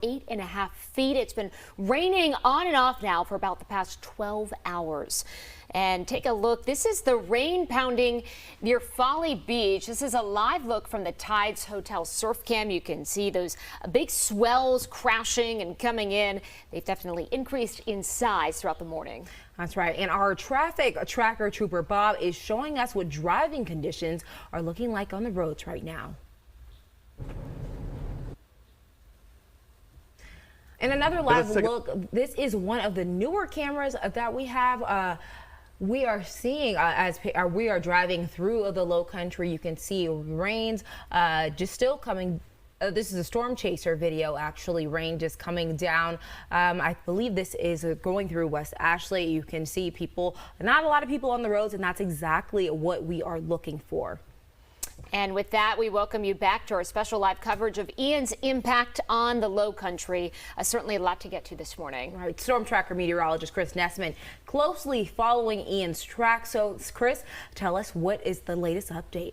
8.5 feet. It's been raining on and off now for about the past 12 hours. And take a look. This is the rain pounding near Folly Beach. This is a live look from the Tides Hotel surf cam. You can see those big swells crashing and coming in. They've definitely increased in size throughout the morning. That's right. And our traffic tracker trooper Bob is showing us what driving conditions are looking like on the roads right now. And another live look, this is one of the newer cameras that we have. We are seeing as we are driving through the low country, you can see rains just still coming. This is a storm chaser video, actually, rain just coming down. I believe this is going through West Ashley. You can see people, not a lot of people on the roads, and that's exactly what we are looking for. And with that, we welcome you back to our special live coverage of Ian's impact on the low country. Certainly a lot to get to this morning. All right, Storm Tracker Meteorologist Chris Nessman closely following Ian's track. So, Chris, tell us, what is the latest update?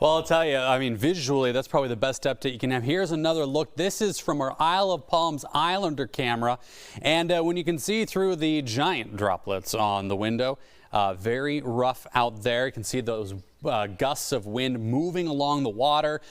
Well, I'll tell you, I mean, visually, that's probably the best update you can have. Here's another look. This is from our Isle of Palms Islander camera. And when you can see through the giant droplets on the window, very rough out there. You can see those gusts of wind moving along the water.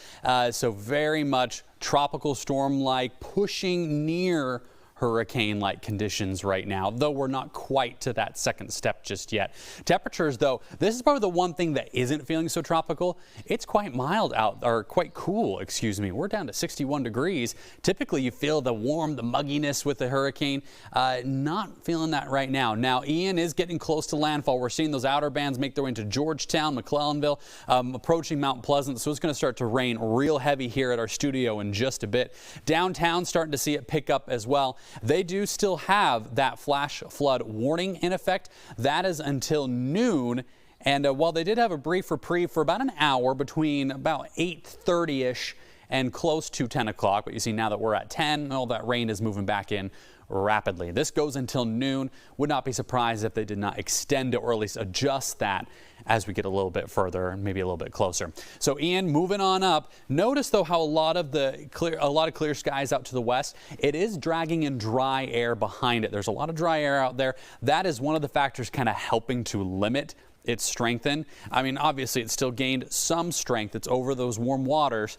So very much tropical storm-like, pushing near hurricane-like conditions right now, though we're not quite to that second step just yet. Temperatures, though, this is probably the one thing that isn't feeling so tropical. It's quite mild out, or quite cool, excuse me. We're down to 61 degrees. Typically, you feel the warm, the mugginess with the hurricane. Not feeling that right now. Now, Ian is getting close to landfall. We're seeing those outer bands make their way into Georgetown, McClellanville, approaching Mount Pleasant. So it's going to start to rain real heavy here at our studio in just a bit. Downtown, starting to see it pick up as well. They do still have that flash flood warning in effect. That is until noon. And while they did have a brief reprieve for about an hour between about 8:30-ish and close to 10 o'clock, but you see now that we're at 10, all that rain is moving back in rapidly. This goes until noon. Would not be surprised if they did not extend it or at least adjust that as we get a little bit further and maybe a little bit closer. So Ian, moving on up. Notice though how a lot of clear skies out to the west. It is dragging in dry air behind it. There's a lot of dry air out there. That is one of the factors kind of helping to limit its strength. I mean, obviously it's still gained some strength. It's over those warm waters.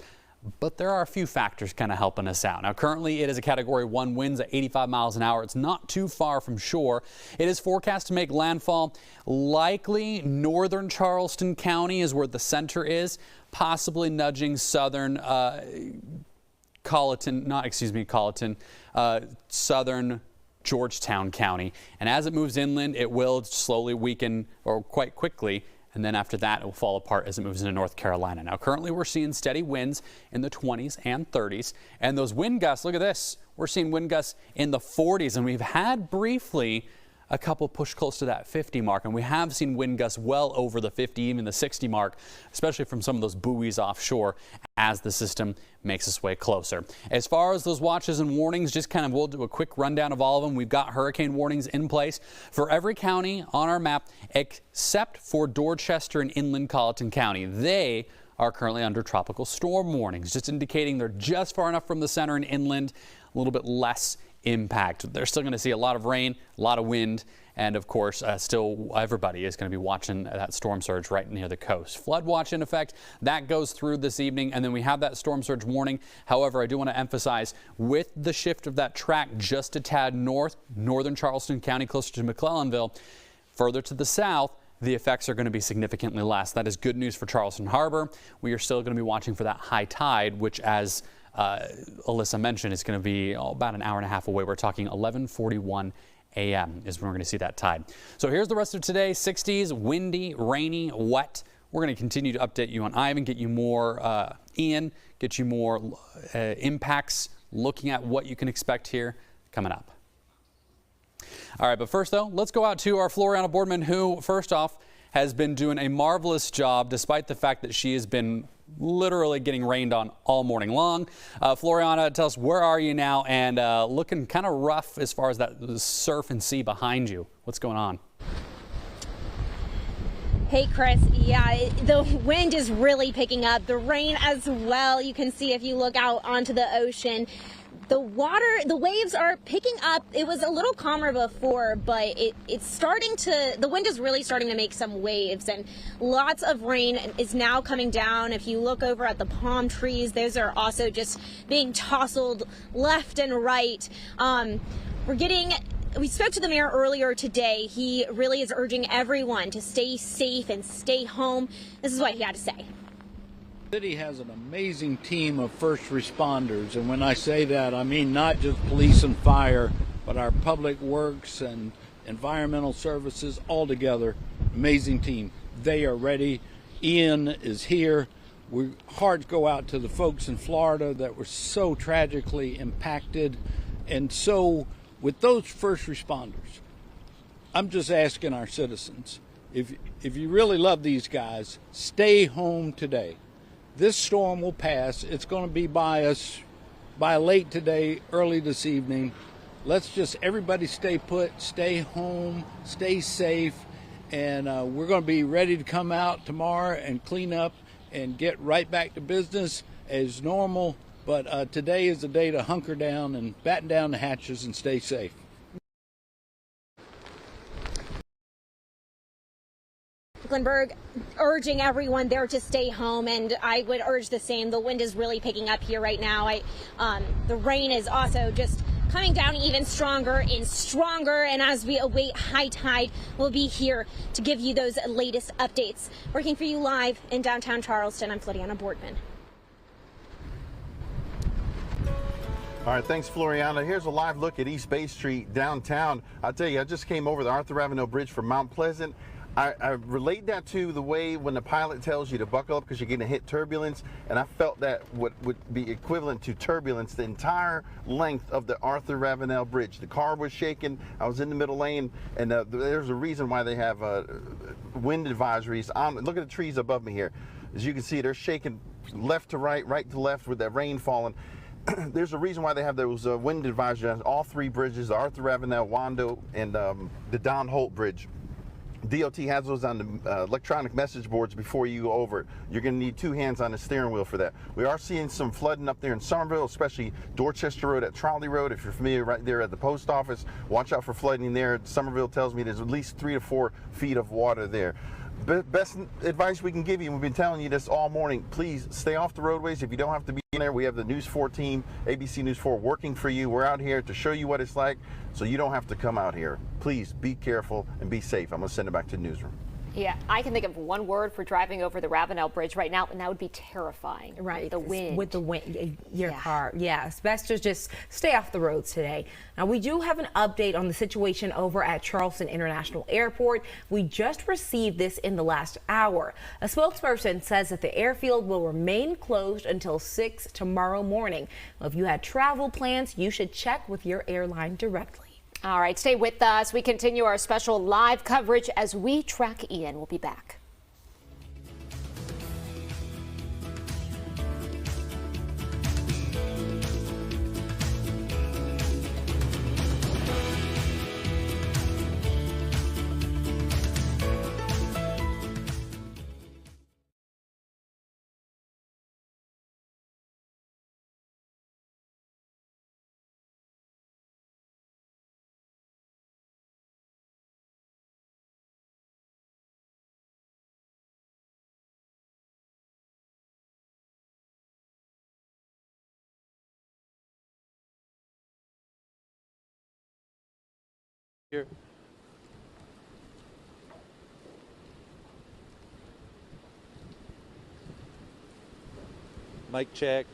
But there are a few factors kind of helping us out. Now, currently it is a Category 1 winds at 85 miles an hour. It's not too far from shore. It is forecast to make landfall. Likely northern Charleston County is where the center is, possibly nudging southern southern Georgetown County. And as it moves inland, it will slowly weaken, or quite quickly. And then after that, it will fall apart as it moves into North Carolina. Now, currently, we're seeing steady winds in the 20s and 30s. And those wind gusts, look at this. We're seeing wind gusts in the 40s. And we've had briefly a couple push close to that 50 mark. And we have seen wind gusts well over the 50, even the 60 mark, especially from some of those buoys offshore as the system makes its way closer. As far as those watches and warnings, just kind of we'll do a quick rundown of all of them. We've got hurricane warnings in place for every county on our map except for Dorchester and inland Colleton County. They are currently under tropical storm warnings, just indicating they're just far enough from the center and inland, a little bit less impact. They're still going to see a lot of rain, a lot of wind, and of course, still everybody is going to be watching that storm surge right near the coast. Flood watch in effect, that goes through this evening, and then we have that storm surge warning. However, I do want to emphasize, with the shift of that track just a tad north, northern Charleston County, closer to McClellanville, further to the south, the effects are going to be significantly less. That is good news for Charleston Harbor. We are still going to be watching for that high tide, which, as Alyssa mentioned, is going to be about an hour and a half away. We're talking 11:41 a.m. is when we're going to see that tide. So here's the rest of today. 60s, windy, rainy, wet. We're going to continue to update you on Ivan, get you more Ian, get you more impacts, looking at what you can expect here coming up. All right, but first, though, let's go out to our Floriana Boardman, who, first off, has been doing a marvelous job despite the fact that she has been literally getting rained on all morning long. Floriana, tell us, where are you now? And looking kind of rough as far as that surf and sea behind you. What's going on? Hey Chris, yeah, the wind is really picking up, the rain as well. You can see if you look out onto the ocean, the waves are picking up. It was a little calmer before, but it's starting to, the wind is really starting to make some waves, and lots of rain is now coming down. If you look over at the palm trees, those are also just being tousled left and right. We spoke to the mayor earlier today. He really is urging everyone to stay safe and stay home. This is what he had to say. The city has an amazing team of first responders, and when I say that, I mean not just police and fire, but our public works and environmental services all together. Amazing team. They are ready. Ian is here. Our hearts go out to the folks in Florida that were so tragically impacted. And so with those first responders, I'm just asking our citizens, if you really love these guys, stay home today. This storm will pass. It's going to be by us by late today, early this evening. Let's just everybody stay put, stay home, stay safe, and we're going to be ready to come out tomorrow and clean up and get right back to business as normal. But today is the day to hunker down and batten down the hatches and stay safe. Mecklenburg urging everyone there to stay home, and I would urge the same. The wind is really picking up here right now. The rain is also just coming down even stronger and stronger, and as we await high tide, we'll be here to give you those latest updates. Working for you live in downtown Charleston, I'm Floriana Boardman. All right, thanks, Floriana. Here's a live look at East Bay Street downtown. I'll tell you, I just came over the Arthur Avenue Bridge from Mount Pleasant. I relate that to the way when the pilot tells you to buckle up because you're going to hit turbulence, and I felt that what would be equivalent to turbulence the entire length of the Arthur Ravenel Bridge. The car was shaking. I was in the middle lane, and there's a reason why they have wind advisories. Look at the trees above me here. As you can see, they're shaking left to right, right to left with that rain falling. There's a reason why they have those wind advisories on all three bridges, the Arthur Ravenel, Wando, and the Don Holt Bridge. DOT has those on the electronic message boards before you go over it. You're going to need two hands on the steering wheel for that. We are seeing some flooding up there in Somerville, especially Dorchester Road at Trolley Road. If you're familiar, right there at the post office, watch out for flooding there. Somerville tells me there's at least 3 to 4 feet of water there. Best advice we can give you, and we've been telling you this all morning, please stay off the roadways. If you don't have to be in there, we have the News 4 team, ABC News 4, working for you. We're out here to show you what it's like, so you don't have to come out here. Please be careful and be safe. I'm going to send it back to the newsroom. Yeah, I can think of one word for driving over the Ravenel Bridge right now, and that would be terrifying. Right. The wind. With the wind, your car. Yeah, it's best to just stay off the roads today. Now, we do have an update on the situation over at Charleston International Airport. We just received this in the last hour. A spokesperson says that the airfield will remain closed until 6 tomorrow morning. Well, if you had travel plans, you should check with your airline directly. All right, stay with us. We continue our special live coverage as we track Ian. We'll be back. Here. Mic check.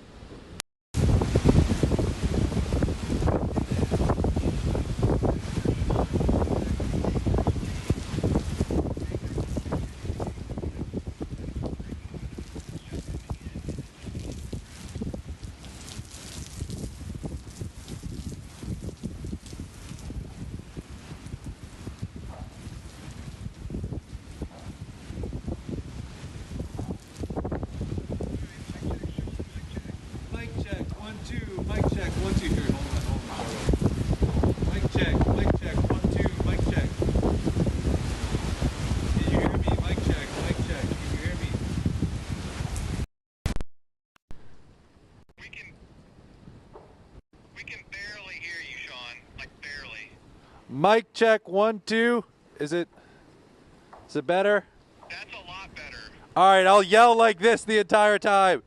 Mic check, 1, 2. Is it better? That's a lot better. All right, I'll yell like this the entire time.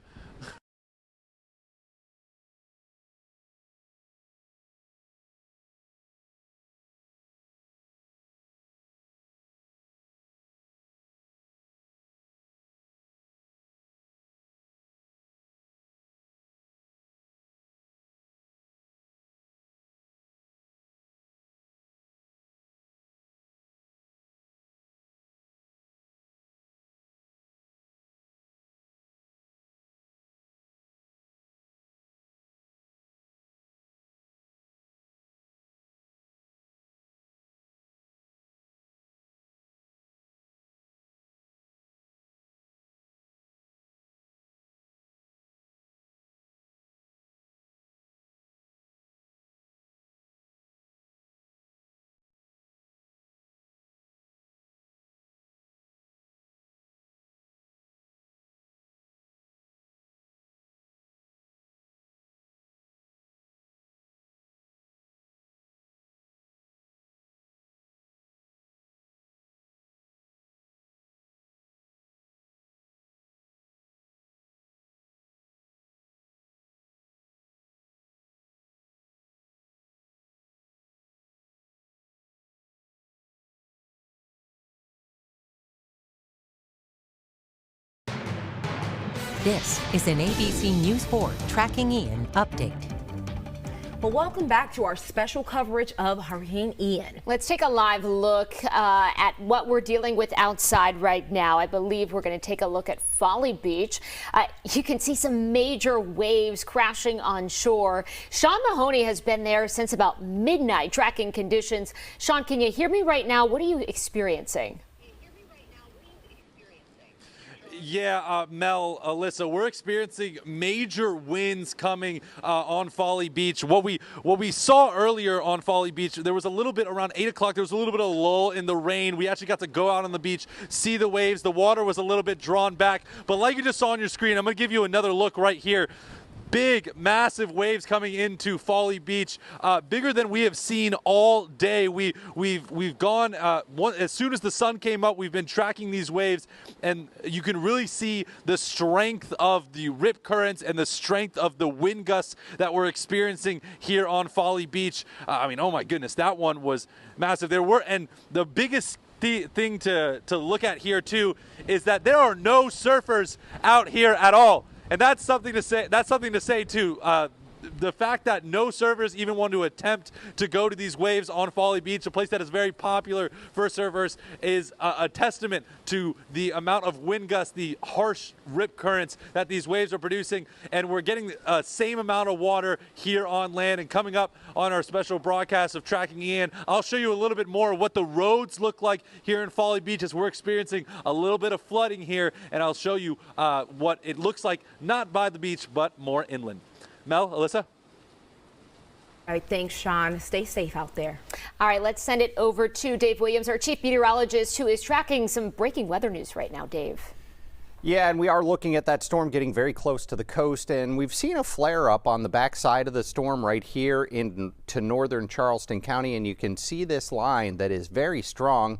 This is an ABC News 4 Tracking Ian update. Well, welcome back to our special coverage of Hurricane Ian. Let's take a live look at what we're dealing with outside right now. I believe we're going to take a look at Folly Beach. You can see some major waves crashing on shore. Sean Mahoney has been there since about midnight tracking conditions. Sean, can you hear me right now? What are you experiencing? Yeah, Mel, Alyssa, we're experiencing major winds coming on Folly Beach. What we saw earlier on Folly Beach, there was a little bit around 8 o'clock. There was a little bit of lull in the rain. We actually got to go out on the beach, see the waves. The water was a little bit drawn back. But like you just saw on your screen, I'm going to give you another look right here. Big, massive waves coming into Folly Beach, bigger than we have seen all day. We've gone as soon as the sun came up. We've been tracking these waves, and you can really see the strength of the rip currents and the strength of the wind gusts that we're experiencing here on Folly Beach. I mean, oh my goodness, that one was massive. And the biggest thing to look at here too is that there are no surfers out here at all. And that's something to say. That's something to say too. The fact that no surfers even want to attempt to go to these waves on Folly Beach, a place that is very popular for surfers, is a testament to the amount of wind gusts, the harsh rip currents that these waves are producing. And we're getting the same amount of water here on land. And coming up on our special broadcast of Tracking Ian, I'll show you a little bit more of what the roads look like here in Folly Beach as we're experiencing a little bit of flooding here. And I'll show you what it looks like, not by the beach, but more inland. Mel, Alyssa? All right, thanks, Sean. Stay safe out there. All right, let's send it over to Dave Williams, our chief meteorologist, who is tracking some breaking weather news right now. Dave. Yeah, and we are looking at that storm getting very close to the coast, and we've seen a flare up on the backside of the storm right here into northern Charleston County, and you can see this line that is very strong.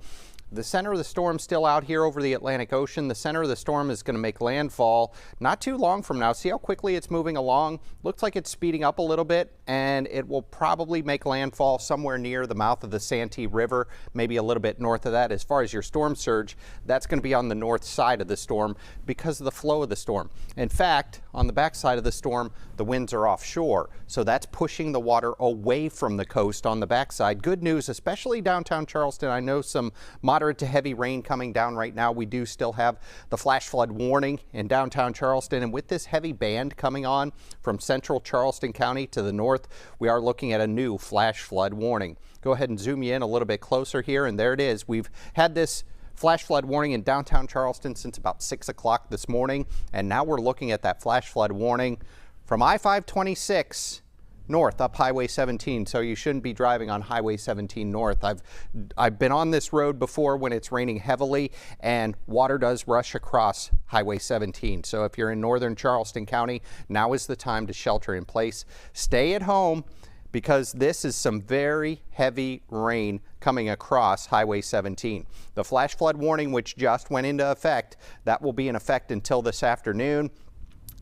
The center of the storm still out here over the Atlantic Ocean. The center of the storm is going to make landfall not too long from now. See how quickly it's moving along? Looks like it's speeding up a little bit, and it will probably make landfall somewhere near the mouth of the Santee River, maybe a little bit north of that. As far as your storm surge, that's going to be on the north side of the storm because of the flow of the storm. In fact, on the back side of the storm, the winds are offshore, so that's pushing the water away from the coast on the backside. Good news, especially downtown Charleston. I know some moderate to heavy rain coming down right now. We do still have the flash flood warning in downtown Charleston, and with this heavy band coming on from central Charleston County to the north, we are looking at a new flash flood warning. Go ahead and zoom you in a little bit closer here, and there it is. We've had this flash flood warning in downtown Charleston since about 6 o'clock this morning, and now we're looking at that flash flood warning from I-526 north up Highway 17, so you shouldn't be driving on Highway 17 north. I've been on this road before when it's raining heavily, and water does rush across Highway 17. So if you're in northern Charleston County, now is the time to shelter in place. Stay at home, because this is some very heavy rain coming across Highway 17. The flash flood warning, which just went into effect, that will be in effect until this afternoon.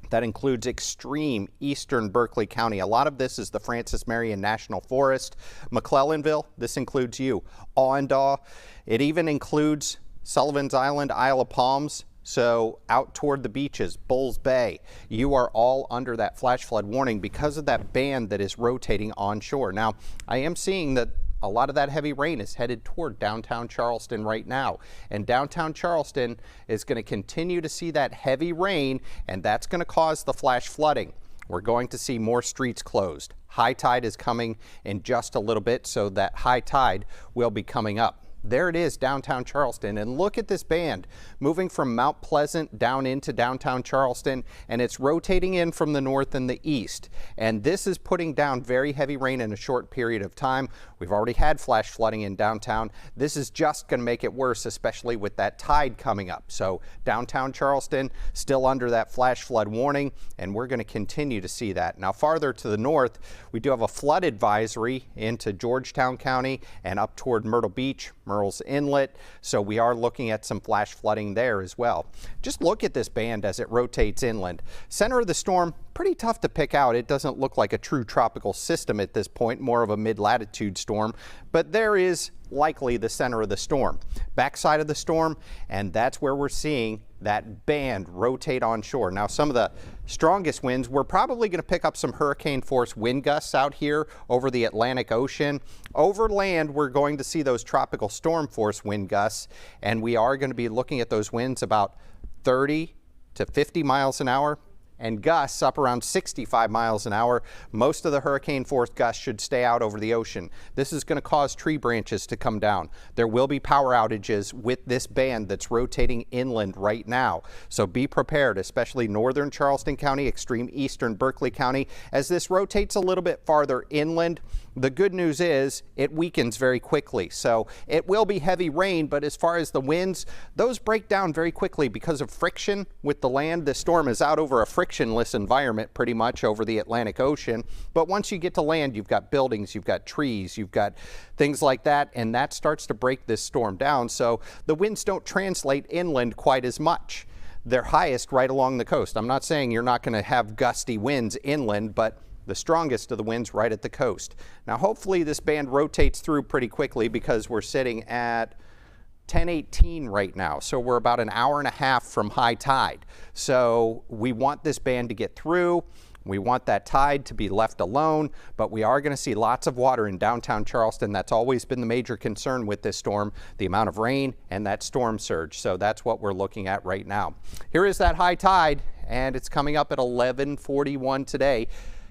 That includes extreme eastern Berkeley County. A lot of this is the Francis Marion National Forest. McClellanville, this includes you. Awendaw, it even includes Sullivan's Island, Isle of Palms. So out toward the beaches, Bulls Bay, you are all under that flash flood warning because of that band that is rotating onshore. Now, I am seeing that a lot of that heavy rain is headed toward downtown Charleston right now. And downtown Charleston is going to continue to see that heavy rain, and that's going to cause the flash flooding. We're going to see more streets closed. High tide is coming in just a little bit, so that high tide will be coming up. There it is, downtown Charleston, and look at this band moving from Mount Pleasant down into downtown Charleston, and it's rotating in from the north and the east. And this is putting down very heavy rain in a short period of time. We've already had flash flooding in downtown. This is just going to make it worse, especially with that tide coming up. So downtown Charleston still under that flash flood warning, and we're going to continue to see that. Now, farther to the north, we do have a flood advisory into Georgetown County and up toward Myrtle Beach, Murrells Inlet, so we are looking at some flash flooding there as well. Just look at this band as it rotates inland. Center of the storm, pretty tough to pick out. It doesn't look like a true tropical system at this point, more of a mid-latitude storm, but there is likely the center of the storm. Backside of the storm, and that's where we're seeing that band rotate onshore. Now, some of the strongest winds, we're probably going to pick up some hurricane force wind gusts out here over the Atlantic Ocean. Over land, we're going to see those tropical storm force wind gusts, and we are going to be looking at those winds about 30 to 50 miles an hour. And gusts up around 65 miles an hour. Most of the hurricane force gusts should stay out over the ocean. This is going to cause tree branches to come down. There will be power outages with this band that's rotating inland right now. So be prepared, especially northern Charleston County, extreme eastern Berkeley County. As this rotates a little bit farther inland, the good news is it weakens very quickly. So it will be heavy rain, but as far as the winds, those break down very quickly because of friction with the land. This storm is out over a frictionless environment pretty much over the Atlantic Ocean. But once you get to land, you've got buildings, you've got trees, you've got things like that, and that starts to break this storm down. So the winds don't translate inland quite as much. They're highest right along the coast. I'm not saying you're not going to have gusty winds inland, but the strongest of the winds right at the coast. Now, hopefully this band rotates through pretty quickly because we're sitting at 10:18 right now. So we're about an hour and a half from high tide. So we want this band to get through. We want that tide to be left alone, but we are going to see lots of water in downtown Charleston. That's always been the major concern with this storm, the amount of rain and that storm surge. So that's what we're looking at right now. Here is that high tide, and it's coming up at 11:41 today.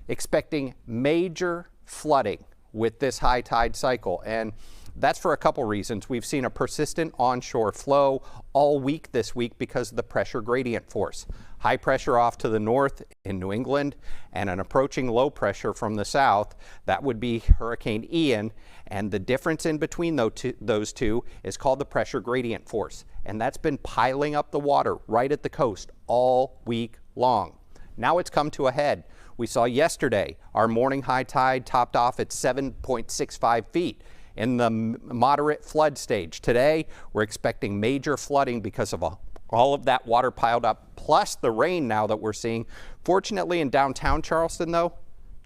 Expecting major flooding with this high tide cycle, and that's for a couple reasons. We've seen a persistent onshore flow all week this week because of the pressure gradient force. High pressure off to the north in New England and an approaching low pressure from the south. That would be Hurricane Ian, and the difference in between those two is called the pressure gradient force, and that's been piling up the water right at the coast all week long. Now it's come to a head. We saw yesterday our morning high tide topped off at 7.65 feet in the moderate flood stage. Today, we're expecting major flooding because of all of that water piled up, plus the rain now that we're seeing. Fortunately, in downtown Charleston, though,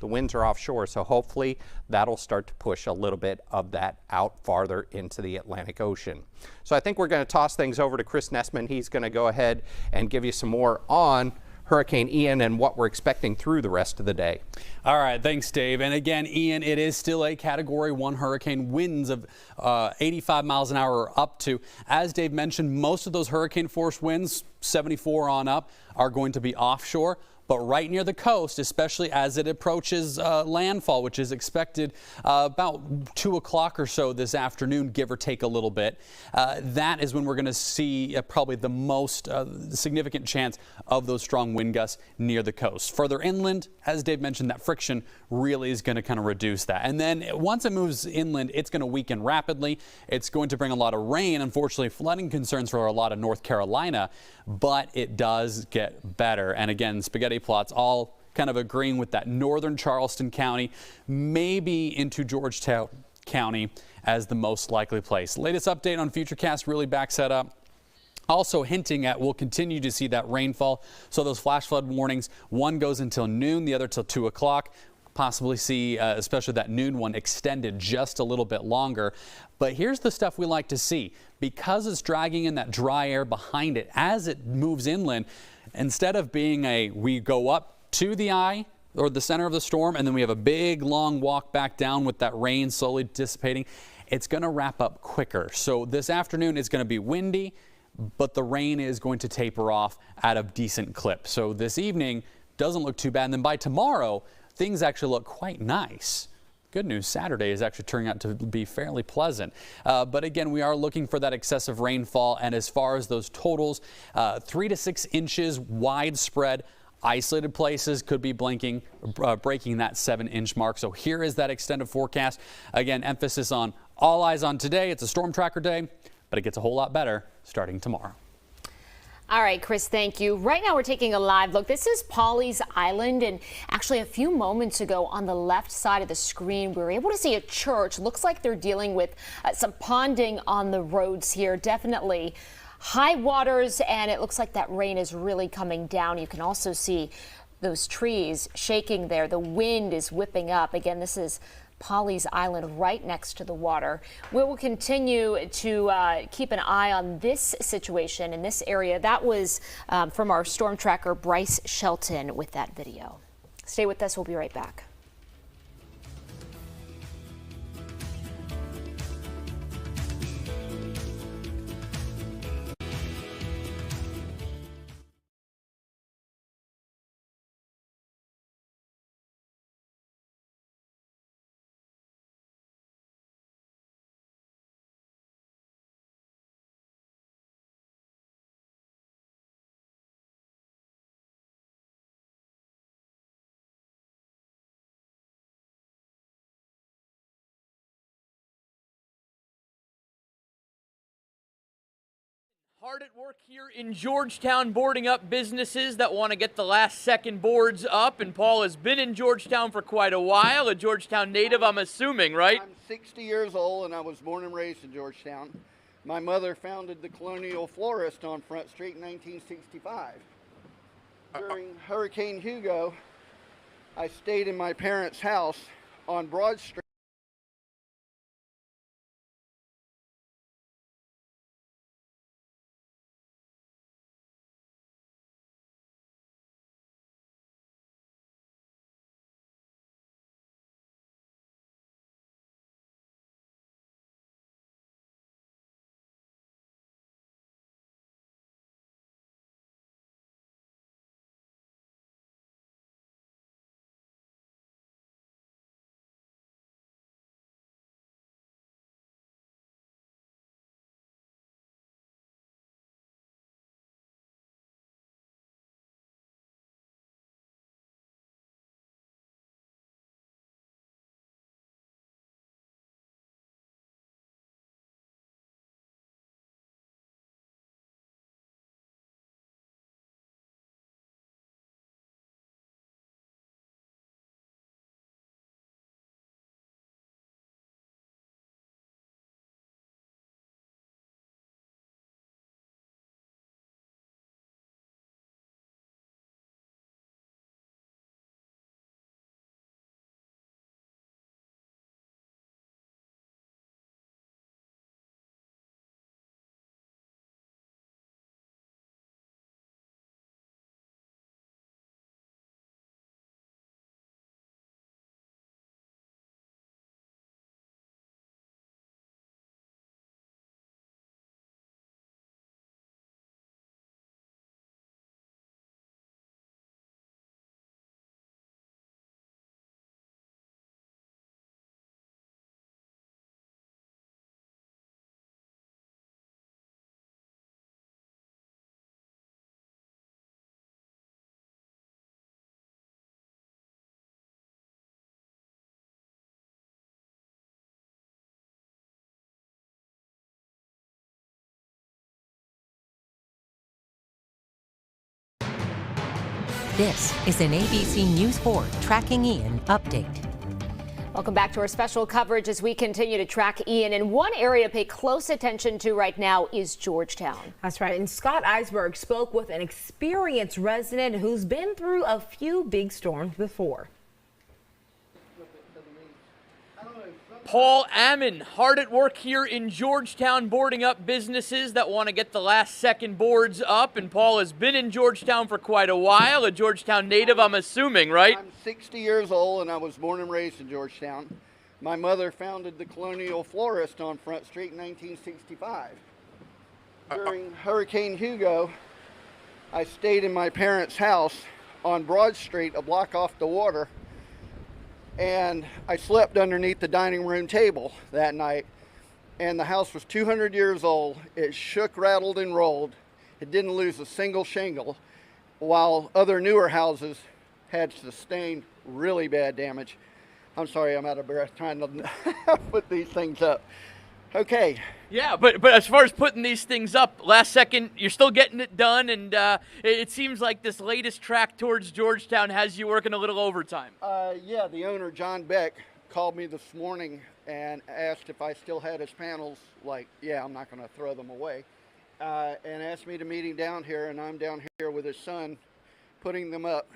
the winds are offshore, so hopefully that'll start to push a little bit of that out farther into the Atlantic Ocean. So I think we're going to toss things over to Chris Nessman. He's going to go ahead and give you some more on Hurricane Ian and what we're expecting through the rest of the day. All right, thanks, Dave. And again, Ian, it is still a Category 1 hurricane, winds of 85 miles an hour up to. As Dave mentioned, most of those hurricane force winds, 74 on up, are going to be offshore. But right near the coast, especially as it approaches landfall, which is expected about 2 o'clock or so this afternoon, give or take a little bit, that is when we're going to see probably the most significant chance of those strong wind gusts near the coast. Further inland, as Dave mentioned, that friction really is going to kind of reduce that. And then once it moves inland, it's going to weaken rapidly. It's going to bring a lot of rain, unfortunately, flooding concerns for a lot of North Carolina, but it does get better. And again, spaghetti plots all kind of agreeing with that northern Charleston County, maybe into Georgetown County as the most likely place. Latest update on Futurecast really backs that up. Also hinting at we'll continue to see that rainfall. So those flash flood warnings, one goes until noon, the other till 2 o'clock. Possibly see, especially that noon one, extended just a little bit longer. But here's the stuff we like to see. Because it's dragging in that dry air behind it as it moves inland, instead of being we go up to the eye or the center of the storm and then we have a big long walk back down with that rain slowly dissipating, it's going to wrap up quicker. So this afternoon it's going to be windy, but the rain is going to taper off at a decent clip. So this evening doesn't look too bad. And then by tomorrow, things actually look quite nice. Good news, Saturday is actually turning out to be fairly pleasant. But again, we are looking for that excessive rainfall. And as far as those totals, 3 to 6 inches widespread. Isolated places could be breaking that 7-inch mark. So here is that extended forecast. Again, emphasis on all eyes on today. It's a storm tracker day, but it gets a whole lot better starting tomorrow. All right, Chris, thank you. Right now we're taking a live look. This is Pawleys Island, and actually a few moments ago on the left side of the screen, we were able to see a church. Looks like they're dealing with some ponding on the roads here. Definitely high waters, and it looks like that rain is really coming down. You can also see those trees shaking there. The wind is whipping up. Again, this is Pawleys Island right next to the water. We will continue to keep an eye on this situation in this area. That was from our storm tracker, Bryce Shelton, with that video. Stay with us. We'll be right back. Hard at work here in Georgetown, boarding up businesses that want to get the last second boards up. And Paul has been in Georgetown for quite a while, a Georgetown native, I'm assuming, right? I'm 60 years old and I was born and raised in Georgetown. My mother founded the Colonial Florist on Front Street in 1965. During Hurricane Hugo, I stayed in my parents' house on Broad Street. This is an ABC News 4 Tracking Ian update. Welcome back to our special coverage as we continue to track Ian. And one area to pay close attention to right now is Georgetown. That's right. And Scott Eisberg spoke with an experienced resident who's been through a few big storms before. Paul Ammon, hard at work here in Georgetown, boarding up businesses that want to get the last second boards up. And Paul has been in Georgetown for quite a while, a Georgetown native, I'm assuming, right? I'm 60 years old and I was born and raised in Georgetown. My mother founded the Colonial Florist on Front Street in 1965. During Hurricane Hugo, I stayed in my parents' house on Broad Street, a block off the water. And I slept underneath the dining room table that night. And the house was 200 years old. It shook, rattled, and rolled. It didn't lose a single shingle, while other newer houses had sustained really bad damage. I'm sorry, I'm out of breath trying to put these things up. Okay. Yeah, but as far as putting these things up, last second, you're still getting it done, and it seems like this latest track towards Georgetown has you working a little overtime. Yeah, the owner, John Beck, called me this morning and asked if I still had his panels. Like, yeah, I'm not going to throw them away. And asked me to meet him down here, and I'm down here with his son putting them up.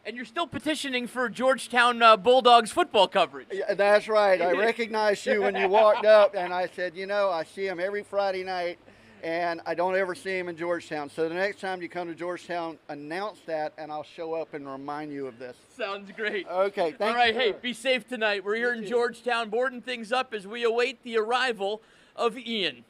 And you're still petitioning for Georgetown Bulldogs football coverage. Yeah, that's right. I recognized you when you walked up, and I said, you know, I see him every Friday night, and I don't ever see him in Georgetown. So the next time you come to Georgetown, announce that, and I'll show up and remind you of this. Sounds great. Okay, thank you. All right, hey, be safe tonight. We're here in Georgetown boarding things up as we await the arrival of Ian.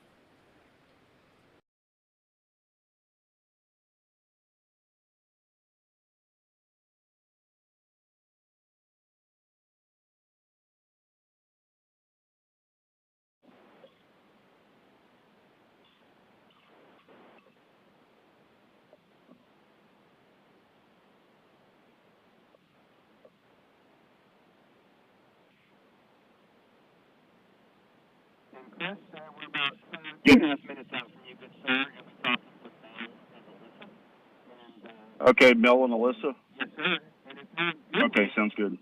Chris, we're about 2.5 minutes out from you, good sir. You'll be talking with Mel and Alyssa. Okay, Mel and Alyssa? Yes, sir. And if not, okay, sounds good.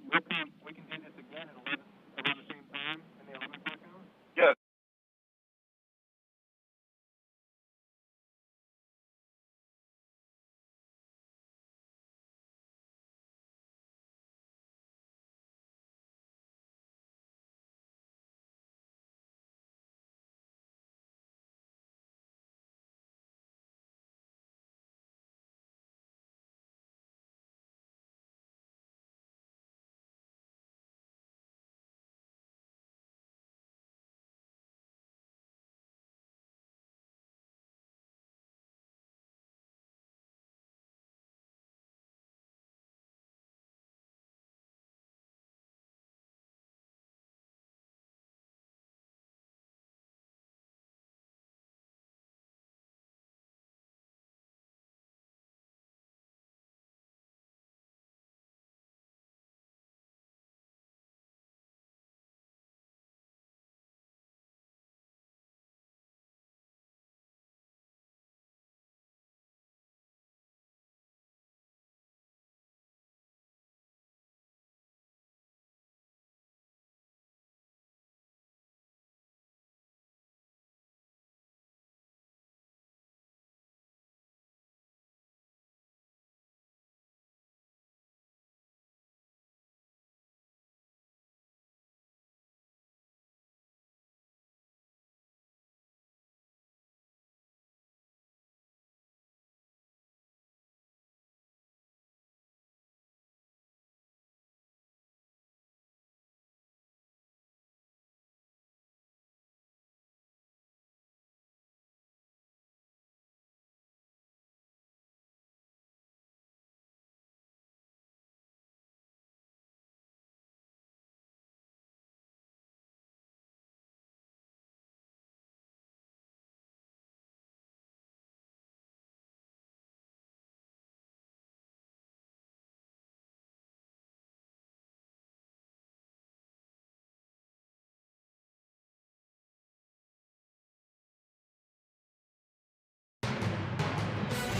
we can do this again at 11, around the same time in the 11 o'clock hour? Yeah.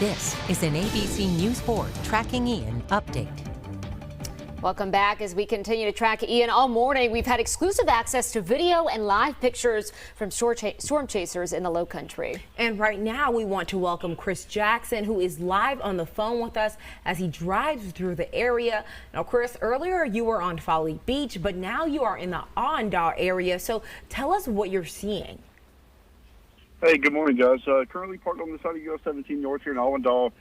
This is an ABC News 4 Tracking Ian update. Welcome back. As we continue to track Ian all morning, we've had exclusive access to video and live pictures from storm chasers in the Low Country. And right now we want to welcome Chris Jackson, who is live on the phone with us as he drives through the area. Now, Chris, earlier you were on Folly Beach, but now you are in the Allendale area. So tell us what you're seeing. Hey, good morning, guys. Currently parked on the side of US 17 North here in Allendale.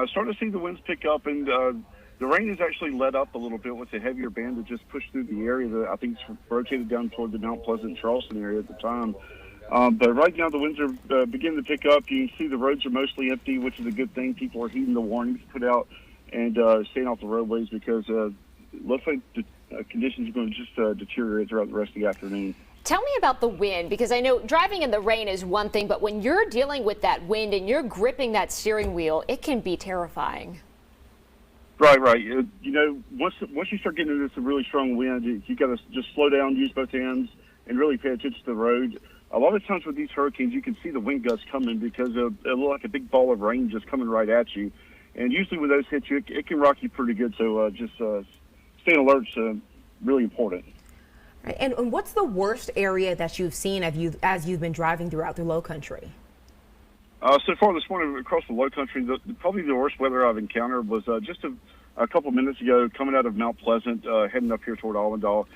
Starting to see the winds pick up, and the rain has actually let up a little bit with a heavier band that just pushed through the area that I think is rotated down toward the Mount Pleasant, Charleston area at the time. But right now the winds are beginning to pick up. You can see the roads are mostly empty, which is a good thing. People are heeding the warnings put out and staying off the roadways because it looks like the conditions are going to just deteriorate throughout the rest of the afternoon. Tell me about the wind, because I know driving in the rain is one thing, but when you're dealing with that wind and you're gripping that steering wheel, it can be terrifying. Right. You know, once you start getting into this really strong wind, you got to just slow down, use both hands, and really pay attention to the road. A lot of times with these hurricanes, you can see the wind gusts coming because it looks like a big ball of rain just coming right at you. And usually when those hit you, it can rock you pretty good. So just staying alert is really important. Right. And what's the worst area that you've seen as you've been driving throughout the Low Country? So far this morning across the Low Country, probably the worst weather I've encountered was just a couple minutes ago coming out of Mount Pleasant, heading up here toward Allendale.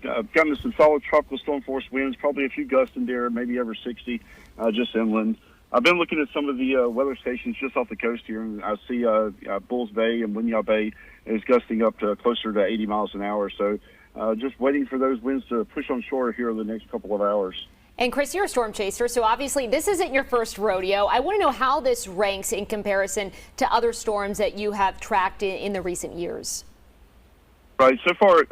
Gotten some solid tropical storm force winds, probably a few gusts in there, maybe over 60, just inland. I've been looking at some of the weather stations just off the coast here, and I see Bulls Bay and Winyah Bay is gusting up to closer to 80 miles an hour. So just waiting for those winds to push on shore here in the next couple of hours. And Chris, you're a storm chaser, so obviously this isn't your first rodeo. I want to know how this ranks in comparison to other storms that you have tracked in the recent years. Right. So far,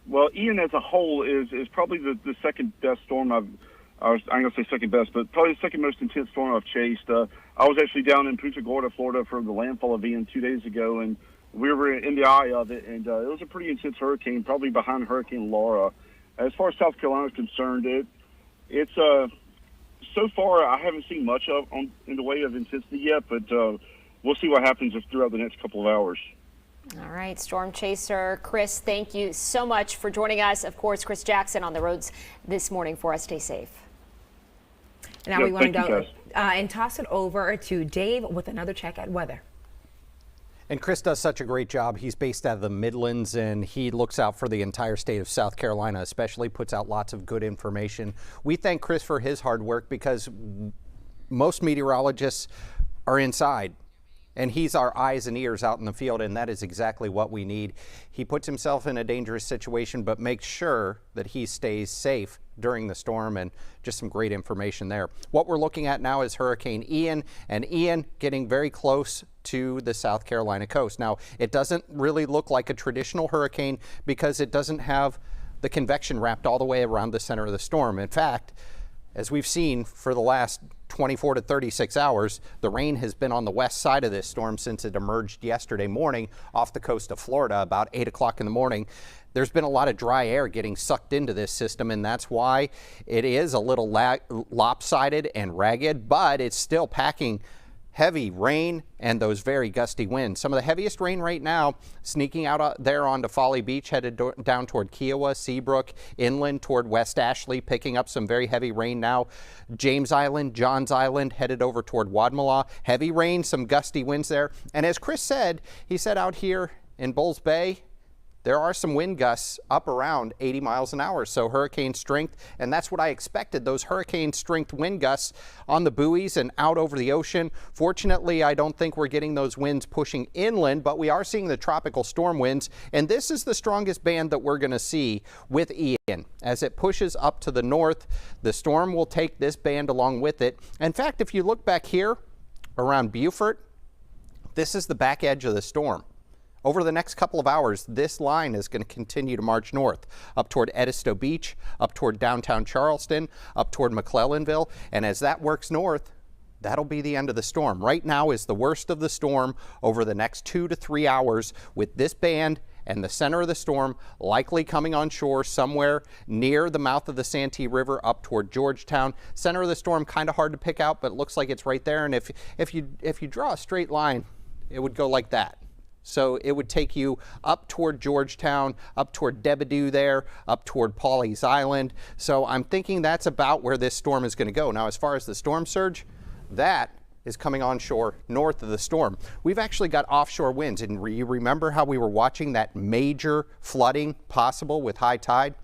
well, Ian as a whole is probably the second best storm I'm going to say second best, but probably the second most intense storm I've chased. I was actually down in Punta Gorda, Florida for the Landfall of Ian 2 days ago, and we were in the eye of it, and it was a pretty intense hurricane, probably behind Hurricane Laura. As far as South Carolina is concerned, it's so far I haven't seen much of in the way of intensity yet, but we'll see what happens throughout the next couple of hours. All right, storm chaser Chris, thank you so much for joining us. Of course, Chris Jackson on the roads this morning for us. Stay safe. Now we want to go and toss it over to Dave with another check at weather. And Chris does such a great job. He's based out of the Midlands, and he looks out for the entire state of South Carolina, especially puts out lots of good information. We thank Chris for his hard work because most meteorologists are inside, and he's our eyes and ears out in the field, and that is exactly what we need. He puts himself in a dangerous situation, but makes sure that he stays safe during the storm, and just some great information there. What we're looking at now is Hurricane Ian, and Ian getting very close to the South Carolina coast. Now, it doesn't really look like a traditional hurricane because it doesn't have the convection wrapped all the way around the center of the storm. In fact, as we've seen for the last 24 to 36 hours, the rain has been on the west side of this storm since it emerged yesterday morning off the coast of Florida about 8 o'clock in the morning. There's been a lot of dry air getting sucked into this system, and that's why it is a little lopsided and ragged, but it's still packing heavy rain and those very gusty winds. Some of the heaviest rain right now sneaking out there onto Folly Beach, headed down toward Kiowa, Seabrook, inland toward West Ashley, picking up some very heavy rain now. James Island, Johns Island, headed over toward Wadmalaw. Heavy rain, some gusty winds there. And as Chris said, he said out here in Bulls Bay, there are some wind gusts up around 80 miles an hour, so hurricane strength, and that's what I expected, those hurricane strength wind gusts on the buoys and out over the ocean. Fortunately, I don't think we're getting those winds pushing inland, but we are seeing the tropical storm winds, and this is the strongest band that we're going to see with Ian. As it pushes up to the north, the storm will take this band along with it. In fact, if you look back here around Beaufort, this is the back edge of the storm. Over the next couple of hours, this line is going to continue to march north, up toward Edisto Beach, up toward downtown Charleston, up toward McClellanville, and as that works north, that'll be the end of the storm. Right now is the worst of the storm over the next 2 to 3 hours with this band and the center of the storm likely coming on shore somewhere near the mouth of the Santee River up toward Georgetown. Center of the storm kind of hard to pick out, but it looks like it's right there. And if you draw a straight line, it would go like that. So it would take you up toward Georgetown, up toward Debadew there, up toward Pawleys Island. So I'm thinking that's about where this storm is going to go. Now, as far as the storm surge, that is coming onshore north of the storm. We've actually got offshore winds, and you remember how we were watching that major flooding possible with high tide?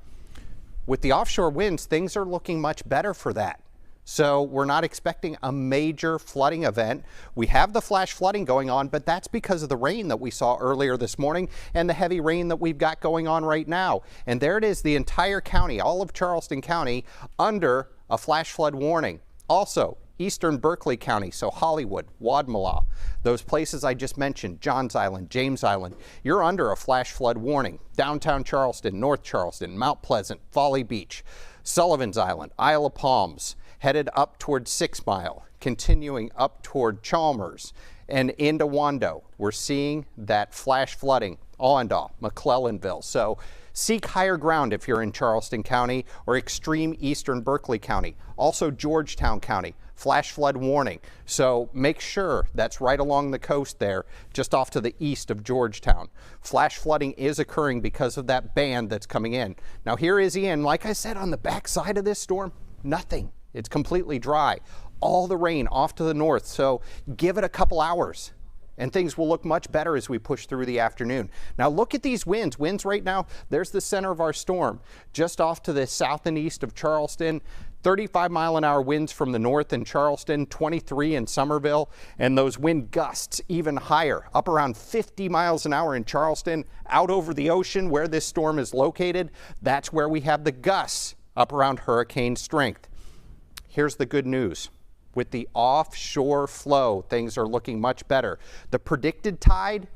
With the offshore winds, things are looking much better for that. So we're not expecting a major flooding event. We have the flash flooding going on, but that's because of the rain that we saw earlier this morning and the heavy rain that we've got going on right now. And there it is, the entire county, all of Charleston County, under a flash flood warning. Also, eastern Berkeley County, so Hollywood, Wadmalaw, those places I just mentioned, Johns Island, James Island, you're under a flash flood warning. Downtown Charleston, North Charleston, Mount Pleasant, Folly Beach, Sullivan's Island, Isle of Palms, headed up toward 6 Mile, continuing up toward Chalmers and into Wando. We're seeing that flash flooding, Awendaw, McClellanville. So seek higher ground if you're in Charleston County or extreme eastern Berkeley County. Also Georgetown County, flash flood warning. So make sure that's right along the coast there, just off to the east of Georgetown. Flash flooding is occurring because of that band that's coming in. Now here is Ian. Like I said, on the backside of this storm, nothing. It's completely dry. All the rain off to the north. So give it a couple hours and things will look much better as we push through the afternoon. Now look at these winds. Winds right now, there's the center of our storm, just off to the south and east of Charleston. 35-mile-an-hour winds from the north in Charleston, 23 in Somerville, and those wind gusts even higher, up around 50 miles an hour in Charleston. Out over the ocean where this storm is located, that's where we have the gusts up around hurricane strength. Here's the good news. With the offshore flow, things are looking much better. The predicted tide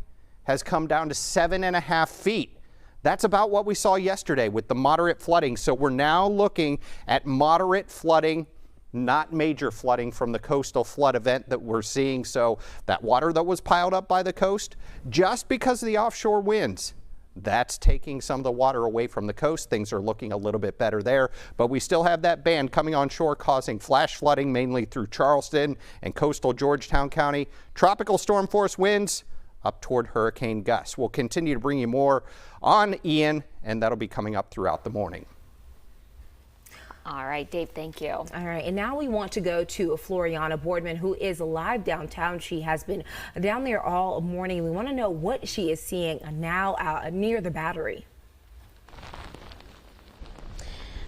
has come down to 7.5 feet. That's about what we saw yesterday with the moderate flooding. So we're now looking at moderate flooding, not major flooding from the coastal flood event that we're seeing. So that water that was piled up by the coast, just because of the offshore winds, that's taking some of the water away from the coast. Things are looking a little bit better there, but we still have that band coming on shore causing flash flooding mainly through Charleston and coastal Georgetown County. Tropical storm force winds up toward hurricane gusts. We'll continue to bring you more on Ian, and that'll be coming up throughout the morning. All right, Dave, thank you. All right, and now we want to go to Floriana Boardman, who is live downtown. She has been down there all morning. We want to know what she is seeing now out near the Battery.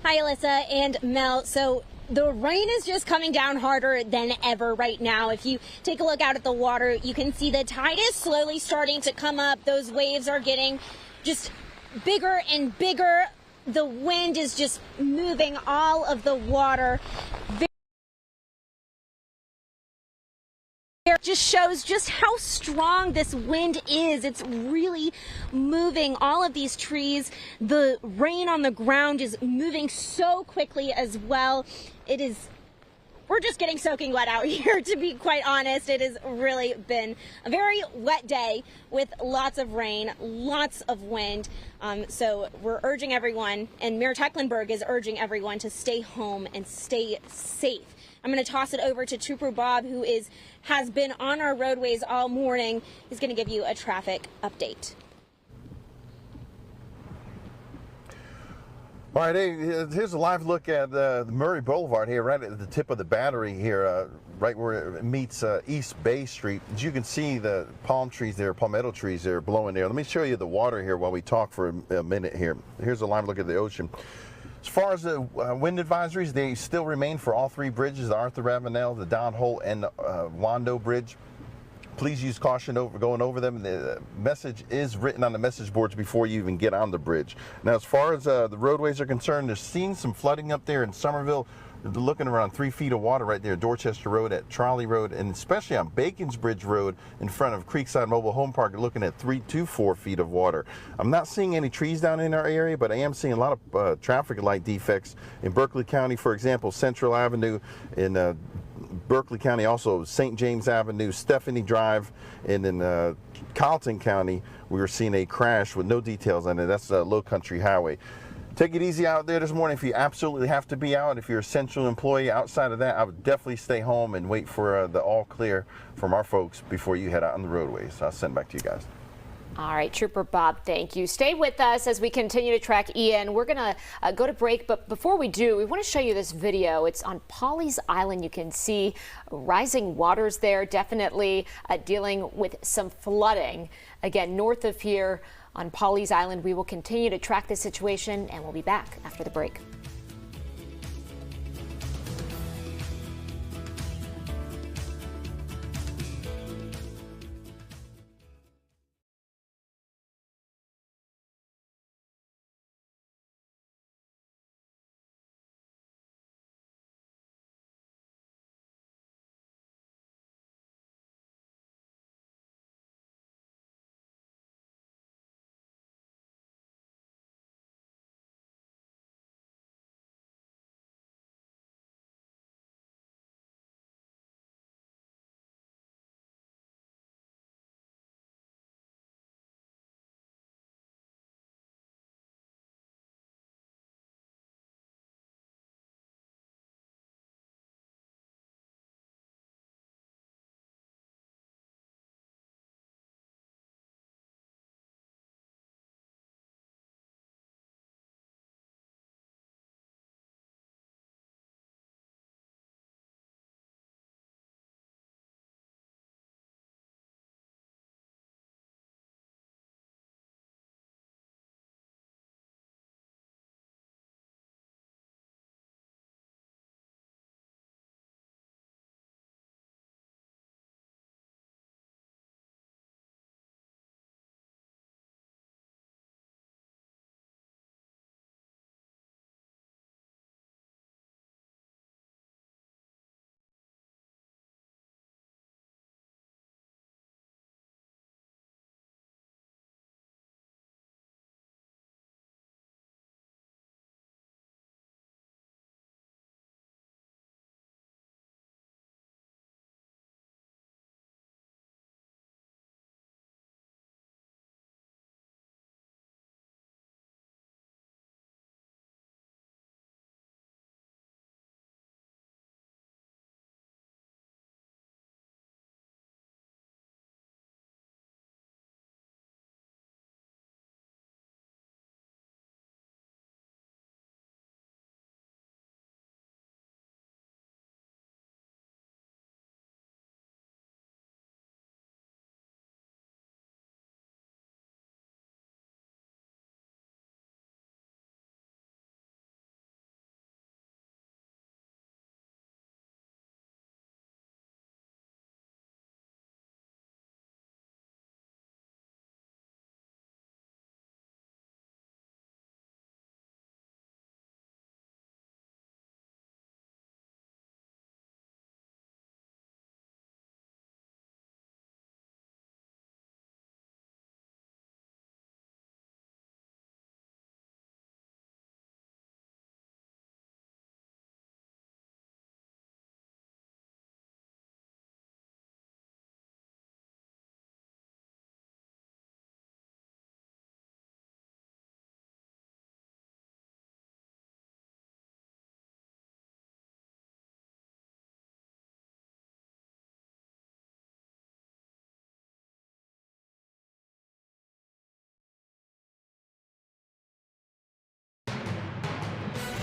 Hi, Alyssa and Mel. So the rain is just coming down harder than ever right now. If you take a look out at the water, you can see the tide is slowly starting to come up. Those waves are getting just bigger and bigger. The wind is just moving all of the water. It just shows just how strong this wind is. It's really moving all of these trees. The rain on the ground is moving so quickly as well. We're just getting soaking wet out here, to be quite honest. It has really been a very wet day with lots of rain, lots of wind. So we're urging everyone, and Mayor Tecklenburg is urging everyone to stay home and stay safe. I'm going to toss it over to Trooper Bob, who has been on our roadways all morning. He's going to give you a traffic update. All right, hey, here's a live look at the Murray Boulevard here, right at the tip of the Battery here, right where it meets East Bay Street. As you can see, the palm trees there, palmetto trees there blowing there. Let me show you the water here while we talk for a minute here. Here's a live look at the ocean. As far as the wind advisories, they still remain for all three bridges, the Arthur Ravenel, the Don Holt, and the Wando Bridge. Please use caution going over them. The message is written on the message boards before you even get on the bridge. Now, as far as the roadways are concerned, they're seeing some flooding up there in Somerville. They're looking around 3 feet of water right there, Dorchester Road, at Trolley Road, and especially on Bacons Bridge Road in front of Creekside Mobile Home Park, you're looking at 3 to 4 feet of water. I'm not seeing any trees down in our area, but I am seeing a lot of traffic light defects in Berkeley County, for example, Central Avenue in Berkeley County, also St. James Avenue, Stephanie Drive, and in Carlton County, we were seeing a crash with no details on it. That's a Low Country Highway. Take it easy out there this morning if you absolutely have to be out. If you're an essential employee, outside of that, I would definitely stay home and wait for the all clear from our folks before you head out on the roadway. So I'll send it back to you guys. All right, Trooper Bob, thank you. Stay with us as we continue to track Ian. We're going to go to break, but before we do, we want to show you this video. It's on Pawleys Island. You can see rising waters there, definitely dealing with some flooding. Again, north of here on Pawleys Island, we will continue to track the situation, and we'll be back after the break.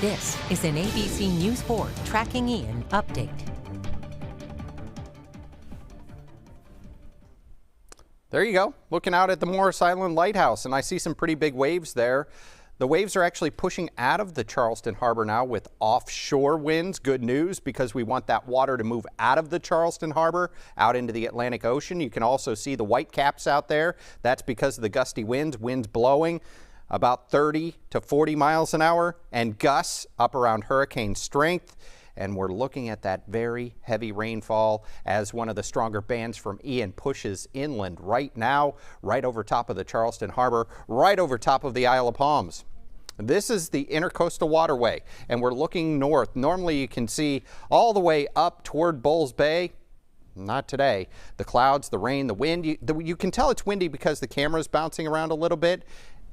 This is an ABC News 4 Tracking Ian update. There you go, looking out at the Morris Island Lighthouse, and I see some pretty big waves there. The waves are actually pushing out of the Charleston Harbor now with offshore winds. Good news, because we want that water to move out of the Charleston Harbor out into the Atlantic Ocean. You can also see the white caps out there. That's because of the gusty winds blowing about 30 to 40 miles an hour, and gusts up around hurricane strength. And we're looking at that very heavy rainfall as one of the stronger bands from Ian pushes inland right now, right over top of the Charleston Harbor, right over top of the Isle of Palms. This is the Intercoastal Waterway, and we're looking north. Normally you can see all the way up toward Bulls Bay. Not today. The clouds, the rain, the wind. You can tell it's windy because the camera's bouncing around a little bit,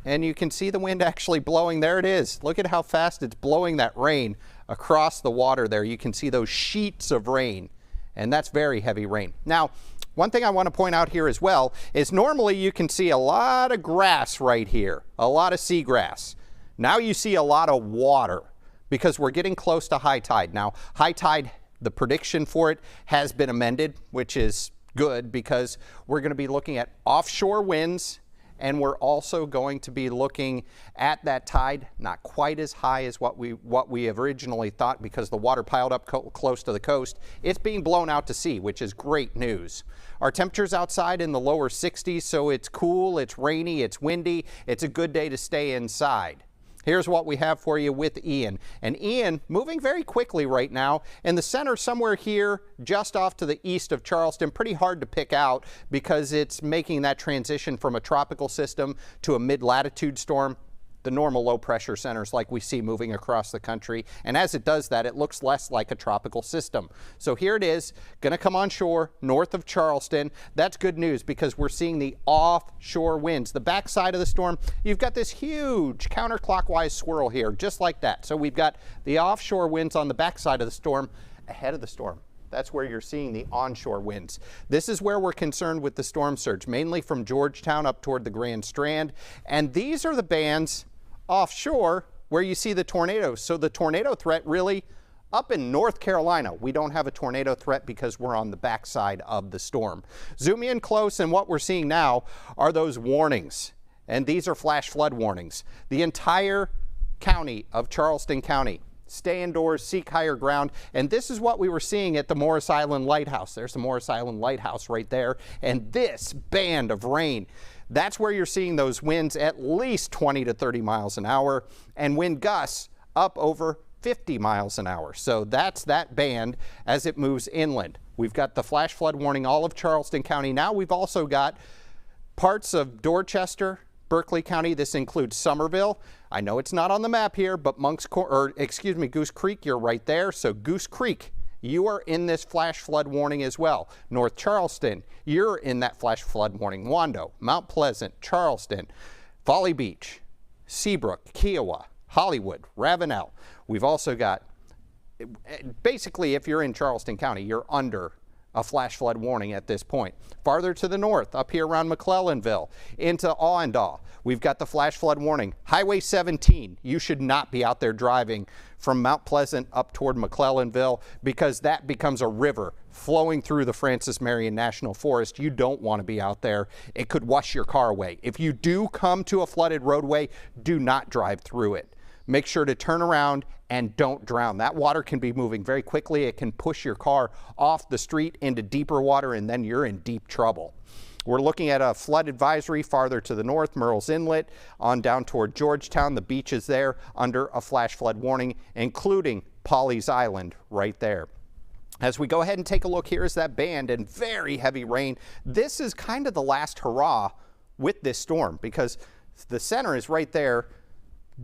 and you can see the wind actually blowing. There it is. Look at how fast it's blowing that rain across the water there. You can see those sheets of rain, and that's very heavy rain. Now, one thing I want to point out here as well is normally you can see a lot of grass right here, a lot of seagrass. Now you see a lot of water because we're getting close to high tide. Now, high tide, the prediction for it has been amended, which is good because we're going to be looking at offshore winds, and we're also going to be looking at that tide not quite as high as what we have originally thought because the water piled up close to the coast. It's being blown out to sea, which is great news. Our temperatures outside in the lower 60s, so it's cool, it's rainy, it's windy. It's a good day to stay inside. Here's what we have for you with Ian. And Ian moving very quickly right now in the center somewhere here just off to the east of Charleston. Pretty hard to pick out because it's making that transition from a tropical system to a mid-latitude storm. The normal low pressure centers like we see moving across the country. And as it does that, it looks less like a tropical system. So here it is, going to come on shore north of Charleston. That's good news because we're seeing the offshore winds. The backside of the storm, you've got this huge counterclockwise swirl here, just like that. So we've got the offshore winds on the backside of the storm ahead of the storm. That's where you're seeing the onshore winds. This is where we're concerned with the storm surge, mainly from Georgetown up toward the Grand Strand. And these are the bands offshore where you see the tornadoes. So the tornado threat really up in North Carolina. We don't have a tornado threat because we're on the backside of the storm. Zoom in close, and what we're seeing now are those warnings. And these are flash flood warnings. The entire county of Charleston County. Stay indoors, seek higher ground. And this is what we were seeing at the Morris Island Lighthouse. There's the Morris Island Lighthouse right there. And this band of rain, that's where you're seeing those winds at least 20 to 30 miles an hour and wind gusts up over 50 miles an hour. So that's that band as it moves inland. We've got the flash flood warning all of Charleston County. Now we've also got parts of Dorchester, Berkeley County. This includes Somerville. I know it's not on the map here, but Goose Creek, you're right there. So Goose Creek, you are in this flash flood warning as well. North Charleston, you're in that flash flood warning. Wando, Mount Pleasant, Charleston, Folly Beach, Seabrook, Kiowa, Hollywood, Ravenel. We've also got, basically, if you're in Charleston County, you're under a flash flood warning at this point. Farther to the north, up here around McClellanville, into Awendaw, we've got the flash flood warning. Highway 17, you should not be out there driving from Mount Pleasant up toward McClellanville because that becomes a river flowing through the Francis Marion National Forest. You don't want to be out there. It could wash your car away. If you do come to a flooded roadway, do not drive through it. Make sure to turn around and don't drown. That water can be moving very quickly. It can push your car off the street into deeper water, and then you're in deep trouble. We're looking at a flood advisory farther to the north, Murrells Inlet, on down toward Georgetown. The beach is there under a flash flood warning, including Pawleys Island right there. As we go ahead and take a look, here is that band and very heavy rain. This is kind of the last hurrah with this storm because the center is right there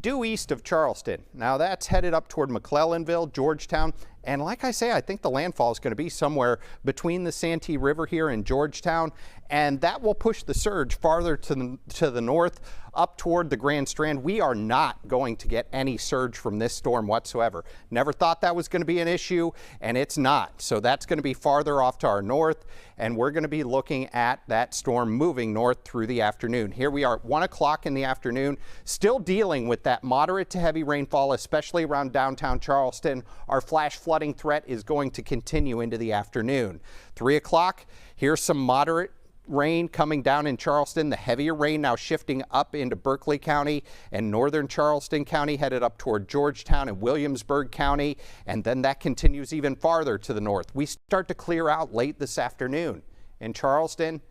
due east of Charleston. Now that's headed up toward McClellanville, Georgetown, and like I say, I think the landfall is going to be somewhere between the Santee River here in Georgetown, and that will push the surge farther to the north up toward the Grand Strand. We are not going to get any surge from this storm whatsoever. Never thought that was going to be an issue, and it's not. So that's going to be farther off to our north, and we're going to be looking at that storm moving north through the afternoon. Here we are at 1 o'clock in the afternoon, still dealing with that moderate to heavy rainfall, especially around downtown Charleston. Our flash flooding threat is going to continue into the afternoon. 3 o'clock, here's some moderate rain coming down in Charleston. The heavier rain now shifting up into Berkeley County and northern Charleston County, headed up toward Georgetown and Williamsburg County, and then that continues even farther to the north. We start to clear out late this afternoon in Charleston,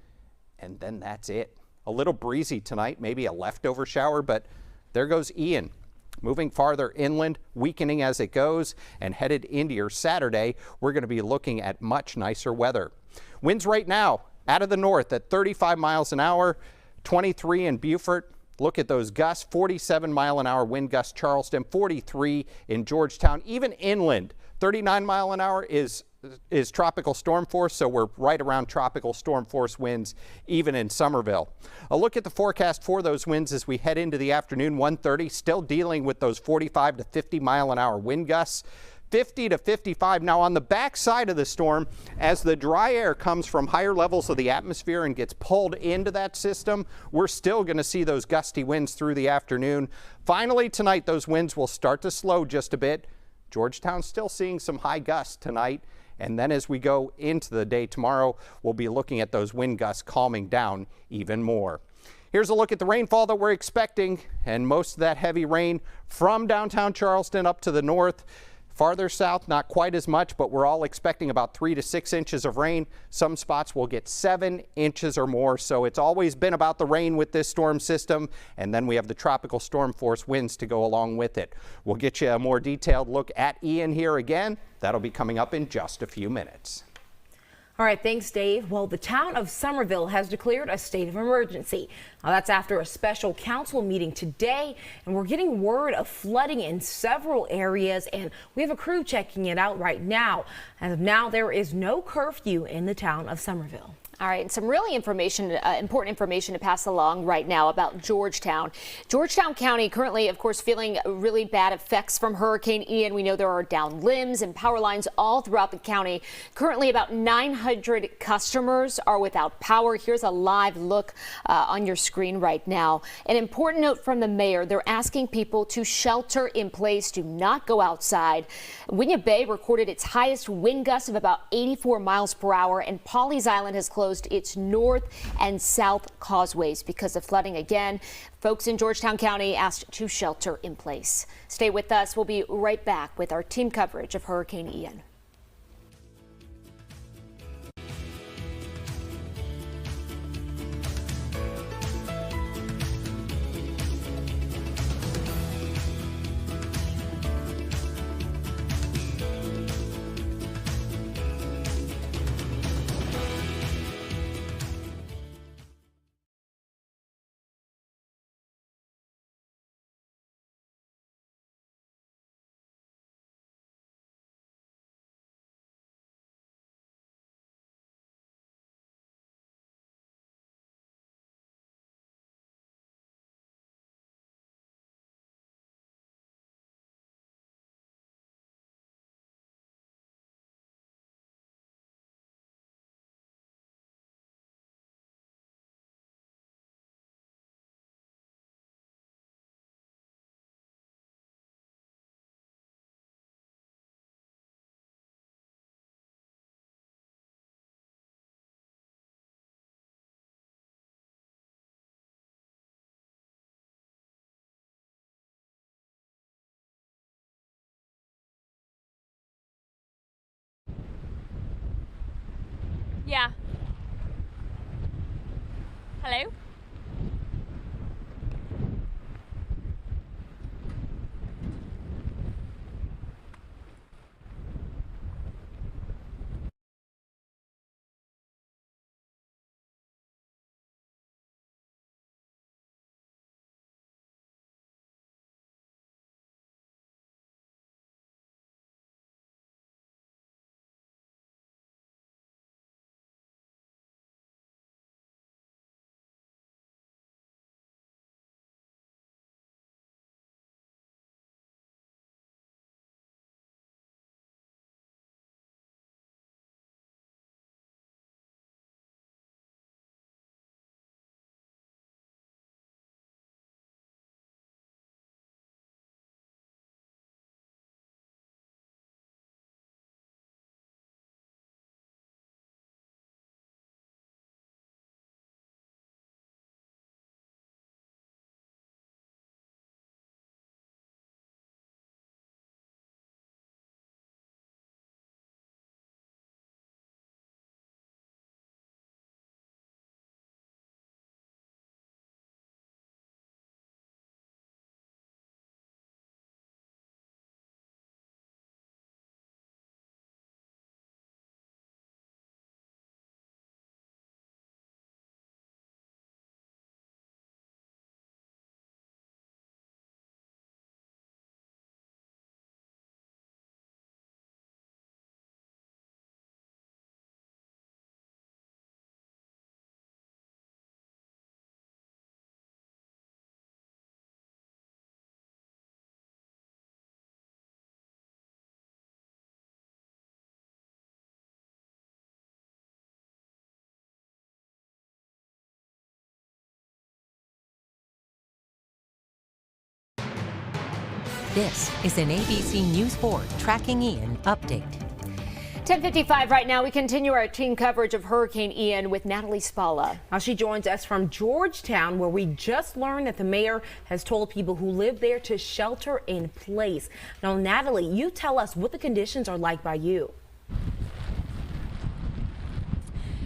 and then that's it. A little breezy tonight, maybe a leftover shower, but there goes Ian. Moving farther inland, weakening as it goes, and headed into your Saturday, we're going to be looking at much nicer weather. Winds right now out of the north at 35 miles an hour, 23 in Beaufort, Look at those gusts, 47-mile-an-hour wind gusts, Charleston, 43 in Georgetown. Even inland, 39-mile-an-hour is tropical storm force, so we're right around tropical storm force winds even in Somerville. A look at the forecast for those winds as we head into the afternoon. 1:30, still dealing with those 45 to 50-mile-an-hour wind gusts. 50 to 55. Now on the back side of the storm, as the dry air comes from higher levels of the atmosphere and gets pulled into that system, we're still going to see those gusty winds through the afternoon. Finally tonight, those winds will start to slow just a bit. Georgetown's still seeing some high gusts tonight. And then as we go into the day tomorrow, we'll be looking at those wind gusts calming down even more. Here's a look at the rainfall that we're expecting, and most of that heavy rain from downtown Charleston up to the north. Farther south, not quite as much, but we're all expecting about 3 to 6 inches of rain. Some spots will get 7 inches or more, so it's always been about the rain with this storm system, and then we have the tropical storm force winds to go along with it. We'll get you a more detailed look at Ian here again. That'll be coming up in just a few minutes. All right, thanks, Dave. Well, the town of Somerville has declared a state of emergency. Now, that's after a special council meeting today, and we're getting word of flooding in several areas, and we have a crew checking it out right now. As of now, there is no curfew in the town of Somerville. All right, and some really important information to pass along right now about Georgetown. Georgetown County currently, of course, feeling really bad effects from Hurricane Ian. We know there are down limbs and power lines all throughout the county. Currently, about 900 customers are without power. Here's a live look on your screen right now. An important note from the mayor. They're asking people to shelter in place, do not go outside. Winyah Bay recorded its highest wind gusts of about 84 miles per hour, and Pawleys Island has closed its north and south causeways because of flooding again. Folks in Georgetown County asked to shelter in place. Stay with us. We'll be right back with our team coverage of Hurricane Ian. Yeah. Hello? This is an ABC News 4 Tracking Ian update. 10:55 right now. We continue our team coverage of Hurricane Ian with Natalie Spalla. Now she joins us from Georgetown, where we just learned that the mayor has told people who live there to shelter in place. Now, Natalie, you tell us what the conditions are like by you.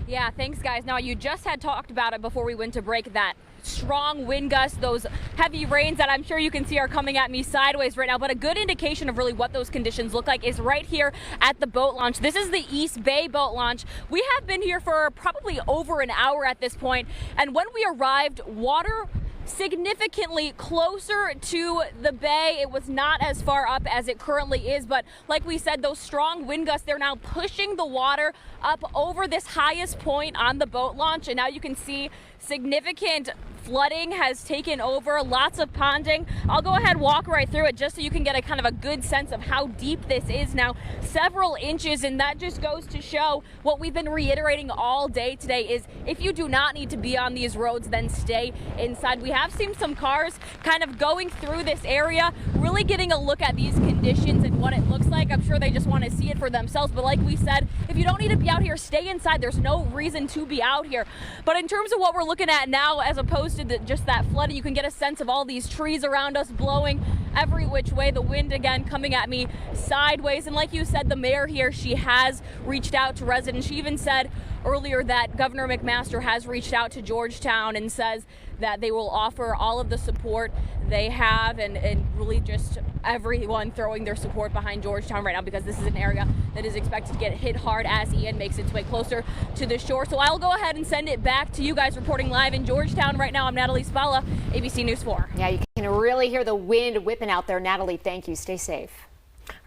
Yeah, thanks, guys. Now, you just had talked about it before we went to break, that strong wind gusts, those heavy rains that I'm sure you can see are coming at me sideways right now. But a good indication of really what those conditions look like is right here at the boat launch. This is the East Bay boat launch. We have been here for probably over an hour at this point, and when we arrived, water significantly closer to the bay. It was not as far up as it currently is, but like we said, those strong wind gusts, they're now pushing the water up over this highest point on the boat launch, and now you can see significant flooding has taken over, lots of ponding. I'll go ahead and walk right through it just so you can get a kind of a good sense of how deep this is now. Several inches, and that just goes to show what we've been reiterating all day today is if you do not need to be on these roads, then stay inside. We have seen some cars kind of going through this area, really getting a look at these conditions and what it looks like. I'm sure they just want to see it for themselves, but like we said, if you don't need to be out here, stay inside. There's no reason to be out here. But in terms of what we're looking at now, as opposed to just that flooding, you can get a sense of all these trees around us blowing every which way. The wind again coming at me sideways. And like you said, the mayor here, she has reached out to residents. She even said earlier that Governor McMaster has reached out to Georgetown and says that they will offer all of the support they have, and really just everyone throwing their support behind Georgetown right now, because this is an area that is expected to get hit hard as Ian makes its way closer to the shore. So I'll go ahead and send it back to you guys reporting live in Georgetown right now. I'm Natalie Spalla, ABC News 4. Yeah, you can really hear the wind whipping out there. Natalie, thank you. Stay safe.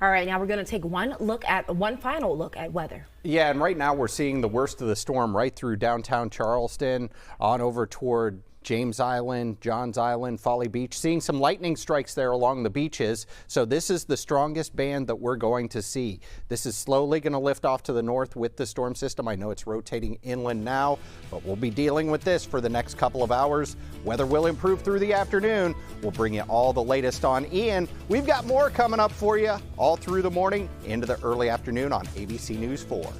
All right, now we're going to take one final look at weather. Yeah, and right now we're seeing the worst of the storm right through downtown Charleston on over toward James Island, Johns Island, Folly Beach, seeing some lightning strikes there along the beaches. So this is the strongest band that we're going to see. This is slowly going to lift off to the north with the storm system. I know it's rotating inland now, but we'll be dealing with this for the next couple of hours. Weather will improve through the afternoon. We'll bring you all the latest on Ian. We've got more coming up for you all through the morning into the early afternoon on ABC News 4.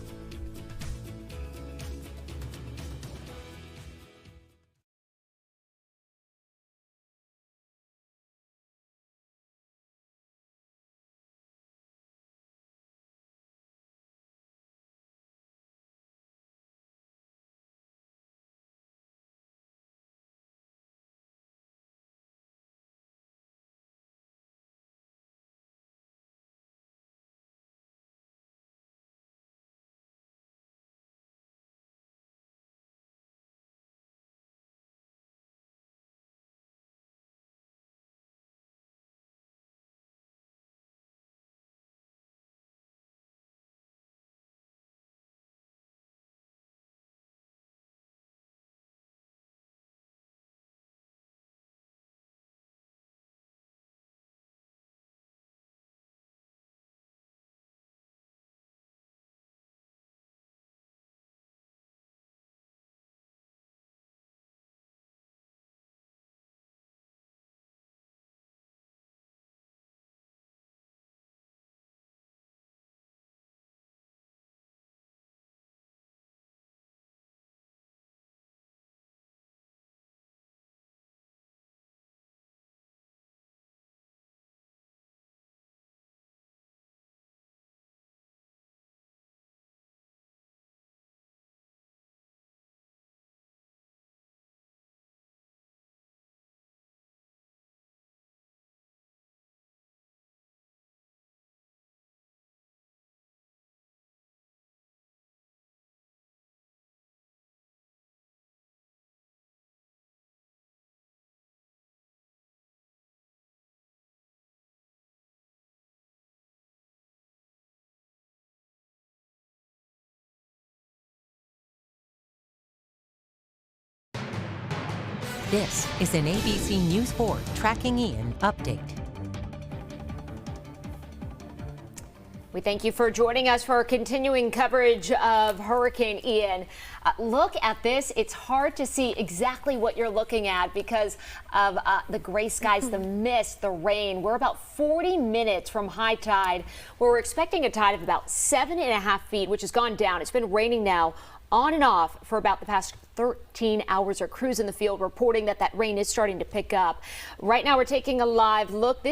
This is an ABC News 4 Tracking Ian update. We thank you for joining us for our continuing coverage of Hurricane Ian. Look at this. It's hard to see exactly what you're looking at because of the gray skies, the mist, the rain. We're about 40 minutes from high tide, where we're expecting a tide of about 7.5 feet, which has gone down. It's been raining now on and off for about the past 13 hours. Our crews in the field reporting that rain is starting to pick up. Right now we're taking a live look.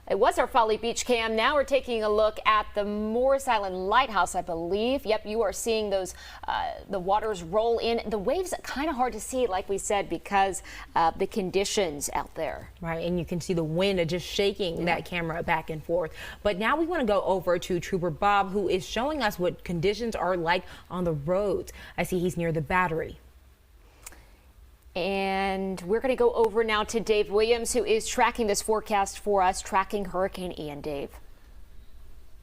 It was our Folly Beach cam. Now we're taking a look at the Morris Island Lighthouse, I believe. Yep, you are seeing those, the waters roll in. The waves are kind of hard to see, like we said, because of the conditions out there. Right, and you can see the wind just shaking that camera back and forth. But now we want to go over to Trooper Bob, who is showing us what conditions are like on the roads. I see he's near the Battery. And we're going to go over now to Dave Williams, who is tracking this forecast for us, tracking Hurricane Ian. Dave.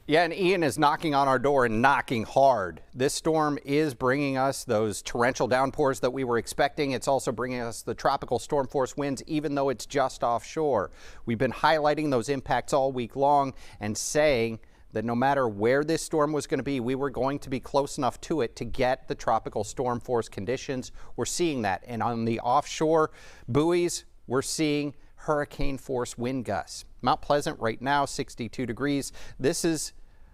Yeah, and Ian is knocking on our door and knocking hard. This storm is bringing us those torrential downpours that we were expecting. It's also bringing us the tropical storm force winds, even though it's just offshore. We've been highlighting those impacts all week long and saying that no matter where this storm was going to be, we were going to be close enough to it to get the tropical storm force conditions. We're seeing that. And on the offshore buoys, we're seeing hurricane force wind gusts. Mount Pleasant right now, 62 degrees. This is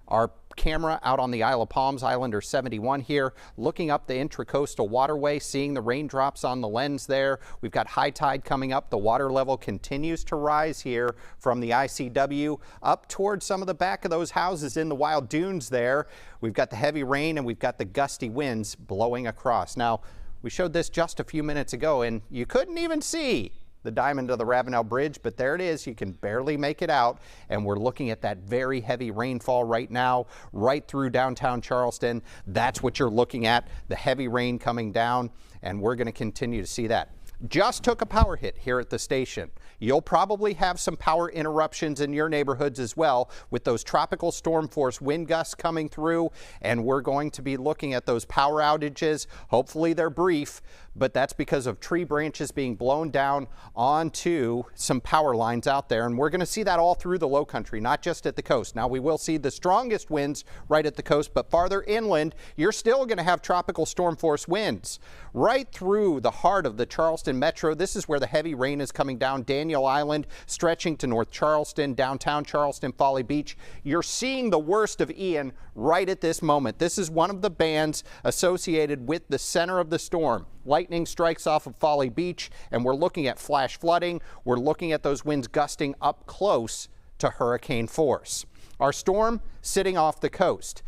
our camera out on the Isle of Palms, Islander 71 here, looking up the intracoastal waterway, seeing the raindrops on the lens there. We've got high tide coming up. The water level continues to rise here from the ICW up towards some of the back of those houses in the wild dunes there. We've got the heavy rain and we've got the gusty winds blowing across. Now, we showed this just a few minutes ago and you couldn't even see the diamond of the Ravenel Bridge, but there it is. You can barely make it out, and we're looking at that very heavy rainfall right now, right through downtown Charleston. That's what you're looking at, the heavy rain coming down, and we're going to continue to see that. Just took a power hit here at the station. You'll probably have some power interruptions in your neighborhoods as well with those tropical storm force wind gusts coming through, and we're going to be looking at those power outages. Hopefully they're brief, but that's because of tree branches being blown down onto some power lines out there, and we're going to see that all through the low country, not just at the coast. Now we will see the strongest winds right at the coast, but farther inland you're still going to have tropical storm force winds right through the heart of the Charleston metro. This is where the heavy rain is coming down. Daniel Island stretching to North Charleston, downtown Charleston, Folly Beach. You're seeing the worst of Ian right at this moment. This is one of the bands associated with the center of the storm. Lightning strikes off of Folly Beach, and we're looking at flash flooding. We're looking at those winds gusting up close to hurricane force. Our storm sitting off the coast.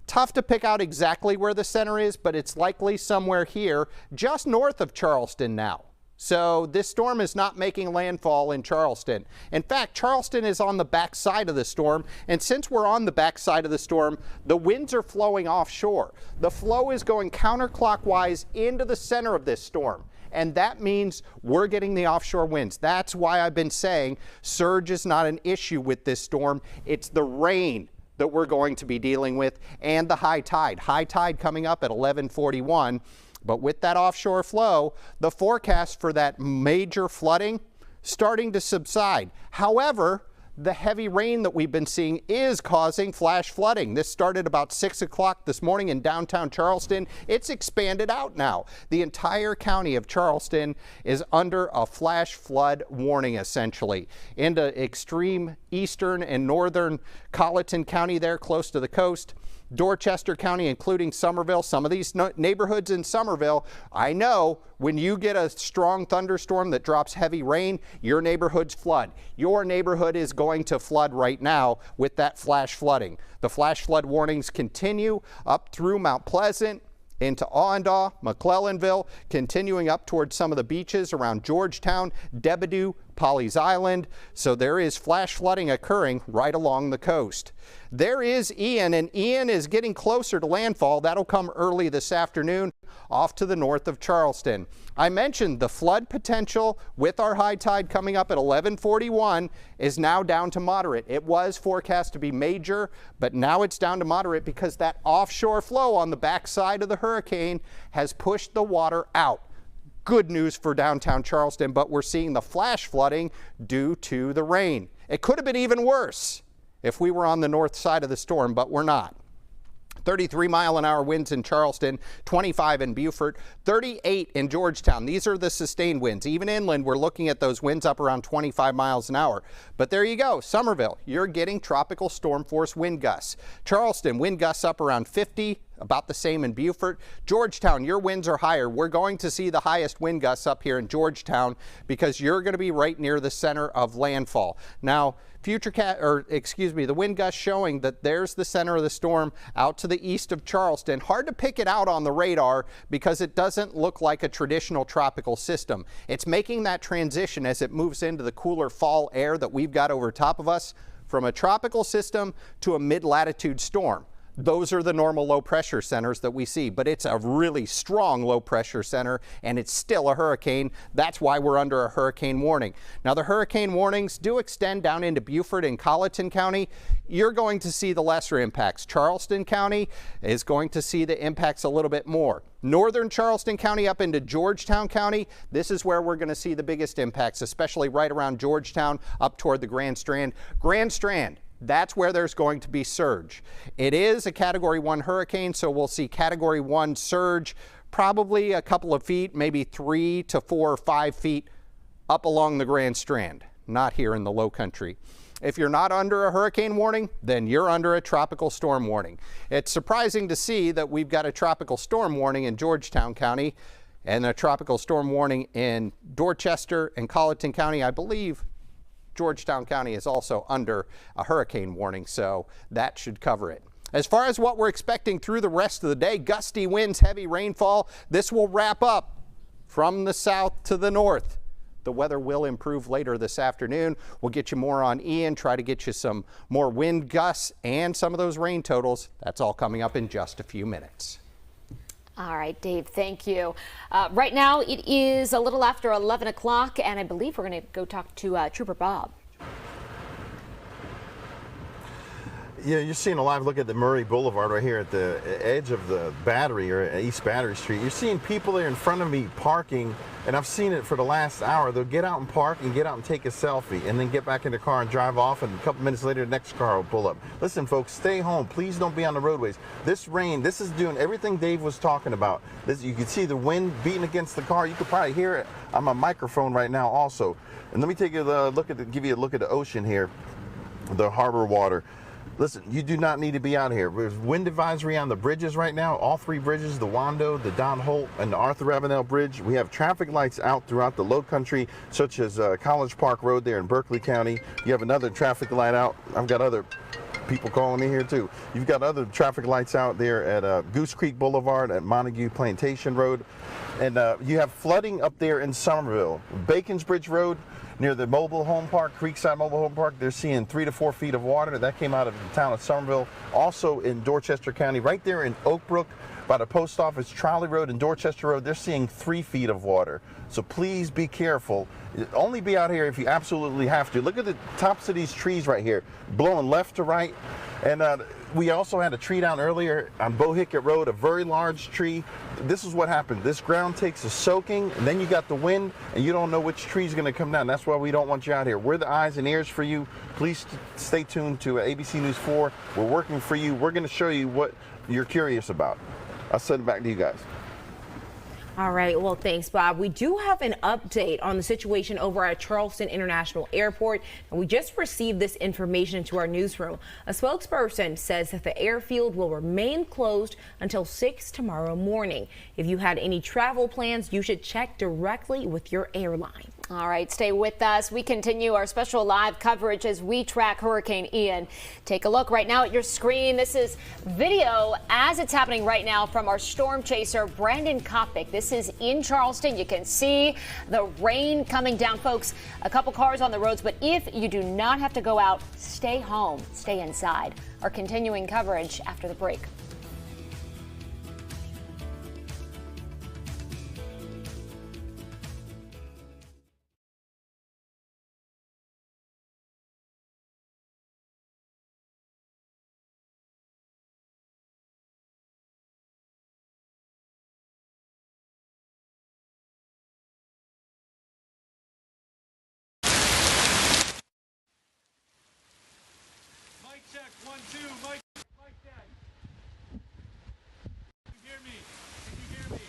Tough to pick out exactly where the center is, but it's likely somewhere here just north of Charleston now. So this storm is not making landfall in Charleston. In fact, Charleston is on the back side of the storm, and since we're on the back side of the storm, the winds are flowing offshore. The flow is going counterclockwise into the center of this storm, and that means we're getting the offshore winds. That's why I've been saying surge is not an issue with this storm. It's the rain that we're going to be dealing with and the high tide. High tide coming up at 11:41. But with that offshore flow, the forecast for that major flooding starting to subside. However, the heavy rain that we've been seeing is causing flash flooding. This started about 6 o'clock this morning in downtown Charleston. It's expanded out now. The entire county of Charleston is under a flash flood warning, essentially. Into extreme eastern and northern Colleton County there, close to the coast. Dorchester County, including Somerville, some of these neighborhoods in Somerville, I know when you get a strong thunderstorm that drops heavy rain, your neighborhoods flood. Your neighborhood is going to flood right now with that flash flooding. The flash flood warnings continue up through Mount Pleasant, into Awendaw, McClellanville, continuing up towards some of the beaches around Georgetown, Debadew, Pawleys Island. So there is flash flooding occurring right along the coast. There is Ian, and Ian is getting closer to landfall. That'll come early this afternoon off to the north of Charleston. I mentioned the flood potential with our high tide coming up at 11:41 is now down to moderate. It was forecast to be major, but now it's down to moderate because that offshore flow on the backside of the hurricane has pushed the water out. Good news for downtown Charleston, but we're seeing the flash flooding due to the rain. It could have been even worse if we were on the north side of the storm, but we're not. 33-mile-an-hour winds in Charleston, 25 in Beaufort, 38 in Georgetown. These are the sustained winds. Even inland, we're looking at those winds up around 25 miles an hour. But there you go, Somerville, you're getting tropical storm force wind gusts. Charleston, wind gusts up around 50. About the same in Beaufort. Georgetown, your winds are higher. We're going to see the highest wind gusts up here in Georgetown because you're going to be right near the center of landfall. Now, the wind gusts showing that there's the center of the storm out to the east of Charleston. Hard to pick it out on the radar because it doesn't look like a traditional tropical system. It's making that transition as it moves into the cooler fall air that we've got over top of us from a tropical system to a mid-latitude storm. Those are the normal low pressure centers that we see, but it's a really strong low pressure center and it's still a hurricane. That's why we're under a hurricane warning. Now the hurricane warnings do extend down into Beaufort and Colleton County. You're going to see the lesser impacts. Charleston County is going to see the impacts a little bit more. Northern Charleston County up into Georgetown County, this is where we're going to see the biggest impacts, especially right around Georgetown up toward the Grand Strand. Grand Strand, that's where there's going to be surge. It is a Category 1 hurricane, so we'll see Category 1 surge, probably a couple of feet, maybe 3 to 4 or 5 feet up along the Grand Strand, not here in the low country. If you're not under a hurricane warning, then you're under a tropical storm warning. It's surprising to see that we've got a tropical storm warning in Georgetown County and a tropical storm warning in Dorchester and Colleton County. I believe Georgetown County is also under a hurricane warning, so that should cover it. As far as what we're expecting through the rest of the day, gusty winds, heavy rainfall, this will wrap up from the south to the north. The weather will improve later this afternoon. We'll get you more on Ian, try to get you some more wind gusts and some of those rain totals. That's all coming up in just a few minutes. All right, Dave, thank you. Right now it is a little after 11 o'clock, and I believe we're going to go talk to Trooper Bob. Yeah, you're seeing a live look at the Murray Boulevard right here at the edge of the Battery, or East Battery Street. You're seeing people there in front of me parking, and I've seen it for the last hour. They'll get out and park and get out and take a selfie and then get back in the car and drive off, and a couple minutes later the next car will pull up. Listen, folks, stay home. Please don't be on the roadways. This rain, this is doing everything Dave was talking about. You can see the wind beating against the car. You could probably hear it on my microphone right now also. And let me take a look at give you a look at the ocean here, the harbor water. Listen, you do not need to be out here. There's wind advisory on the bridges right now, all three bridges, the Wando, the Don Holt, and the Arthur Ravenel Bridge. We have traffic lights out throughout the low country, such as College Park Road there in Berkeley County. You have another traffic light out. I've got other people calling me here too. You've got other traffic lights out there at Goose Creek Boulevard, at Montague Plantation Road. And you have flooding up there in Somerville. Bacon's Bridge Road, near the mobile home park, Creekside Mobile Home Park, they're seeing 3 to 4 feet of water. That came out of the town of Somerville. Also in Dorchester County, right there in Oak Brook, by the post office, Trolley Road and Dorchester Road, they're seeing 3 feet of water. So please be careful. Only be out here if you absolutely have to. Look at the tops of these trees right here, blowing left to right. And we also had a tree down earlier on Bohicket Road, a very large tree. This is what happened. This ground takes a soaking, and then you got the wind, and you don't know which tree is going to come down. That's why we don't want you out here. We're the eyes and ears for you. Please stay tuned to ABC News 4. We're working for you. We're going to show you what you're curious about. I'll send it back to you guys. All right. Well, thanks, Bob. We do have an update on the situation over at Charleston International Airport, and we just received this information to our newsroom. A spokesperson says that the airfield will remain closed until 6 tomorrow morning. If you had any travel plans, you should check directly with your airline. All right, stay with us. We continue our special live coverage as we track Hurricane Ian. Take a look right now at your screen. This is video as it's happening right now from our storm chaser, Brandon Kopic. This is in Charleston. You can see the rain coming down, folks. A couple cars on the roads, but if you do not have to go out, stay home, stay inside. Our continuing coverage after the break. 1, 2, Mike check. Can you hear me? Can you hear me?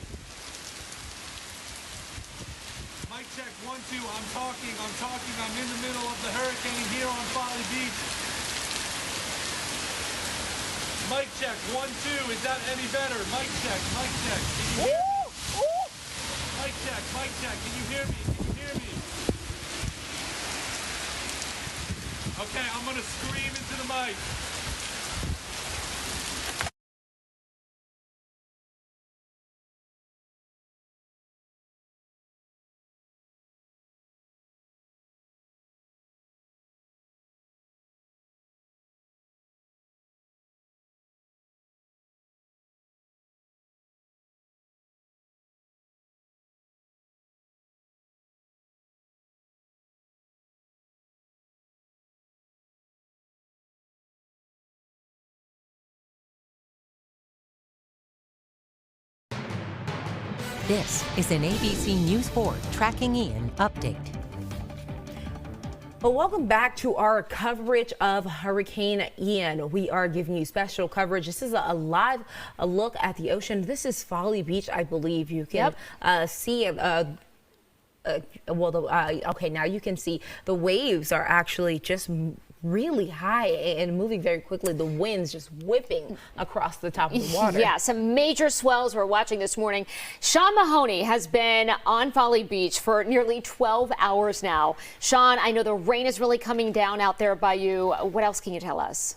Mic check 1, 2. I'm talking. I'm in the middle of the hurricane here on Folly Beach. Mic check 1, 2. Is that any better? Mic check. Can you hear me? Mic check. Can you hear me? Can you hear me? Okay, I'm gonna scream into the mic. This is an ABC News 4 Tracking Ian update. Well, welcome back to our coverage of Hurricane Ian. We are giving you special coverage. This is a live look at the ocean. This is Folly Beach, I believe. You can see okay, now you can see the waves are actually just really high and moving very quickly. The winds just whipping across the top of the water. Yeah, some major swells we're watching this morning. Sean Mahoney has been on Folly Beach for nearly 12 hours now. Sean, I know the rain is really coming down out there by you. What else can you tell us?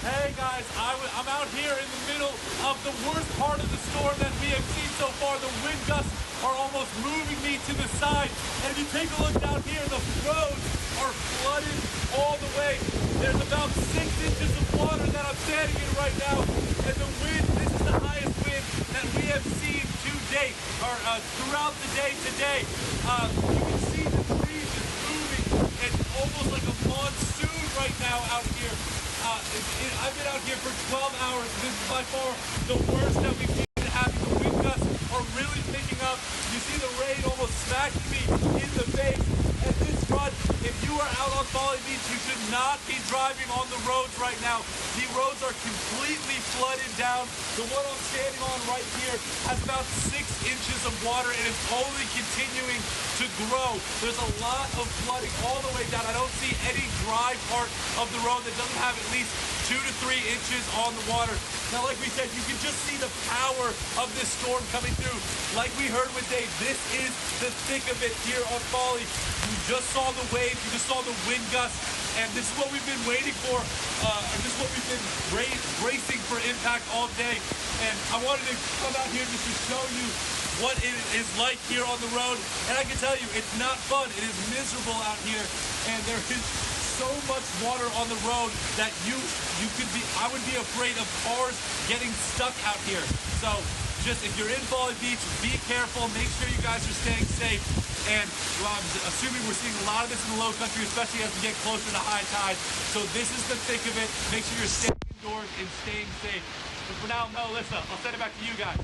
Hey guys, I'm out here in the middle of the worst part of the storm that we have seen so far. The wind gusts are almost moving me to the side. And if you take a look down here, the roads are flooded all the way. There's about 6 inches of water that I'm standing in right now. And the wind, this is the highest wind that we have seen to date, or throughout the day today. You can see the breeze is moving. It's almost like a monsoon right now out here. I've been out here for 12 hours. This is by far the worst that we've seen it happen. The wind gusts are really picking up. You see the rain almost smacking me in the face. And this run, if you are out on Folly Beach, you should not be driving on the roads right now. The roads are completely flooded down. The one I'm standing on right here has about 6 inches of water and it's only continuing to grow. There's a lot of flooding all the way down. I don't see any dry part of the road that doesn't have at least 2 to 3 inches on the water. Now, like we said, you can just see the power of this storm coming through. Like we heard with Dave, this is the thick of it here on Folly. You just saw the waves, you just saw the wind gusts, and this is what we've been waiting for. This is what we've been bracing for impact all day. And I wanted to come out here just to show you what it is like here on the road. And I can tell you, it's not fun. It is miserable out here, and there is so much water on the road that I would be afraid of cars getting stuck out here. So just if you're in Folly Beach, be careful, make sure you guys are staying safe. And I'm assuming we're seeing a lot of this in the low country, especially as we get closer to high tide. So this is the thick of it. Make sure you're staying indoors and staying safe. But for now, Melissa, I'll send it back to you guys.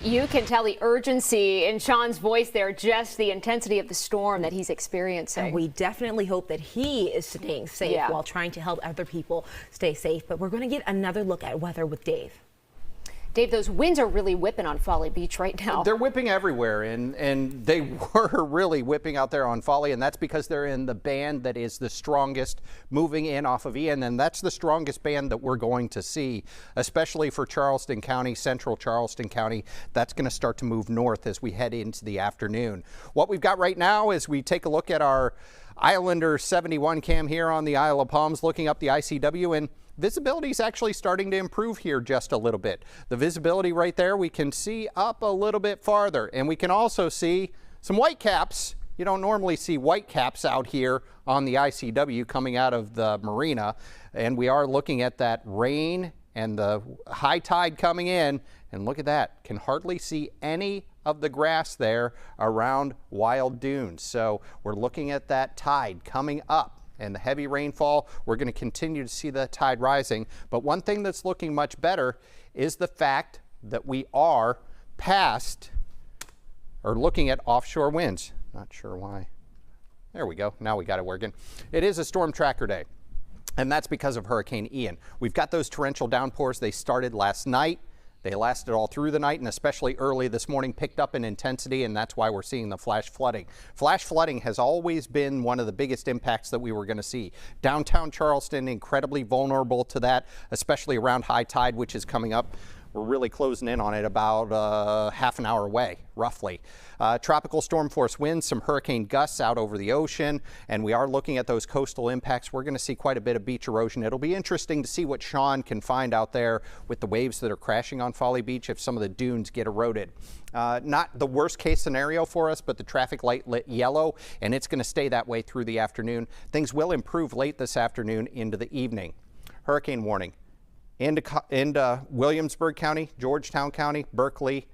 You can tell the urgency in Sean's voice there, just the intensity of the storm that he's experiencing. And we definitely hope that he is staying safe while trying to help other people stay safe. But we're going to get another look at weather with Dave. Dave, those winds are really whipping on Folly Beach right now. They're whipping everywhere, and they were really whipping out there on Folly, and that's because they're in the band that is the strongest moving in off of Ian, and that's the strongest band that we're going to see, especially for Charleston County, central Charleston County. That's going to start to move north as we head into the afternoon. What we've got right now is we take a look at our Islander 71 cam here on the Isle of Palms, looking up the ICW, and visibility is actually starting to improve here just a little bit. The visibility right there, we can see up a little bit farther, and we can also see some white caps. You don't normally see white caps out here on the ICW coming out of the marina, and we are looking at that rain and the high tide coming in, and look at that. Can hardly see any of the grass there around Wild Dunes. So we're looking at that tide coming up. And the heavy rainfall, we're going to continue to see the tide rising. But one thing that's looking much better is the fact that we are past or looking at offshore winds. Not sure why. There we go. Now we got it working. It is a storm tracker day, and that's because of Hurricane Ian. We've got those torrential downpours. They started last night. They lasted all through the night, and especially early this morning picked up in intensity, and that's why we're seeing the flash flooding. Flash flooding has always been one of the biggest impacts that we were going to see. Downtown Charleston, incredibly vulnerable to that, especially around high tide, which is coming up. We're really closing in on it, about half an hour away, roughly. Tropical storm force winds, some hurricane gusts out over the ocean, and we are looking at those coastal impacts. We're going to see quite a bit of beach erosion. It'll be interesting to see what Sean can find out there with the waves that are crashing on Folly Beach if some of the dunes get eroded. Not the worst case scenario for us, but the traffic light lit yellow, and it's going to stay that way through the afternoon. Things will improve late this afternoon into the evening. Hurricane warning into Williamsburg County, Georgetown County, Berkeley,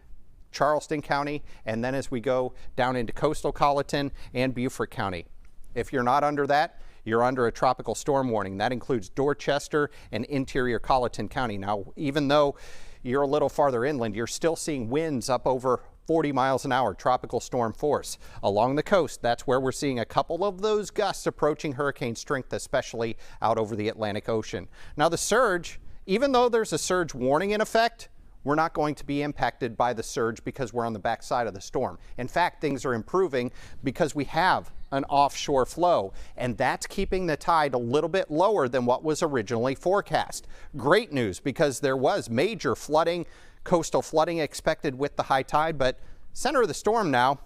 Charleston County, and then as we go down into coastal Colleton and Beaufort County. If you're not under that, you're under a tropical storm warning. That includes Dorchester and interior Colleton County. Now, even though you're a little farther inland, you're still seeing winds up over 40 miles an hour, tropical storm force. Along the coast, that's where we're seeing a couple of those gusts approaching hurricane strength, especially out over the Atlantic Ocean. Now, the surge, even though there's a surge warning in effect, we're not going to be impacted by the surge because we're on the backside of the storm. In fact, things are improving because we have an offshore flow, and that's keeping the tide a little bit lower than what was originally forecast. Great news, because there was major flooding, coastal flooding expected with the high tide, but center of the storm now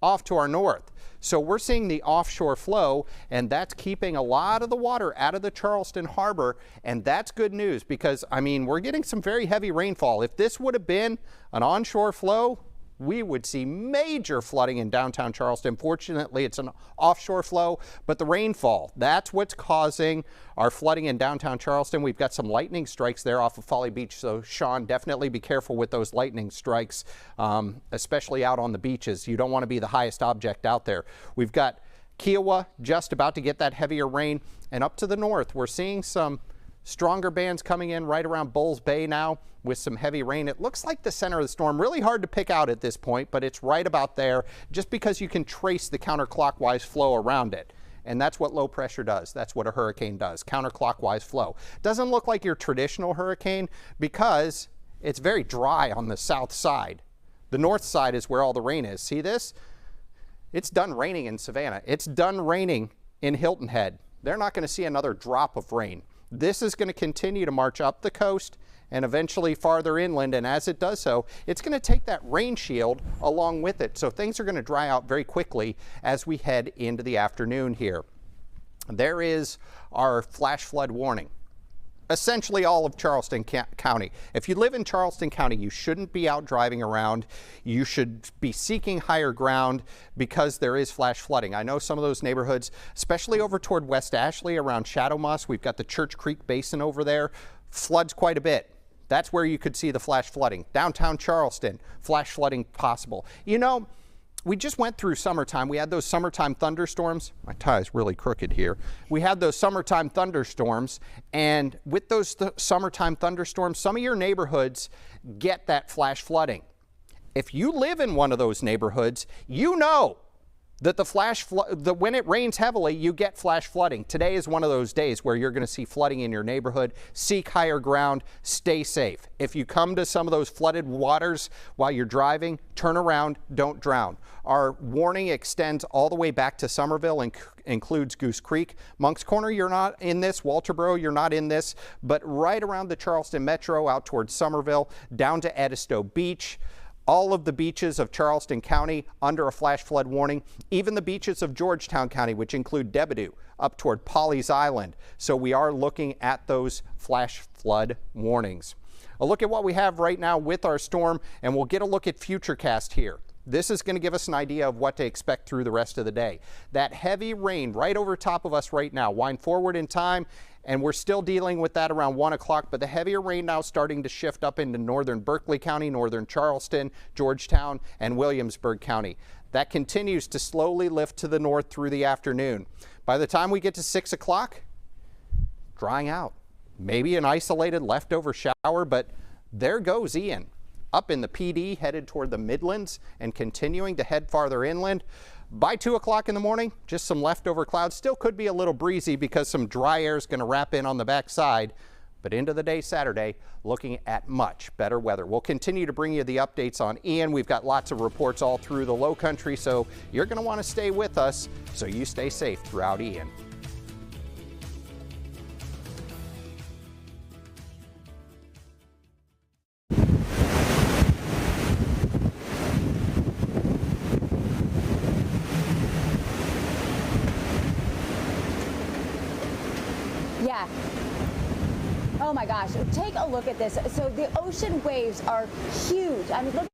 off to our north. So we're seeing the offshore flow, and that's keeping a lot of the water out of the Charleston harbor, and that's good news because, I mean, we're getting some very heavy rainfall. If this would have been an onshore flow, we would see major flooding in downtown Charleston. Fortunately, it's an offshore flow, but the rainfall, that's what's causing our flooding in downtown Charleston. We've got some lightning strikes there off of Folly Beach, so Sean, definitely be careful with those lightning strikes, especially out on the beaches. You don't want to be the highest object out there. We've got Kiowa just about to get that heavier rain, and up to the north, we're seeing some stronger bands coming in right around Bulls Bay now with some heavy rain. It looks like the center of the storm, really hard to pick out at this point, but it's right about there just because you can trace the counterclockwise flow around it. And that's what low pressure does. That's what a hurricane does, counterclockwise flow. Doesn't look like your traditional hurricane because it's very dry on the south side. The north side is where all the rain is. See this? It's done raining in Savannah. It's done raining in Hilton Head. They're not going to see another drop of rain. This is going to continue to march up the coast and eventually farther inland, and as it does so, it's going to take that rain shield along with it. So things are going to dry out very quickly as we head into the afternoon here. There is our flash flood warning. Essentially all of Charleston County. If you live in Charleston County, you shouldn't be out driving around. You should be seeking higher ground because there is flash flooding. I know some of those neighborhoods, especially over toward West Ashley around Shadow Moss, we've got the Church Creek Basin over there, floods quite a bit. That's where you could see the flash flooding. Downtown Charleston, flash flooding possible. You know, we just went through summertime. We had those summertime thunderstorms. My tie's really crooked here. We had those summertime thunderstorms, and with those summertime thunderstorms, some of your neighborhoods get that flash flooding. If you live in one of those neighborhoods, you know that when it rains heavily, you get flash flooding. Today is one of those days where you're going to see flooding in your neighborhood. Seek higher ground, stay safe. If you come to some of those flooded waters while you're driving, turn around, don't drown. Our warning extends all the way back to Somerville and includes Goose Creek. Moncks Corner, you're not in this. Walterboro, you're not in this. But right around the Charleston Metro out towards Somerville, down to Edisto Beach, all of the beaches of Charleston County under a flash flood warning, even the beaches of Georgetown County, which include Debadew, up toward Pawleys Island. So we are looking at those flash flood warnings. A look at what we have right now with our storm, and we'll get a look at Futurecast here. This is going to give us an idea of what to expect through the rest of the day. That heavy rain right over top of us right now. Wind forward in time, and we're still dealing with that around 1 o'clock, but the heavier rain now starting to shift up into northern Berkeley County, northern Charleston, Georgetown, and Williamsburg County. That continues to slowly lift to the north through the afternoon. By the time we get to 6 o'clock, drying out. Maybe an isolated leftover shower, but there goes Ian. Up in the PD, headed toward the Midlands and continuing to head farther inland. By 2 o'clock in the morning, just some leftover clouds. Still could be a little breezy because some dry air is going to wrap in on the backside. But into the day Saturday, looking at much better weather. We'll continue to bring you the updates on Ian. We've got lots of reports all through the low country, so you're going to want to stay with us so you stay safe throughout Ian. Yeah. Oh my gosh, take a look at this. So the ocean waves are huge. I mean, look.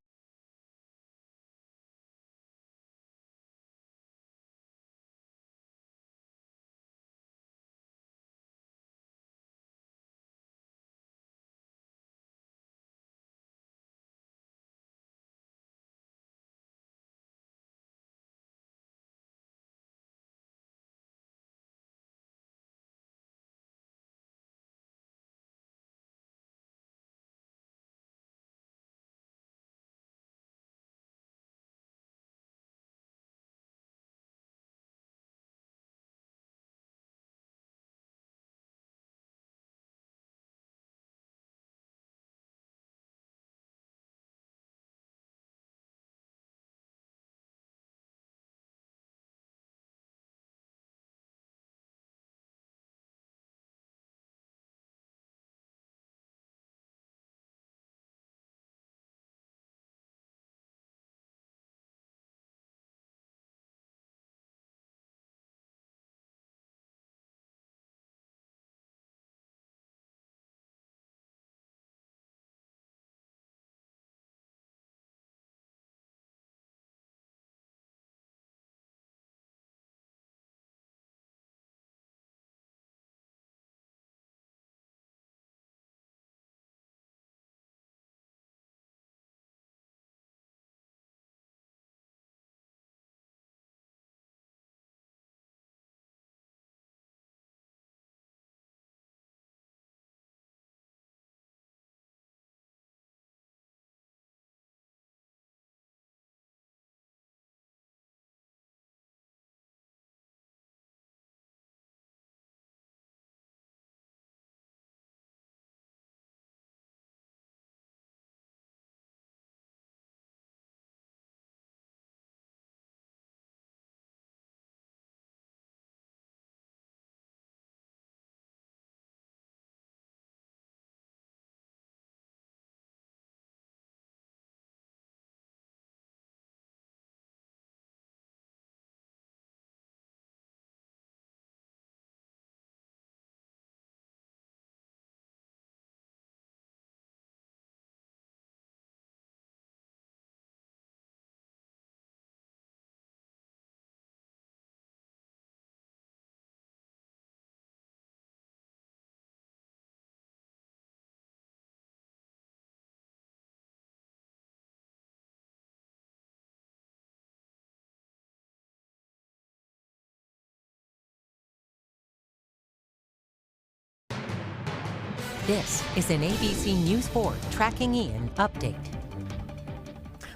This is an ABC News 4 Tracking Ian update.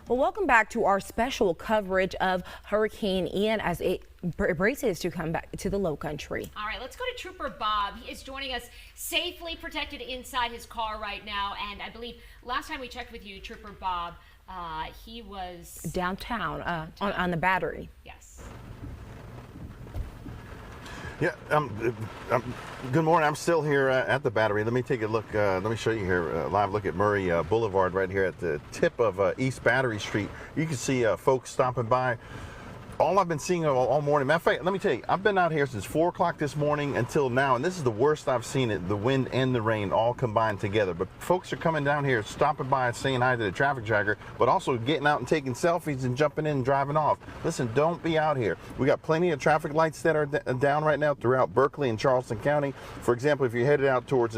Well, welcome back to our special coverage of Hurricane Ian as it braces to come back to the low country. All right, let's go to Trooper Bob. He is joining us safely protected inside his car right now. And I believe last time we checked with you, Trooper Bob, he was downtown on the Battery. Yes. Yeah, good morning. I'm still here at the Battery. Let me take a look. Let me show you here a live look at Murray Boulevard right here at the tip of East Battery Street. You can see folks stopping by. All I've been seeing all morning. Matter of fact, let me tell you, I've been out here since 4 o'clock this morning until now, and this is the worst I've seen it. The wind and the rain all combined together. But folks are coming down here, stopping by, saying hi to the traffic tracker, but also getting out and taking selfies and jumping in and driving off. Listen, don't be out here. We got plenty of traffic lights that are down right now throughout Berkeley and Charleston County. For example, if you're headed out towards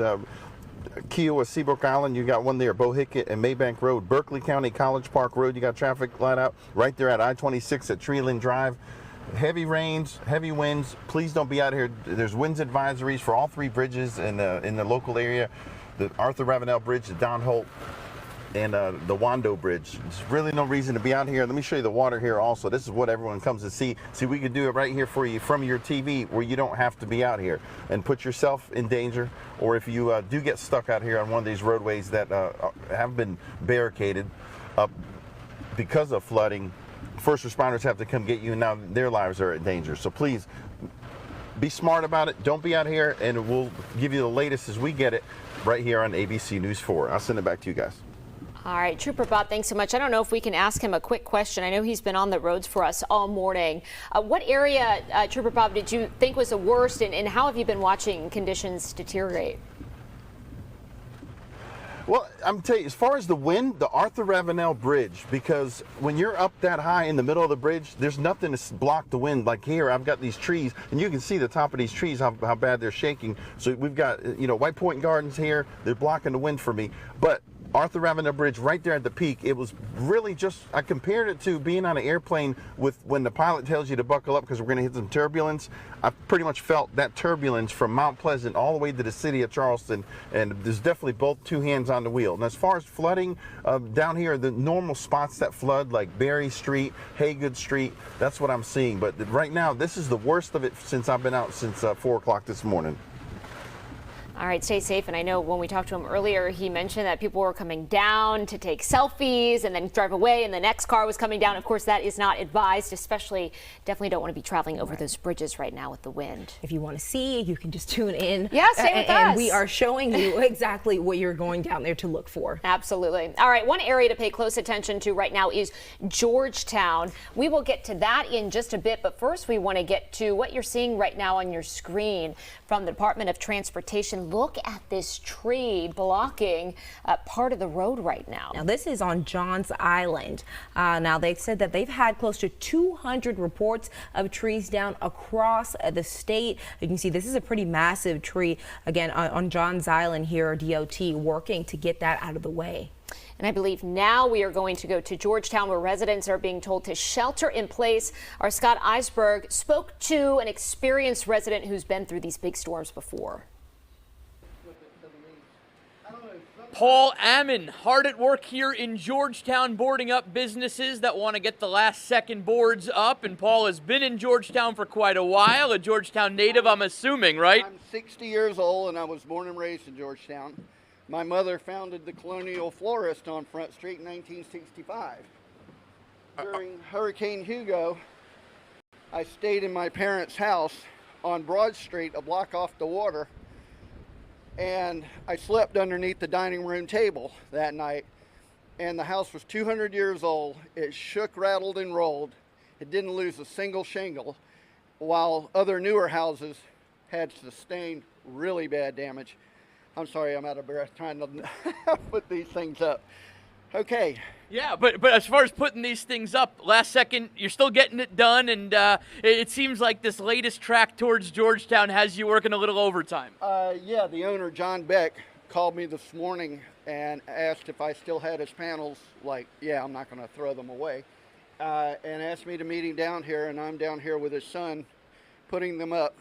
Kiowa, Seabrook Island, you got one there, Bohicket and Maybank Road. Berkeley County, College Park Road, you got traffic light out right there at I-26 at Treeland Drive. Heavy rains, heavy winds. Please don't be out here. There's winds advisories for all 3 bridges in the local area. The Arthur Ravenel Bridge, the Don Holt and the Wando Bridge. There's really no reason to be out here. Let me show you the water here also. This is what everyone comes to see. See, we could do it right here for you from your TV where you don't have to be out here and put yourself in danger. Or if you do get stuck out here on one of these roadways that have been barricaded up because of flooding, first responders have to come get you, and now their lives are in danger. So please be smart about it. Don't be out here, and we'll give you the latest as we get it right here on ABC News 4. I'll send it back to you guys. All right, Trooper Bob, thanks so much. I don't know if we can ask him a quick question. I know he's been on the roads for us all morning. What area, Trooper Bob, did you think was the worst, and how have you been watching conditions deteriorate? Well, I'm telling you, as far as the wind, the Arthur Ravenel Bridge, because when you're up that high in the middle of the bridge, there's nothing to block the wind. Like here, I've got these trees, and you can see the top of these trees, how bad they're shaking. So we've got, White Point Gardens here. They're blocking the wind for me. But Arthur Ravenel Bridge right there at the peak, it was really just, I compared it to being on an airplane with when the pilot tells you to buckle up because we're going to hit some turbulence. I pretty much felt that turbulence from Mount Pleasant all the way to the city of Charleston, and there's definitely both two hands on the wheel. And as far as flooding, down here, the normal spots that flood, like Berry Street, Haygood Street, that's what I'm seeing. But right now, this is the worst of it since I've been out since 4 o'clock this morning. All right, stay safe. And I know when we talked to him earlier, he mentioned that people were coming down to take selfies and then drive away, and the next car was coming down. Of course, that is not advised, definitely don't want to be traveling over those bridges right now with the wind. If you want to see, you can just tune in. Yeah, stay with us. And we are showing you exactly what you're going down there to look for. Absolutely. All right, one area to pay close attention to right now is Georgetown. We will get to that in just a bit, but first we want to get to what you're seeing right now on your screen from the Department of Transportation. Look at this tree blocking part of the road right now. Now, this is on Johns Island. Now, they've said that they've had close to 200 reports of trees down across the state. You can see this is a pretty massive tree. Again, on Johns Island here, DOT working to get that out of the way. And I believe now we are going to go to Georgetown, where residents are being told to shelter in place. Our Scott Eisberg spoke to an experienced resident who's been through these big storms before. Paul Ammon, hard at work here in Georgetown, boarding up businesses that want to get the last second boards up. And Paul has been in Georgetown for quite a while, a Georgetown native, I'm assuming, right? I'm 60 years old, and I was born and raised in Georgetown. My mother founded the Colonial Florist on Front Street in 1965. During Hurricane Hugo, I stayed in my parents' house on Broad Street, a block off the water, and I slept underneath the dining room table that night. And the house was 200 years old. It shook, rattled, and rolled. It didn't lose a single shingle, while other newer houses had sustained really bad damage. I'm sorry, I'm out of breath trying to put these things up. Okay. Yeah, but as far as putting these things up, last second, you're still getting it done, and it seems like this latest track towards Georgetown has you working a little overtime. Yeah, the owner, John Beck, called me this morning and asked if I still had his panels. Like, yeah, I'm not going to throw them away. And asked me to meet him down here, and I'm down here with his son putting them up.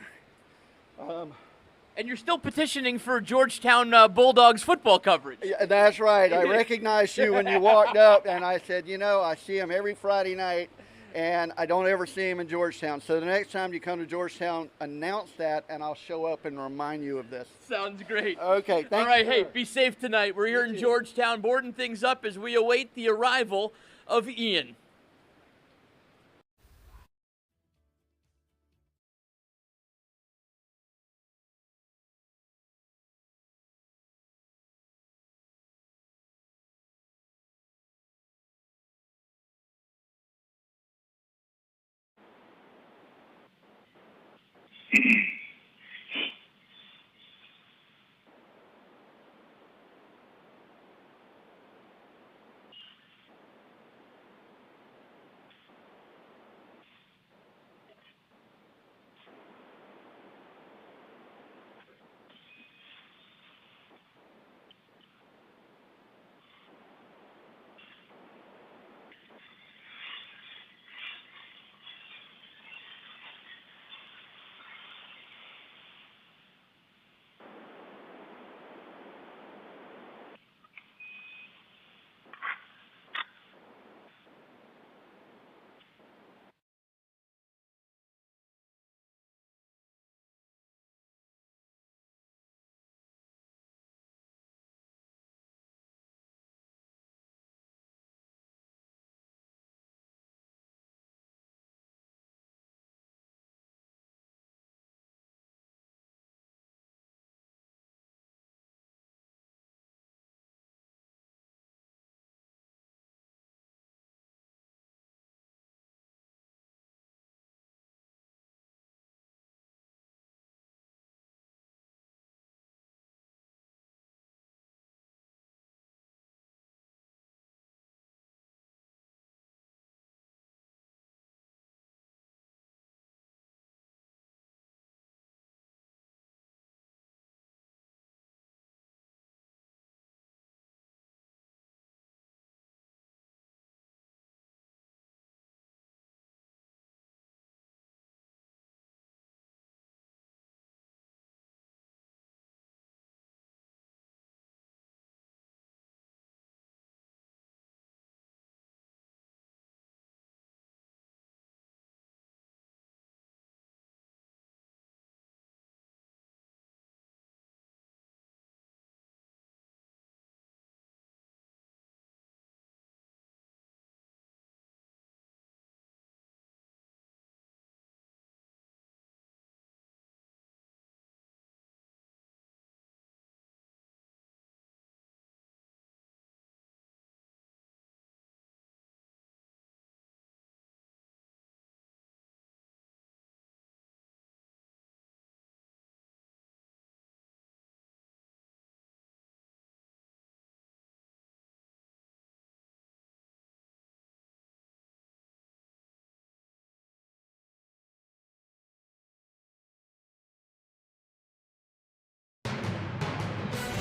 And you're still petitioning for Georgetown Bulldogs football coverage. Yeah, that's right. I recognized you when you walked up, and I said, I see him every Friday night, and I don't ever see him in Georgetown. So the next time you come to Georgetown, announce that, and I'll show up and remind you of this. Sounds great. Okay, thank you. All right, hey, be safe tonight. We're here in Georgetown boarding things up as we await the arrival of Ian.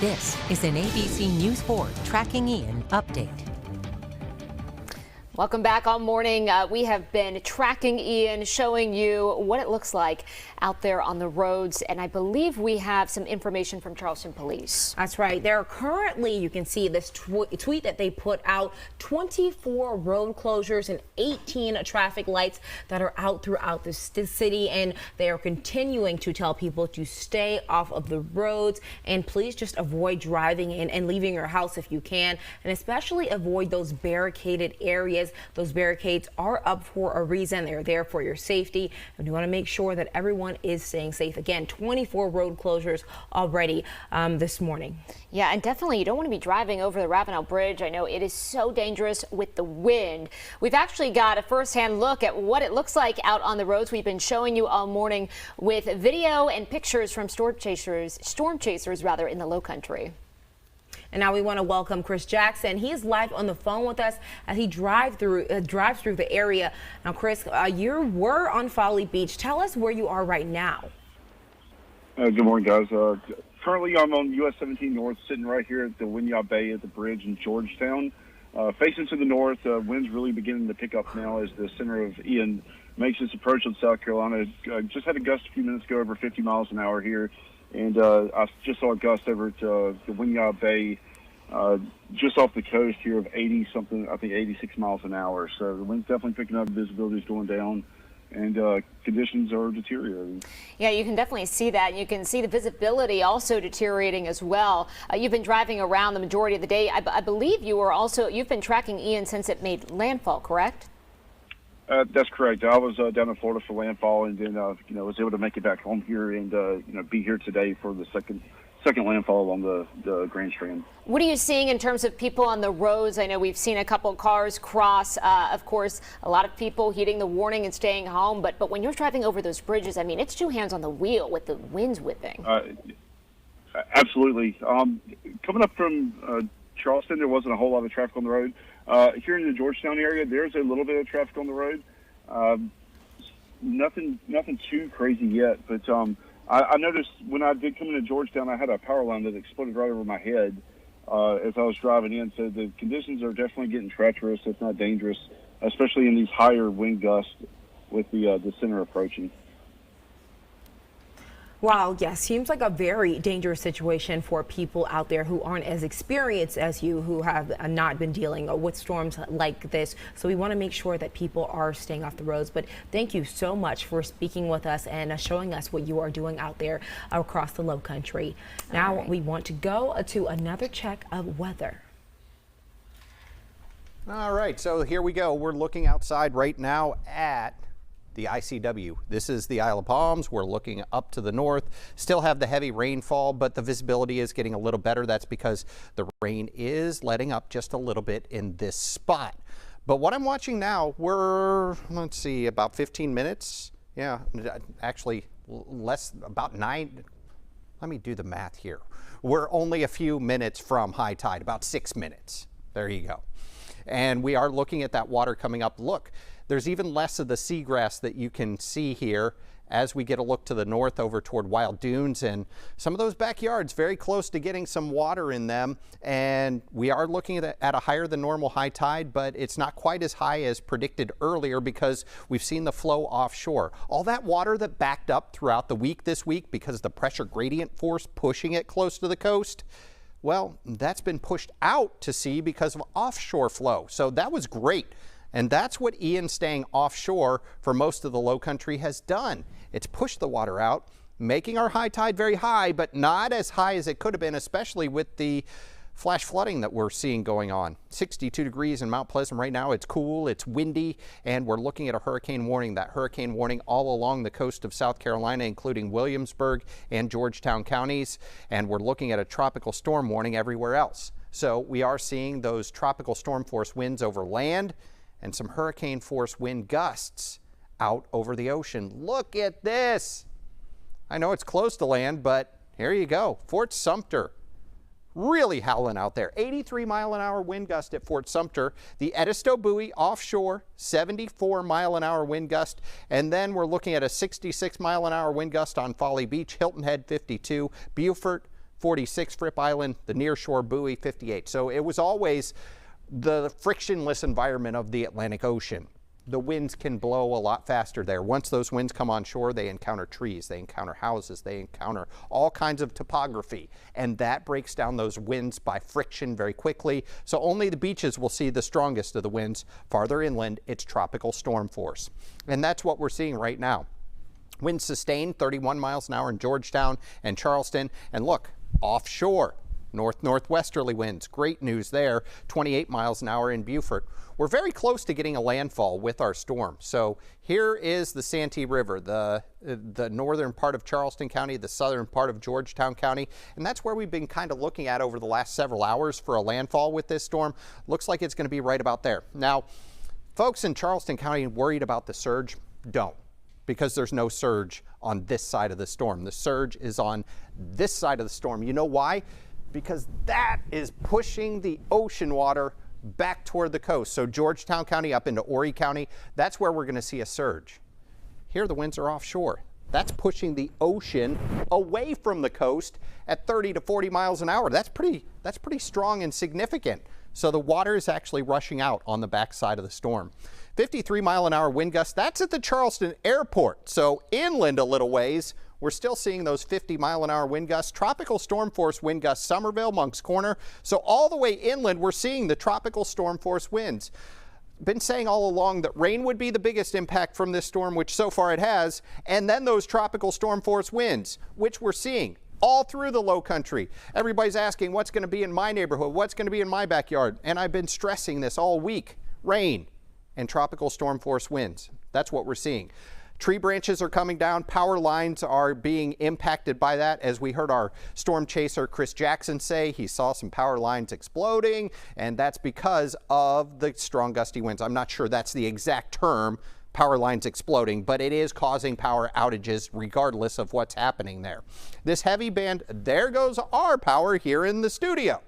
This is an ABC News 4 Tracking Ian update. Welcome back all morning. We have been tracking Ian, showing you what it looks like out there on the roads. And I believe we have some information from Charleston Police. That's right. There are currently, you can see this tweet that they put out, 24 road closures and 18 traffic lights that are out throughout the city. And they are continuing to tell people to stay off of the roads and please just avoid driving in and leaving your house if you can. And especially avoid those barricaded areas. Those barricades are up for a reason. They're there for your safety. And we want to make sure that everyone is staying safe. Again, 24 road closures already this morning. Yeah, and definitely you don't want to be driving over the Ravenel Bridge. I know it is so dangerous with the wind. We've actually got a firsthand look at what it looks like out on the roads. We've been showing you all morning with video and pictures from storm chasers in the Low Country. And now we want to welcome Chris Jackson. He is live on the phone with us as he drives through the area. Now, Chris, you were on Folly Beach. Tell us where you are right now. Good morning, guys. Currently, I'm on US 17 North, sitting right here at the Winyah Bay at the bridge in Georgetown. Facing to the north, winds really beginning to pick up now as the center of Ian makes its approach on South Carolina. Just had a gust a few minutes ago over 50 miles an hour here. And I just saw a gust over at the Winyah Bay, just off the coast here of 80-something, I think 86 miles an hour. So the wind's definitely picking up, visibility is going down, and conditions are deteriorating. Yeah, you can definitely see that. You can see the visibility also deteriorating as well. You've been driving around the majority of the day. I believe you've been tracking Ian since it made landfall, correct? That's correct. I was down in Florida for landfall, and then was able to make it back home here and be here today for the second landfall along the Grand Strand. What are you seeing in terms of people on the roads? I know we've seen a couple cars cross. Of course, a lot of people heeding the warning and staying home. But when you're driving over those bridges, I mean, it's two hands on the wheel with the winds whipping. Absolutely. Coming up from Charleston, there wasn't a whole lot of traffic on the road. Here in the Georgetown area, there's a little bit of traffic on the road. Nothing too crazy yet, but I noticed when I did come into Georgetown, I had a power line that exploded right over my head as I was driving in. So the conditions are definitely getting treacherous, if not dangerous, especially in these higher wind gusts with the center approaching. Wow, yes, seems like a very dangerous situation for people out there who aren't as experienced as you, who have not been dealing with storms like this. So we want to make sure that people are staying off the roads. But thank you so much for speaking with us and showing us what you are doing out there across the Low Country. Now we want to go to another check of weather. All right, so here we go. We're looking outside right now at the ICW. This is the Isle of Palms. We're looking up to the north. Still have the heavy rainfall, but the visibility is getting a little better. That's because the rain is letting up just a little bit in this spot. But what I'm watching now, we're, let's see, about 15 minutes. Yeah, actually about 9. Let me do the math here. We're only a few minutes from high tide, about 6 minutes. There you go. And we are looking at that water coming up. Look, there's even less of the seagrass that you can see here as we get a look to the north over toward Wild Dunes, and some of those backyards very close to getting some water in them. And we are looking at a higher than normal high tide, but it's not quite as high as predicted earlier because we've seen the flow offshore. All that water that backed up throughout the week this week because of the pressure gradient force pushing it close to the coast, well, that's been pushed out to sea because of offshore flow. So that was great. And that's what Ian staying offshore for most of the Low Country has done. It's pushed the water out, making our high tide very high, but not as high as it could have been, especially with the flash flooding that we're seeing going on. 62 degrees in Mount Pleasant right now. It's cool, it's windy, and we're looking at a hurricane warning. That hurricane warning all along the coast of South Carolina, including Williamsburg and Georgetown counties. And we're looking at a tropical storm warning everywhere else. So we are seeing those tropical storm force winds over land and some hurricane force wind gusts out over the ocean. Look at this. I know it's close to land, but here you go. Fort Sumter, really howling out there. 83-mile-an-hour wind gust at Fort Sumter. The Edisto buoy offshore, 74-mile-an-hour wind gust. And then we're looking at a 66-mile-an-hour wind gust on Folly Beach. Hilton Head, 52. Beaufort, 46 Fripp Island, the nearshore buoy 58. So it was always the frictionless environment of the Atlantic Ocean. The winds can blow a lot faster there. Once those winds come on shore, they encounter trees, they encounter houses, they encounter all kinds of topography, and that breaks down those winds by friction very quickly. So only the beaches will see the strongest of the winds. Farther inland, it's tropical storm force. And that's what we're seeing right now. Winds sustained 31 miles an hour in Georgetown and Charleston. And look, offshore, north-northwesterly winds. Great news there, 28 miles an hour in Beaufort. We're very close to getting a landfall with our storm. So here is the Santee River, the northern part of Charleston County, the southern part of Georgetown County, and that's where we've been kind of looking at over the last several hours for a landfall with this storm. Looks like it's going to be right about there. Now, folks in Charleston County worried about the surge? Don't, because there's no surge on this side of the storm. The surge is on this side of the storm. You know why? Because that is pushing the ocean water back toward the coast. So Georgetown County up into Horry County, that's where we're going to see a surge. Here the winds are offshore. That's pushing the ocean away from the coast at 30 to 40 miles an hour. That's pretty strong and significant. So the water is actually rushing out on the backside of the storm. 53 mile an hour wind gusts, that's at the Charleston airport. So inland a little ways, we're still seeing those 50 mile an hour wind gusts. Tropical storm force wind gusts, Somerville, Moncks Corner. So all the way inland, we're seeing the tropical storm force winds. Been saying all along that rain would be the biggest impact from this storm, which so far it has, and then those tropical storm force winds, which we're seeing all through the low country. Everybody's asking what's going to be in my neighborhood, what's going to be in my backyard, and I've been stressing this all week. Rain and tropical storm force winds. That's what we're seeing. Tree branches are coming down. Power lines are being impacted by that. As we heard our storm chaser Chris Jackson say, he saw some power lines exploding, and that's because of the strong gusty winds. I'm not sure that's the exact term, power lines exploding, but it is causing power outages regardless of what's happening there. This heavy band, there goes our power here in the studio.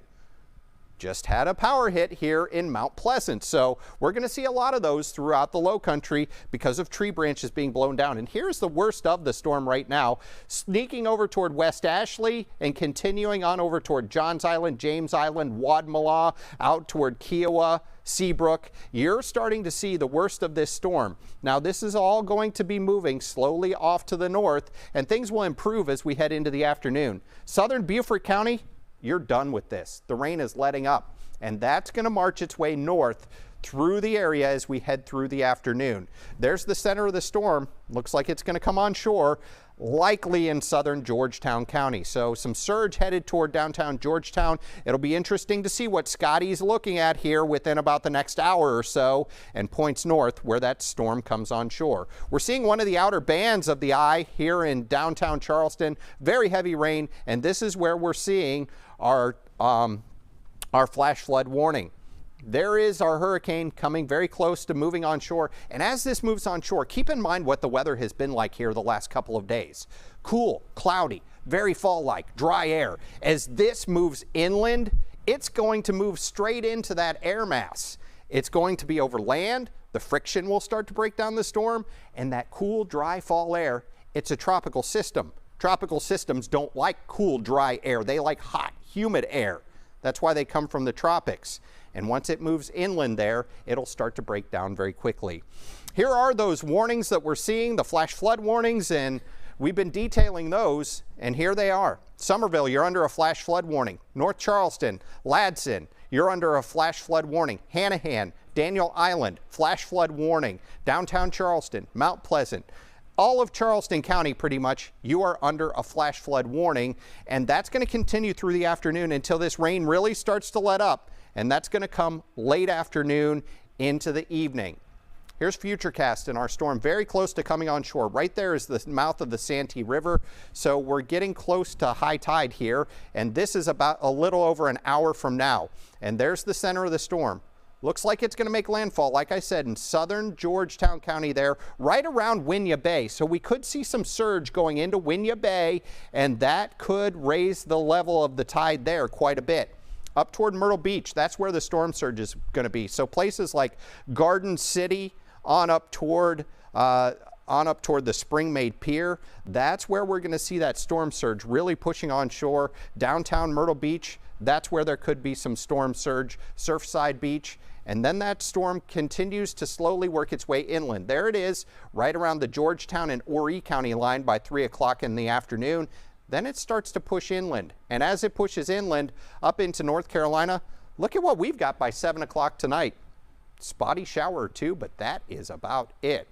Just had a power hit here in Mount Pleasant. So we're going to see a lot of those throughout the low country because of tree branches being blown down. And here's the worst of the storm right now, sneaking over toward West Ashley and continuing on over toward Johns Island, James Island, Wadmalaw, out toward Kiowa, Seabrook. You're starting to see the worst of this storm. Now this is all going to be moving slowly off to the north, and things will improve as we head into the afternoon. Southern Beaufort County, you're done with this. The rain is letting up, and that's going to march its way north through the area as we head through the afternoon. There's the center of the storm. Looks like it's going to come on shore, likely in southern Georgetown County. So some surge headed toward downtown Georgetown. It'll be interesting to see what Scotty's looking at here within about the next hour or so and points north where that storm comes on shore. We're seeing one of the outer bands of the eye here in downtown Charleston. Very heavy rain, and this is where we're seeing our flash flood warning. There is our hurricane coming very close to moving on shore. And as this moves on shore, keep in mind what the weather has been like here the last couple of days. Cool, cloudy, very fall-like, dry air. As this moves inland, it's going to move straight into that air mass. It's going to be over land. The friction will start to break down the storm, and that cool, dry fall air, it's a tropical system. Tropical systems don't like cool, dry air. They like hot, humid air. That's why they come from the tropics. And once it moves inland there, it'll start to break down very quickly. Here are those warnings that we're seeing, the flash flood warnings, and we've been detailing those, and here they are. Somerville, you're under a flash flood warning. North Charleston, Ladson, you're under a flash flood warning. Hanahan, Daniel Island, flash flood warning. Downtown Charleston, Mount Pleasant. All of Charleston County, pretty much, you are under a flash flood warning, and that's going to continue through the afternoon until this rain really starts to let up, and that's going to come late afternoon into the evening. Here's Futurecast and our storm very close to coming on shore. Right there is the mouth of the Santee River, so we're getting close to high tide here, and this is about a little over an hour from now. And there's the center of the storm. Looks like it's going to make landfall, like I said, in southern Georgetown County there, right around Winyah Bay. So we could see some surge going into Winyah Bay, and that could raise the level of the tide there quite a bit. Up toward Myrtle Beach, that's where the storm surge is going to be. So places like Garden City on up toward on up toward the Spring-Made Pier, that's where we're going to see that storm surge really pushing on shore. Downtown Myrtle Beach, that's where there could be some storm surge. Surfside Beach, and then that storm continues to slowly work its way inland. There it is, right around the Georgetown and Horry County line by 3 o'clock in the afternoon. Then it starts to push inland, and as it pushes inland up into North Carolina, look at what we've got by 7 o'clock tonight. Spotty shower or two, but that is about it.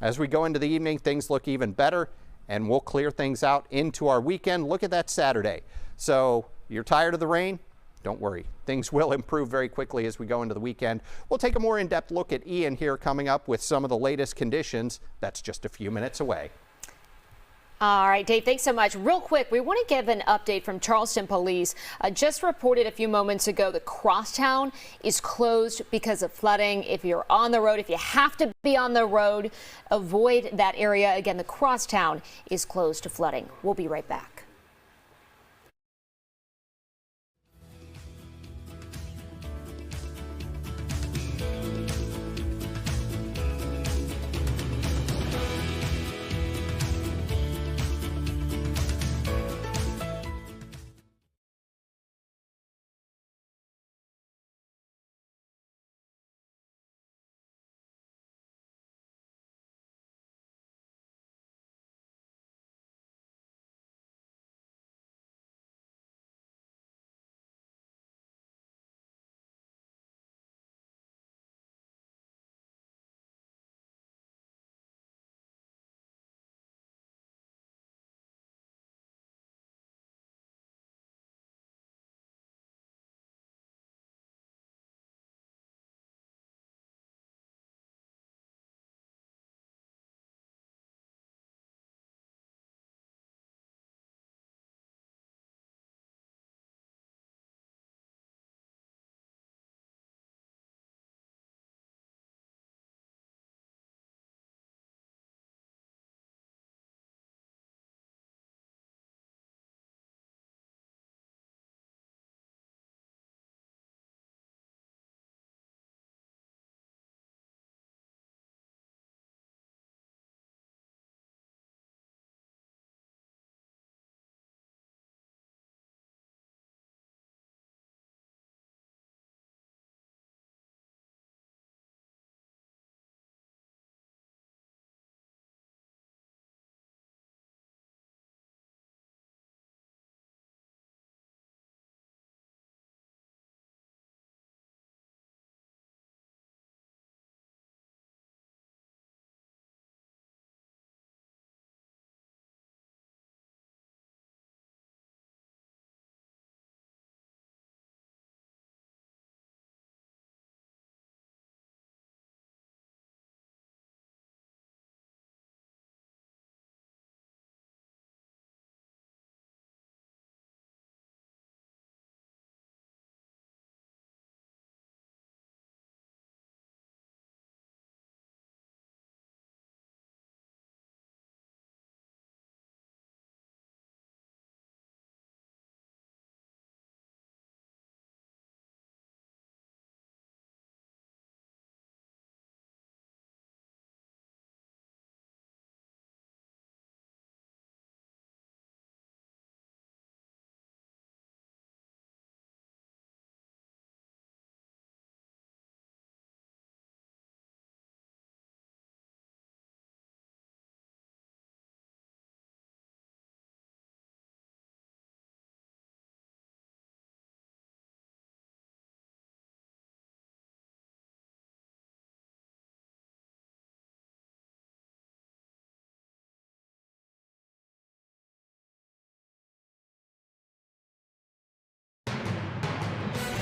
As we go into the evening, things look even better, and we'll clear things out into our weekend. Look at that Saturday. So you're tired of the rain? Don't worry. Things will improve very quickly as we go into the weekend. We'll take a more in-depth look at Ian here coming up with some of the latest conditions. That's just a few minutes away. All right, Dave, thanks so much. Real quick, we want to give an update from Charleston Police. Just reported a few moments ago that Crosstown is closed because of flooding. If you're on the road, if you have to be on the road, avoid that area. Again, the Crosstown is closed to flooding. We'll be right back.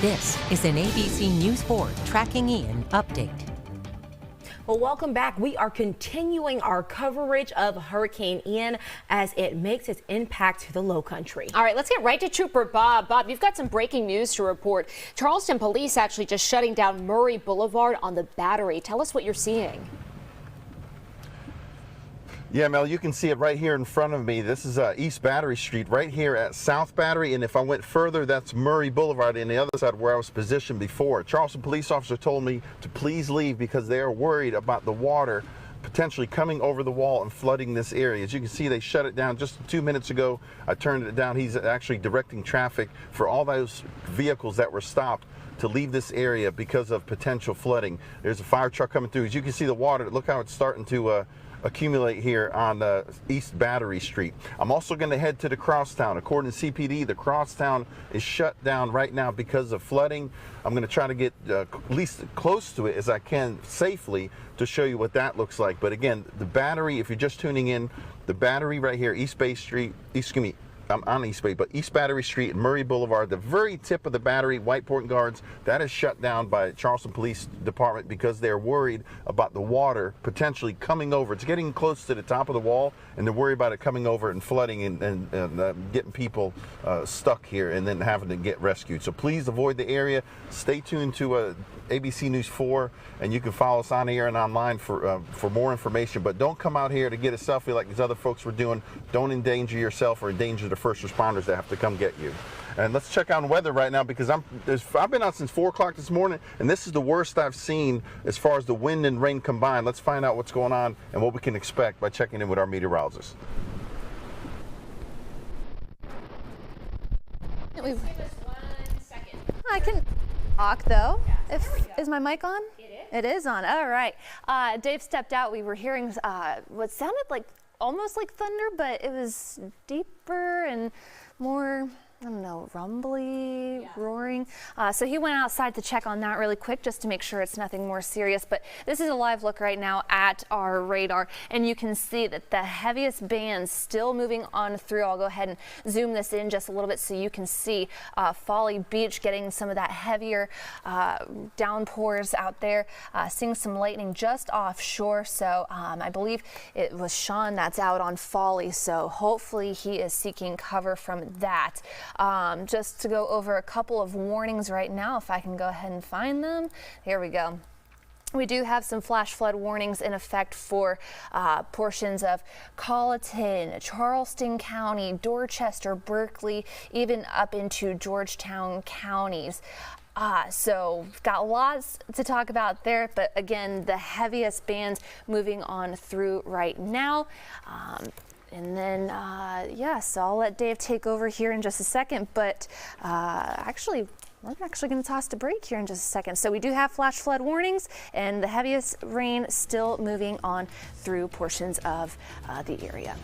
This is an ABC News 4 Tracking Ian update. Well, welcome back. We are continuing our coverage of Hurricane Ian as it makes its impact to the low country. All right, let's get right to Trooper Bob. Bob, you've got some breaking news to report. Charleston police actually just shutting down Murray Boulevard on the Battery. Tell us what you're seeing. Yeah, Mel, you can see it right here in front of me. This is East Battery Street right here at South Battery, and if I went further, that's Murray Boulevard on the other side where I was positioned before. Charleston police officer told me to please leave because they are worried about the water potentially coming over the wall and flooding this area. As you can see, they shut it down just 2 minutes ago. I turned it down. He's actually directing traffic for all those vehicles that were stopped to leave this area because of potential flooding. There's a fire truck coming through. As you can see, the water, look how it's starting to accumulate here on East Battery Street. I'm also going to head to the crosstown. According to CPD, the crosstown is shut down right now because of flooding. I'm going to try to get at least close to it as I can safely to show you what that looks like. But again, the Battery, if you're just tuning in, the Battery right here, East Bay Street, excuse me, I'm on East Bay, but East Battery Street and Murray Boulevard, the very tip of the Battery, White Point Guards, that is shut down by Charleston Police Department because they're worried about the water potentially coming over. It's getting close to the top of the wall, and they're worried about it coming over and flooding and getting people stuck here and then having to get rescued. So please avoid the area. Stay tuned to ABC News 4, and you can follow us on air and online for more information. But don't come out here to get a selfie like these other folks were doing. Don't endanger yourself or endanger the first responders that have to come get you. And let's check on weather right now, because I've been out since 4 o'clock this morning, and this is the worst I've seen as far as the wind and rain combined. Let's find out what's going on and what we can expect by checking in with our meteorologist. I can talk though. Is my mic on? It is on. All right. Dave stepped out. We were hearing what sounded like almost like thunder, but it was deeper and more, I don't know, rumbly, roaring. So he went outside to check on that really quick just to make sure it's nothing more serious. But this is a live look right now at our radar, and you can see that the heaviest bands still moving on through. I'll go ahead and zoom this in just a little bit so you can see Folly Beach getting some of that heavier downpours out there, seeing some lightning just offshore. So I believe it was Sean that's out on Folly, so hopefully he is seeking cover from that. Just to go over a couple of warnings right now, if I can go ahead and find them. Here we go. We do have some flash flood warnings in effect for portions of Colleton, Charleston County, Dorchester, Berkeley, even up into Georgetown counties. So we've got lots to talk about there, but again, the heaviest bands moving on through right now. And then, yeah, so I'll let Dave take over here in just a second, but actually, we're actually going to toss the break here in just a second. So we do have flash flood warnings, and the heaviest rain still moving on through portions of the area.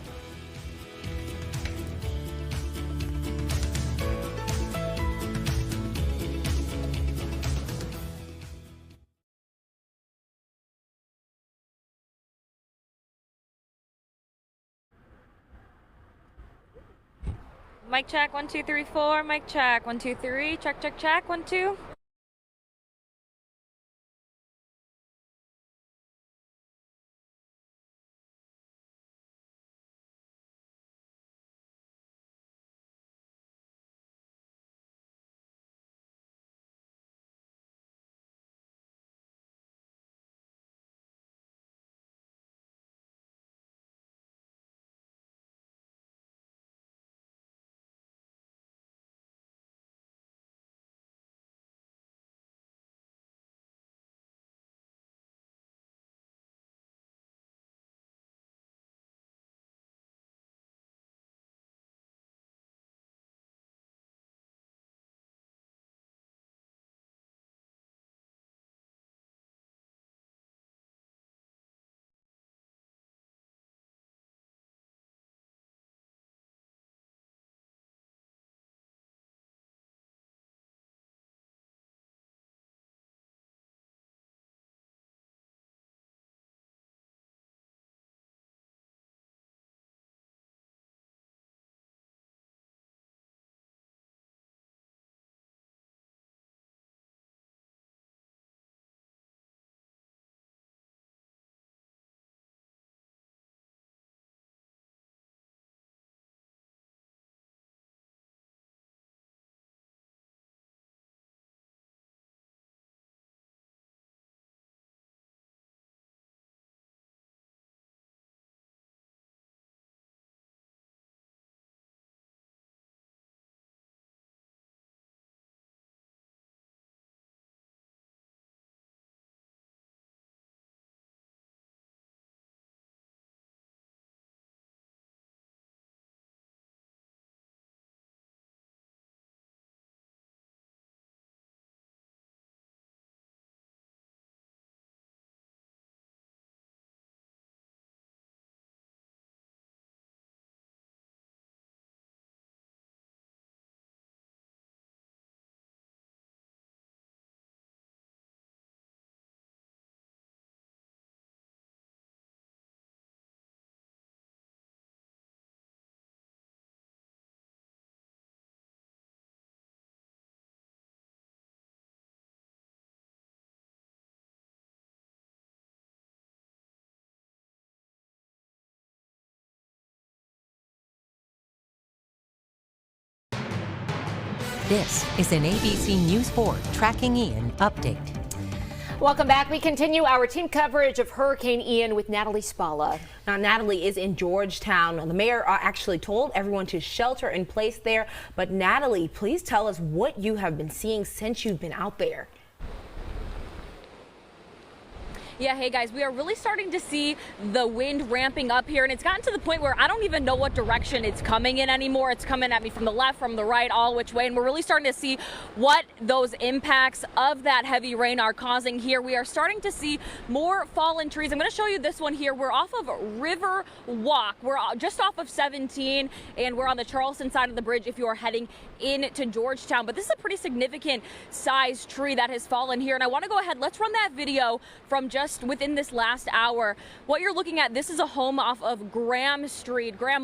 Mic check, 1, 2, 3, 4. Mic check, 1, 2, 3. Check, check, check, 1, 2. This is an ABC News 4 Tracking Ian update. Welcome back. We continue our team coverage of Hurricane Ian with Natalie Spalla. Now, Natalie is in Georgetown. The mayor actually told everyone to shelter in place there. But Natalie, please tell us what you have been seeing since you've been out there. Yeah, hey guys, we are really starting to see the wind ramping up here, and it's gotten to the point where I don't even know what direction it's coming in anymore. It's coming at me from the left, from the right, all which way, and we're really starting to see what those impacts of that heavy rain are causing here. We are starting to see more fallen trees. I'm going to show you this one here. We're off of River Walk. We're just off of 17, and we're on the Charleston side of the bridge if you are heading into Georgetown. But this is a pretty significant size tree that has fallen here, and I want to go ahead. Let's run that video from just within this last hour. What you're looking at, this is a home off of Graham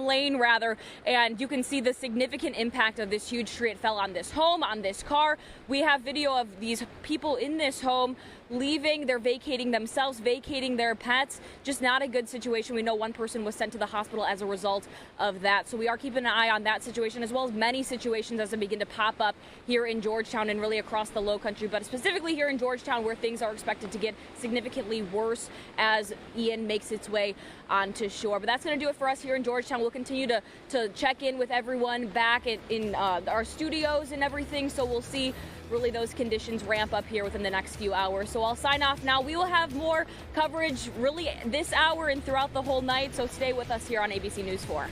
Lane rather, and you can see the significant impact of this huge tree. It fell on this home, on this car. We have video of these people in this home leaving. They're vacating themselves, vacating their pets. Just not a good situation. We know one person was sent to the hospital as a result of that. So we are keeping an eye on that situation, as well as many situations as they begin to pop up here in Georgetown and really across the low country, but specifically here in Georgetown, where things are expected to get significantly worse as Ian makes its way onto shore. But that's going to do it for us here in Georgetown. We'll continue to check in with everyone back in our studios and everything. So we'll see really those conditions ramp up here within the next few hours. So I'll sign off now. We will have more coverage really this hour and throughout the whole night. So stay with us here on ABC News 4.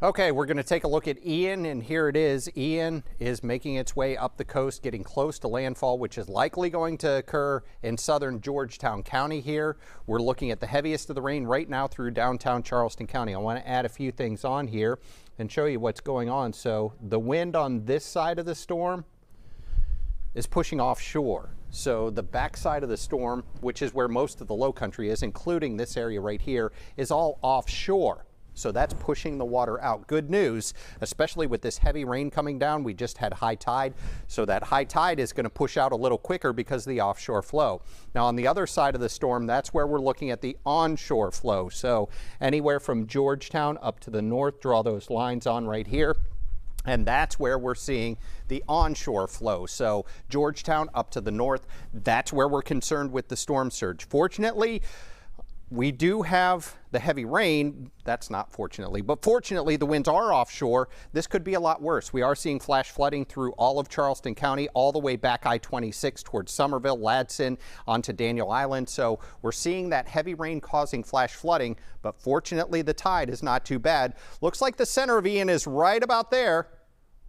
Okay, we're going to take a look at Ian, and here it is. Ian is making its way up the coast, getting close to landfall, which is likely going to occur in southern Georgetown County here. We're looking at the heaviest of the rain right now through downtown Charleston County. I want to add a few things on here and show you what's going on. So the wind on this side of the storm is pushing offshore. So the backside of the storm, which is where most of the low country is, including this area right here, is all offshore. So that's pushing the water out. Good news, especially with this heavy rain coming down. We just had high tide, so that high tide is going to push out a little quicker because of the offshore flow. Now on the other side of the storm, that's where we're looking at the onshore flow. So anywhere from Georgetown up to the north, draw those lines on right here. And that's where we're seeing the onshore flow. So Georgetown up to the north, that's where we're concerned with the storm surge. Fortunately, we do have the heavy rain. That's not fortunately, but fortunately the winds are offshore. This could be a lot worse. We are seeing flash flooding through all of Charleston County, all the way back I-26 towards Somerville, Ladson, onto Daniel Island. So we're seeing that heavy rain causing flash flooding, but fortunately the tide is not too bad. Looks like the center of Ian is right about there.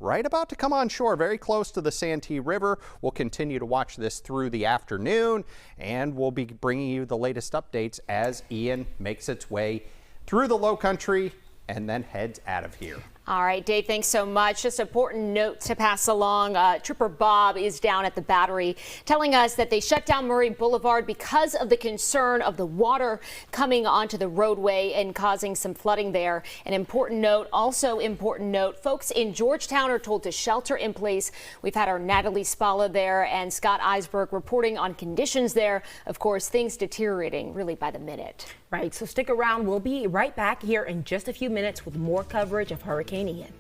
Right about to come on shore, very close to the Santee River. We'll continue to watch this through the afternoon, and we'll be bringing you the latest updates as Ian makes its way through the low country and then heads out of here. All right, Dave, thanks so much. Just an important note to pass along. Trooper Bob is down at the Battery telling us that they shut down Murray Boulevard because of the concern of the water coming onto the roadway and causing some flooding there. An important note, also important note, folks in Georgetown are told to shelter in place. We've had our Natalie Spalla there and Scott Eisberg reporting on conditions there. Of course, things deteriorating really by the minute. Right, so stick around. We'll be right back here in just a few minutes with more coverage of Hurricane Ian.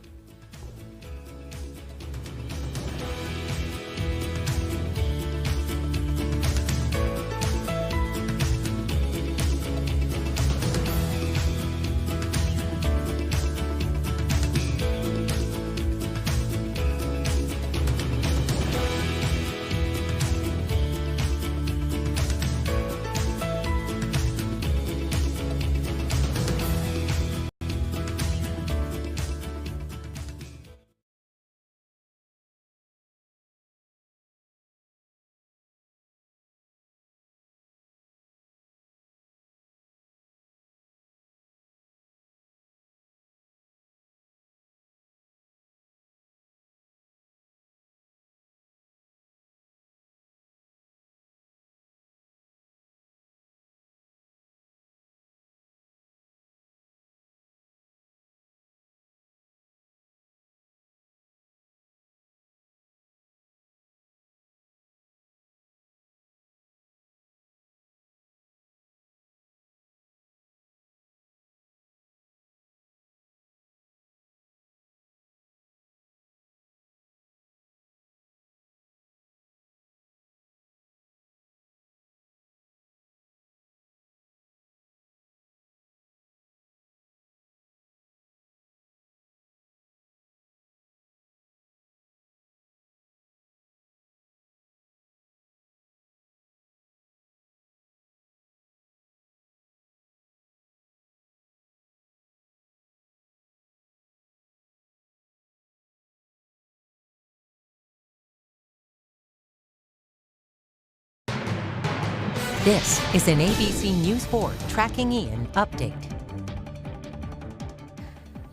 This is an ABC News 4 Tracking Ian update.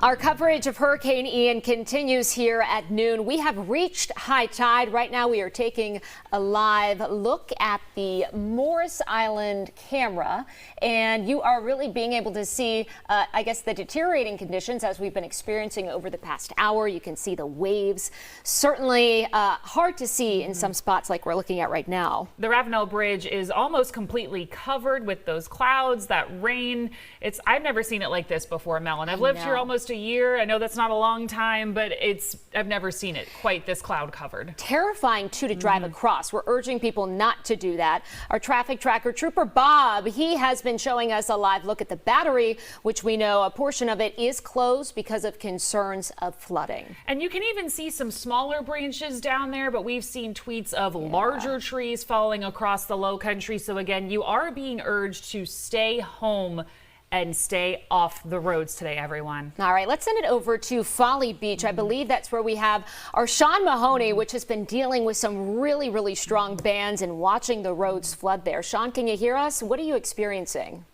Our coverage of Hurricane Ian continues here at noon. We have reached high tide. Right now we are taking a live look at the Morris Island camera, and you are really being able to see, I guess, the deteriorating conditions as we've been experiencing over the past hour. You can see the waves. Certainly hard to see in some spots like we're looking at right now. The Ravenel Bridge is almost completely covered with those clouds, that rain. I've never seen it like this before, Mel, and I've lived here almost a year. I know that's not a long time, but I've never seen it quite this cloud covered. Terrifying too to drive across. We're urging people not to do that. Our traffic tracker, Trooper Bob, he has been showing us a live look at the Battery, which we know a portion of it is closed because of concerns of flooding. And you can even see some smaller branches down there, but we've seen tweets of larger trees falling across the low country. So again, you are being urged to stay home and stay off the roads today, everyone. All right, let's send it over to Folly Beach. I believe that's where we have our Sean Mahoney, which has been dealing with some really, really strong bands and watching the roads flood there. Sean, can you hear us? What are you experiencing?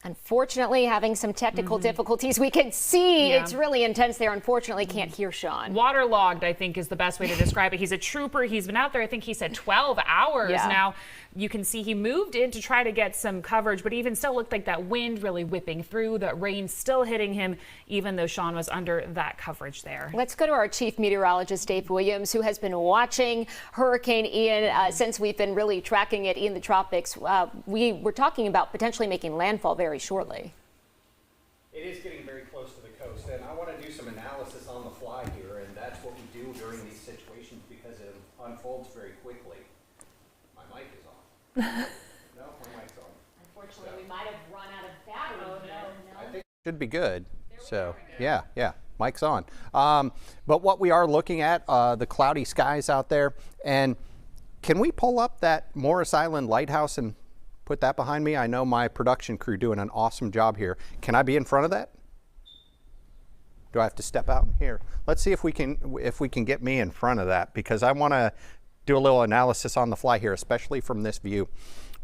Unfortunately, having some technical difficulties. We can see it's really intense there. Unfortunately, can't hear Sean. Waterlogged, I think, is the best way to describe it. He's a trooper. He's been out there, I think he said 12 hours now. You can see he moved in to try to get some coverage, but even still looked like that wind really whipping through, that rain still hitting him, even though Sean was under that coverage there. Let's go to our chief meteorologist, Dave Williams, who has been watching Hurricane Ian since we've been really tracking it in the tropics. We were talking about potentially making landfall very shortly. It is getting very close to the coast, and I want to do some analysis on the fly here, and that's what we do during these situations because it unfolds very quickly. My mic is on. No, my mic's on. Unfortunately, we might have run out of battery. Oh, no. I think it should be good. So, yeah, mic's on. But what we are looking at, the cloudy skies out there, and can we pull up that Morris Island lighthouse and put that behind me? I know my production crew doing an awesome job here. Can I be in front of that? Do I have to step out here? Let's see if we can get me in front of that, because I want to do a little analysis on the fly here, especially from this view.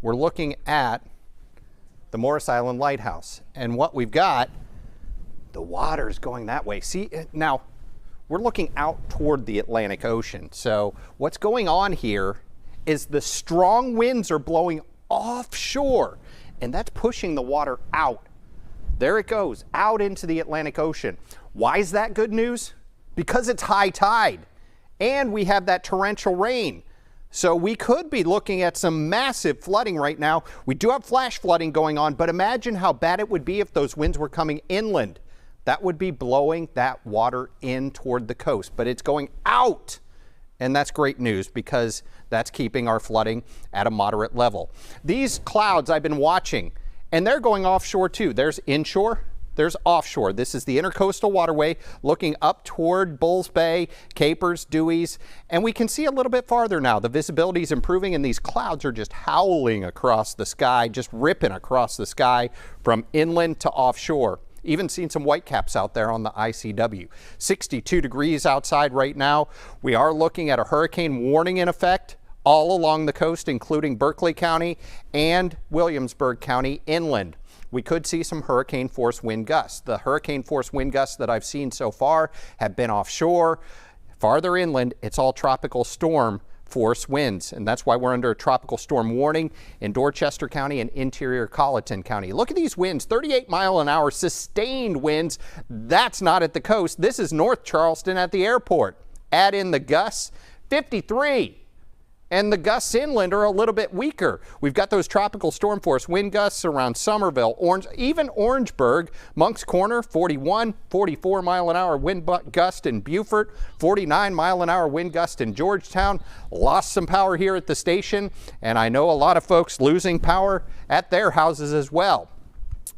We're looking at the Morris Island Lighthouse, and what we've got, the water's going that way. See, now we're looking out toward the Atlantic Ocean. So what's going on here is the strong winds are blowing offshore, and that's pushing the water out. There it goes, out into the Atlantic Ocean. Why is that good news? Because it's high tide, and we have that torrential rain. So we could be looking at some massive flooding right now. We do have flash flooding going on, but imagine how bad it would be if those winds were coming inland. That would be blowing that water in toward the coast, but it's going out. And that's great news because that's keeping our flooding at a moderate level. These clouds I've been watching, and they're going offshore too. There's inshore, there's offshore. This is the Intercoastal Waterway looking up toward Bulls Bay, Capers, Dewey's, and we can see a little bit farther now. The visibility is improving and these clouds are just howling across the sky, just ripping across the sky from inland to offshore. Even seen some whitecaps out there on the ICW. 62 degrees outside right now. We are looking at a hurricane warning in effect all along the coast, including Berkeley County and Williamsburg County inland. We could see some hurricane force wind gusts. The hurricane force wind gusts that I've seen so far have been offshore. Farther inland, it's all tropical storm force winds, and that's why we're under a tropical storm warning in Dorchester County and interior Colleton County. Look at these winds, 38-mile-an-hour sustained winds. That's not at the coast. This is North Charleston at the airport. Add in the gusts, 53. And the gusts inland are a little bit weaker. We've got those tropical storm force wind gusts around Somerville, even Orangeburg, Moncks Corner, 41, 44-mile-an-hour wind gust in Beaufort, 49-mile-an-hour wind gust in Georgetown. Lost some power here at the station, and I know a lot of folks losing power at their houses as well.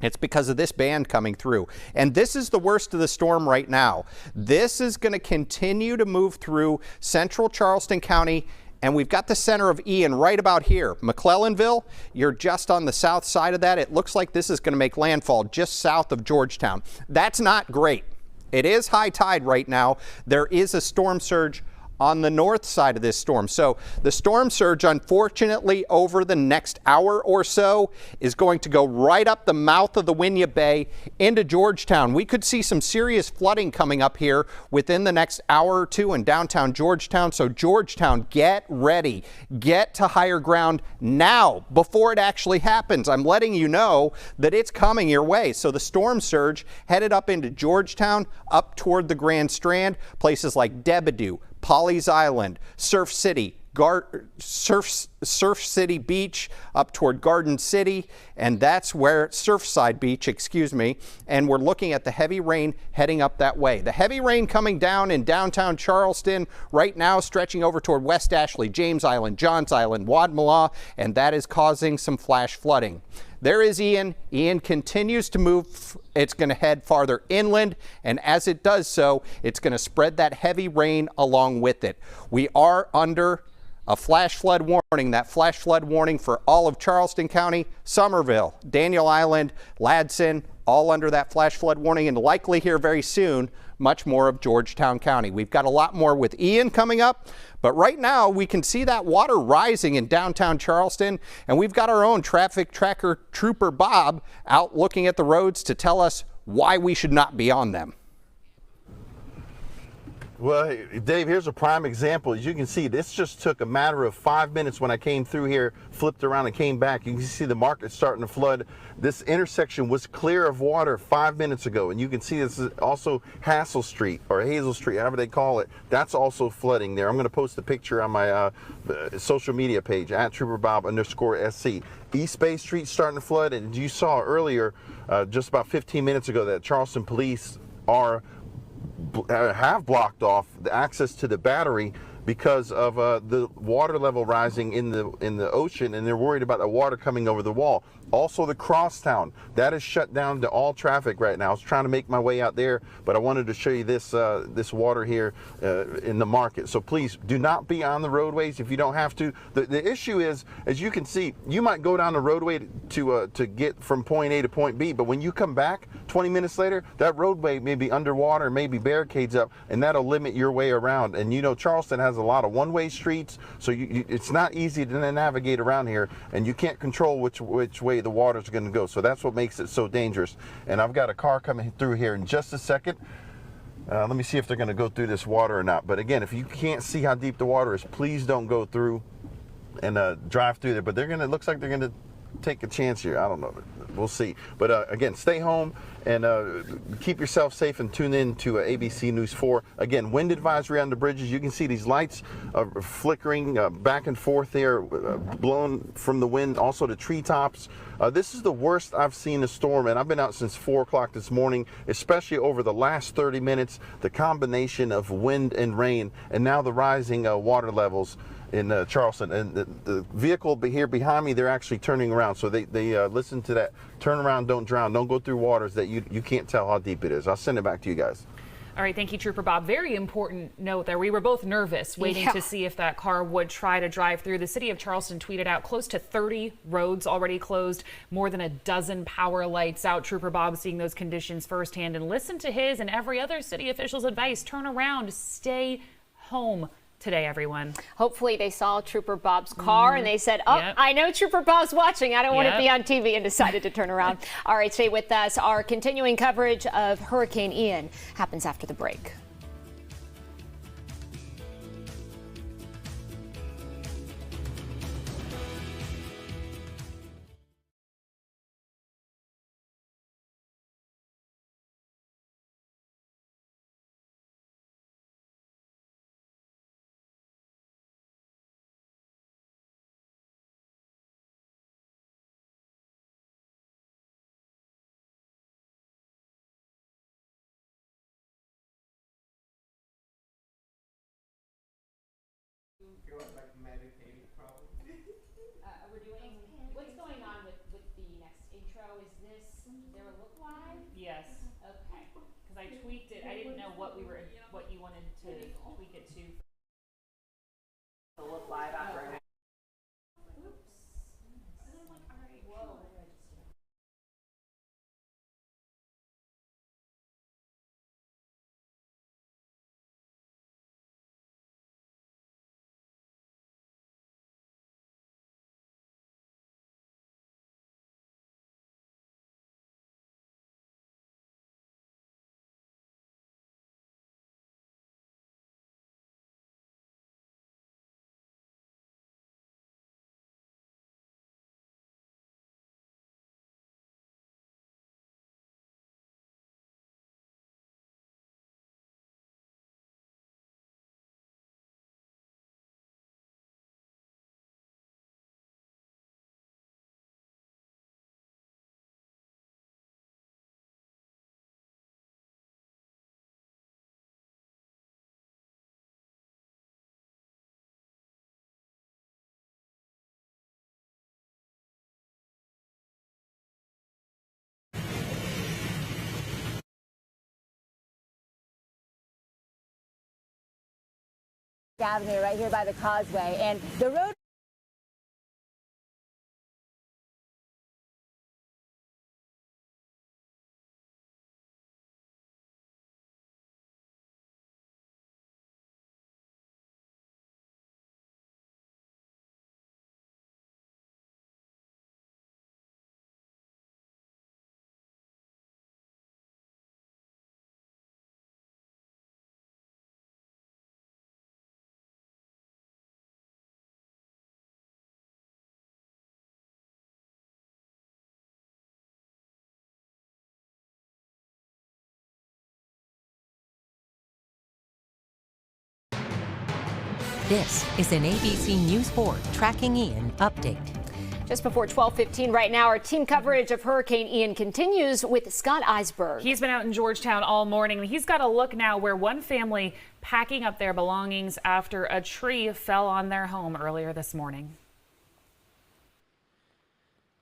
It's because of this band coming through. And this is the worst of the storm right now. This is going to continue to move through central Charleston County. And we've got the center of Ian right about here. McClellanville, you're just on the south side of that. It looks like this is going to make landfall just south of Georgetown. That's not great. It is high tide right now. There is a storm surge on the north side of this storm. So the storm surge, unfortunately, over the next hour or so is going to go right up the mouth of the Winyah Bay into Georgetown. We could see some serious flooding coming up here within the next hour or two in downtown Georgetown. So Georgetown, get ready. Get to higher ground now before it actually happens. I'm letting you know that it's coming your way. So the storm surge headed up into Georgetown, up toward the Grand Strand, places like Debadoo, Pawleys Island, Surf City, Surf City Beach up toward Garden City, and that's where Surfside Beach, excuse me, and we're looking at the heavy rain heading up that way. The heavy rain coming down in downtown Charleston right now, stretching over toward West Ashley, James Island, Johns Island, Wadmalaw, and that is causing some flash flooding. There is Ian. Ian continues to move. It's going to head farther inland, and as it does so, it's going to spread that heavy rain along with it. We are under a flash flood warning. That flash flood warning for all of Charleston County, Somerville, Daniel Island, Ladson, all under that flash flood warning, and likely here very soon, much more of Georgetown County. We've got a lot more with Ian coming up, but right now we can see that water rising in downtown Charleston, and we've got our own traffic tracker trooper Bob out looking at the roads to tell us why we should not be on them. Well, Dave, here's a prime example. As you can see, this just took a matter of 5 minutes when I came through here, flipped around and came back. You can see the market starting to flood. This intersection was clear of water 5 minutes ago. And you can see this is also Hassel Street or Hazel Street, however they call it. That's also flooding there. I'm going to post a picture on my social media page, @TrooperBob_SC. East Bay Street starting to flood. And you saw earlier, just about 15 minutes ago, that Charleston police have blocked off the access to the battery because of the water level rising in the ocean, and they're worried about the water coming over the wall. Also, the crosstown, that is shut down to all traffic right now. I was trying to make my way out there, but I wanted to show you this this water here in the market. So please do not be on the roadways if you don't have to. The issue is, as you can see, you might go down the roadway to get from point A to point B, but when you come back 20 minutes later, that roadway may be underwater, maybe barricades up, and that'll limit your way around. And you know, Charleston has has a lot of one-way streets, so it's not easy to navigate around here, and you can't control which way the water's going to go. So that's what makes it so dangerous. And I've got a car coming through here in just a second. Let me see if they're going to go through this water or not. But again, if you can't see how deep the water is, please don't go through and drive through there. But it looks like they're going to take a chance here. I don't know. We'll see. But again, stay home and keep yourself safe and tune in to ABC News 4. Again, wind advisory on the bridges. You can see these lights flickering back and forth there, blown from the wind. Also the treetops. This is the worst I've seen a storm, and I've been out since 4 o'clock this morning, especially over the last 30 minutes. The combination of wind and rain, and now the rising water levels in Charleston. And the vehicle here behind me, they're actually turning around. So they listen to that. Turn around, don't drown. Don't go through waters that you can't tell how deep it is. I'll send it back to you guys. All right, thank you, Trooper Bob. Very important note there. We were both nervous waiting to see if that car would try to drive through. The city of Charleston tweeted out close to 30 roads already closed, more than a dozen power lights out. Trooper Bob seeing those conditions firsthand, and listen to his and every other city official's advice. Turn around, stay home today, everyone. Hopefully they saw Trooper Bob's car and they said, I know Trooper Bob's watching. I don't want to be on TV, and decided to turn around. All right, stay with us. Our continuing coverage of Hurricane Ian happens after the break. We're doing, what's going on with the next intro? Is this their look live? Yes. Okay. Because I tweaked it. I didn't know what you wanted to tweak it to. The look live after. Oops. And I'm like, all right, whoa. What did I just do? Avenue right here by the causeway, and the road This is an ABC News 4 Tracking Ian update. Just before 12:15 right now, our team coverage of Hurricane Ian continues with Scott Eisberg. He's been out in Georgetown all morning. He's got a look now where one family packing up their belongings after a tree fell on their home earlier this morning.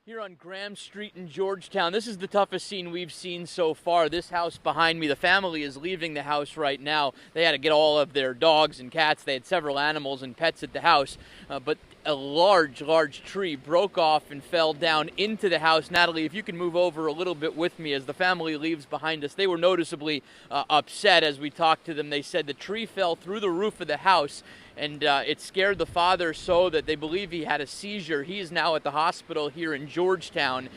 Here on Graham Street in Georgetown, this is the toughest scene we've seen so far. This house behind me, the family is leaving the house right now. They had to get all of their dogs and cats. They had several animals and pets at the house. But a large tree broke off and fell down into the house. Natalie, if you can move over a little bit with me as the family leaves behind us. They were noticeably upset as we talked to them. They said the tree fell through the roof of the house, and it scared the father so that they believe he had a seizure. He is now at the hospital here in Georgetown.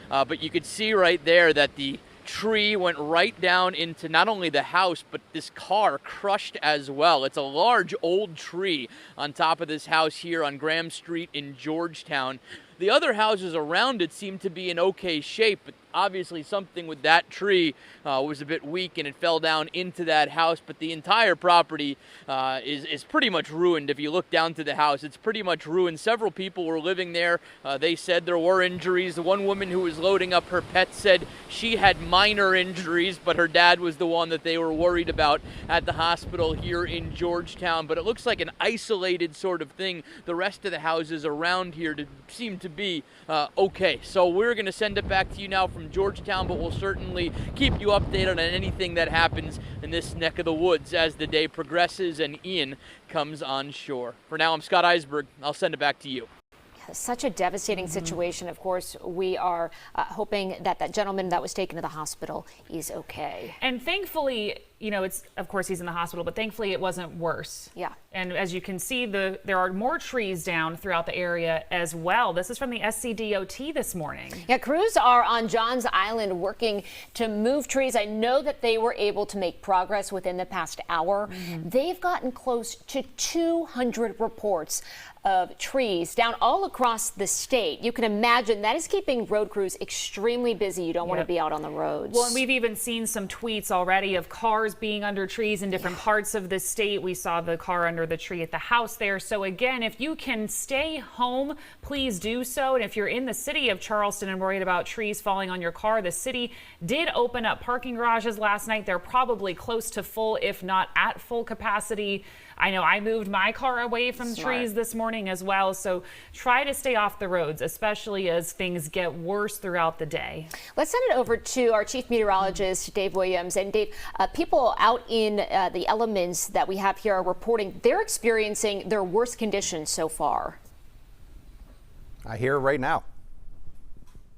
But you could see right there that the tree went right down into not only the house, but this car crushed as well. It's a large old tree on top of this house here on Graham Street in Georgetown. The other houses around it seem to be in okay shape, but obviously something with that tree was a bit weak and it fell down into that house. But the entire property is pretty much ruined. If you look down to the house, it's pretty much ruined. Several people were living there. They said there were injuries. The one woman who was loading up her pet said she had minor injuries, but her dad was the one that they were worried about at the hospital here in Georgetown. But it looks like an isolated sort of thing. The rest of the houses around here seem to be okay. So we're going to send it back to you now from Georgetown, but we'll certainly keep you updated on anything that happens in this neck of the woods as the day progresses and Ian comes on shore. For now, I'm Scott Eisberg. I'll send it back to you. Such a devastating situation. Of course, we are hoping that that gentleman that was taken to the hospital is okay. And thankfully, you know, of course he's in the hospital, but thankfully it wasn't worse. Yeah. And as you can see, there are more trees down throughout the area as well. This is from the SCDOT this morning. Yeah, crews are on Johns Island working to move trees. I know that they were able to make progress within the past hour. They've gotten close to 200 reports of trees down all across the state. You can imagine that is keeping road crews extremely busy. You don't want to be out on the roads. Well, and we've even seen some tweets already of cars being under trees in different parts of the state. We saw the car under the tree at the house there. So again, if you can stay home, please do so. And if you're in the city of Charleston and worried about trees falling on your car, the city did open up parking garages last night. They're probably close to full, if not at full capacity. I know I moved my car away from trees this morning as well. So try to stay off the roads, especially as things get worse throughout the day. Let's send it over to our chief meteorologist, Dave Williams. And Dave, people out in the elements that we have here are reporting they're experiencing their worst conditions so far. I hear it right now.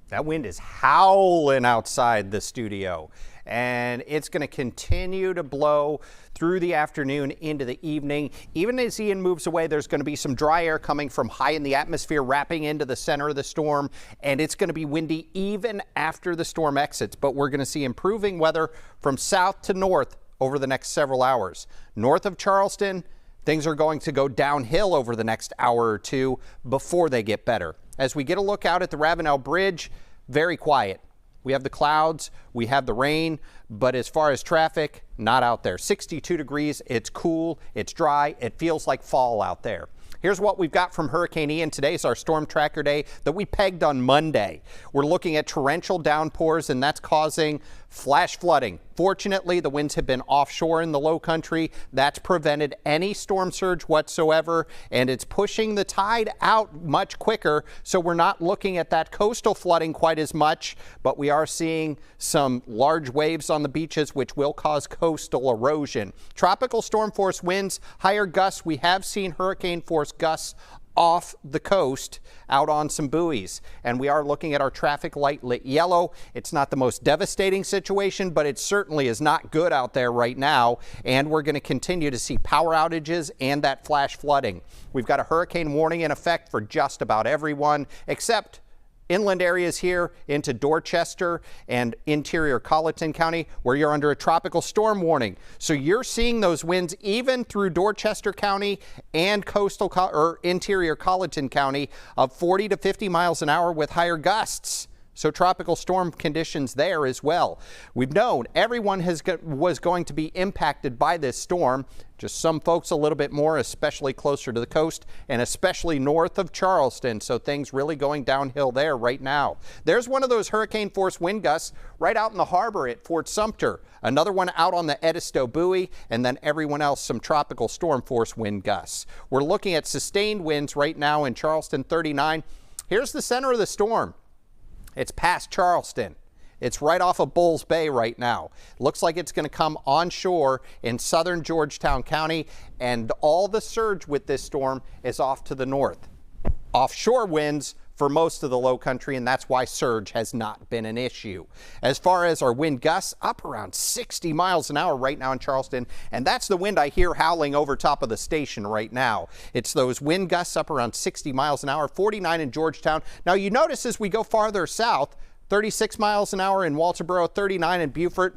That wind is howling outside the studio, and it's going to continue to blow through the afternoon into the evening. Even as Ian moves away, there's going to be some dry air coming from high in the atmosphere, wrapping into the center of the storm, and it's going to be windy even after the storm exits. But we're going to see improving weather from south to north over the next several hours. North of Charleston, things are going to go downhill over the next hour or two before they get better. As we get a look out at the Ravenel Bridge, very quiet. We have the clouds, we have the rain, but as far as traffic, not out there. 62 degrees, it's cool, it's dry, it feels like fall out there. Here's what we've got from Hurricane Ian. Today is our storm tracker day that we pegged on Monday. We're looking at torrential downpours, and that's causing flash flooding. Fortunately, the winds have been offshore in the low country. That's prevented any storm surge whatsoever, and it's pushing the tide out much quicker, so we're not looking at that coastal flooding quite as much, but we are seeing some large waves on the beaches, which will cause coastal erosion. Tropical storm force winds, higher gusts. We have seen hurricane force gusts off the coast out on some buoys, and we are looking at our traffic light lit yellow. It's not the most devastating situation, but it certainly is not good out there right now, and we're going to continue to see power outages and that flash flooding. We've got a hurricane warning in effect for just about everyone except inland areas here into Dorchester and interior Colleton County, where you're under a tropical storm warning. So you're seeing those winds even through Dorchester County and coastal or interior Colleton County of 40 to 50 miles an hour with higher gusts. So tropical storm conditions there as well. We've known everyone was going to be impacted by this storm. Just some folks a little bit more, especially closer to the coast and especially north of Charleston. So things really going downhill there right now. There's one of those hurricane force wind gusts right out in the harbor at Fort Sumter. Another one out on the Edisto buoy, and then everyone else some tropical storm force wind gusts. We're looking at sustained winds right now in Charleston, 39. Here's the center of the storm. It's past Charleston. It's right off of Bulls Bay right now. Looks like it's going to come onshore in southern Georgetown County, and all the surge with this storm is off to the north. offshore winds for most of the low country, and that's why surge has not been an issue. As far as our wind gusts, up around 60 miles an hour right now in Charleston, and that's the wind I hear howling over top of the station right now. It's those wind gusts up around 60 miles an hour, 49 in Georgetown. Now you notice as we go farther south, 36 miles an hour in Walterboro, 39 in Beaufort.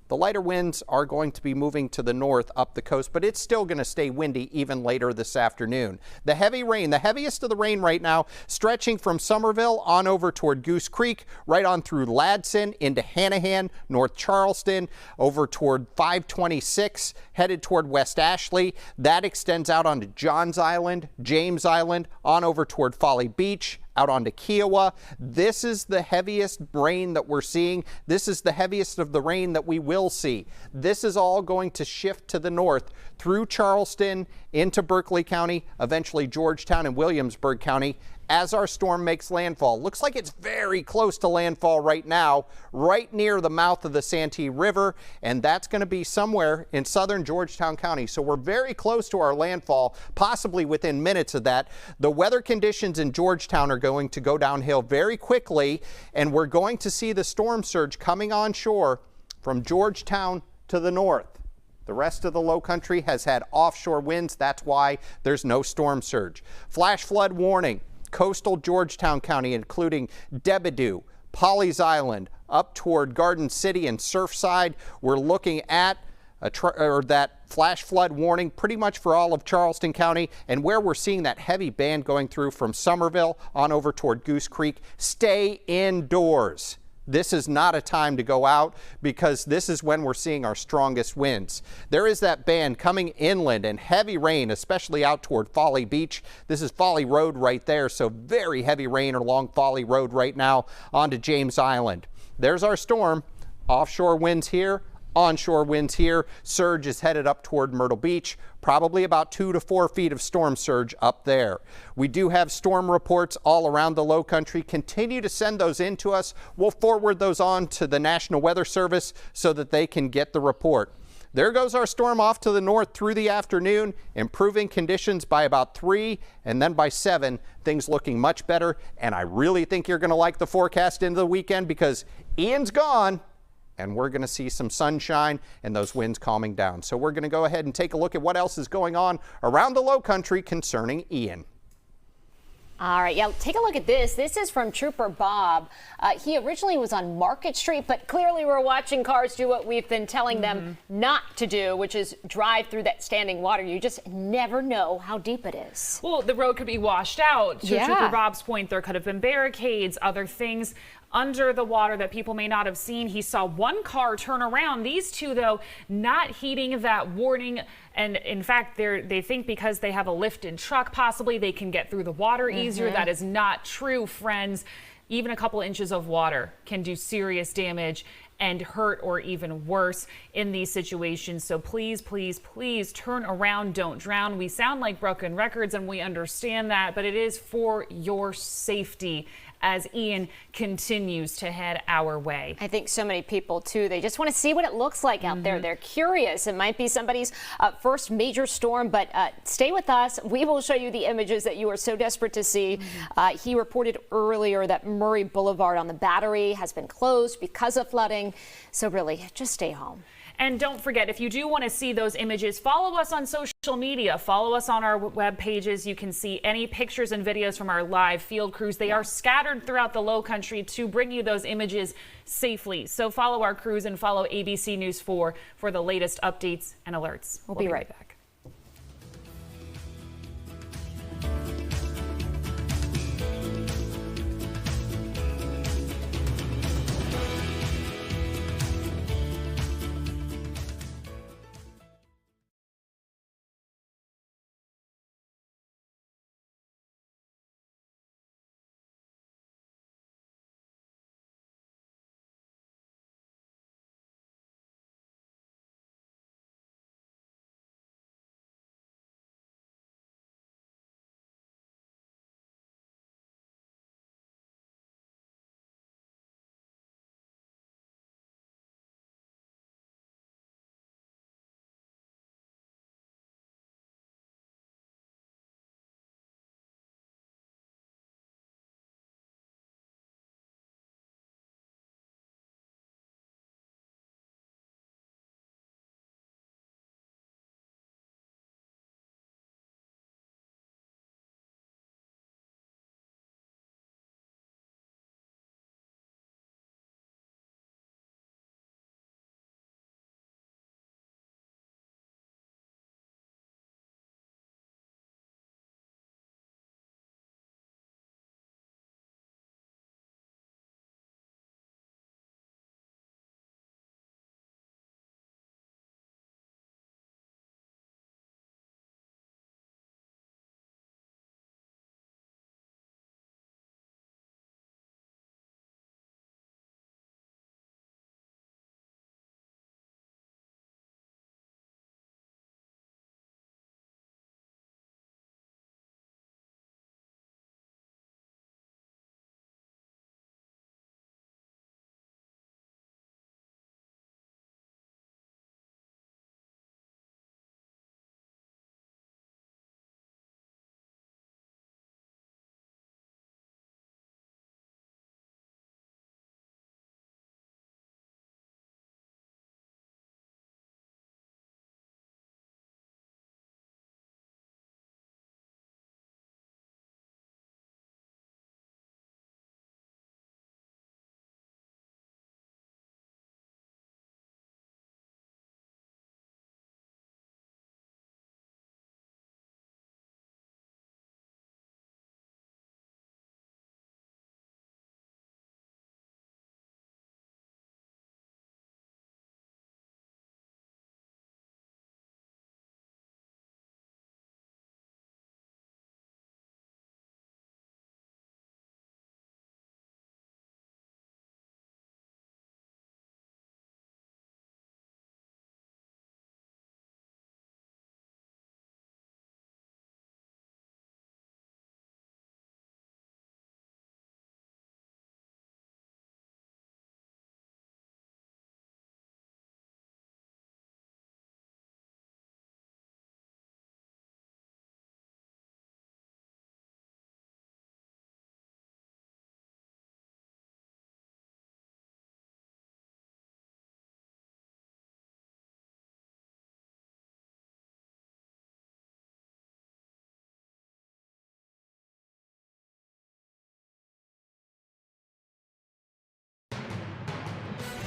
The lighter winds are going to be moving to the north up the coast, but it's still going to stay windy even later this afternoon. The heavy rain, the heaviest of the rain right now, stretching from Somerville on over toward Goose Creek, right on through Ladson into Hanahan, North Charleston, over toward 526, headed toward West Ashley. That extends out onto Johns Island, James Island, on over toward Folly Beach, out onto Kiowa. This is the heaviest rain that we're seeing. This is the heaviest of the rain that we will see. This is all going to shift to the north through Charleston into Berkeley County, eventually Georgetown and Williamsburg County as our storm makes landfall. Looks like it's very close to landfall right now, right near the mouth of the Santee River, and that's going to be somewhere in southern Georgetown County. So we're very close to our landfall, possibly within minutes of that. The weather conditions in Georgetown are going to go downhill very quickly, and we're going to see the storm surge coming onshore from Georgetown to the north. The rest of the low country has had offshore winds. That's why there's no storm surge. Flash flood warning. Coastal Georgetown County, including Debedew, Pawleys Island, up toward Garden City and Surfside. We're looking at that flash flood warning pretty much for all of Charleston County, and where we're seeing that heavy band going through from Somerville on over toward Goose Creek. Stay indoors. This is not a time to go out because this is when we're seeing our strongest winds. There is that band coming inland and heavy rain, especially out toward Folly Beach. This is Folly Road right there, so very heavy rain along Folly Road right now onto James Island. There's our storm. Offshore winds here, onshore winds here. Surge is headed up toward Myrtle Beach, probably about 2 to 4 feet of storm surge up there. We do have storm reports all around the low country. Continue to send those in to us. We'll forward those on to the National Weather Service so that they can get the report. There goes our storm off to the north through the afternoon, improving conditions by about 3, and then by 7, things looking much better. And I really think you're going to like the forecast into the weekend because Ian's gone, and we're going to see some sunshine and those winds calming down. So we're going to go ahead and take a look at what else is going on around the low country concerning Ian. All right, yeah, take a look at this. This is from Trooper Bob. He originally was on Market Street, but clearly we're watching cars do what we've been telling them not to do, which is drive through that standing water. You just never know how deep it is. Well, the road could be washed out. To Trooper Bob's point, there could have been barricades, other things under the water that people may not have seen. He saw one car turn around. These two, though, not heeding that warning. And in fact, they think because they have a lifted truck, possibly they can get through the water easier. That is not true, friends. Even a couple inches of water can do serious damage and hurt or even worse in these situations. So please, please, please turn around. Don't drown. We sound like broken records and we understand that, but it is for your safety as Ian continues to head our way. I think so many people, too, they just want to see what it looks like out there. They're curious. It might be somebody's first major storm, but stay with us. We will show you the images that you are so desperate to see. He reported earlier that Murray Boulevard on the Battery has been closed because of flooding. So really, just stay home. And don't forget, if you do want to see those images, follow us on social media. Follow us on our web pages. You can see any pictures and videos from our live field crews. They are scattered throughout the low country to bring you those images safely. So follow our crews and follow ABC News 4 for the latest updates and alerts. We'll be right back.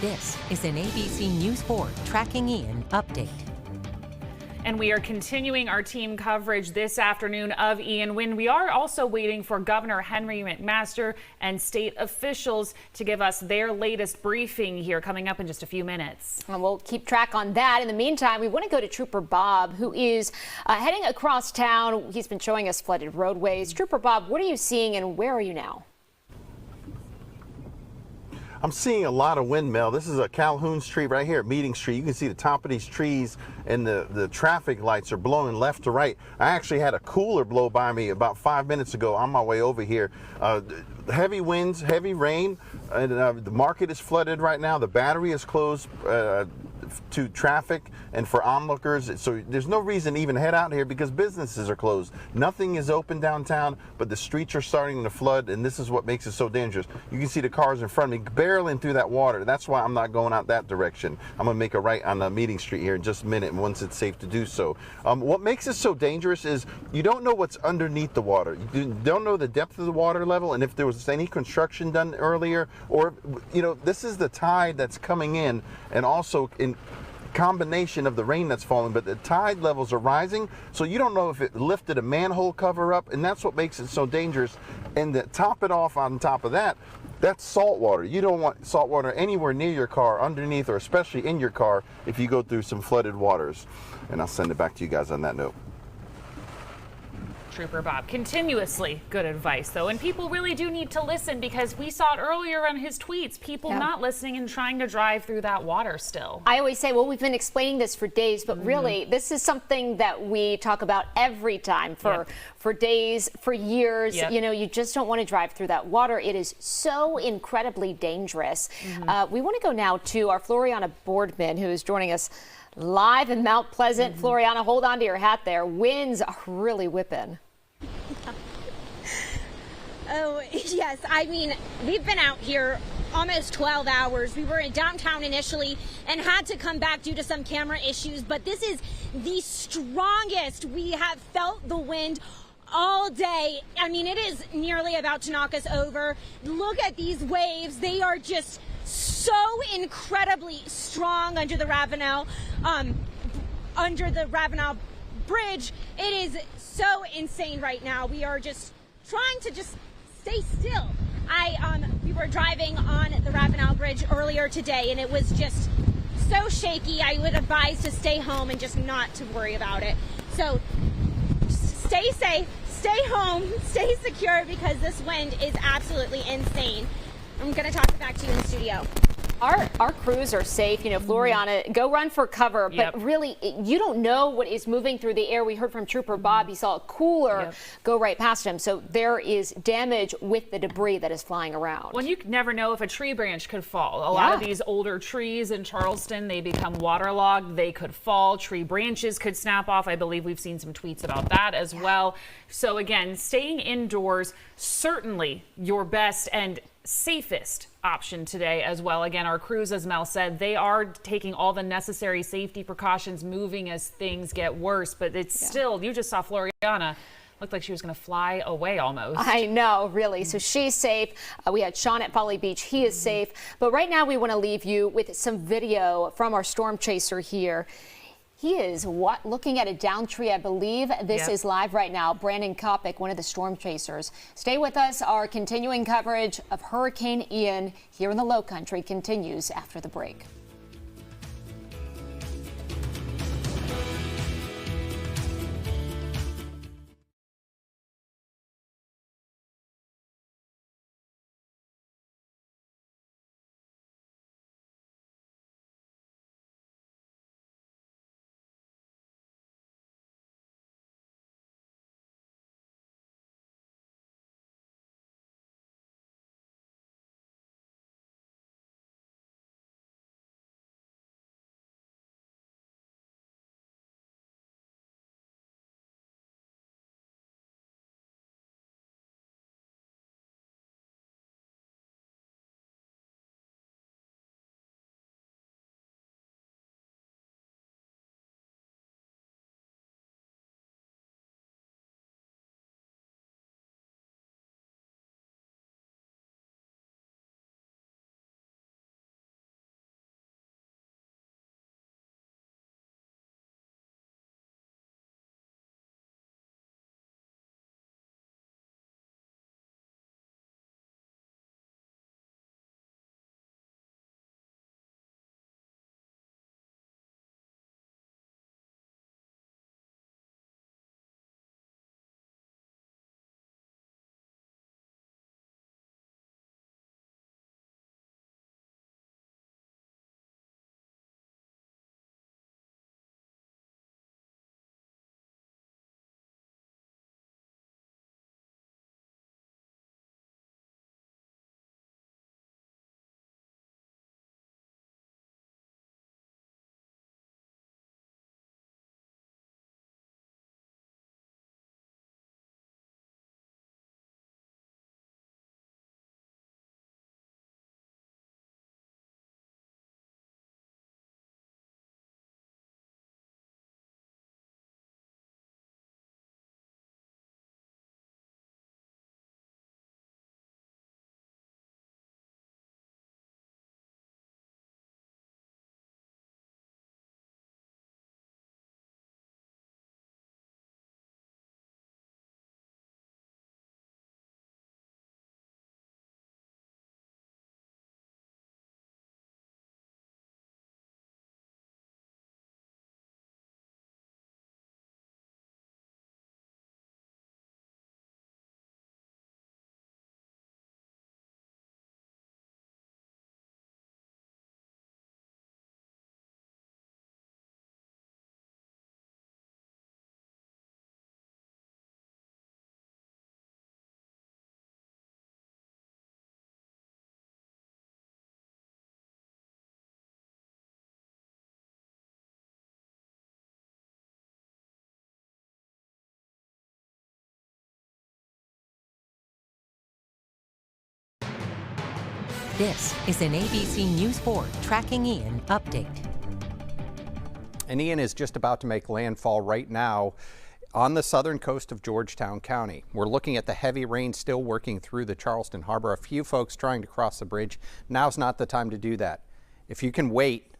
This is an ABC News 4 Tracking Ian update. And we are continuing our team coverage this afternoon of Ian Wind. We are also waiting for Governor Henry McMaster and state officials to give us their latest briefing here coming up in just a few minutes. And we'll keep track on that. In the meantime, we want to go to Trooper Bob, who is heading across town. He's been showing us flooded roadways. Trooper Bob, what are you seeing and where are you now? I'm seeing a lot of wind, Mel. This is a Calhoun Street right here at Meeting Street. You can see the top of these trees and the traffic lights are blowing left to right. I actually had a cooler blow by me about 5 minutes ago on my way over here. Heavy winds, heavy rain, and the market is flooded right now. The battery is closed to traffic and for onlookers, so there's no reason to even head out here because businesses are closed. Nothing is open downtown, but the streets are starting to flood, and this is what makes it so dangerous. You can see the cars in front of me barreling through that water. That's why I'm not going out that direction. I'm gonna make a right on the Meeting Street here in just a minute once it's safe to do so. What makes it so dangerous is you don't know what's underneath the water. You don't know the depth of the water level, and if there was any construction done earlier, or this is the tide that's coming in, and also in combination of the rain that's falling, but the tide levels are rising, so you don't know if it lifted a manhole cover up, and that's what makes it so dangerous. And to top it off, on top of that, that's salt water. You don't want salt water anywhere near your car, underneath, or especially in your car if you go through some flooded waters. And I'll send it back to you guys on that note. Trooper Bob, continuously good advice though, and people really do need to listen because we saw it earlier on his tweets, people not listening and trying to drive through that water still. I always say, well, we've been explaining this for days, but really this is something that we talk about every time for days, for years. You just don't want to drive through that water. It is so incredibly dangerous. We want to go now to our Floriana Boardman, who is joining us live in Mount Pleasant. Floriana, hold on to your hat there. Winds are really whipping. Oh, yes. I mean, we've been out here almost 12 hours. We were in downtown initially and had to come back due to some camera issues, but this is the strongest we have felt the wind all day. I mean, it is nearly about to knock us over. Look at these waves. They are just so incredibly strong under the Ravenel Bridge. It is so insane right now. We are just trying to just stay still. We were driving on the Ravenel Bridge earlier today, and it was just so shaky. I would advise to stay home and just not to worry about it. So stay safe, stay home, stay secure, because this wind is absolutely insane. I'm going to toss it back to you in the studio. Our crews are safe. Floriana, go run for cover, but really, you don't know what is moving through the air. We heard from Trooper Bob. He saw a cooler go right past him. So there is damage with the debris that is flying around. Well, you never know if a tree branch could fall. A lot of these older trees in Charleston, they become waterlogged. They could fall. Tree branches could snap off. I believe we've seen some tweets about that as well. So again, staying indoors, certainly your best and safest option today as well. Again, our crews, as Mel said, they are taking all the necessary safety precautions, moving as things get worse, but it's still, you just saw Floriana, looked like she was going to fly away almost. I know, really. So she's safe. We had Sean at Folly Beach. He is safe. But right now we want to leave you with some video from our storm chaser here. He is looking at a down tree, I believe. This is live right now. Brandon Kopic, one of the storm chasers. Stay with us. Our continuing coverage of Hurricane Ian here in the Low Country continues after the break. This is an ABC News 4 Tracking Ian update. And Ian is just about to make landfall right now on the southern coast of Georgetown County. We're looking at the heavy rain still working through the Charleston Harbor. A few folks trying to cross the bridge. Now's not the time to do that. If you can wait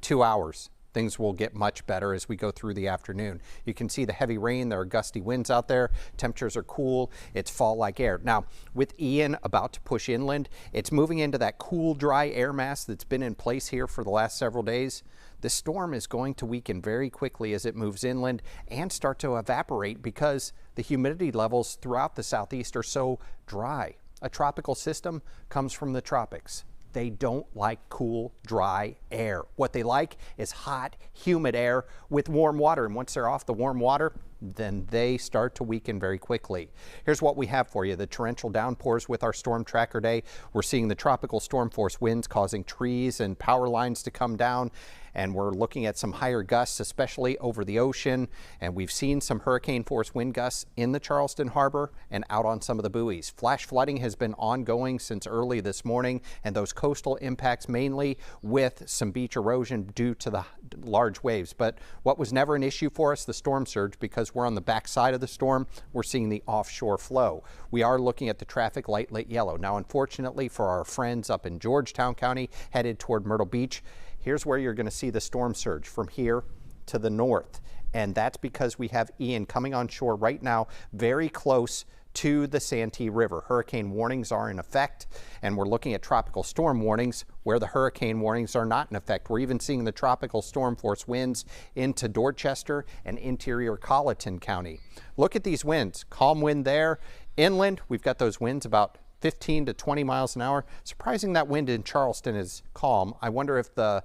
2 hours, things will get much better as we go through the afternoon. You can see the heavy rain. There are gusty winds out there. Temperatures are cool. It's fall-like air. Now, with Ian about to push inland, it's moving into that cool, dry air mass that's been in place here for the last several days. This storm is going to weaken very quickly as it moves inland and start to evaporate because the humidity levels throughout the southeast are so dry. A tropical system comes from the tropics. They don't like cool, dry air. What they like is hot, humid air with warm water. And once they're off the warm water, then they start to weaken very quickly. Here's what we have for you. The torrential downpours with our storm tracker day. We're seeing the tropical storm force winds causing trees and power lines to come down. And we're looking at some higher gusts, especially over the ocean. And we've seen some hurricane force wind gusts in the Charleston Harbor and out on some of the buoys. Flash flooding has been ongoing since early this morning, and those coastal impacts mainly with some beach erosion due to the large waves. But what was never an issue for us, the storm surge, because we're on the backside of the storm, we're seeing the offshore flow. We are looking at the traffic light lit yellow. Now, unfortunately for our friends up in Georgetown County headed toward Myrtle Beach, here's where you're going to see the storm surge from here to the north. And that's because we have Ian coming on shore right now, very close to the Santee River. Hurricane warnings are in effect, and we're looking at tropical storm warnings where the hurricane warnings are not in effect. We're even seeing the tropical storm force winds into Dorchester and interior Colleton County. Look at these winds. Calm wind there. Inland, we've got those winds about 15 to 20 miles an hour. Surprising that wind in Charleston is calm. I wonder if the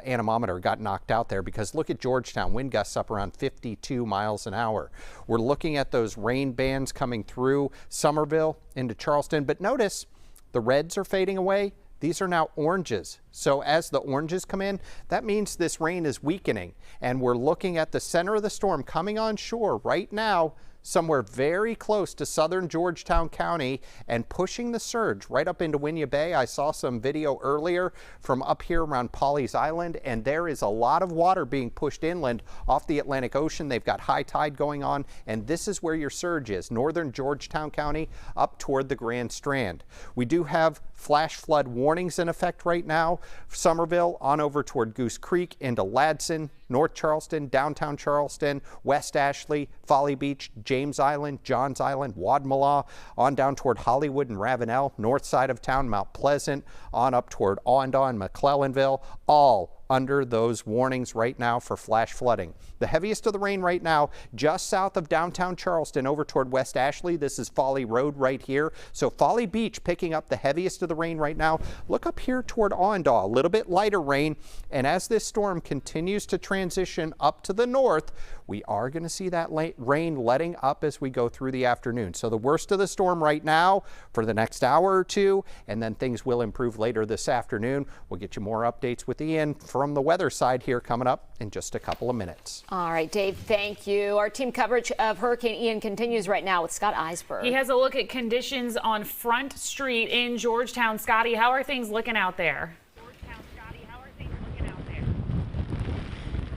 anemometer got knocked out there, because look at Georgetown, wind gusts up around 52 miles an hour. We're looking at those rain bands coming through Summerville into Charleston, but notice the reds are fading away. These are now oranges. So as the oranges come in, that means this rain is weakening, and we're looking at the center of the storm coming on shore right now, somewhere very close to southern Georgetown County and pushing the surge right up into Winyah Bay. I saw some video earlier from up here around Pawleys Island, and there is a lot of water being pushed inland off the Atlantic Ocean. They've got high tide going on, and this is where your surge is, northern Georgetown County up toward the Grand Strand. We do have flash flood warnings in effect right now. Summerville on over toward Goose Creek into Ladson, North Charleston, downtown Charleston, West Ashley, Folly Beach, James Island, Johns Island, Wadmalaw, on down toward Hollywood and Ravenel, north side of town, Mount Pleasant, on up toward Awendaw and McClellanville, all under those warnings right now for flash flooding. The heaviest of the rain right now just south of downtown Charleston over toward West Ashley. This is Folly Road right here. So Folly Beach picking up the heaviest of the rain right now. Look up here toward Awendaw, a little bit lighter rain. And as this storm continues to transition up to the north, we are going to see that rain letting up as we go through the afternoon. So the worst of the storm right now for the next hour or two, and then things will improve later this afternoon. We'll get you more updates with Ian from the weather side here coming up in just a couple of minutes. All right, Dave, thank you. Our team coverage of Hurricane Ian continues right now with Scott Eisberg. He has a look at conditions on Front Street in Georgetown. Scotty, how are things looking out there?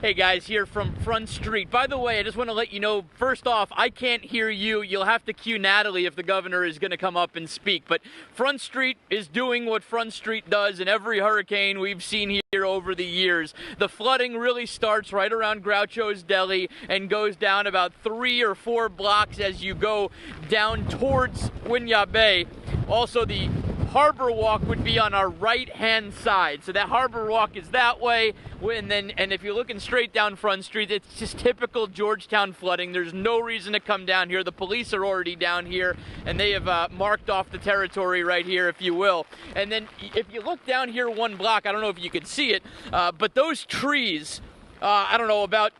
Hey guys, here from Front Street. By the way, I just want to let you know, first off, I can't hear you. You'll have to cue Natalie if the governor is going to come up and speak. But Front Street is doing what Front Street does in every hurricane we've seen here over the years. The flooding really starts right around Groucho's Deli and goes down about 3 or 4 blocks as you go down towards Winyah Bay. Also, the Harbor Walk would be on our right-hand side. So that Harbor Walk is that way. And if you're looking straight down Front Street, it's just typical Georgetown flooding. There's no reason to come down here. The police are already down here, and they have marked off the territory right here, if you will. And then if you look down here 1 block, I don't know if you could see it, but those trees, I don't know, about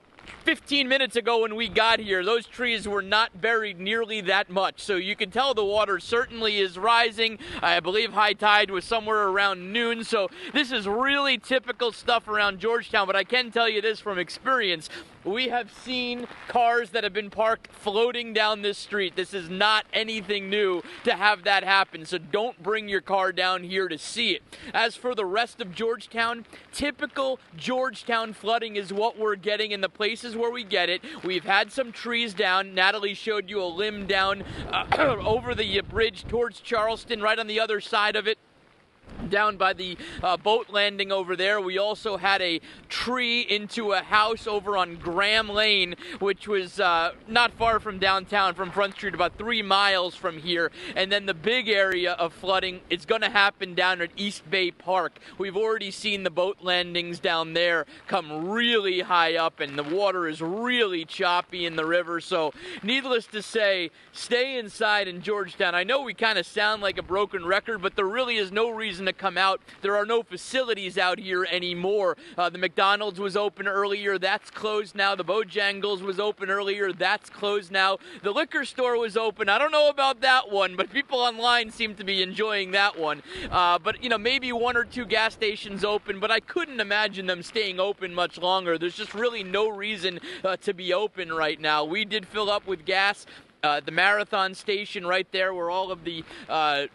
15 minutes ago when we got here, those trees were not buried nearly that much. So you can tell the water certainly is rising. I believe high tide was somewhere around noon. So this is really typical stuff around Georgetown. But I can tell you this from experience. we have seen cars that have been parked floating down this street. This is not anything new to have that happen, so don't bring your car down here to see it. As for the rest of Georgetown, typical Georgetown flooding is what we're getting in the places where we get it. We've had some trees down. Natalie showed you a limb down over the bridge towards Charleston, right on the other side of it. Down by the boat landing over there. We also had a tree into a house over on Graham Lane, which was not far from downtown, from Front Street, about 3 miles from here. And then the big area of flooding is going to happen down at East Bay Park. We've already seen the boat landings down there come really high up, and the water is really choppy in the river. So needless to say, stay inside in Georgetown. I know we kind of sound like a broken record, but there really is no reason to come out. There are no facilities out here anymore. The McDonald's was open earlier. That's closed now. The Bojangles was open earlier. That's closed now. The liquor store was open. I don't know about that one, but people online seem to be enjoying that one. But, you know, maybe 1 or 2 gas stations open, but I couldn't imagine them staying open much longer. There's just really no reason to be open right now. We did fill up with gas. The Marathon station right there where all of the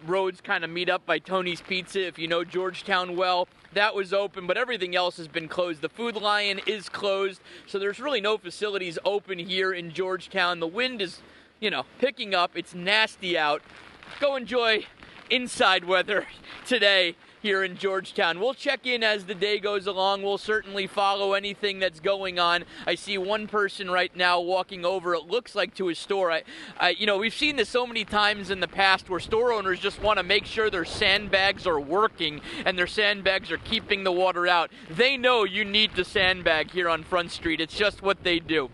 roads kind of meet up by Tony's Pizza, if you know Georgetown well, that was open, but everything else has been closed. The Food Lion is closed, so there's really no facilities open here in Georgetown. The wind is, you know, picking up. It's nasty out. Go enjoy inside weather today here in Georgetown. We'll check in as the day goes along. We'll certainly follow anything that's going on. I see one person right now walking over, it looks like, to his store. You know, we've seen this so many times in the past where store owners just want to make sure their sandbags are working and their sandbags are keeping the water out. They know you need to sandbag here on Front Street. It's just what they do.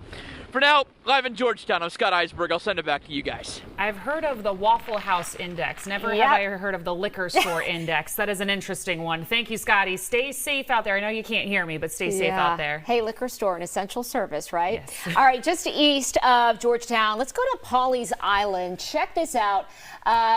For now, live in Georgetown, I'm Scott Eisberg. I'll send it back to you guys. I've heard of the Waffle House Index. Never have I heard of the Liquor Store Index. That is an interesting one. Thank you, Scotty. Stay safe out there. I know you can't hear me, but stay safe out there. Hey, liquor store, an essential service, right? Yes. All right, just east of Georgetown, let's go to Pawleys Island. Check this out.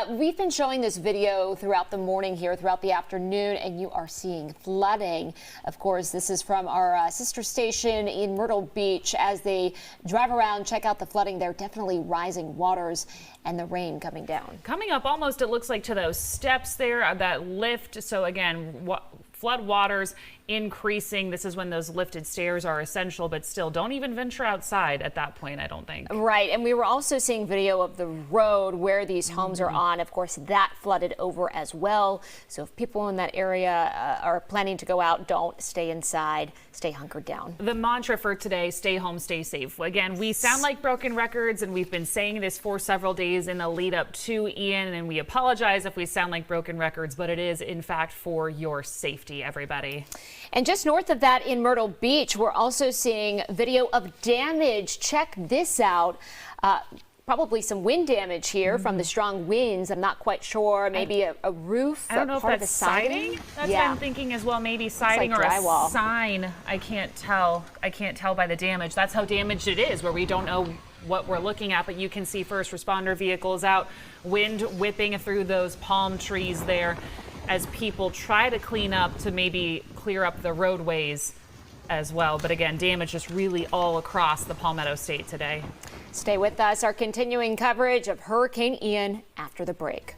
We've been showing this video throughout the morning here, throughout the afternoon, and you are seeing flooding. Of course, this is from our sister station in Myrtle Beach. As they drive around, check out the flooding there. Definitely rising waters and the rain coming down. Coming up almost, it looks like, to those steps there, that lift. So again, flood waters increasing. This is when those lifted stairs are essential, but still don't even venture outside at that point, I don't think. Right, and we were also seeing video of the road where these homes are on. Of course, that flooded over as well. So if people in that area are planning to go out, don't stay inside, stay hunkered down. The mantra for today, stay home, stay safe. Again, we sound like broken records, and we've been saying this for several days in the lead up to Ian, and we apologize if we sound like broken records, but it is in fact for your safety, everybody. And just north of that in Myrtle Beach, we're also seeing video of damage. Check this out. Probably some wind damage here from the strong winds. I'm not quite sure. Maybe a roof. I don't know if that's siding. That's what I'm thinking as well. Maybe siding like or drywall. A sign. I can't tell. I can't tell by the damage. That's how damaged it is, where we don't know what we're looking at, but you can see first responder vehicles out, wind whipping through those palm trees there as people try to clean up, to maybe clear up the roadways as well. But again, damage just really all across the Palmetto State today. Stay with us. Our continuing coverage of Hurricane Ian after the break.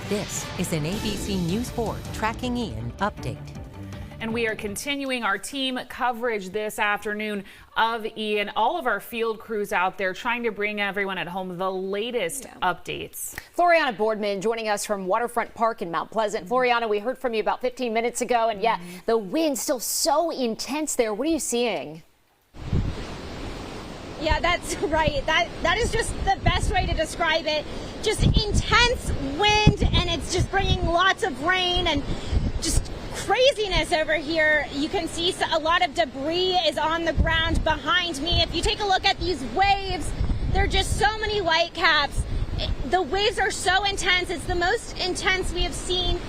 This is an ABC News 4 Tracking Ian update. And we are continuing our team coverage this afternoon of Ian. All of our field crews out there trying to bring everyone at home the latest updates. Floriana Boardman joining us from Waterfront Park in Mount Pleasant. Floriana, we heard from you about 15 minutes ago, and the wind's still so intense there. What are you seeing? Yeah, that's right. That is just the best way to describe it. Just intense wind, and it's just bringing lots of rain and just craziness over here. You can see a lot of debris is on the ground behind me. If you take a look at these waves, there are just so many white caps. The waves are so intense. It's the most intense we have seen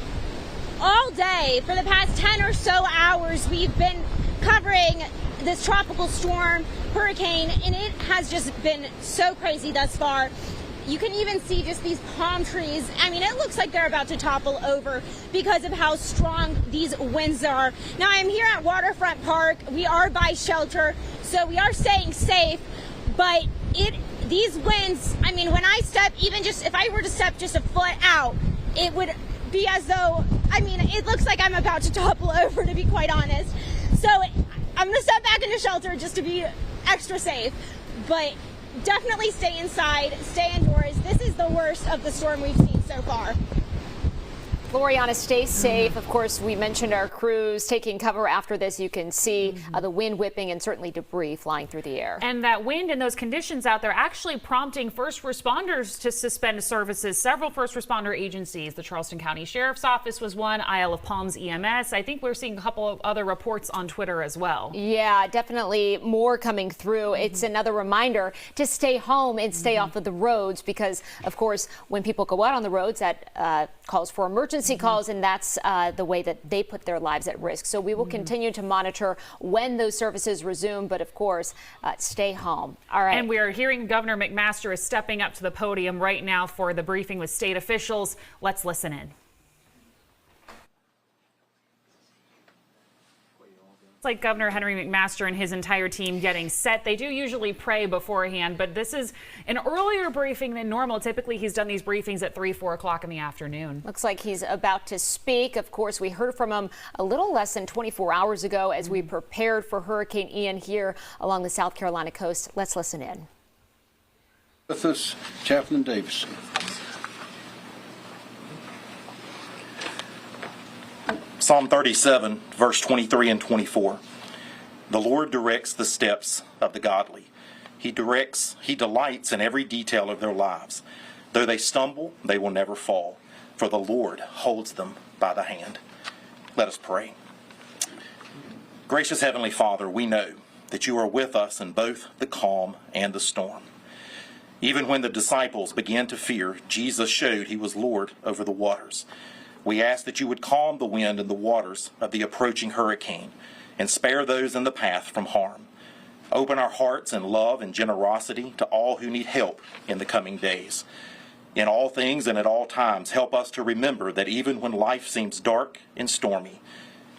all day. For the past 10 or so hours, we've been covering this tropical storm, hurricane, and it has just been so crazy thus far. You can even see just these palm trees. I mean, it looks like they're about to topple over because of how strong these winds are. Now, I'm here at Waterfront Park. We are by shelter, so we are staying safe, but these winds, I mean, when I step, even just if I were to step just a foot out, it would be as though, I mean, it looks like I'm about to topple over, to be quite honest. So I'm gonna step back into shelter just to be extra safe, but definitely stay inside, stay indoors. This is the worst of the storm we've seen so far. Floriana, stay safe. Of course, we mentioned our crews taking cover after this. You can see the wind whipping and certainly debris flying through the air. And that wind and those conditions out there actually prompting first responders to suspend services. Several first responder agencies, the Charleston County Sheriff's Office was one, Isle of Palms EMS. I think we're seeing a couple of other reports on Twitter as well. Yeah, definitely more coming through. It's another reminder to stay home and stay off of the roads because, of course, when people go out on the roads, that calls for emergency calls, and that's the way that they put their lives at risk. So we will continue to monitor when those services resume, but of course, stay home. All right. And we are hearing Governor McMaster is stepping up to the podium right now for the briefing with state officials. Let's listen in. It's like Governor Henry McMaster and his entire team getting set. They do usually pray beforehand, but this is an earlier briefing than normal. Typically, he's done these briefings at 3, 4 o'clock in the afternoon. Looks like he's about to speak. Of course, we heard from him a little less than 24 hours ago as we prepared for Hurricane Ian here along the South Carolina coast. Let's listen in. With us, Chaplain Davison. Psalm 37, verse 23 and 24. The Lord directs the steps of the godly. He delights in every detail of their lives. Though they stumble, they will never fall, for the Lord holds them by the hand. Let us pray. Gracious Heavenly Father, we know that you are with us in both the calm and the storm. Even when the disciples began to fear, Jesus showed he was Lord over the waters. We ask that you would calm the wind and the waters of the approaching hurricane and spare those in the path from harm. Open our hearts in love and generosity to all who need help in the coming days. In all things and at all times, help us to remember that even when life seems dark and stormy,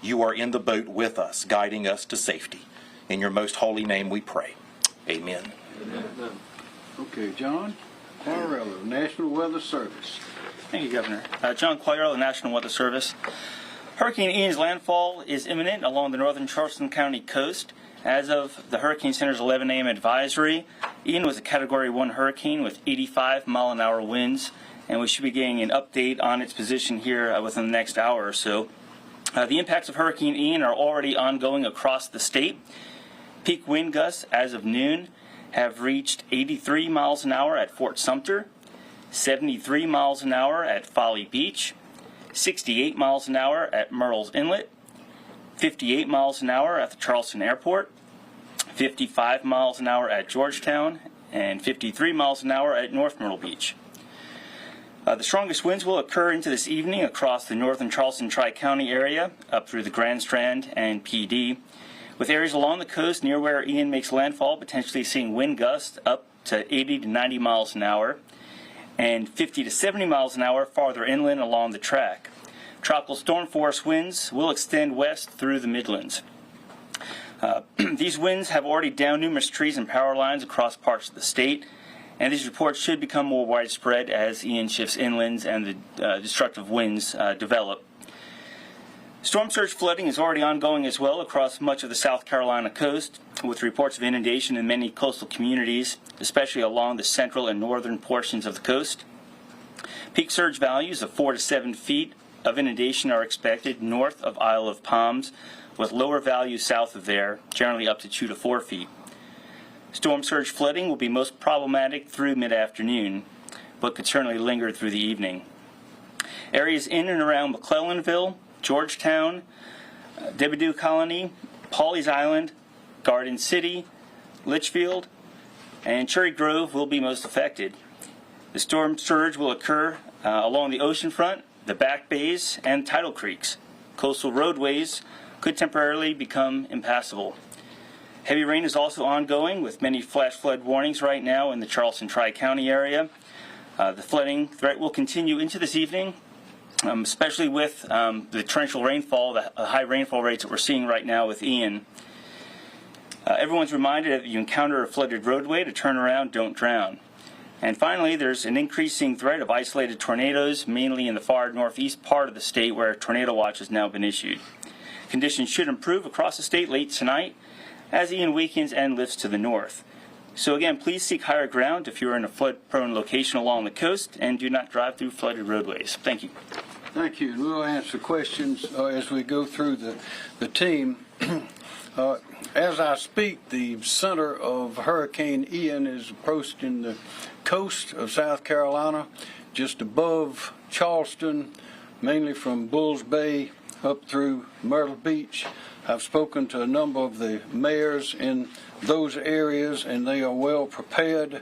you are in the boat with us, guiding us to safety. In your most holy name we pray. Amen. Amen. Okay, John Quarello, National Weather Service. Thank you, Governor. John Quayle, the National Weather Service. Hurricane Ian's landfall is imminent along the northern Charleston County coast. As of the Hurricane Center's 11 a.m. advisory, Ian was a Category 1 hurricane with 85-mile-an-hour winds, and we should be getting an update on its position here within the next hour or so. The impacts of Hurricane Ian are already ongoing across the state. Peak wind gusts as of noon have reached 83 miles an hour at Fort Sumter, 73 miles an hour at Folly Beach, 68 miles an hour at Murrells Inlet, 58 miles an hour at the Charleston Airport, 55 miles an hour at Georgetown, and 53 miles an hour at North Myrtle Beach. The strongest winds will occur into this evening across the northern Charleston Tri-County area, up through the Grand Strand and PD, with areas along the coast near where Ian makes landfall potentially seeing wind gusts up to 80 to 90 miles an hour, and 50 to 70 miles an hour farther inland along the track. Tropical storm force winds will extend west through the Midlands. These winds have already downed numerous trees and power lines across parts of the state, and these reports should become more widespread as Ian shifts inland and the destructive winds develop. Storm surge flooding is already ongoing as well across much of the South Carolina coast, with reports of inundation in many coastal communities, especially along the central and northern portions of the coast. Peak surge values of 4 to 7 feet of inundation are expected north of Isle of Palms, with lower values south of there, generally up to 2 to 4 feet. Storm surge flooding will be most problematic through mid-afternoon, but could certainly linger through the evening. Areas in and around McClellanville, Georgetown, Debadew Colony, Pawleys Island, Garden City, Litchfield, and Cherry Grove will be most affected. The storm surge will occur along the ocean front, the back bays, and tidal creeks. Coastal roadways could temporarily become impassable. Heavy rain is also ongoing, with many flash flood warnings right now in the Charleston Tri-County area. The flooding threat will continue into this evening, especially with the torrential rainfall, the high rainfall rates that we're seeing right now with Ian. Everyone's reminded that if you encounter a flooded roadway to turn around, don't drown. And finally, there's an increasing threat of isolated tornadoes, mainly in the far northeast part of the state where a tornado watch has now been issued. Conditions should improve across the state late tonight as Ian weakens and lifts to the north. So again, please seek higher ground if you're in a flood-prone location along the coast, and do not drive through flooded roadways. Thank you. Thank you. We'll answer questions as we go through the team. As I speak, the center of Hurricane Ian is approaching the coast of South Carolina, just above Charleston, mainly from Bulls Bay up through Myrtle Beach. I've spoken to a number of the mayors in those areas, and they are well prepared.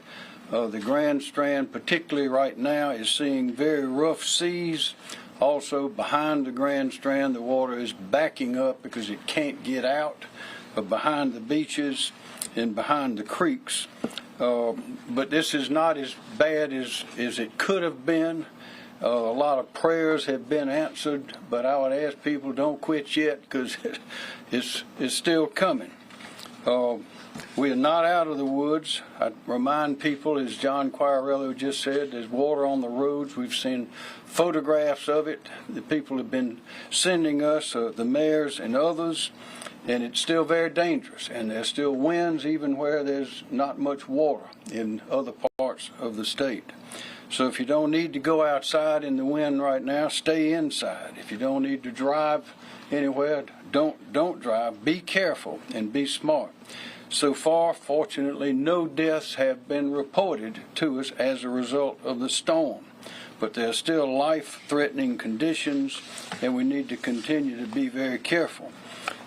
The Grand Strand, particularly right now, is seeing very rough seas. Also, behind the Grand Strand, the water is backing up because it can't get out behind the beaches and behind the creeks. But this is not as bad as it could have been. A lot of prayers have been answered, but I would ask people, don't quit yet, because it's still coming. We are not out of the woods. I remind people, as John Quirello just said, there's water on the roads. We've seen photographs of it. The people have been sending us, the mayors and others, and it's still very dangerous. And there's still winds even where there's not much water in other parts of the state. So if you don't need to go outside in the wind right now, stay inside. If you don't need to drive anywhere, don't drive. Be careful and be smart. So far, fortunately, no deaths have been reported to us as a result of the storm. But there are still life-threatening conditions, and we need to continue to be very careful.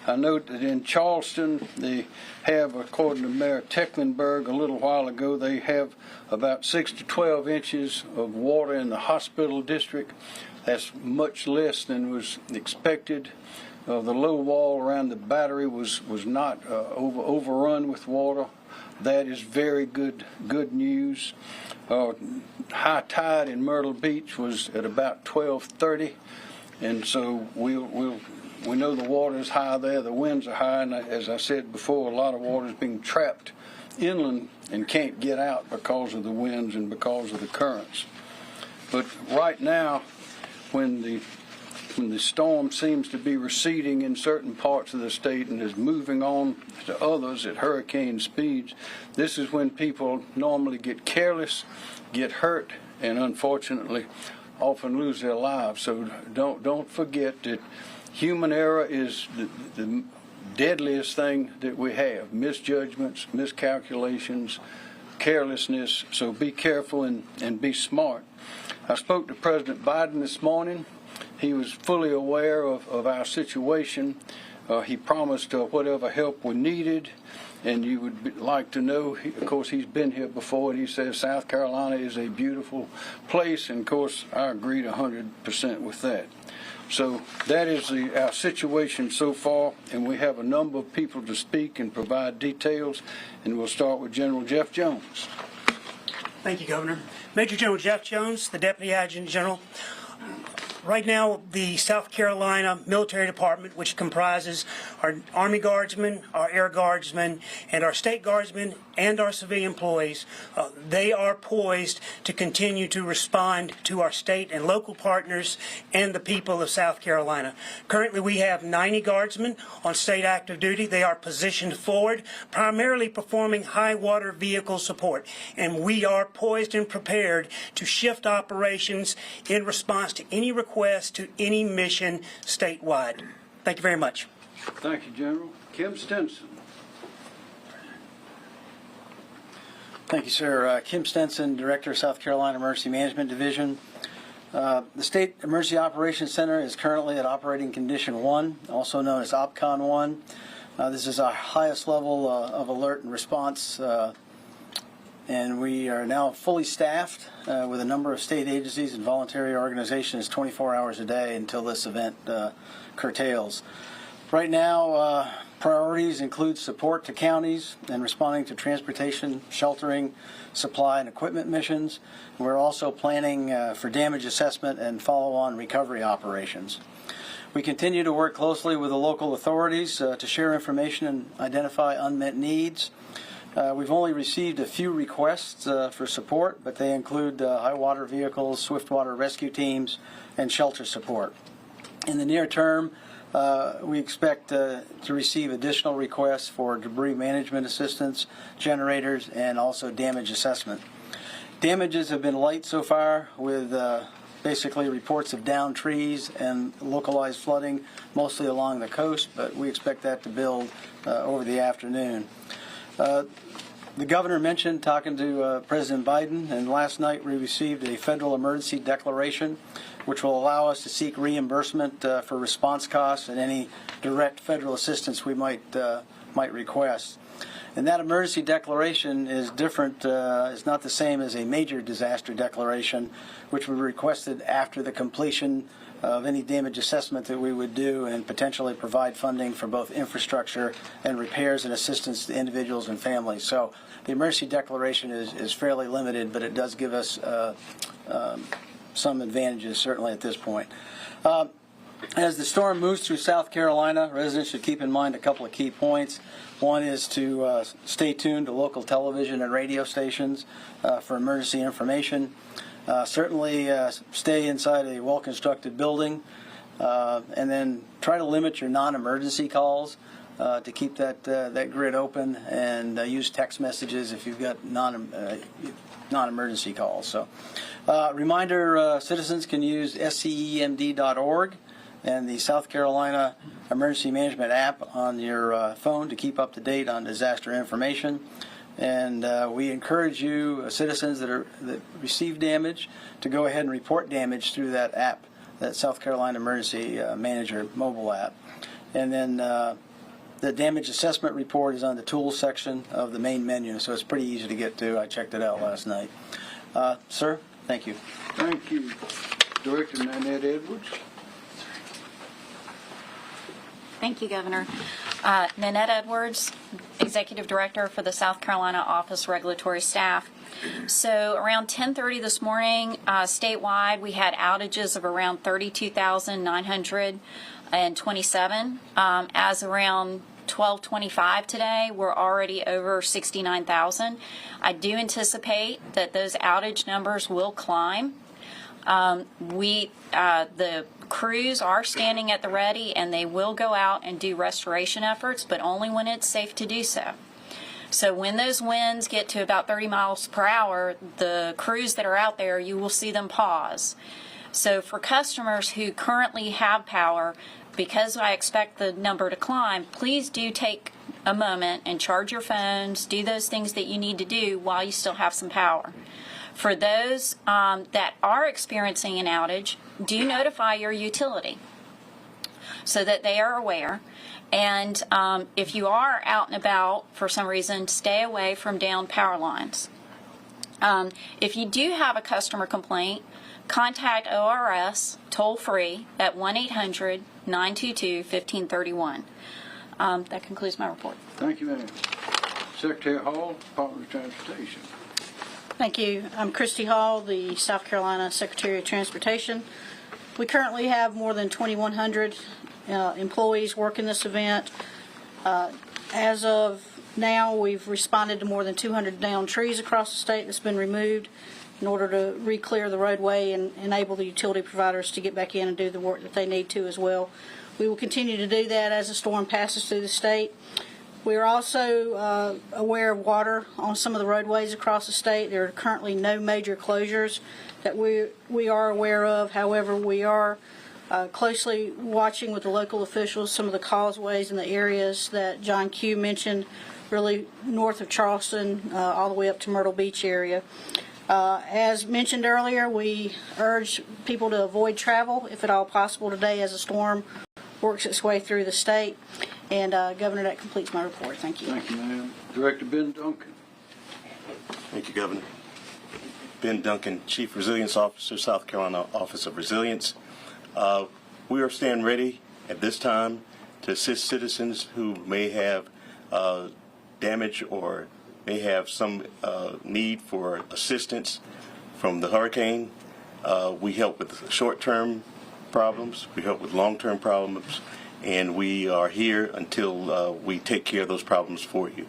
I note that in Charleston, they have, according to Mayor Tecklenburg a little while ago, they have about 6 to 12 inches of water in the hospital district. That's much less than was expected. The low wall around the battery was not overrun with water. That is very good news. High tide in Myrtle Beach was at about 12:30, and so we know the water is high there. The winds are high, and as I said before, a lot of water is being trapped inland and can't get out because of the winds and because of the currents. But right now, when the storm seems to be receding in certain parts of the state and is moving on to others at hurricane speeds, this is when people normally get careless, get hurt, and unfortunately often lose their lives. So don't forget that human error is the deadliest thing that we have. Misjudgments, miscalculations, carelessness. So be careful and be smart. I spoke to President Biden this morning. He was fully aware of our situation. He promised whatever help we needed, and you would like to know, of course, he's been here before, and he says South Carolina is a beautiful place, and of course, I agreed 100% with that. So that is our situation so far, and we have a number of people to speak and provide details, and we'll start with General Jeff Jones. Thank you, Governor. Major General Jeff Jones, the Deputy Adjutant General. Right now, the South Carolina Military Department, which comprises our Army Guardsmen, our Air Guardsmen, and our State Guardsmen, and our civilian employees, they are poised to continue to respond to our state and local partners and the people of South Carolina. Currently, we have 90 Guardsmen on state active duty. They are positioned forward, primarily performing high water vehicle support, and we are poised and prepared to shift operations in response to any request to any mission statewide. Thank you very much. Thank you, General. Kim Stenson. Thank you, sir. Kim Stenson, Director of South Carolina Emergency Management Division. The State Emergency Operations Center is currently at Operating Condition 1, also known as OPCON 1. This is our highest level of alert and response, and we are now fully staffed with a number of state agencies and voluntary organizations 24 hours a day until this event curtails. Right now, priorities include support to counties and responding to transportation, sheltering, supply, and equipment missions. We're also planning for damage assessment and follow-on recovery operations. We continue to work closely with the local authorities to share information and identify unmet needs. We've only received a few requests for support, but they include high water vehicles, swift water rescue teams, and shelter support. In the near term, we expect to receive additional requests for debris management assistance, generators, and also damage assessment. Damages have been light so far, with basically reports of downed trees and localized flooding, mostly along the coast, but we expect that to build over the afternoon. The governor mentioned talking to President Biden, and last night we received a federal emergency declaration which will allow us to seek reimbursement for response costs and any direct federal assistance we might request. And that emergency declaration is different, it's not the same as a major disaster declaration, which we requested after the completion of any damage assessment that we would do and potentially provide funding for both infrastructure and repairs and assistance to individuals and families. So the emergency declaration is fairly limited, but it does give us some advantages, certainly at this point. As the storm moves through South Carolina, residents should keep in mind a couple of key points. One is to stay tuned to local television and radio stations for emergency information. Certainly stay inside a well-constructed building, and then try to limit your non-emergency calls to keep that grid open, and use text messages if you've got non-emergency calls. So, reminder: citizens can use scemd.org and the South Carolina Emergency Management app on your phone to keep up to date on disaster information. And we encourage you, citizens that receive damage, to go ahead and report damage through that app, that South Carolina Emergency Manager mobile app. And then the damage assessment report is on the tools section of the main menu, so it's pretty easy to get to. I checked it out last night. Sir, thank you. Thank you, Director Nanette Edwards. Thank you, Governor. Nanette Edwards, Executive Director for the South Carolina Office Regulatory Staff. So around 10:30 this morning, statewide, we had outages of around 32,927. As around 12:25 today, we're already over 69,000. I do anticipate that those outage numbers will climb. The crews are standing at the ready, and they will go out and do restoration efforts, but only when it's safe to do so. So when those winds get to about 30 miles per hour, the crews that are out there, you will see them pause. So for customers who currently have power, because I expect the number to climb, please do take a moment and charge your phones, do those things that you need to do while you still have some power. For those that are experiencing an outage, do notify your utility so that they are aware. And if you are out and about for some reason, stay away from downed power lines. If you do have a customer complaint, contact ORS toll-free at 1-800-922-1531. That concludes my report. Thank you, ma'am. Secretary Hall, Department of Transportation. Thank you. I'm Christy Hall, the South Carolina Secretary of Transportation. We currently have more than 2,100 employees working this event. As of now, we've responded to more than 200 downed trees across the state that's been removed in order to re-clear the roadway and enable the utility providers to get back in and do the work that they need to as well. We will continue to do that as the storm passes through the state. We are also aware of water on some of the roadways across the state. There are currently no major closures that we are aware of. However, we are closely watching with the local officials some of the causeways in the areas that John Q mentioned, really north of Charleston all the way up to Myrtle Beach area. As mentioned earlier, we urge people to avoid travel if at all possible today as the storm works its way through the state. And Governor, that completes my report. Thank you. Thank you, ma'am. Director Ben Duncan. Thank you, Governor. Ben Duncan, Chief Resilience Officer, South Carolina Office of Resilience. We are staying ready at this time to assist citizens who may have damage or may have some need for assistance from the hurricane. We help with short-term problems, we help with long-term problems, and we are here until we take care of those problems for you.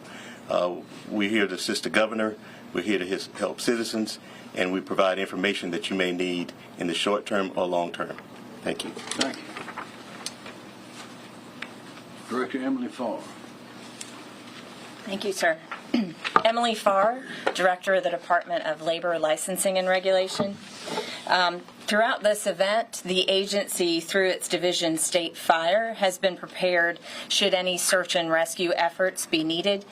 We're here to assist the governor, we're here to help citizens, and we provide information that you may need in the short term or long term. Thank you. Thank you. Director Emily Farr. Thank you, sir. Emily Farr, Director of the Department of Labor Licensing and Regulation. Throughout this event, the agency, through its division State Fire, has been prepared should any search and rescue efforts be needed.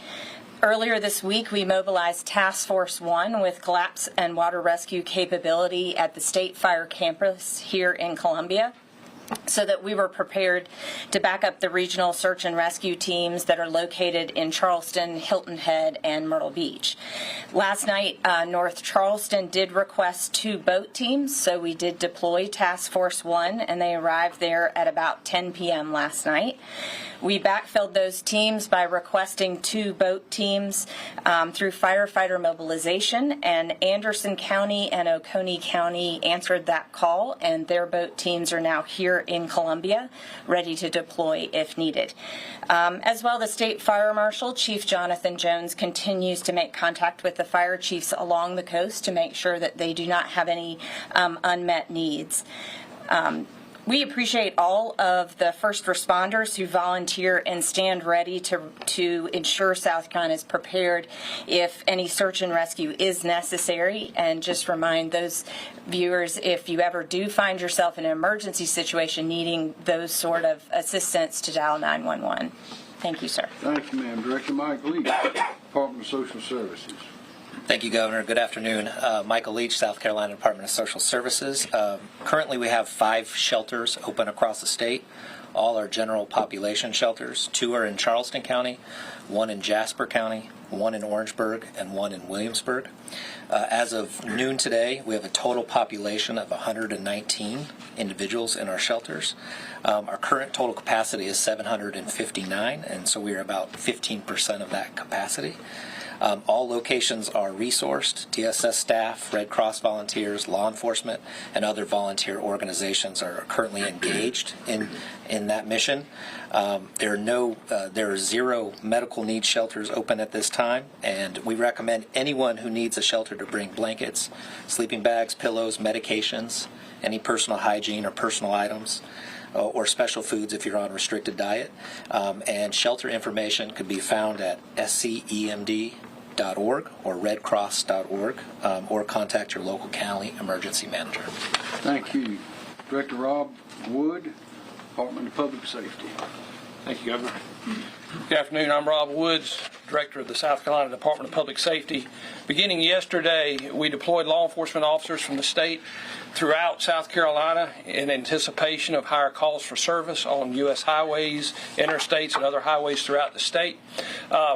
Earlier this week, we mobilized Task Force 1 with collapse and water rescue capability at the State Fire campus here in Columbia, so that we were prepared to back up the regional search and rescue teams that are located in Charleston, Hilton Head, and Myrtle Beach. Last night, North Charleston did request 2 boat teams, so we did deploy Task Force 1, and they arrived there at about 10 p.m. last night. We backfilled those teams by requesting 2 boat teams through firefighter mobilization, and Anderson County and Oconee County answered that call, and their boat teams are now here in Columbia, ready to deploy if needed. As well, the State Fire Marshal, Chief Jonathan Jones, continues to make contact with the fire chiefs along the coast to make sure that they do not have any unmet needs. We appreciate all of the first responders who volunteer and stand ready to ensure South Carolina is prepared if any search and rescue is necessary. And just remind those viewers, if you ever do find yourself in an emergency situation needing those sort of assistance, to dial 911. Thank you, sir. Thank you, ma'am. Director Mike Leach, Department of Social Services. Thank you, Governor. Good afternoon. Michael Leach, South Carolina Department of Social Services. Currently, we have 5 shelters open across the state. All are general population shelters. 2 are in Charleston County, 1 in Jasper County, 1 in Orangeburg, and 1 in Williamsburg. As of noon today, we have a total population of 119 individuals in our shelters. Our current total capacity is 759, and so we are about 15% of that capacity. All locations are resourced. DSS staff, Red Cross volunteers, law enforcement, and other volunteer organizations are currently engaged in that mission. There are 0 medical needs shelters open at this time, and we recommend anyone who needs a shelter to bring blankets, sleeping bags, pillows, medications, any personal hygiene or personal items, or special foods if you're on restricted diet. And shelter information could be found at scemd.org or redcross.org, or contact your local county emergency manager. Thank you. Director Rob Wood, Department of Public Safety. Thank you, Governor. Good afternoon. I'm Rob Woods, Director of the South Carolina Department of Public Safety. Beginning yesterday, we deployed law enforcement officers from the state throughout South Carolina in anticipation of higher calls for service on U.S. highways, interstates, and other highways throughout the state.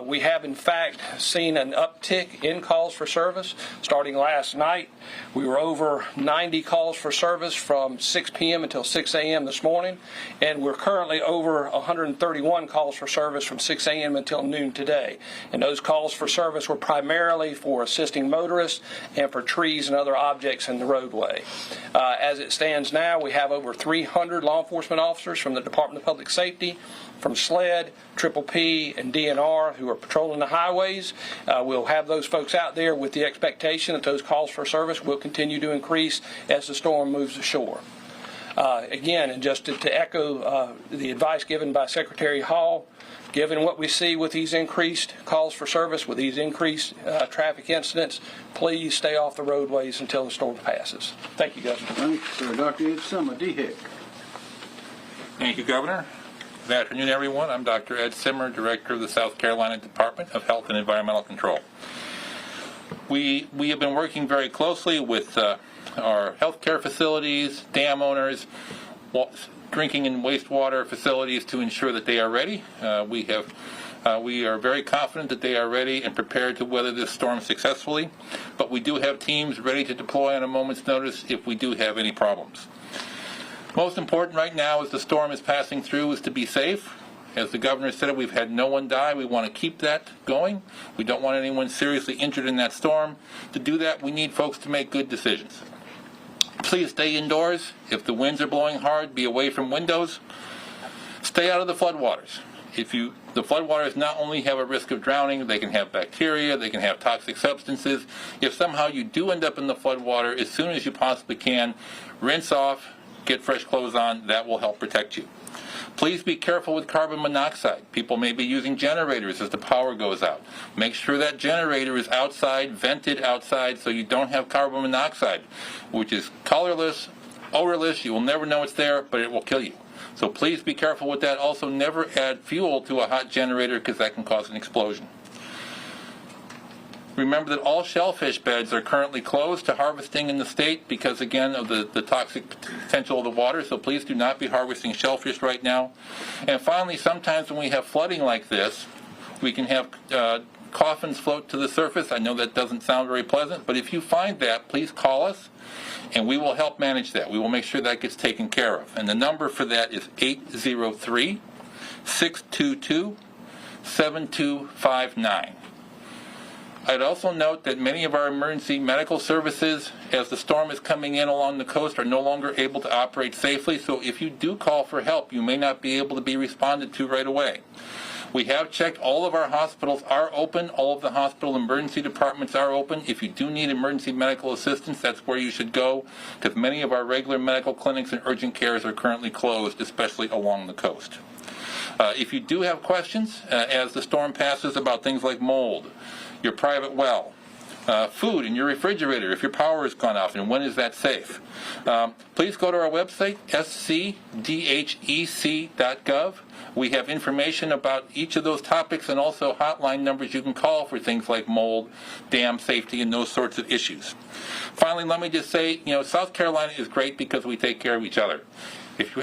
We have, in fact, seen an uptick in calls for service. Starting last night, we were over 90 calls for service from 6 p.m. until 6 a.m. this morning, and we're currently over 131 calls for service from 6 a.m. until noon today. and those calls for service were primarily for assisting motorists and for trees and other objects in the roadway. As it stands now, we have over 300 law enforcement officers from the Department of Public Safety, from SLED, Triple P, and DNR who are patrolling the highways. We'll have those folks out there with the expectation that those calls for service will continue to increase as the storm moves ashore. Again, and just to echo the advice given by Secretary Hall, given what we see with these increased calls for service, with these increased traffic incidents, please stay off the roadways until the storm passes. Thank you, Governor. Thank you, sir. Dr. Ed Simmer, DHEC. Thank you, Governor. Good afternoon, everyone. I'm Dr. Ed Simmer, Director of the South Carolina Department of Health and Environmental Control. We have been working very closely with our healthcare facilities, dam owners, drinking and wastewater facilities to ensure that they are ready. We are very confident that they are ready and prepared to weather this storm successfully, but we do have teams ready to deploy on a moment's notice if we do have any problems. Most important right now as the storm is passing through is to be safe. As the governor said, we've had no one die. We want to keep that going. We don't want anyone seriously injured in that storm. To do that, we need folks to make good decisions. Please stay indoors. If the winds are blowing hard, be away from windows. Stay out of the floodwaters. The floodwaters not only have a risk of drowning, they can have bacteria, they can have toxic substances. If somehow you do end up in the floodwater, as soon as you possibly can, rinse off, get fresh clothes on. That will help protect you. Please be careful with carbon monoxide. People may be using generators as the power goes out. Make sure that generator is outside, vented outside, so you don't have carbon monoxide, which is colorless, odorless. You will never know it's there, but it will kill you. So please be careful with that. Also, never add fuel to a hot generator because that can cause an explosion. Remember that all shellfish beds are currently closed to harvesting in the state because, again, of the toxic potential of the water, so please do not be harvesting shellfish right now. And finally, sometimes when we have flooding like this, we can have coffins float to the surface. I know that doesn't sound very pleasant, but if you find that, please call us, and we will help manage that. We will make sure that gets taken care of. And the number for that is 803-622-7259. I'd also note that many of our emergency medical services, as the storm is coming in along the coast, are no longer able to operate safely. So if you do call for help, you may not be able to be responded to right away. We have checked. All of our hospitals are open. All of the hospital emergency departments are open. If you do need emergency medical assistance, that's where you should go, because many of our regular medical clinics and urgent cares are currently closed, especially along the coast. If you do have questions as the storm passes about things like mold, your private well, food in your refrigerator if your power has gone off, and when is that safe? Please go to our website, scdhec.gov. We have information about each of those topics and also hotline numbers you can call for things like mold, dam safety, and those sorts of issues. Finally, let me just say, South Carolina is great because we take care of each other. If you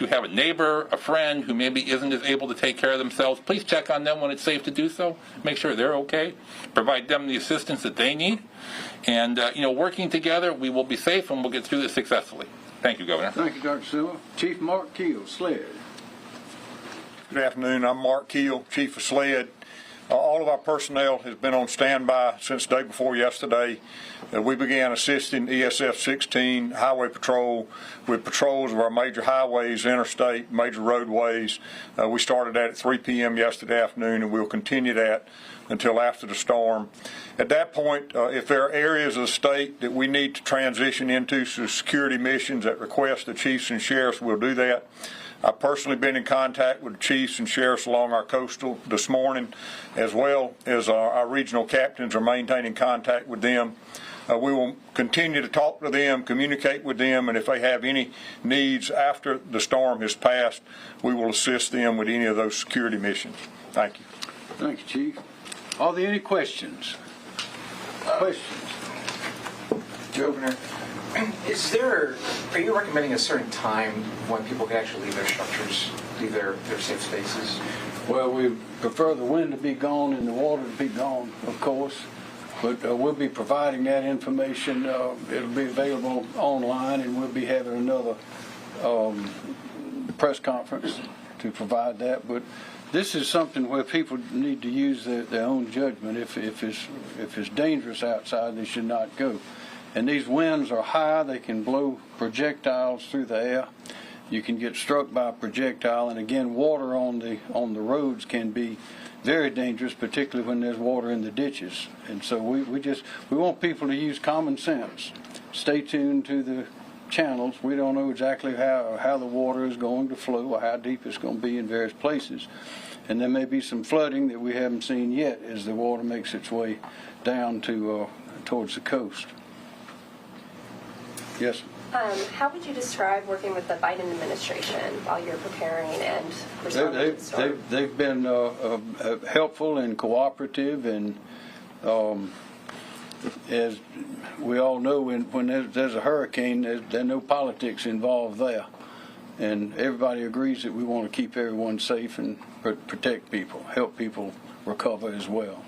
have a neighbor, a friend who maybe isn't as able to take care of themselves, please check on them when it's safe to do so. Make sure they're okay. Provide them the assistance that they need. And, working together, we will be safe and we'll get through this successfully. Thank you, Governor. Thank you, Dr. Silva. Chief Mark Keel, SLED. Good afternoon. I'm Mark Keel, Chief of SLED. All of our personnel has been on standby since the day before yesterday. We began assisting ESF 16 Highway Patrol with patrols of our major highways, interstate, major roadways. We started that at 3 p.m. yesterday afternoon, and we'll continue that until after the storm. At that point, if there are areas of the state that we need to transition into security missions at request of chiefs and sheriffs, we'll do that. I've personally been in contact with the chiefs and sheriffs along our coastal this morning, as well as our regional captains are maintaining contact with them. We will continue to talk to them, communicate with them, and if they have any needs after the storm has passed, we will assist them with any of those security missions. Thank you. Thank you, Chief. Are there any questions? Governor, are you recommending a certain time when people can actually leave their structures, leave their safe spaces? Well, we prefer the wind to be gone and the water to be gone, of course. But we'll be providing that information. It'll be available online, and we'll be having another press conference to provide that. But this is something where people need to use their own judgment. If it's dangerous outside, they should not go. And these winds are high; they can blow projectiles through the air. You can get struck by a projectile, and again, water on the roads can be very dangerous, particularly when there's water in the ditches. And so we want people to use common sense. Stay tuned to the channels. We don't know exactly how the water is going to flow or how deep it's going to be in various places. And there may be some flooding that we haven't seen yet as the water makes its way down to towards the coast. Yes? How would you describe working with the Biden administration while you're preparing and responding to the storm? They've been helpful and cooperative, and as we all know, when there's a hurricane, there's no politics involved there. And everybody agrees that we want to keep everyone safe and protect people, help people recover as well.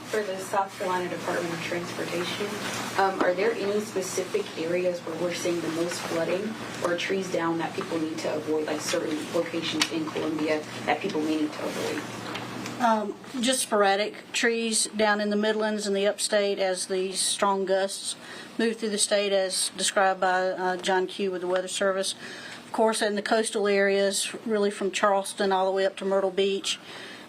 For the South Carolina Department of Transportation, are there any specific areas where we're seeing the most flooding or trees down that people need to avoid, like certain locations in Columbia that people may need to avoid? Just sporadic trees down in the Midlands and the upstate as these strong gusts move through the state, as described by John Q. with the Weather Service. Of course, in the coastal areas, really from Charleston all the way up to Myrtle Beach,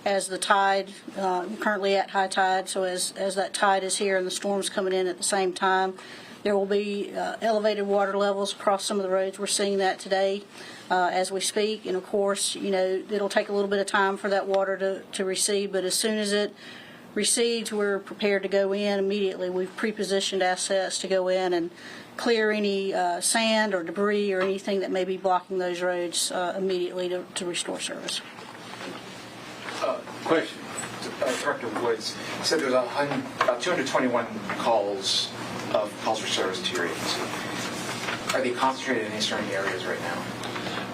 as the tide, currently at high tide, so as that tide is here and the storm's coming in at the same time, there will be elevated water levels across some of the roads. We're seeing that today as we speak, and of course, it'll take a little bit of time for that water to recede, but as soon as it recedes, we're prepared to go in immediately. We've pre-positioned assets to go in and clear any sand or debris or anything that may be blocking those roads immediately to restore service. Question, Director Woods. You said there was about 221 calls for service to your agency. Are they concentrated in any certain areas right now?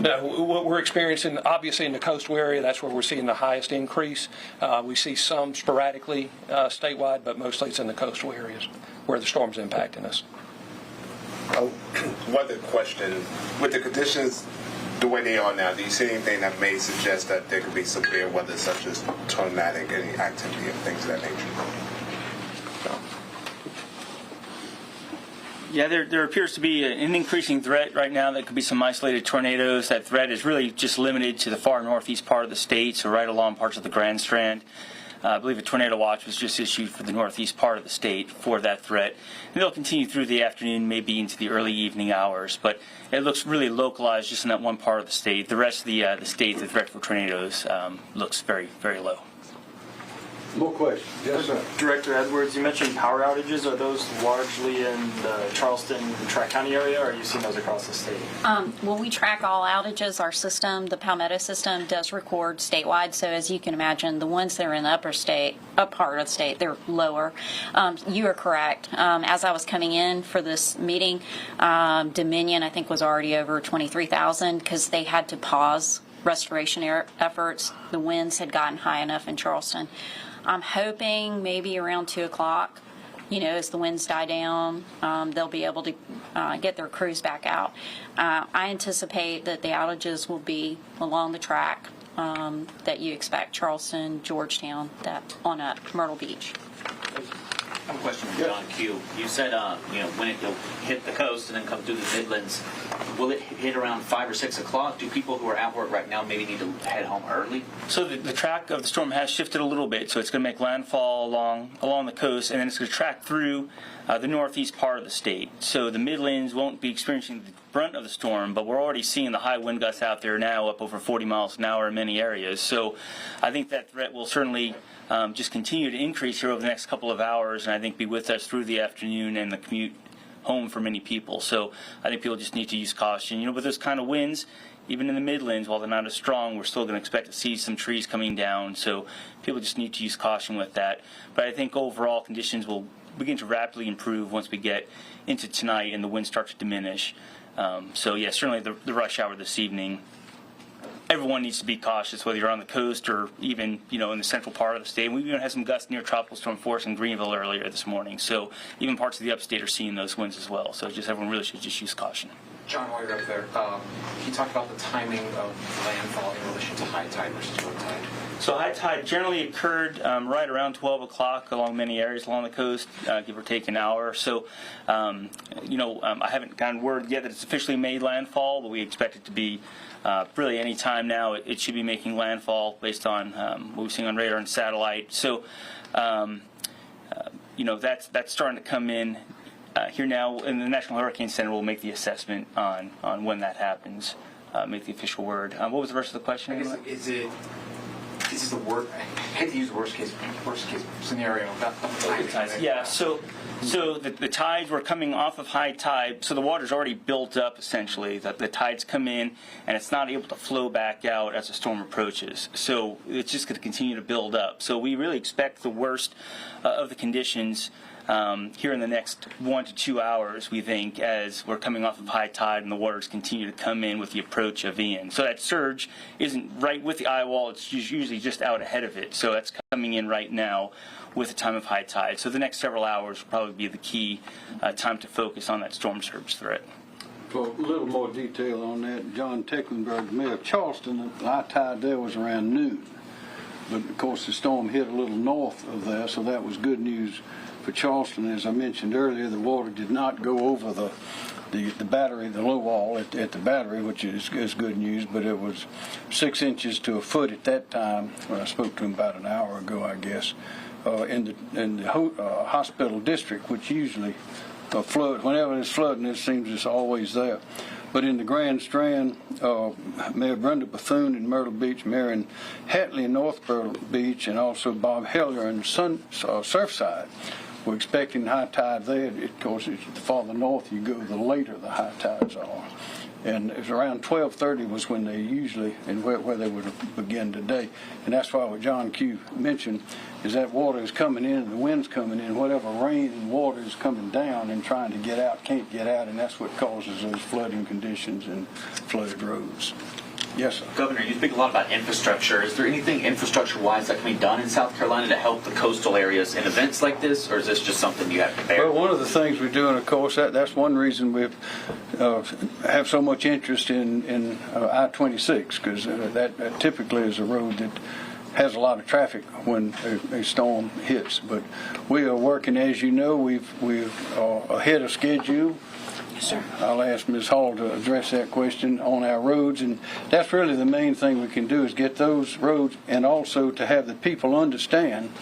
No, what we're experiencing, obviously in the coastal area, that's where we're seeing the highest increase. We see some sporadically statewide, but mostly it's in the coastal areas where the storm's impacting us. One question, with the conditions the way they are now, do you see anything that may suggest that there could be severe weather such as tornadic, any activity and things of that nature? Yeah, there appears to be an increasing threat right now. There could be some isolated tornadoes. That threat is really just limited to the far northeast part of the state, so right along parts of the Grand Strand. I believe a tornado watch was just issued for the northeast part of the state for that threat. And they'll continue through the afternoon, maybe into the early evening hours. But it looks really localized just in that one part of the state. The rest of the state, the threat for tornadoes looks very, very low. More questions? Yes, sir. Director Edwards, you mentioned power outages. Are those largely in the Charleston, Tri-County area, or are you seeing those across the state? Well, we track all outages. Our system, the Palmetto system, does record statewide. So as you can imagine, the ones that are in the up part of the state, they're lower. You are correct. As I was coming in for this meeting, Dominion, I think, was already over 23,000 because they had to pause restoration efforts. The winds had gotten high enough in Charleston. I'm hoping maybe around 2 o'clock, as the winds die down, they'll be able to get their crews back out. I anticipate that the outages will be along the track that you expect, Charleston, Georgetown, on Myrtle Beach. I have a question from John Q. You said, when it'll hit the coast and then come through the Midlands, will it hit around 5 or 6 o'clock? Do people who are at work right now maybe need to head home early? So the track of the storm has shifted a little bit, so it's going to make landfall along the coast, and then it's going to track through the northeast part of the state. So the Midlands won't be experiencing the brunt of the storm, but we're already seeing the high wind gusts out there now, up over 40 miles an hour in many areas. So I think that threat will certainly just continue to increase here over the next couple of hours, and I think be with us through the afternoon and the commute home for many people. So I think people just need to use caution. With those kind of winds, even in the Midlands, while they're not as strong, we're still going to expect to see some trees coming down. So people just need to use caution with that. But I think overall conditions will begin to rapidly improve once we get into tonight and the winds start to diminish. So yeah, certainly the rush hour this evening, everyone needs to be cautious, whether you're on the coast or even, in the central part of the state. We even had some gusts near tropical storm force in Greenville earlier this morning. So even parts of the upstate are seeing those winds as well. So just everyone really should just use caution. John, while you're up there, can you talk about the timing of landfall in relation to high tide versus low tide? So high tide generally occurred right around 12 o'clock along many areas along the coast, give or take an hour. So, I haven't gotten word yet that it's officially made landfall, but we expect it to be really any time now. It should be making landfall based on what we've seen on radar and satellite. So, that's starting to come in here now, and the National Hurricane Center will make the assessment on when that happens, make the official word. What was the rest of the question? I guess, this is the worst. I hate to use worst case scenario. Yeah. So the tides were coming off of high tide. So the water's already built up essentially. That the tides come in and it's not able to flow back out as the storm approaches. So it's just going to continue to build up. So we really expect the worst of the conditions here in the next 1 to 2 hours, we think, as we're coming off of high tide and the waters continue to come in with the approach of Ian. So that surge isn't right with the eye wall, it's usually just out ahead of it. So that's coming in right now with the time of high tide. So the next several hours will probably be the key time to focus on that storm surge threat. For a little more detail on that, John Tecklenburg, Mayor of Charleston, the high tide there was around noon. But, of course, the storm hit a little north of there, so that was good news for Charleston. As I mentioned earlier, the water did not go over the battery, the low wall at the battery, which is good news, but it was 6 inches to a foot at that time when I spoke to him about an hour ago, I guess, in the hospital district, which usually flood. Whenever there's flooding, it seems it's always there. But in the Grand Strand, Mayor Brenda Bethune in Myrtle Beach, Marion Hatley in North Myrtle Beach, and also Bob Heller in Surfside, we're expecting high tide there. Of course, the farther north you go, the later the high tides are. And it was around 12:30 was when they usually, and where they would begin today. And that's why what John Q mentioned is that water is coming in and the wind's coming in. Whatever rain and water is coming down and trying to get out can't get out, and that's what causes those flooding conditions and flooded roads. Yes, sir. Governor, you speak a lot about infrastructure. Is there anything infrastructure-wise that can be done in South Carolina to help the coastal areas in events like this, or is this just something you have to bear? Well, one of the things we're doing, of course, that's one reason we have so much interest in I-26, because that typically is a road that has a lot of traffic when a storm hits. But we are working, as you know, we're ahead of schedule. Sir. I'll ask Ms. Hall to address that question on our roads, and that's really the main thing we can do is get those roads, and also to have the people understand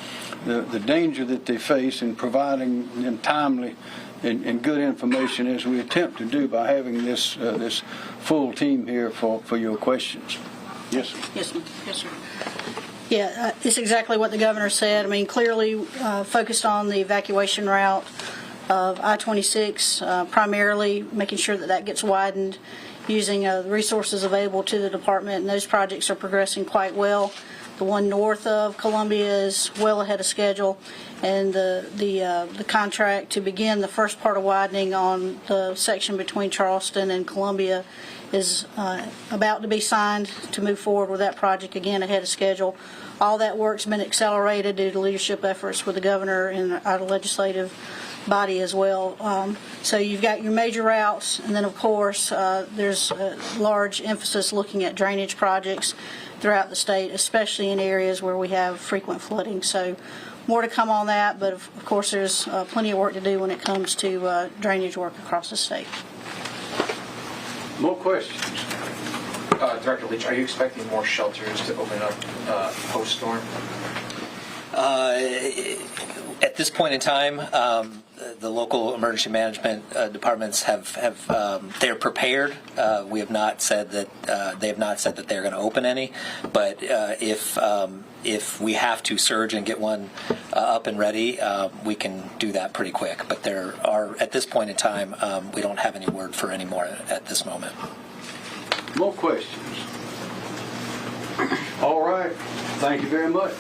the danger that they face in providing them timely and good information, as we attempt to do by having this full team here for your questions. Yes, sir. Yes, sir. Yes, sir. Yeah, it's exactly what the governor said. I mean, clearly focused on the evacuation route of I-26, primarily making sure that gets widened using the resources available to the department, and those projects are progressing quite well. The one north of Columbia is well ahead of schedule, and the contract to begin the first part of widening on the section between Charleston and Columbia is about to be signed to move forward with that project, again ahead of schedule. All that work's been accelerated due to leadership efforts with the governor and our legislative body as well. So you've got your major routes, and then of course there's a large emphasis looking at drainage projects throughout the state, especially in areas where we have frequent flooding. So more to come on that, but of course there's plenty of work to do when it comes to drainage work across the state. More questions? Director Leach, are you expecting more shelters to open up post-storm? At this point in time, the local emergency management departments they're prepared. We have not said that they have not said that they're going to open any, but if we have to surge and get one up and ready, we can do that pretty quick. But there are, at this point in time, we don't have any word for any more at this moment. More questions? All right. Thank you very much.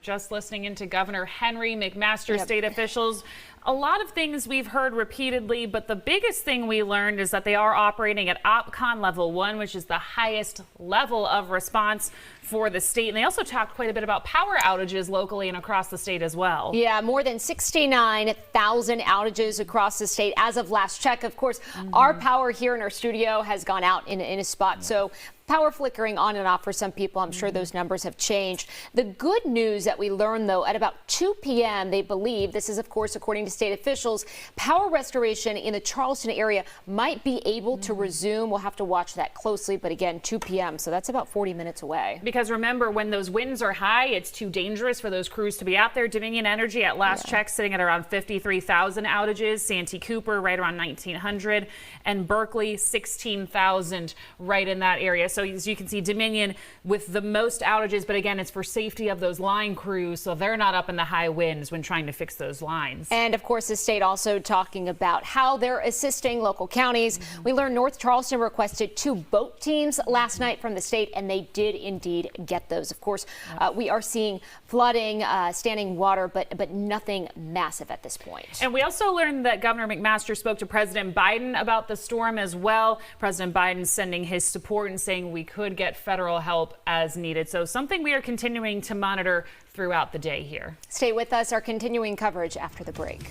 Just listening into Governor Henry McMaster, state officials A lot of things we've heard repeatedly, but the biggest thing we learned is that they are operating at OPCON level 1, which is the highest level of response for the state. And they also talked quite a bit about power outages locally and across the state as well. Yeah, more than 69,000 outages across the state as of last check. Of course, our power here in our studio has gone out in a spot. So power flickering on and off for some people. I'm sure those numbers have changed. The good news that we learned, though, at about 2 p.m., they believe, this is, of course, according to state officials, power restoration in the Charleston area might be able to resume. We'll have to watch that closely. But again, 2 p.m., so that's about 40 minutes away. Because remember, when those winds are high, it's too dangerous for those crews to be out there. Dominion Energy at last check sitting at around 53,000 outages. Santee Cooper right around 1,900. And Berkeley 16,000 right in that area. So as you can see, Dominion with the most outages, but again, it's for safety of those line crews, so they're not up in the high winds when trying to fix those lines. And of course, the state also talking about how they're assisting local counties. We learned North Charleston requested 2 boat teams last night from the state, and they did indeed get those. Of course, we are seeing flooding, standing water, but nothing massive at this point. And we also learned that Governor McMaster spoke to President Biden about the storm as well. President Biden sending his support and saying we could get federal help as needed. So something we are continuing to monitor throughout the day here. Stay with us. Our continuing coverage after the break.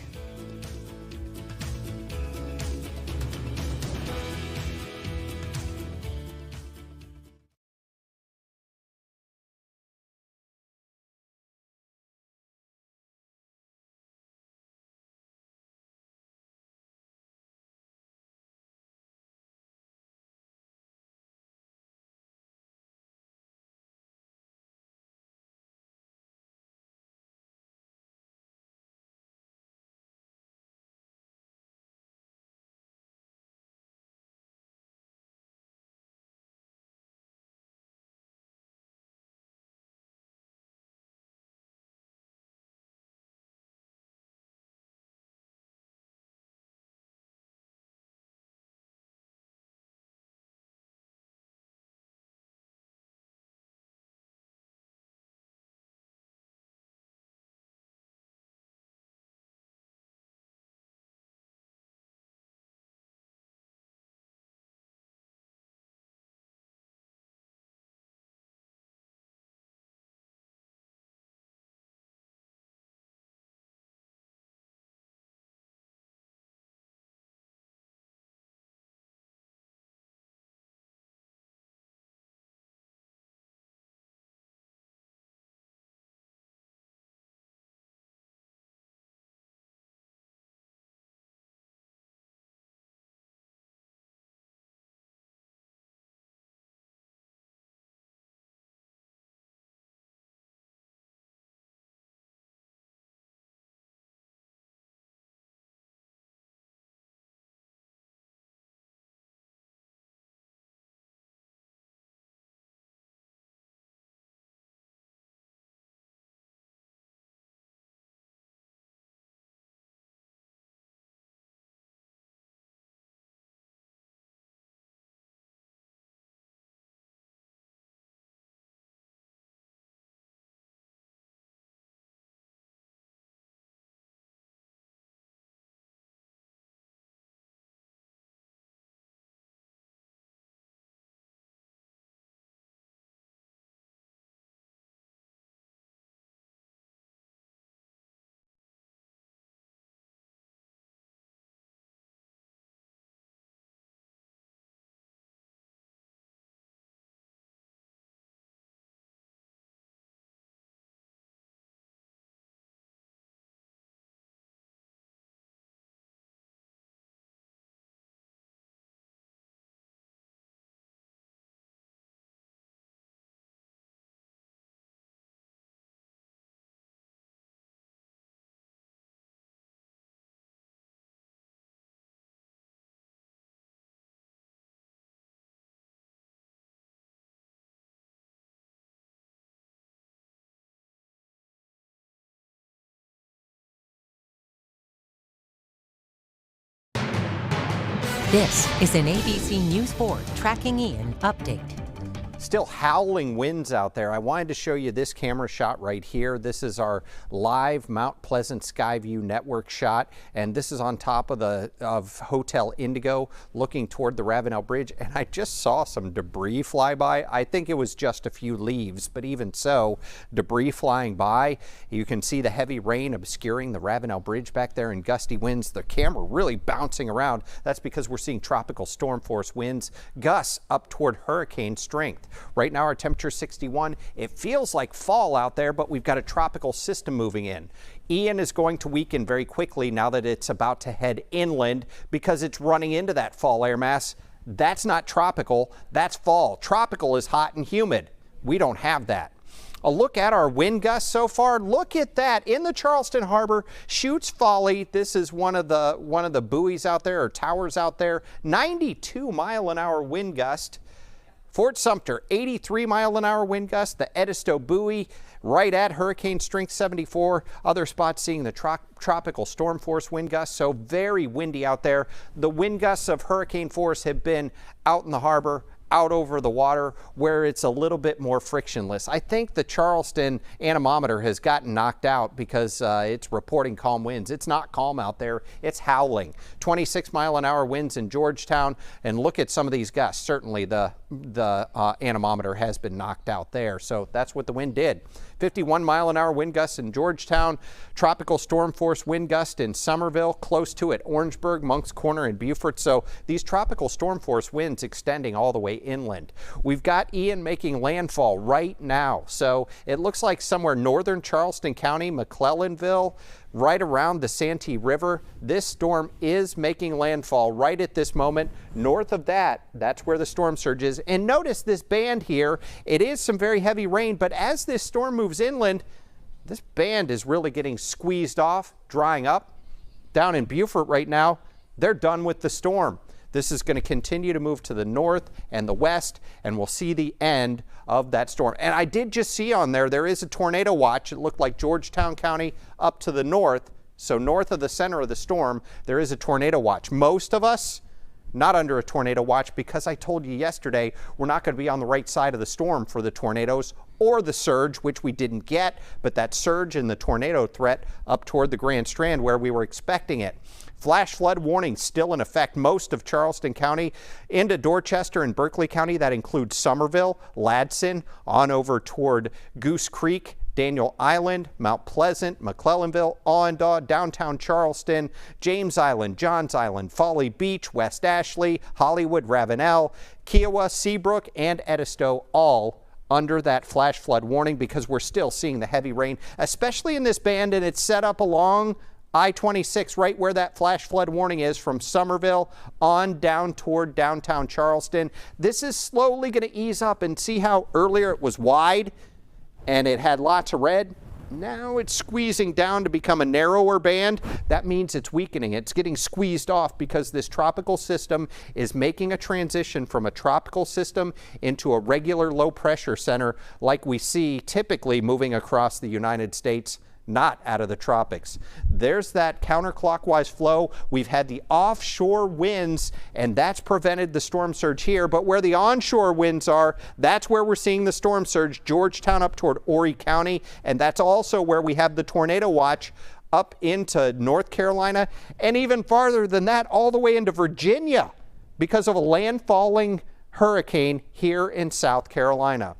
This is an ABC News 4 Tracking Ian update. Still howling winds out there. I wanted to show you this camera shot right here. This is our live Mount Pleasant Skyview network shot, and this is on top of Hotel Indigo looking toward the Ravenel Bridge, and I just saw some debris fly by. I think it was just a few leaves, but even so, debris flying by. You can see the heavy rain obscuring the Ravenel Bridge back there and gusty winds. The camera really bouncing around. That's because we're seeing tropical storm force winds, gusts up toward hurricane strength. Right now our temperature is 61. It feels like fall out there, but we've got a tropical system moving in. Ian is going to weaken very quickly now that it's about to head inland because it's running into that fall air mass. That's not tropical, that's fall. Tropical is hot and humid. We don't have that. A look at our wind gusts so far. Look at that in the Charleston Harbor, Chutes Folly. This is one of the buoys out there or towers out there. 92-mile-an-hour wind gust. Fort Sumter, 83-mile-an-hour wind gust. The Edisto buoy right at hurricane strength 74. Other spots seeing the tropical storm force wind gusts. So very windy out there. The wind gusts of hurricane force have been out in the harbor, out over the water where it's a little bit more frictionless. I think the Charleston anemometer has gotten knocked out because it's reporting calm winds. It's not calm out there. It's howling. 26-mile-an-hour winds in Georgetown, and look at some of these gusts. Certainly the anemometer has been knocked out there. So that's what the wind did. 51-mile-an-hour wind gusts in Georgetown, tropical storm force wind gust in Somerville, close to it, Orangeburg, Moncks Corner, and Beaufort. So these tropical storm force winds extending all the way inland. We've got Ian making landfall right now. So it looks like somewhere northern Charleston County, McClellanville, right around the Santee River. This storm is making landfall right at this moment. North of that, that's where the storm surge is. And notice this band here. It is some very heavy rain, but as this storm moves inland, this band is really getting squeezed off, drying up. Down in Beaufort right now, they're done with the storm. This is going to continue to move to the north and the west, and we'll see the end of that storm. And I did just see on there is a tornado watch. It looked like Georgetown County up to the north. So north of the center of the storm, there is a tornado watch. Most of us not under a tornado watch because I told you yesterday we're not going to be on the right side of the storm for the tornadoes or the surge, which we didn't get, but that surge and the tornado threat up toward the Grand Strand where we were expecting it. Flash flood warning still in effect most of Charleston County into Dorchester and Berkeley County. That includes Somerville, Ladson, on over toward Goose Creek, Daniel Island, Mount Pleasant, McClellanville, Awendaw, downtown Charleston, James Island, Johns Island, Folly Beach, West Ashley, Hollywood, Ravenel, Kiowa, Seabrook, and Edisto, all under that flash flood warning because we're still seeing the heavy rain, especially in this band, and it's set up along I-26 right where that flash flood warning is from Somerville on down toward downtown Charleston. This is slowly going to ease up, and see how earlier it was wide and it had lots of red. Now it's squeezing down to become a narrower band. That means it's weakening. It's getting squeezed off because this tropical system is making a transition from a tropical system into a regular low pressure center like we see typically moving across the United States, not out of the tropics. There's that counterclockwise flow. We've had the offshore winds, and that's prevented the storm surge here. But where the onshore winds are, that's where we're seeing the storm surge, Georgetown up toward Horry County, and that's also where we have the tornado watch up into North Carolina, and even farther than that, all the way into Virginia because of a landfalling hurricane here in South Carolina.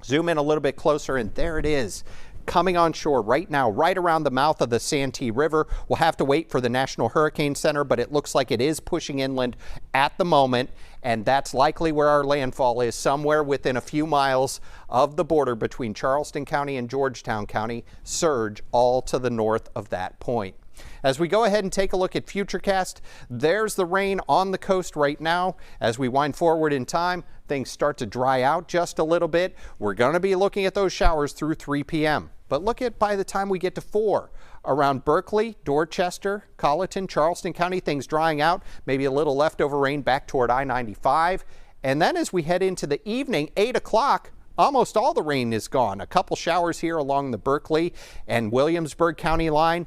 Zoom in a little bit closer, and there it is, coming on shore right now, right around the mouth of the Santee River. We'll have to wait for the National Hurricane Center, but it looks like it is pushing inland at the moment, and that's likely where our landfall is, somewhere within a few miles of the border between Charleston County and Georgetown County, surge all to the north of that point. As we go ahead and take a look at Futurecast, there's the rain on the coast right now. As we wind forward in time, things start to dry out just a little bit. We're going to be looking at those showers through 3 p.m. But look at by the time we get to 4, around Berkeley, Dorchester, Colleton, Charleston County, things drying out, maybe a little leftover rain back toward I-95. And then as we head into the evening, 8 o'clock, almost all the rain is gone. A couple showers here along the Berkeley and Williamsburg County line.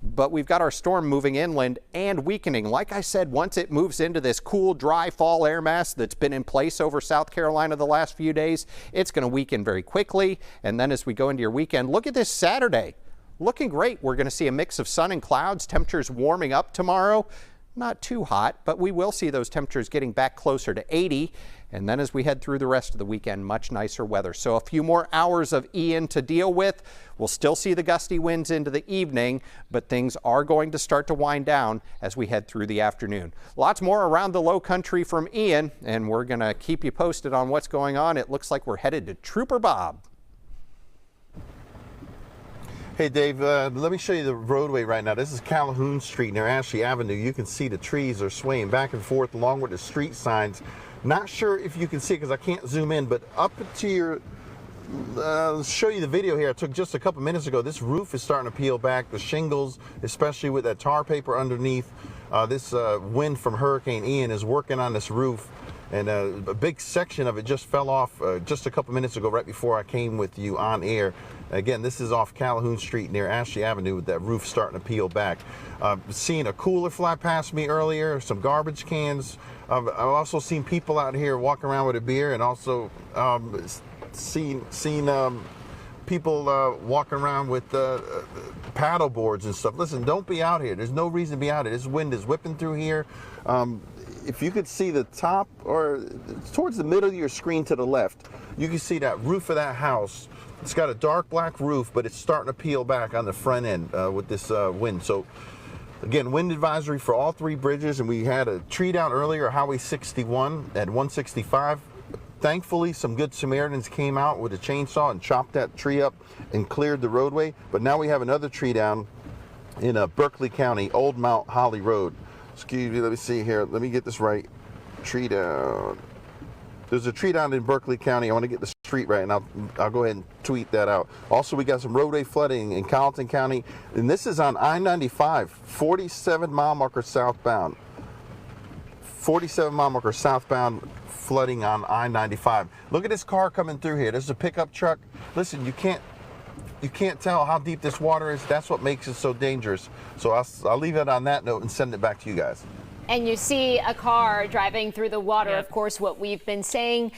But we've got our storm moving inland and weakening. Like I said, once it moves into this cool, dry fall air mass that's been in place over South Carolina the last few days, it's going to weaken very quickly. And then as we go into your weekend, look at this Saturday. Looking great. We're going to see a mix of sun and clouds. Temperatures warming up tomorrow. Not too hot, but we will see those temperatures getting back closer to 80. And then as we head through the rest of the weekend, much nicer weather. So a few more hours of Ian to deal with. We'll still see the gusty winds into the evening, but things are going to start to wind down as we head through the afternoon. Lots more around the low country from Ian, and we're going to keep you posted on what's going on. It looks like we're headed to Trooper Bob. Hey Dave, let me show you the roadway right now. This is Calhoun Street near Ashley Avenue. You can see the trees are swaying back and forth along with the street signs. Not sure if you can see it because I can't zoom in, but up to your, I'll show you the video here I took just a couple minutes ago. This roof is starting to peel back. The shingles, especially with that tar paper underneath. This wind from Hurricane Ian is working on this roof. And a big section of it just fell off just a couple minutes ago, right before I came with you on air. Again, this is off Calhoun Street near Ashley Avenue with that roof starting to peel back. Seeing a cooler fly past me earlier, some garbage cans. I've also seen people out here walking around with a beer, and also seen people walking around with paddle boards and stuff. Listen, don't be out here. There's no reason to be out here. This wind is whipping through here. If you could see the top or towards the middle of your screen to the left, you can see that roof of that house. It's got a dark black roof, but it's starting to peel back on the front end with this wind. So again, wind advisory for all three bridges, and we had a tree down earlier, Highway 61 at 165. Thankfully, some good Samaritans came out with a chainsaw and chopped that tree up and cleared the roadway. But now we have another tree down in Berkeley County, Old Mount Holly Road. Excuse me, let me see here. Let me get this right. Tree down. There's a tree down in Berkeley County. I want to get the street right, and I'll go ahead and tweet that out. Also, we got some roadway flooding in Colleton County, and this is on I-95, 47 mile marker southbound. 47 mile marker southbound flooding on I-95. Look at this car coming through here. There's a pickup truck. Listen, you can't tell how deep this water is. That's what makes it so dangerous. So I'll leave it on that note and send it back to you guys. And you see a car driving through the water. Of course, what we've been saying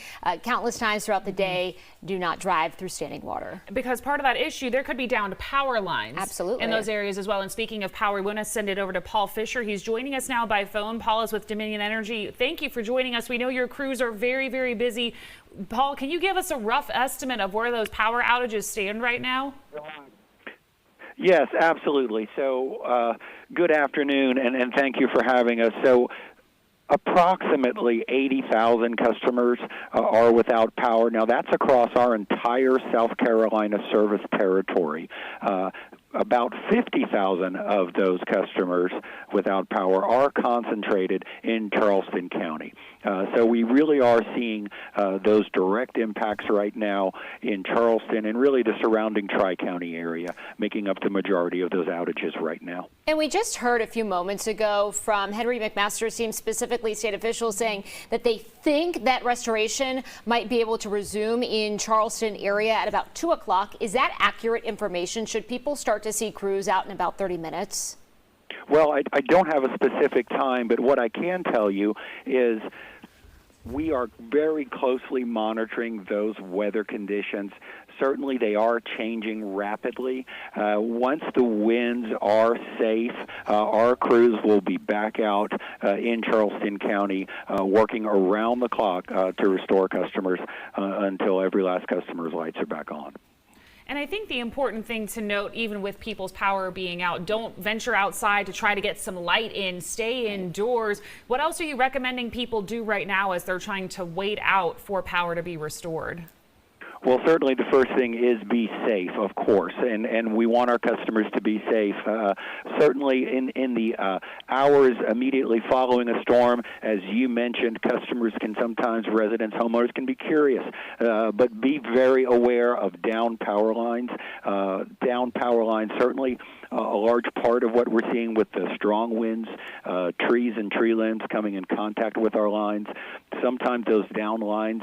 countless times throughout the day, do not drive through standing water. Because part of that issue, there could be downed power lines. Absolutely. In those areas as well. And speaking of power, we want to send it over to Paul Fisher. He's joining us now by phone. Paul is with Dominion Energy. Thank you for joining us. We know your crews are very, very busy. Paul, can you give us a rough estimate of where those power outages stand right now? Yes, absolutely. So good afternoon, and thank you for having us. So approximately 80,000 customers are without power. Now, that's across our entire South Carolina service territory. About 50,000 of those customers without power are concentrated in Charleston County. So we really are seeing those direct impacts right now in Charleston and really the surrounding Tri-County area, making up the majority of those outages right now. And we just heard a few moments ago from Henry McMaster's team, specifically state officials, saying that they think that restoration might be able to resume in Charleston area at about 2 o'clock. Is that accurate information? Should people start to see crews out in about 30 minutes? Well, I don't have a specific time, but what I can tell you is we are very closely monitoring those weather conditions. Certainly, they are changing rapidly. Once the winds are safe, our crews will be back out in Charleston County working around the clock to restore customers until every last customer's lights are back on. And I think the important thing to note, even with people's power being out, don't venture outside to try to get some light in. Stay indoors. What else are you recommending people do right now as they're trying to wait out for power to be restored? Well, certainly the first thing is be safe, of course, and we want our customers to be safe. Certainly in the hours immediately following a storm, as you mentioned, customers can sometimes, residents, homeowners can be curious, but be very aware of down power lines. Down power lines certainly a large part of what we're seeing with the strong winds, trees and tree limbs coming in contact with our lines. Sometimes those down lines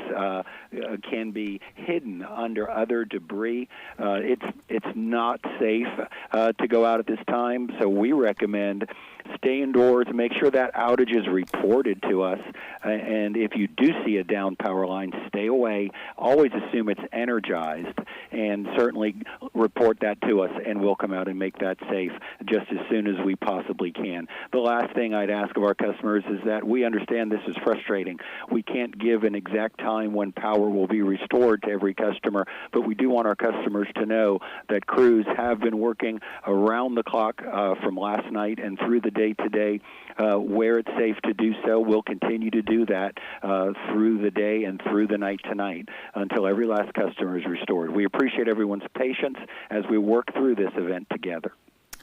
can be hidden under other debris. It's not safe to go out at this time, so we recommend stay indoors and make sure that outage is reported to us. And if you do see a down power line, stay away. Always assume it's energized, and certainly report that to us, and we'll come out and make that safe just as soon as we possibly can. The last thing I'd ask of our customers is that we understand this is frustrating. We can't give an exact time when power will be restored to every customer, but we do want our customers to know that crews have been working around the clock from last night and through the day today. Where it's safe to do so, we'll continue to do that through the day and through the night tonight until every last customer is restored. We appreciate everyone's patience as we work through this event together.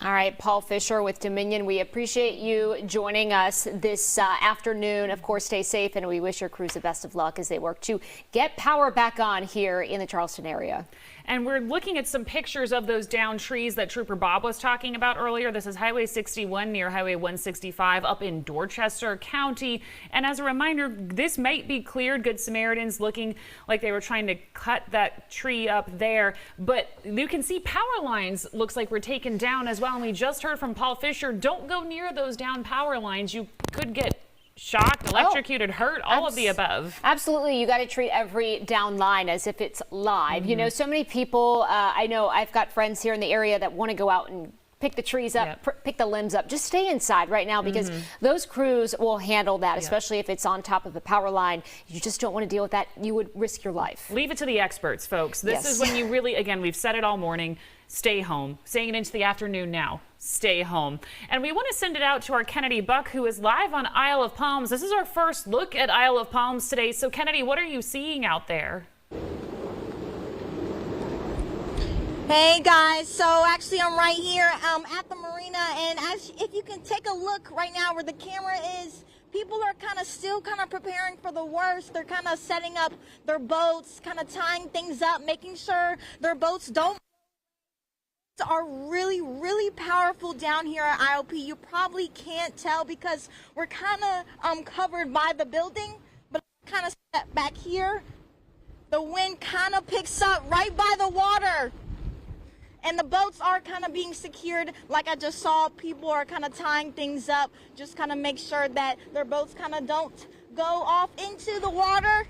All right, Paul Fisher with Dominion, we appreciate you joining us this afternoon. Of course, stay safe, and we wish your crews the best of luck as they work to get power back on here in the Charleston area. And we're looking at some pictures of those downed trees that Trooper Bob was talking about earlier. This is Highway 61 near Highway 165 up in Dorchester County. And as a reminder, this might be cleared. Good Samaritans looking like they were trying to cut that tree up there. But you can see power lines looks like were taken down as well. And we just heard from Paul Fisher, don't go near those down power lines. You could get shocked, electrocuted, hurt, all of the above. Absolutely. You got to treat every down line as if it's live. You know, so many people, I know I've got friends here in the area that want to go out and pick the trees up, pick the limbs up. Just stay inside right now because those crews will handle that, especially if it's on top of a power line. You just don't want to deal with that. You would risk your life. Leave it to the experts, folks. This is when you really, again, we've said it all morning, stay home. Saying it into the afternoon now. Stay home. And we want to send it out to our Kennedy Buck, who is live on Isle of Palms. This is our first look at Isle of Palms today. So, Kennedy, what are you seeing out there? Hey guys, so actually I'm right here at the marina, and if you can take a look right now where the camera is, people are still preparing for the worst. They're setting up their boats, tying things up, making sure their boats don't are really, really powerful down here at IOP. You probably can't tell because we're covered by the building, but step back here. The wind picks up right by the water. And the boats are being secured. Like I just saw, people are tying things up, just make sure that their boats don't go off into the water.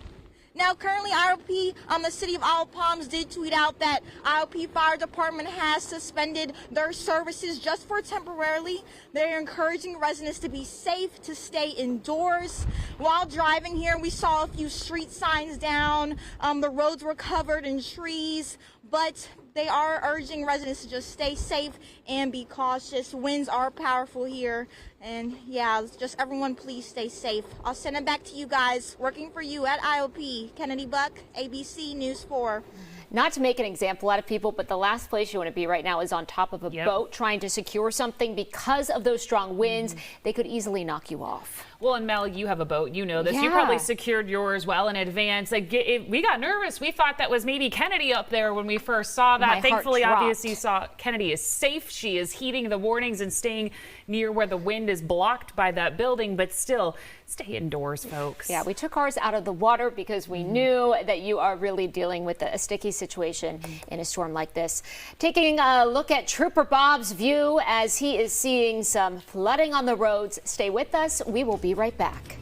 Now, currently, IOP, the city of Isle of Palms did tweet out that IOP Fire Department has suspended their services just for temporarily. They're encouraging residents to be safe, to stay indoors. While driving here, we saw a few street signs down. The roads were covered in trees, but they are urging residents to just stay safe and be cautious. Winds are powerful here. And yeah, just everyone please stay safe. I'll send it back to you guys. Working for you at IOP, Kennedy Buck, ABC News 4. Not to make an example out of people, but the last place you want to be right now is on top of a boat trying to secure something. Because of those strong winds, they could easily knock you off. Well, and Mel, you have a boat. You know this. You probably secured yours well in advance. We got nervous. We thought that was maybe Kennedy up there when we first saw that. Thankfully, obviously, you saw Kennedy is safe. She is heeding the warnings and staying near where the wind is blocked by that building. But still, stay indoors, folks. Yeah, we took ours out of the water because we knew that you are really dealing with a sticky situation in a storm like this. Taking a look at Trooper Bob's view as he is seeing some flooding on the roads. Stay with us. We will be right back.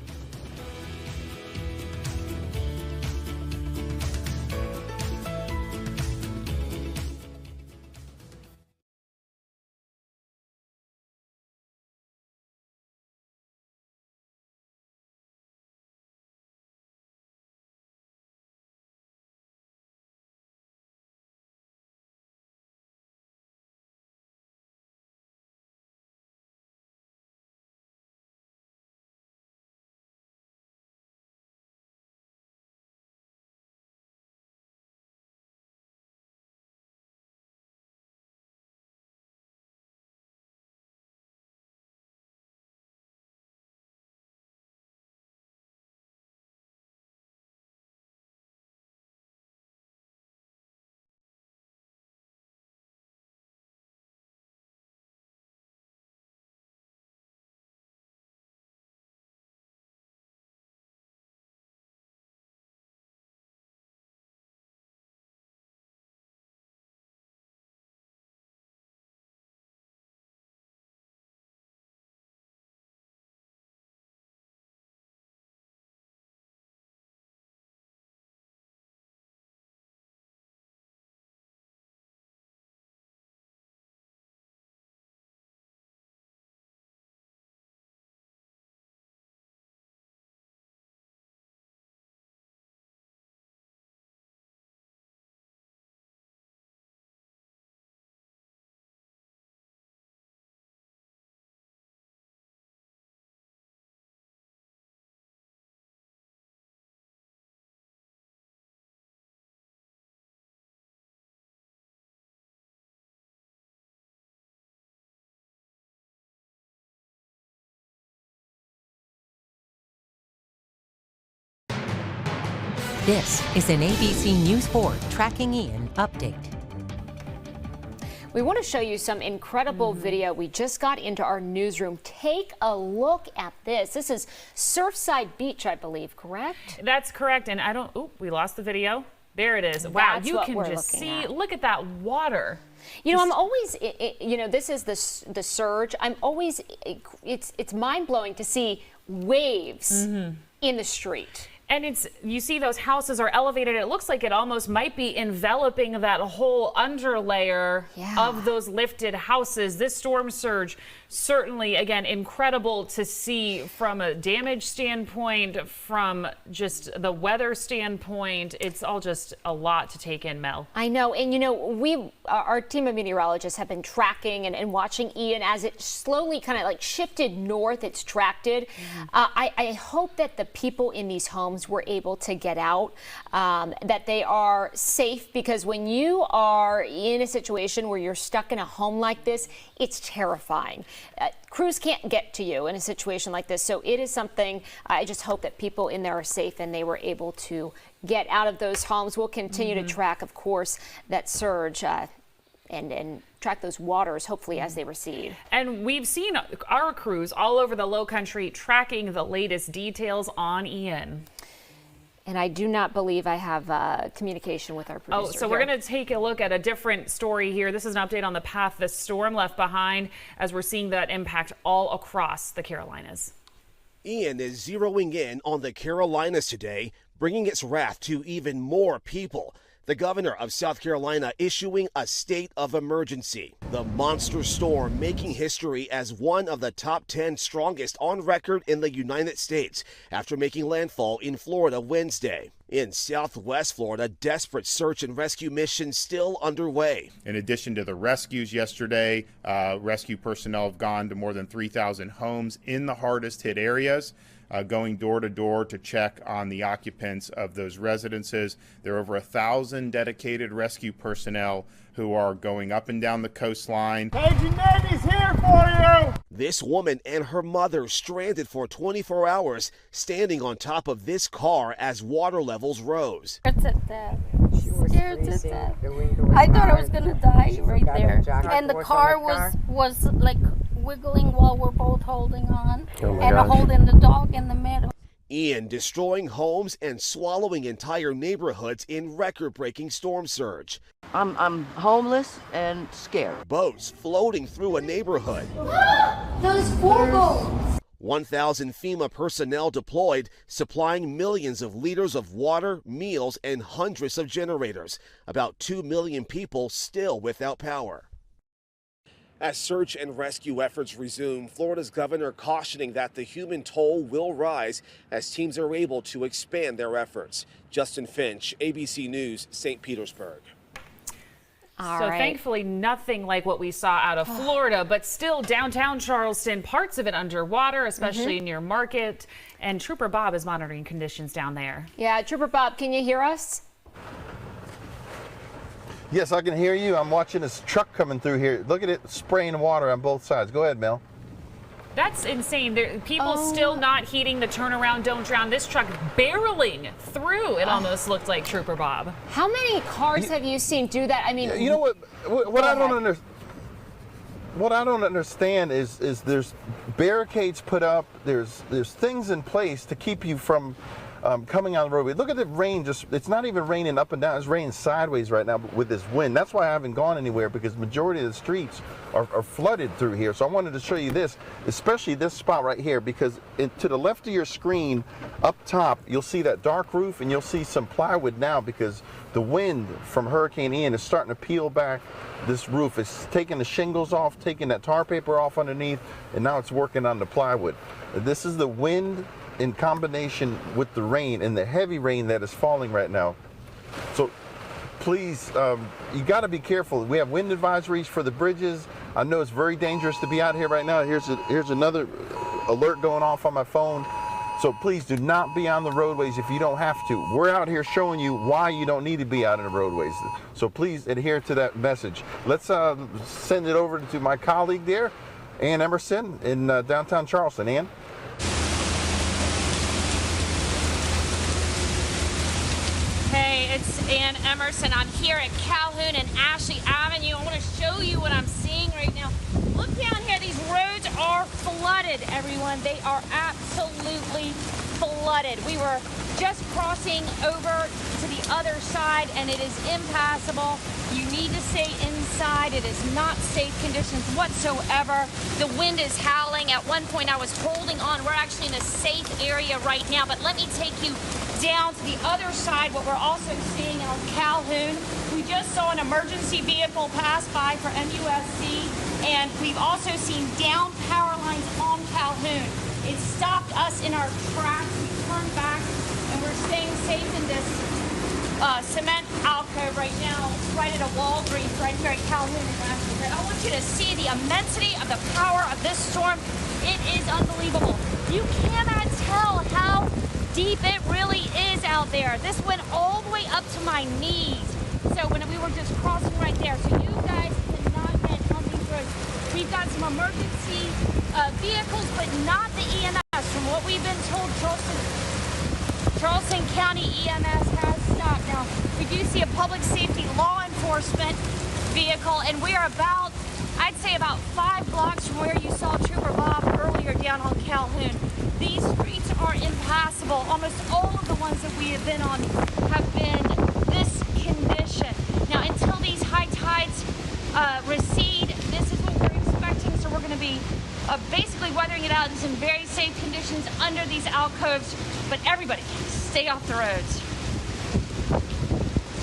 This is an ABC News 4 Tracking Ian update. We want to show you some incredible video. We just got into our newsroom. Take a look at this. This is Surfside Beach, I believe, correct? That's correct. And we lost the video. There it is. Wow, That's you what can we're just looking see, at. look at that water. You know, I'm always, this is the surge. I'm always, it's mind-blowing to see waves in the street. And you see those houses are elevated. It looks like it almost might be enveloping that whole underlayer of those lifted houses. This storm surge, certainly, again, incredible to see from a damage standpoint, from just the weather standpoint. It's all just a lot to take in, Mel. I know. And, our team of meteorologists have been tracking and watching Ian as it slowly kind of like shifted north. It's tracted. I hope that the people in these homes were able to get out, that they are safe, because when you are in a situation where you're stuck in a home like this, it's terrifying. Crews can't get to you in a situation like this, so it is something. I just hope that people in there are safe and they were able to get out of those homes. We'll continue to track, of course, that surge and track those waters, hopefully, as they recede. And we've seen our crews all over the low country tracking the latest details on Ian. And I do not believe I have communication with our producer. Oh, so we're going to take a look at a different story here. This is an update on the path the storm left behind, as we're seeing that impact all across the Carolinas. Ian is zeroing in on the Carolinas today, bringing its wrath to even more people. The governor of South Carolina issuing a state of emergency. The monster storm making history as one of the top 10 strongest on record in the United States after making landfall in Florida Wednesday. In southwest Florida, desperate search and rescue mission still underway. In addition to the rescues yesterday, rescue personnel have gone to more than 3,000 homes in the hardest hit areas. Going door to door to check on the occupants of those residences. There are over 1,000 dedicated rescue personnel who are going up and down the coastline. Paging Navy's here for you! This woman and her mother stranded for 24 hours, standing on top of this car as water levels rose. Scared to death. I thought I was gonna die right there. And the car was like wiggling while we're both holding on and holding the dog in the middle. Ian destroying homes and swallowing entire neighborhoods in record-breaking storm surge. I'm homeless and scared. Boats floating through a neighborhood. Those four 1,000 FEMA personnel deployed, supplying millions of liters of water, meals, and hundreds of generators. About 2 million people still without power. As search and rescue efforts resume, Florida's governor cautioning that the human toll will rise as teams are able to expand their efforts. Justin Finch, ABC News, St. Petersburg. Thankfully, nothing like what we saw out of Florida, but still downtown Charleston, parts of it underwater, especially near Market. And Trooper Bob is monitoring conditions down there. Yeah, Trooper Bob, can you hear us? Yes, I can hear you. I'm watching this truck coming through here. Look at it spraying water on both sides. Go ahead, Mel. That's insane. People still not heeding the turnaround, don't drown. This truck barreling through. It almost looked like Trooper Bob. How many cars have you seen do that? I mean, you know what I don't understand. What I don't understand is there's barricades put up. There's things in place to keep you from coming on the roadway. Look at the rain. It's not even raining up and down. It's raining sideways right now with this wind. That's why I haven't gone anywhere, because the majority of the streets are flooded through here. So I wanted to show you this, especially this spot right here, because to the left of your screen up top, you'll see that dark roof, and you'll see some plywood now because the wind from Hurricane Ian is starting to peel back this roof. It's taking the shingles off, taking that tar paper off underneath, and now it's working on the plywood. This is the wind in combination with the rain and the heavy rain that is falling right now. So please, you got to be careful. We have wind advisories for the bridges. I know it's very dangerous to be out here right now. Here's another alert going off on my phone. So please do not be on the roadways if you don't have to. We're out here showing you why you don't need to be out on the roadways. So please adhere to that message. Let's send it over to my colleague there, Ann Emerson in downtown Charleston. Ann? It's Ann Emerson. I'm here at Calhoun and Ashley Avenue. I want to show you what I'm seeing right now. Look down here. These roads are flooded, everyone. They are absolutely flooded. We were just crossing over to the other side, and it is impassable. You need to stay inside. It is not safe conditions whatsoever. The wind is howling. At one point, I was holding on. We're actually in a safe area right now, but let me take you down to the other side. What we're also seeing on Calhoun, we just saw an emergency vehicle pass by for MUSC, and we've also seen down power lines on Calhoun. It stopped us in our tracks. We turned back, and we're staying safe in this cement alcove right now, right at a Walgreens, right here at Calhoun. And I want you to see the immensity of the power of this storm. It is unbelievable. You cannot tell how deep it really is out there. This went all the way up to my knees. So when we were just crossing right there, so you guys cannot get on these roads. We've got some emergency vehicles, but not the EMS. From what we've been told, Charleston County EMS has stopped. Now, we do see a public safety law enforcement vehicle, and we are about, I'd say about 5 blocks from where you saw Trooper Bob earlier down on Calhoun. These streets are impassable. Almost all of the ones that we have been on have been this condition. Now, until these high tides recede, this is what we're expecting. So we're going to be basically weathering it out in some very safe conditions under these alcoves. But everybody, stay off the roads.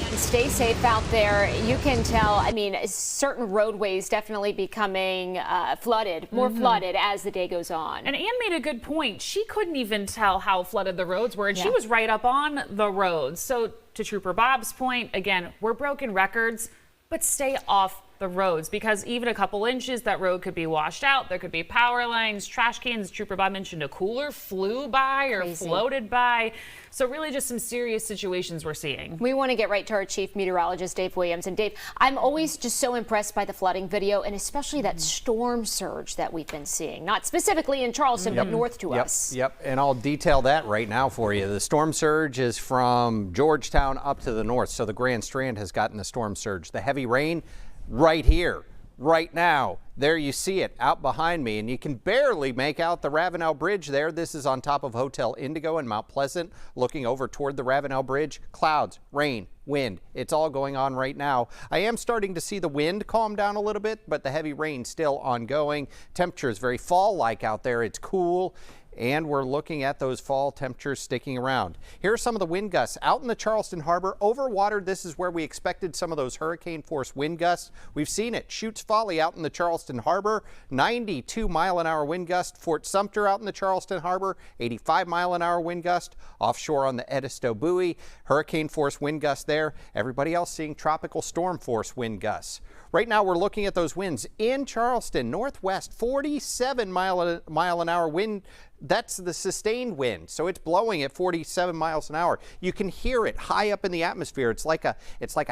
And stay safe out there. You can tell, I mean, certain roadways definitely becoming flooded, more flooded as the day goes on. And Ann made a good point. She couldn't even tell how flooded the roads were, and she was right up on the roads. So to Trooper Bob's point, again, we're broken records, but stay off the roads, because even a couple inches, that road could be washed out. There could be power lines, trash cans. Trooper Bob mentioned a cooler flew by or floated by. So really just some serious situations we're seeing. We want to get right to our chief meteorologist, Dave Williams. And Dave, I'm always just so impressed by the flooding video, and especially that storm surge that we've been seeing. Not specifically in Charleston, but north to us. Yep, and I'll detail that right now for you. The storm surge is from Georgetown up to the north, so the Grand Strand has gotten the storm surge. The heavy rain right here, right now. There you see it out behind me, and you can barely make out the Ravenel Bridge there. This is on top of Hotel Indigo in Mount Pleasant, looking over toward the Ravenel Bridge. Clouds, rain, wind, it's all going on right now. I am starting to see the wind calm down a little bit, but the heavy rain still ongoing. Temperature is very fall-like out there. It's cool, and we're looking at those fall temperatures sticking around. Here are some of the wind gusts out in the Charleston Harbor. Overwatered, this is where we expected some of those hurricane force wind gusts. We've seen it. Chutes Folly out in the Charleston Harbor, 92-mile-an-hour wind gust. Fort Sumter out in the Charleston Harbor, 85-mile-an-hour wind gust. Offshore on the Edisto Buoy, hurricane force wind gust there. Everybody else seeing tropical storm force wind gusts. Right now we're looking at those winds in Charleston, northwest, 47-mile-an-hour wind. That's the sustained wind, so it's blowing at 47 miles an hour. You can hear it high up in the atmosphere. It's like a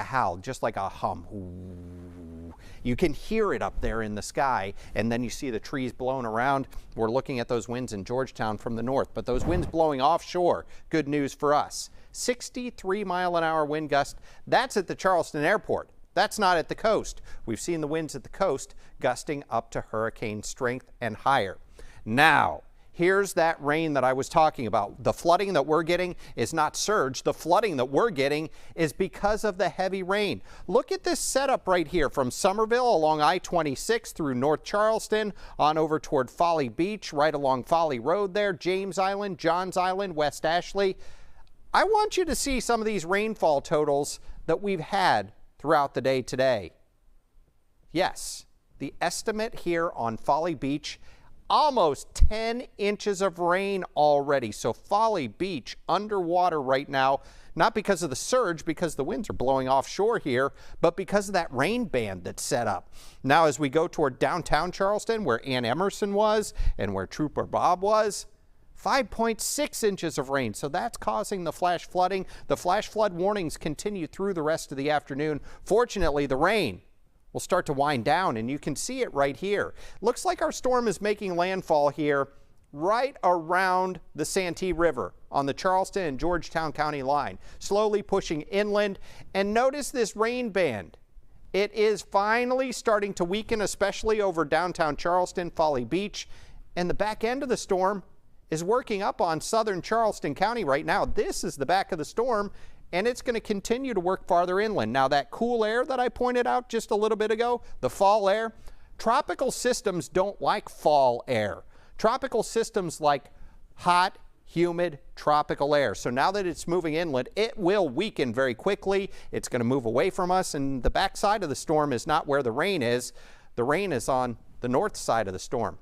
howl, just like a hum. Ooh. You can hear it up there in the sky, and then you see the trees blowing around. We're looking at those winds in Georgetown from the north, but those winds blowing offshore, good news for us. 63-mile-an-hour wind gust. That's at the Charleston Airport. That's not at the coast. We've seen the winds at the coast gusting up to hurricane strength and higher. Now, here's that rain that I was talking about. The flooding that we're getting is not surge. The flooding that we're getting is because of the heavy rain. Look at this setup right here from Somerville along I-26 through North Charleston on over toward Folly Beach, right along Folly Road there, James Island, Johns Island, West Ashley. I want you to see some of these rainfall totals that we've had throughout the day today. Yes, the estimate here on Folly Beach, almost 10 inches of rain already. So Folly Beach underwater right now, not because of the surge, because the winds are blowing offshore here, but because of that rain band that's set up. Now, as we go toward downtown Charleston, where Ann Emerson was and where Trooper Bob was, 5.6 inches of rain, so that's causing the flash flooding. The flash flood warnings continue through the rest of the afternoon. Fortunately, the rain will start to wind down, and you can see it right here. Looks like our storm is making landfall here right around the Santee River on the Charleston and Georgetown County line, slowly pushing inland. And notice this rain band. It is finally starting to weaken, especially over downtown Charleston, Folly Beach. And the back end of the storm is working up on southern Charleston County right now. This is the back of the storm, and it's going to continue to work farther inland. Now, that cool air that I pointed out just a little bit ago, the fall air, tropical systems don't like fall air. Tropical systems like hot, humid, tropical air. So now that it's moving inland, it will weaken very quickly. It's going to move away from us, and the backside of the storm is not where the rain is. The rain is on the north side of the storm.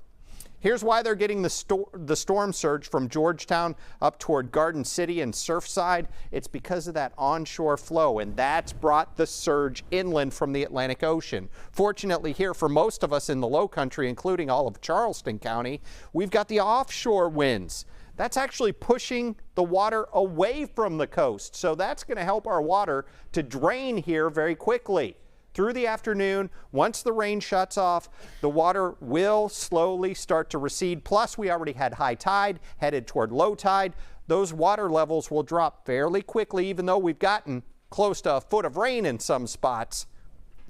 Here's why they're getting the storm surge from Georgetown up toward Garden City and Surfside. It's because of that onshore flow, and that's brought the surge inland from the Atlantic Ocean. Fortunately here for most of us in the low country, including all of Charleston County, we've got the offshore winds. That's actually pushing the water away from the coast. So that's going to help our water to drain here very quickly. Through the afternoon, once the rain shuts off, the water will slowly start to recede. Plus, we already had high tide headed toward low tide. Those water levels will drop fairly quickly, even though we've gotten close to a foot of rain in some spots.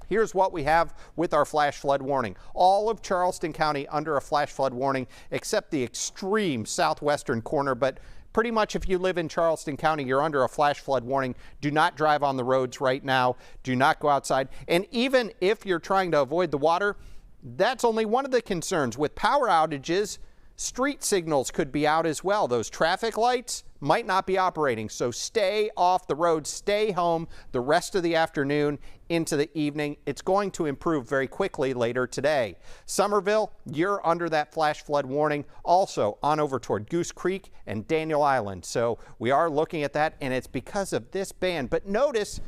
Here's what we have with our flash flood warning. All of Charleston County under a flash flood warning, except the extreme southwestern corner, but pretty much if you live in Charleston County, you're under a flash flood warning. Do not drive on the roads right now. Do not go outside. And even if you're trying to avoid the water, that's only one of the concerns. With power outages, street signals could be out as well. Those traffic lights might not be operating. So stay off the road, stay home the rest of the afternoon into the evening. It's going to improve very quickly later today. Somerville, you're under that flash flood warning, also on over toward Goose Creek and Daniel Island. So we are looking at that, and it's because of this band. But notice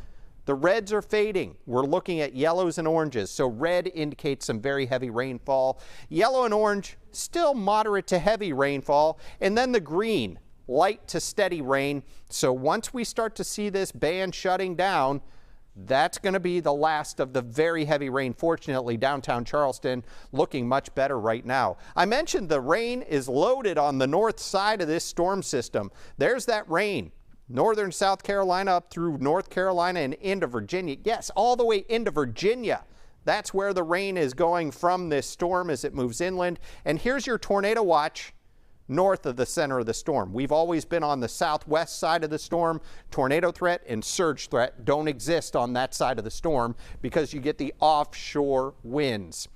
the reds are fading. We're looking at yellows and oranges. So red indicates some very heavy rainfall. Yellow and orange, still moderate to heavy rainfall. And then the green, light to steady rain. So once we start to see this band shutting down, that's going to be the last of the very heavy rain. Fortunately, downtown Charleston looking much better right now. I mentioned the rain is loaded on the north side of this storm system. There's that rain. Northern South Carolina up through North Carolina and into Virginia. Yes, all the way into Virginia. That's where the rain is going from this storm as it moves inland. And here's your tornado watch north of the center of the storm. We've always been on the southwest side of the storm. Tornado threat and surge threat don't exist on that side of the storm because you get the offshore winds.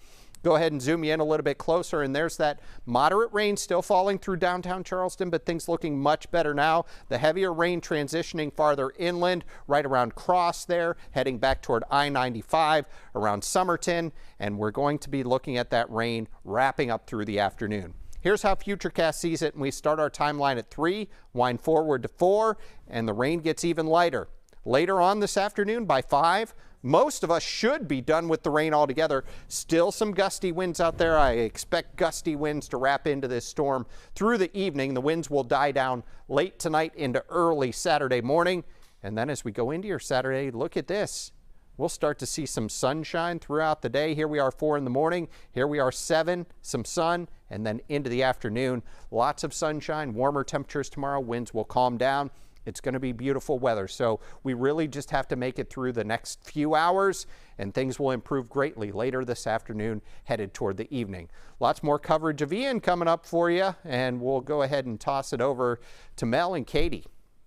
Go ahead and zoom you in a little bit closer, and there's that moderate rain still falling through downtown Charleston, but things looking much better now. The heavier rain transitioning farther inland, right around Cross there, heading back toward I-95 around Somerton, and we're going to be looking at that rain wrapping up through the afternoon. Here's how Futurecast sees it, and we start our timeline at 3, wind forward to 4, and the rain gets even lighter. Later on this afternoon by 5, most of us should be done with the rain altogether. Still some gusty winds out there. I expect gusty winds to wrap into this storm through the evening. The winds will die down late tonight into early Saturday morning. And then as we go into your Saturday, look at this. We'll start to see some sunshine throughout the day. Here we are 4 in the morning. Here we are 7, some sun, and then into the afternoon. Lots of sunshine, warmer temperatures tomorrow. Winds will calm down. It's going to be beautiful weather. So we really just have to make it through the next few hours, and things will improve greatly later this afternoon, headed toward the evening. Lots more coverage of Ian coming up for you, and we'll go ahead and toss it over to Mel and Katie.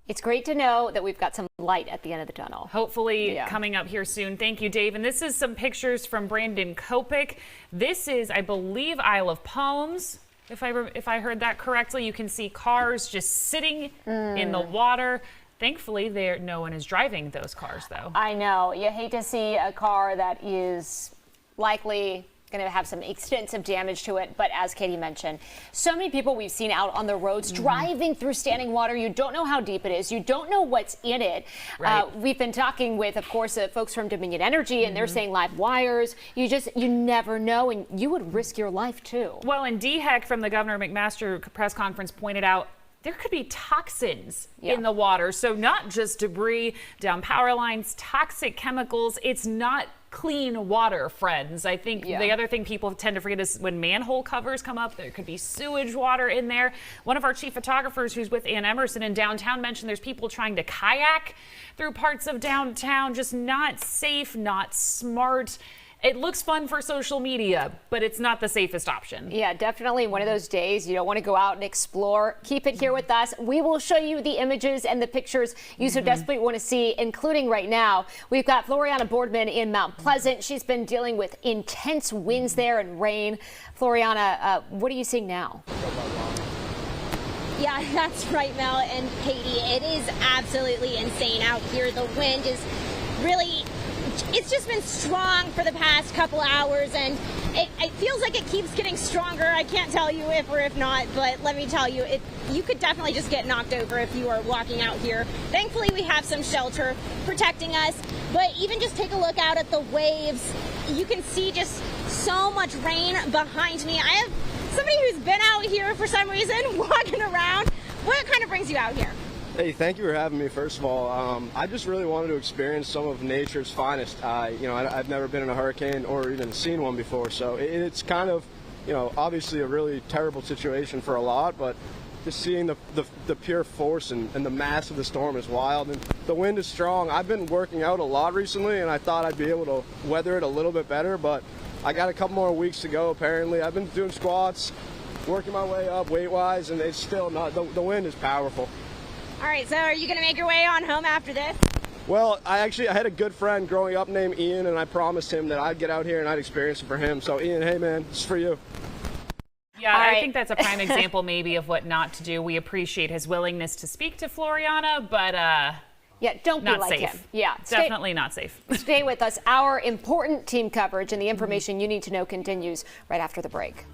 It's great to know that we've got some light at the end of the tunnel. Hopefully coming up here soon. Thank you, Dave. And this is some pictures from Brandon Kopic. This is, I believe, Isle of Palms. If I heard that correctly, you can see cars just sitting in the water. Thankfully, no one is driving those cars, though. I know. You hate to see a car that is likely going to have some extensive damage to it. But as Katie mentioned, so many people we've seen out on the roads driving through standing water. You don't know how deep it is. You don't know what's in it. Right. We've been talking with, of course, folks from Dominion Energy, and they're saying live wires. You never know, and you would risk your life too. Well, and DHEC from the Governor McMaster press conference pointed out there could be toxins in the water. So not just debris down power lines, toxic chemicals. It's not clean water, friends. I think the other thing people tend to forget is when manhole covers come up, there could be sewage water in there. One of our chief photographers who's with Ann Emerson in downtown mentioned there's people trying to kayak through parts of downtown. Just not safe, not smart. It looks fun for social media, but it's not the safest option. Yeah, definitely one of those days you don't want to go out and explore. Keep it here with us. We will show you the images and the pictures you so desperately want to see, including right now. We've got Floriana Boardman in Mount Pleasant. She's been dealing with intense winds there and rain. Floriana, what are you seeing now? Yeah, that's right, Mel and Katie. It is absolutely insane out here. The wind is really... It's just been strong for the past couple hours, and it feels like it keeps getting stronger. I can't tell you if or if not, but let me tell you, you could definitely just get knocked over if you are walking out here. Thankfully, we have some shelter protecting us, but even just take a look out at the waves. You can see just so much rain behind me. I have somebody who's been out here for some reason walking around. What kind of brings you out here? Hey, thank you for having me. First of all, I just really wanted to experience some of nature's finest. I've never been in a hurricane or even seen one before, so it's kind of, obviously a really terrible situation for a lot, but just seeing the pure force and the mass of the storm is wild, and the wind is strong. I've been working out a lot recently, and I thought I'd be able to weather it a little bit better, but I got a couple more weeks to go, apparently. I've been doing squats, working my way up weight-wise, and it's still not, the wind is powerful. All right, so are you going to make your way on home after this? Well, I had a good friend growing up named Ian, and I promised him that I'd get out here and I'd experience it for him. So, Ian, hey, man, this is for you. Yeah, I think that's a prime example maybe of what not to do. We appreciate his willingness to speak to Floriana, but yeah, don't be not like safe. him. Yeah, definitely not safe. Stay with us. Our important team coverage and the information you need to know continues right after the break.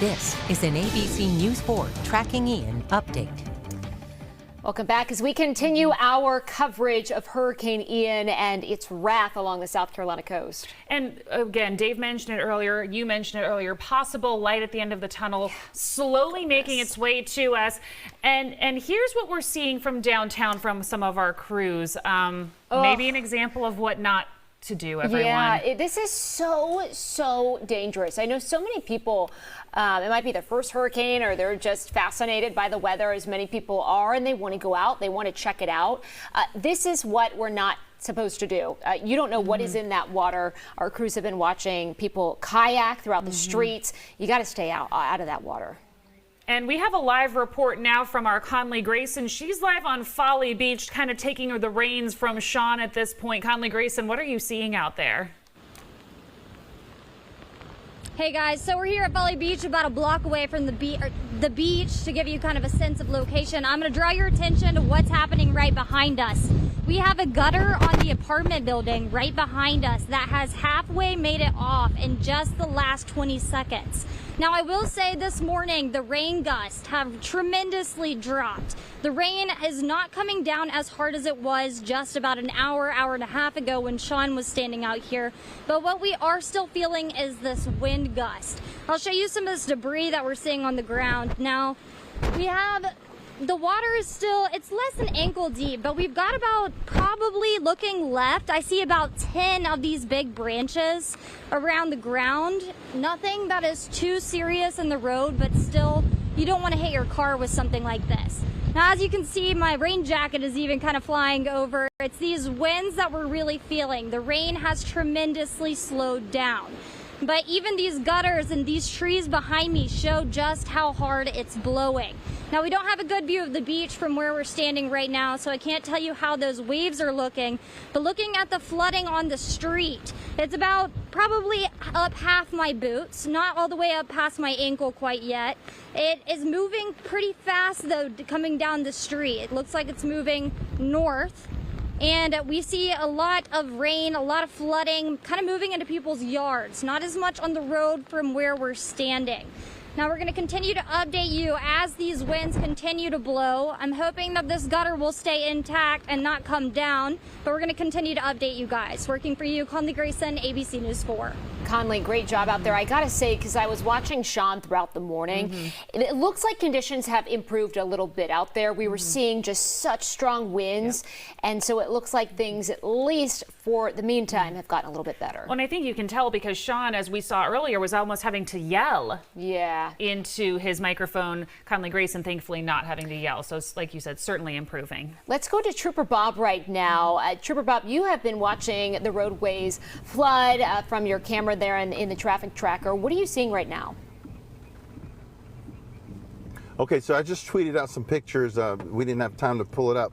This is an ABC News 4 Tracking Ian update. Welcome back as we continue our coverage of Hurricane Ian and its wrath along the South Carolina coast. And again, Dave mentioned it earlier, you mentioned it earlier, possible light at the end of the tunnel, slowly making its way to us. And here's what we're seeing from downtown from some of our crews. Maybe an example of what not to do, everyone. Yeah, this is so dangerous. I know so many people, it might be their first hurricane or they're just fascinated by the weather, as many people are, and they want to go out, they want to check it out. This is what we're not supposed to do. You don't know what is in that water. Our crews have been watching people kayak throughout the streets. You got to stay out of that water. And we have a live report now from our Conley Grayson. She's live on Folly Beach, kind of taking the reins from Sean at this point. Conley Grayson, what are you seeing out there? Hey guys, so we're here at Folly Beach, about a block away from the beach, to give you kind of a sense of location. I'm going to draw your attention to what's happening right behind us. We have a gutter on the apartment building right behind us that has halfway made it off in just the last 20 seconds. Now, I will say this morning, the rain gusts have tremendously dropped. The rain is not coming down as hard as it was just about an hour and a half ago when Sean was standing out here. But what we are still feeling is this wind gust. I'll show you some of this debris that we're seeing on the ground. Now, we have the water is still, it's less than ankle deep, but we've got about, probably looking left, I see about 10 of these big branches around the ground. Nothing that is too serious in the road, but still, you don't want to hit your car with something like this. Now, as you can see, my rain jacket is even kind of flying over. It's these winds that we're really feeling. The rain has tremendously slowed down. But even these gutters and these trees behind me show just how hard it's blowing. Now, we don't have a good view of the beach from where we're standing right now, so I can't tell you how those waves are looking. But looking at the flooding on the street, it's about probably up half my boots, not all the way up past my ankle quite yet. It is moving pretty fast, though, coming down the street. It looks like it's moving north. And we see a lot of rain, a lot of flooding, kind of moving into people's yards. Not as much on the road from where we're standing. Now, we're going to continue to update you as these winds continue to blow. I'm hoping that this gutter will stay intact and not come down, but we're going to continue to update you guys. Working for you, Conley Grayson, ABC News 4. Conley, great job out there. I got to say, because I was watching Sean throughout the morning, it looks like conditions have improved a little bit out there. We were seeing just such strong winds, and so it looks like things, at least for the meantime, have gotten a little bit better. Well, and I think you can tell because Sean, as we saw earlier, was almost having to yell into his microphone. Conley Grayson, thankfully, not having to yell. So, it's, like you said, certainly improving. Let's go to Trooper Bob right now. Trooper Bob, you have been watching the roadways flood from your camera there in the traffic tracker. What are you seeing right now? Okay, so I just tweeted out some pictures. We didn't have time to pull it up.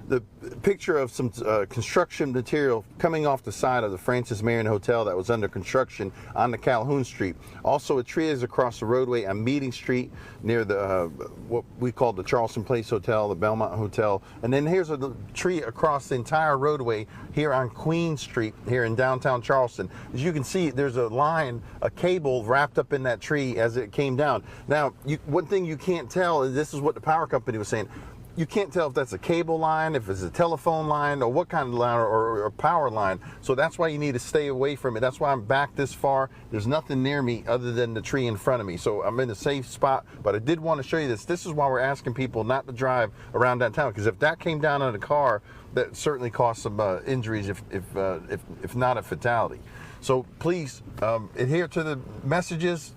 The picture of some construction material coming off the side of the Francis Marion Hotel that was under construction on the Calhoun Street. Also, a tree is across the roadway on Meeting Street near the what we call the Charleston Place Hotel, the Belmont Hotel. And then here's a tree across the entire roadway here on Queen Street here in downtown Charleston. As you can see, there's a line, a cable wrapped up in that tree as it came down. Now, one thing you can't tell, and this is what the power company was saying, you can't tell if that's a cable line, if it's a telephone line, or what kind of line, or power line. So that's why you need to stay away from it. That's why I'm back this far. There's nothing near me other than the tree in front of me. So I'm in a safe spot, but I did want to show you this. This is why we're asking people not to drive around downtown, because if that came down on a car, that certainly caused some injuries, if not a fatality. So please adhere to the messages.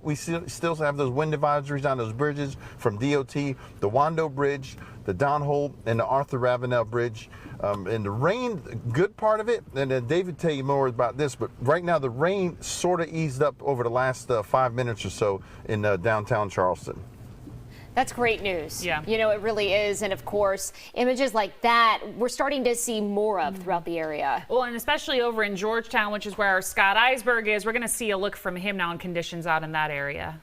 We still have those wind advisories on those bridges from DOT, the Wando Bridge, the Don Holt, and the Arthur Ravenel Bridge. And the rain, good part of it, and then David tell you more about this, but right now the rain sort of eased up over the last 5 minutes or so in downtown Charleston. That's great news. Yeah. You know, it really is. And of course, images like that, we're starting to see more of throughout the area. Well, and especially over in Georgetown, which is where our Scott Eisberg is, we're going to see a look from him now on conditions out in that area.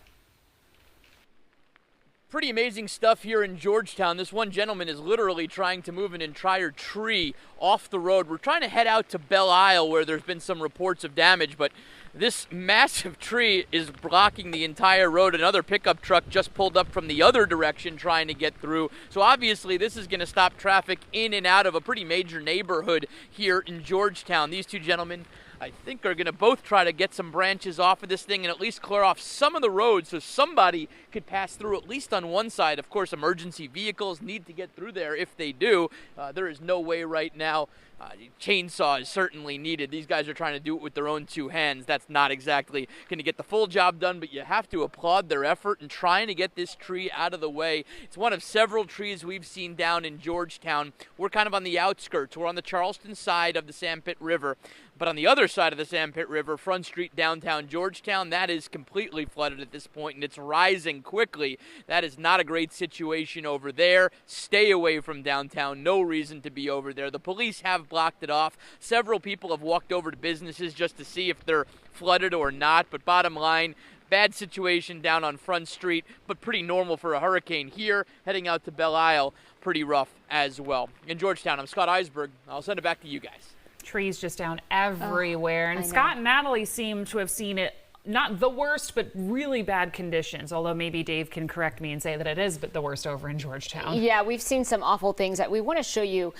Pretty amazing stuff here in Georgetown. This one gentleman is literally trying to move an entire tree off the road. We're trying to head out to Belle Isle where there's been some reports of damage, but This massive tree is blocking the entire road. Another pickup truck just pulled up from the other direction trying to get through. So obviously this is going to stop traffic in and out of a pretty major neighborhood here in Georgetown. These two gentlemen, I think, are going to both try to get some branches off of this thing and at least clear off some of the road so somebody could pass through at least on one side. Of course, emergency vehicles need to get through there if they do. There is no way right now. Chainsaw is certainly needed. These guys are trying to do it with their own two hands. That's not exactly going to get the full job done, but you have to applaud their effort in trying to get this tree out of the way. It's one of several trees we've seen down in Georgetown. We're kind of on the outskirts. We're on the Charleston side of the Sandpit River. But on the other side of the Sandpit River, Front Street, downtown Georgetown, that is completely flooded at this point, and it's rising quickly. That is not a great situation over there. Stay away from downtown. No reason to be over there. The police have blocked it off. Several people have walked over to businesses just to see if they're flooded or not. But bottom line, bad situation down on Front Street, but pretty normal for a hurricane here. Heading out to Belle Isle, pretty rough as well. In Georgetown, I'm Scott Eisberg. I'll send it back to you guys. Trees just down everywhere. And Scott and Natalie seem to have seen it, not the worst, but really bad conditions. Although maybe Dave can correct me and say that it is the worst over in Georgetown. Yeah, we've seen some awful things. That we want to show you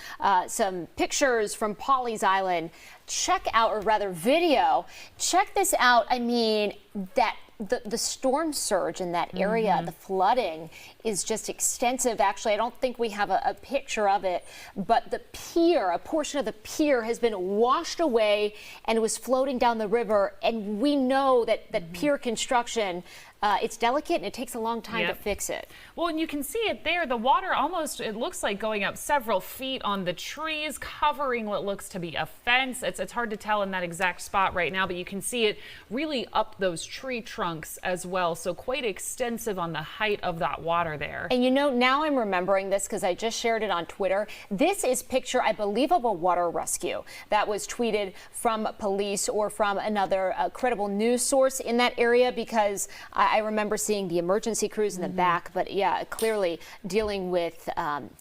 some pictures from Pawleys Island. Check out, or rather video. Check this out. I mean, that the storm surge in that area, the flooding is just extensive. Actually, I don't think we have a picture of it, but the pier, a portion of the pier has been washed away and was floating down the river. And we know that pier construction, it's delicate and it takes a long time to fix it. Well, and you can see it there. The water almost, it looks like going up several feet on the trees, covering what looks to be a fence. It's hard to tell in that exact spot right now, but you can see it really up those tree trunks as well. So quite extensive on the height of that water there. And you know, now I'm remembering this because I just shared it on Twitter. This is picture, I believe, of a water rescue that was tweeted from police or from another credible news source in that area, because I remember seeing the emergency crews in the back, but yeah, clearly dealing with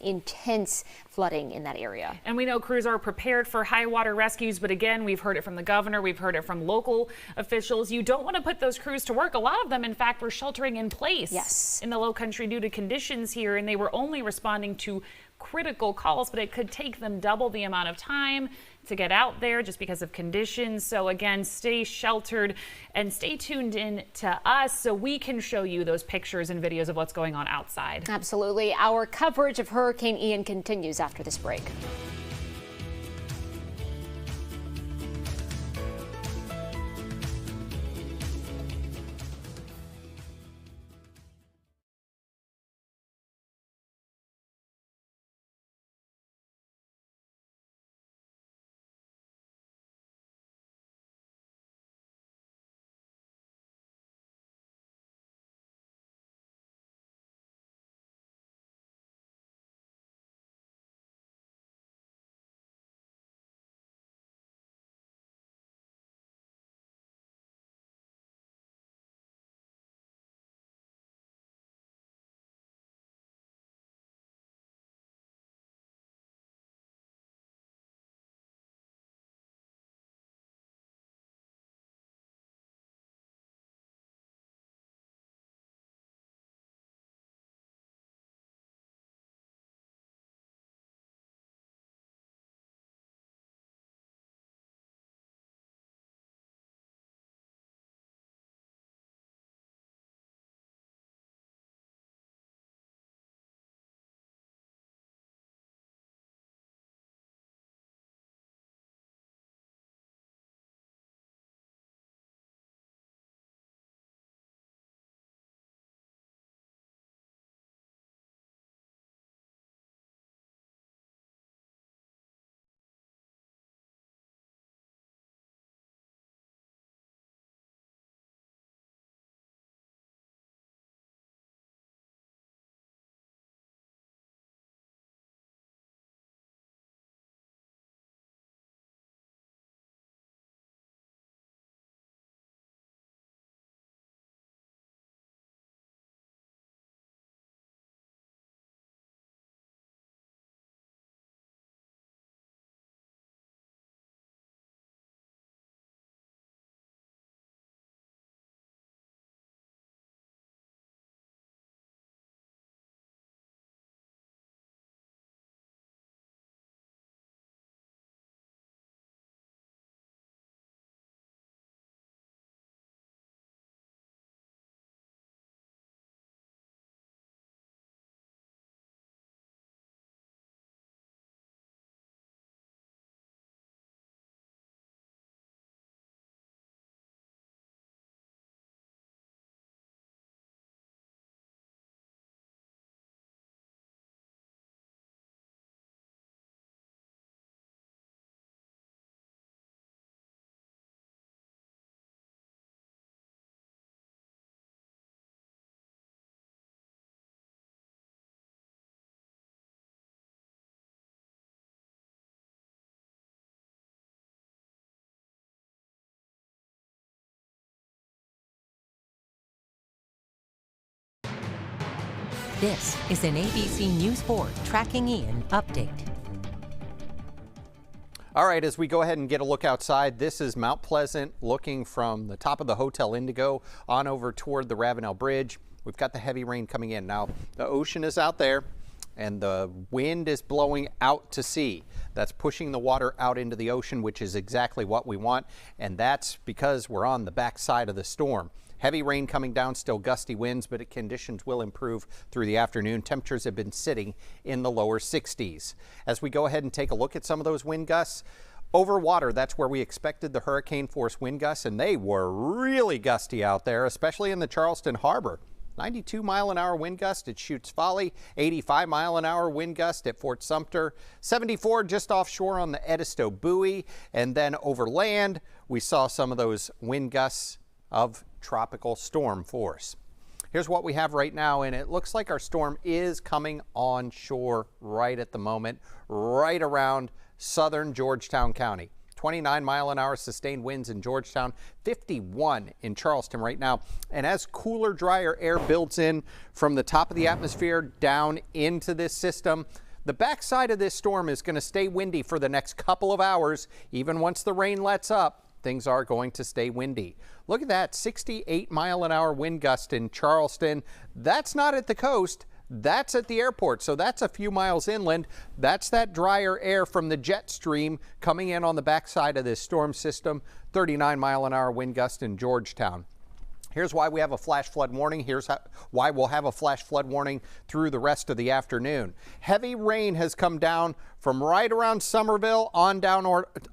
intense flooding in that area. And we know crews are prepared for high water rescues, but again, we've heard it from the governor, we've heard it from local officials. You don't want to put those crews to work. A lot of them, in fact, were sheltering in place in the low country due to conditions here, and they were only responding to critical calls, but it could take them double the amount of time to get out there just because of conditions. So again, stay sheltered and stay tuned in to us so we can show you those pictures and videos of what's going on outside. Absolutely. Our coverage of Hurricane Ian continues after this break. This is an ABC News 4 Tracking Ian update. All right, as we go ahead and get a look outside, this is Mount Pleasant looking from the top of the Hotel Indigo on over toward the Ravenel Bridge. We've got the heavy rain coming in. Now, the ocean is out there and the wind is blowing out to sea. That's pushing the water out into the ocean, which is exactly what we want. And that's because we're on the backside of the storm. Heavy rain coming down, still gusty winds, but conditions will improve through the afternoon. Temperatures have been sitting in the lower 60s. As we go ahead and take a look at some of those wind gusts, over water, that's where we expected the hurricane force wind gusts, and they were really gusty out there, especially in the Charleston harbor. 92-mile-an-hour wind gust at Chutes Folly, 85-mile-an-hour wind gust at Fort Sumter, 74 just offshore on the Edisto buoy, and then over land, we saw some of those wind gusts of tropical storm force. Here's what we have right now, and it looks like our storm is coming on shore right at the moment, right around southern Georgetown County. 29-mile-an-hour sustained winds in Georgetown, 51 in Charleston right now. And as cooler, drier air builds in from the top of the atmosphere down into this system, the backside of this storm is going to stay windy for the next couple of hours. Even once the rain lets up, things are going to stay windy. Look at that 68-mile-an-hour wind gust in Charleston. That's not at the coast. That's at the airport, so that's a few miles inland. That's that drier air from the jet stream coming in on the backside of this storm system. 39-mile-an-hour wind gust in Georgetown. Here's why we have a flash flood warning. Here's why we'll have a flash flood warning through the rest of the afternoon. Heavy rain has come down from right around Somerville on down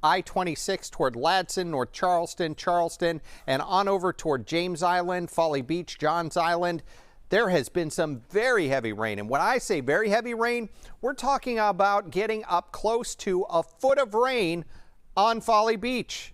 I-26 toward Ladson, North Charleston, and on over toward James Island, Folly Beach, Johns Island. There has been some very heavy rain. And when I say very heavy rain, we're talking about getting up close to a foot of rain on Folly Beach.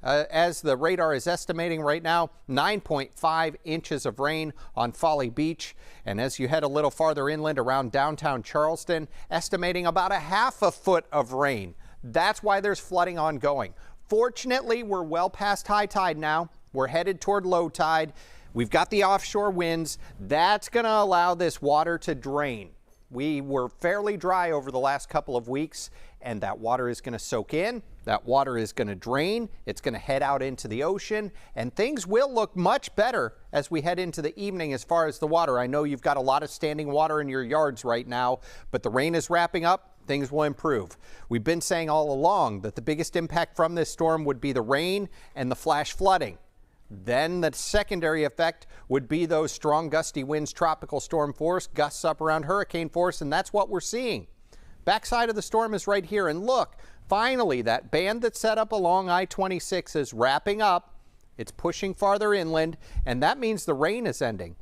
As the radar is estimating right now, 9.5 inches of rain on Folly Beach. And as you head a little farther inland around downtown Charleston, estimating about a half a foot of rain. That's why there's flooding ongoing. Fortunately, we're well past high tide now. We're headed toward low tide. We've got the offshore winds. That's going to allow this water to drain. We were fairly dry over the last couple of weeks, and that water is going to soak in. That water is going to drain. It's going to head out into the ocean, and things will look much better as we head into the evening as far as the water. I know you've got a lot of standing water in your yards right now, but the rain is wrapping up. Things will improve. We've been saying all along that the biggest impact from this storm would be the rain and the flash flooding. Then the secondary effect would be those strong gusty winds, tropical storm force, gusts up around hurricane force, and that's what we're seeing. Backside of the storm is right here, and look, finally that band that's set up along I-26 is wrapping up. It's pushing farther inland, and that means the rain is ending.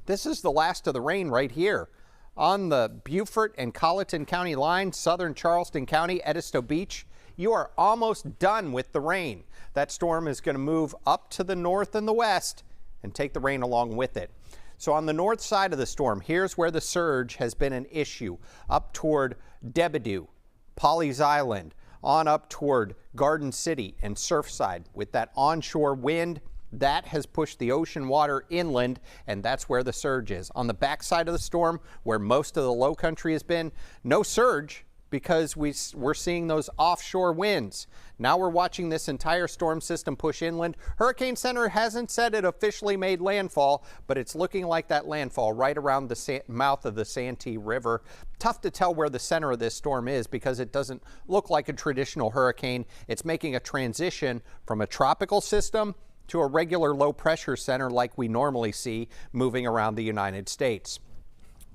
This is the last of the rain right here. On the Beaufort and Colleton County line, southern Charleston County, Edisto Beach, you are almost done with the rain. That storm is going to move up to the north and the west and take the rain along with it. So on the north side of the storm, here's where the surge has been an issue. Up toward Debadew, Pawleys Island, on up toward Garden City and Surfside. With that onshore wind, that has pushed the ocean water inland, and that's where the surge is. On the backside of the storm, where most of the low country has been, no surge, because we're seeing those offshore winds. Now we're watching this entire storm system push inland. Hurricane Center hasn't said it officially made landfall, but it's looking like that landfall right around the mouth of the Santee River. Tough to tell where the center of this storm is because it doesn't look like a traditional hurricane. It's making a transition from a tropical system to a regular low pressure center like we normally see moving around the United States.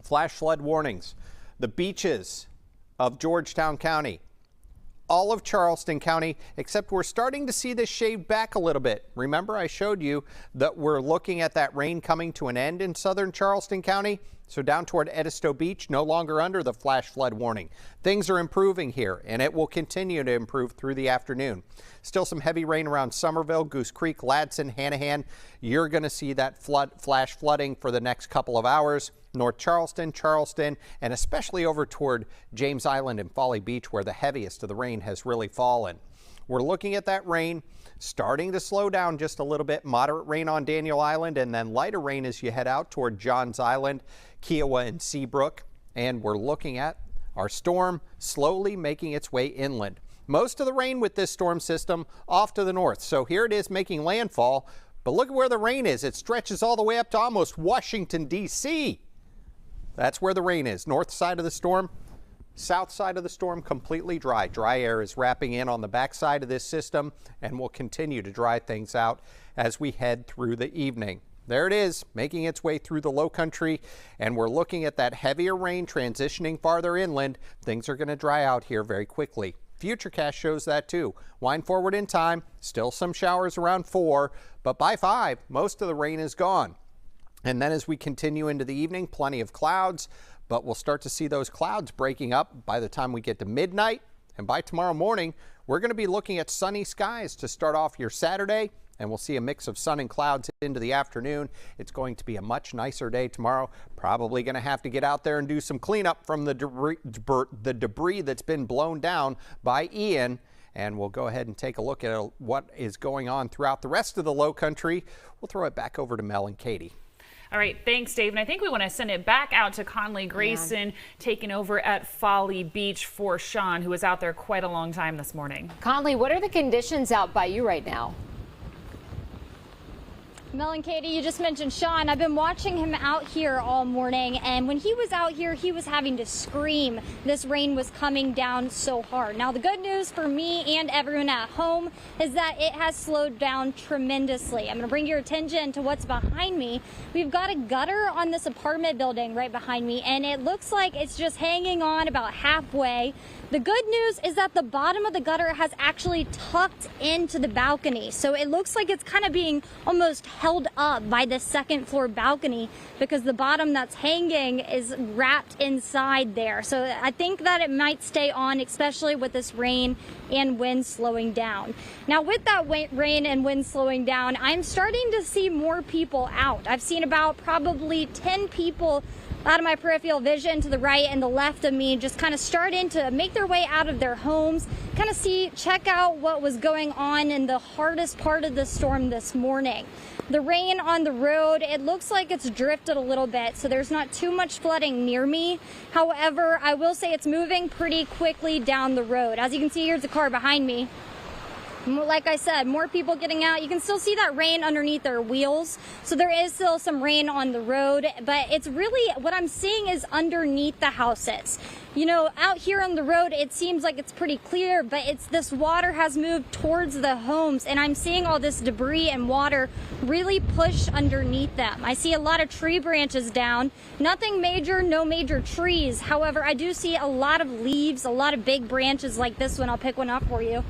Flash flood warnings. The beaches of Georgetown County, all of Charleston County, except we're starting to see this shaved back a little bit. Remember, I showed you that we're looking at that rain coming to an end in southern Charleston County. So down toward Edisto Beach, no longer under the flash flood warning. Things are improving here, and it will continue to improve through the afternoon. Still some heavy rain around Somerville, Goose Creek, Ladson, Hanahan. You're going to see that flash flooding for the next couple of hours. North Charleston, and especially over toward James Island and Folly Beach, where the heaviest of the rain has really fallen. We're looking at that rain starting to slow down just a little bit. Moderate rain on Daniel Island and then lighter rain as you head out toward Johns Island, Kiowa and Seabrook. And we're looking at our storm slowly making its way inland. Most of the rain with this storm system off to the north. So here it is making landfall. But look at where the rain is. It stretches all the way up to almost Washington, D.C. That's where the rain is. North side of the storm, south side of the storm completely dry. Dry air is wrapping in on the backside of this system and will continue to dry things out as we head through the evening. There it is, making its way through the low country, and we're looking at that heavier rain transitioning farther inland. Things are going to dry out here very quickly. Futurecast shows that too. Wind forward in time, still some showers around 4, but by 5, most of the rain is gone. And then as we continue into the evening, plenty of clouds, but we'll start to see those clouds breaking up by the time we get to midnight. And by tomorrow morning, we're going to be looking at sunny skies to start off your Saturday, and we'll see a mix of sun and clouds into the afternoon. It's going to be a much nicer day tomorrow. Probably going to have to get out there and do some cleanup from the debris that's been blown down by Ian. And we'll go ahead and take a look at what is going on throughout the rest of the low country. We'll throw it back over to Mel and Katie. All right, thanks, Dave. And I think we want to send it back out to Conley Grayson, taking over at Folly Beach for Sean, who was out there quite a long time this morning. Conley, what are the conditions out by you right now? Mel and Katie, you just mentioned Sean. I've been watching him out here all morning, and when he was out here, he was having to scream. This rain was coming down so hard. Now, the good news for me and everyone at home is that it has slowed down tremendously. I'm going to bring your attention to what's behind me. We've got a gutter on this apartment building right behind me, and it looks like it's just hanging on about halfway. The good news is that the bottom of the gutter has actually tucked into the balcony. So it looks like it's kind of being almost held up by the second floor balcony because the bottom that's hanging is wrapped inside there. So I think that it might stay on, especially with this rain and wind slowing down. Now with that rain and wind slowing down, I'm starting to see more people out. I've seen about probably 10 people out of my peripheral vision to the right and the left of me, just kind of starting to make their way out of their homes, kind of check out what was going on in the hardest part of the storm this morning. The rain on the road, it looks like it's drifted a little bit, so there's not too much flooding near me. However, I will say it's moving pretty quickly down the road. As you can see, here's a car behind me. Like I said, more people getting out. You can still see that rain underneath their wheels. So there is still some rain on the road, but it's really, what I'm seeing is underneath the houses. You know, out here on the road, it seems like it's pretty clear, but this water has moved towards the homes, and I'm seeing all this debris and water really push underneath them. I see a lot of tree branches down. Nothing major, no major trees. However, I do see a lot of leaves, a lot of big branches like this one. I'll pick one up for you.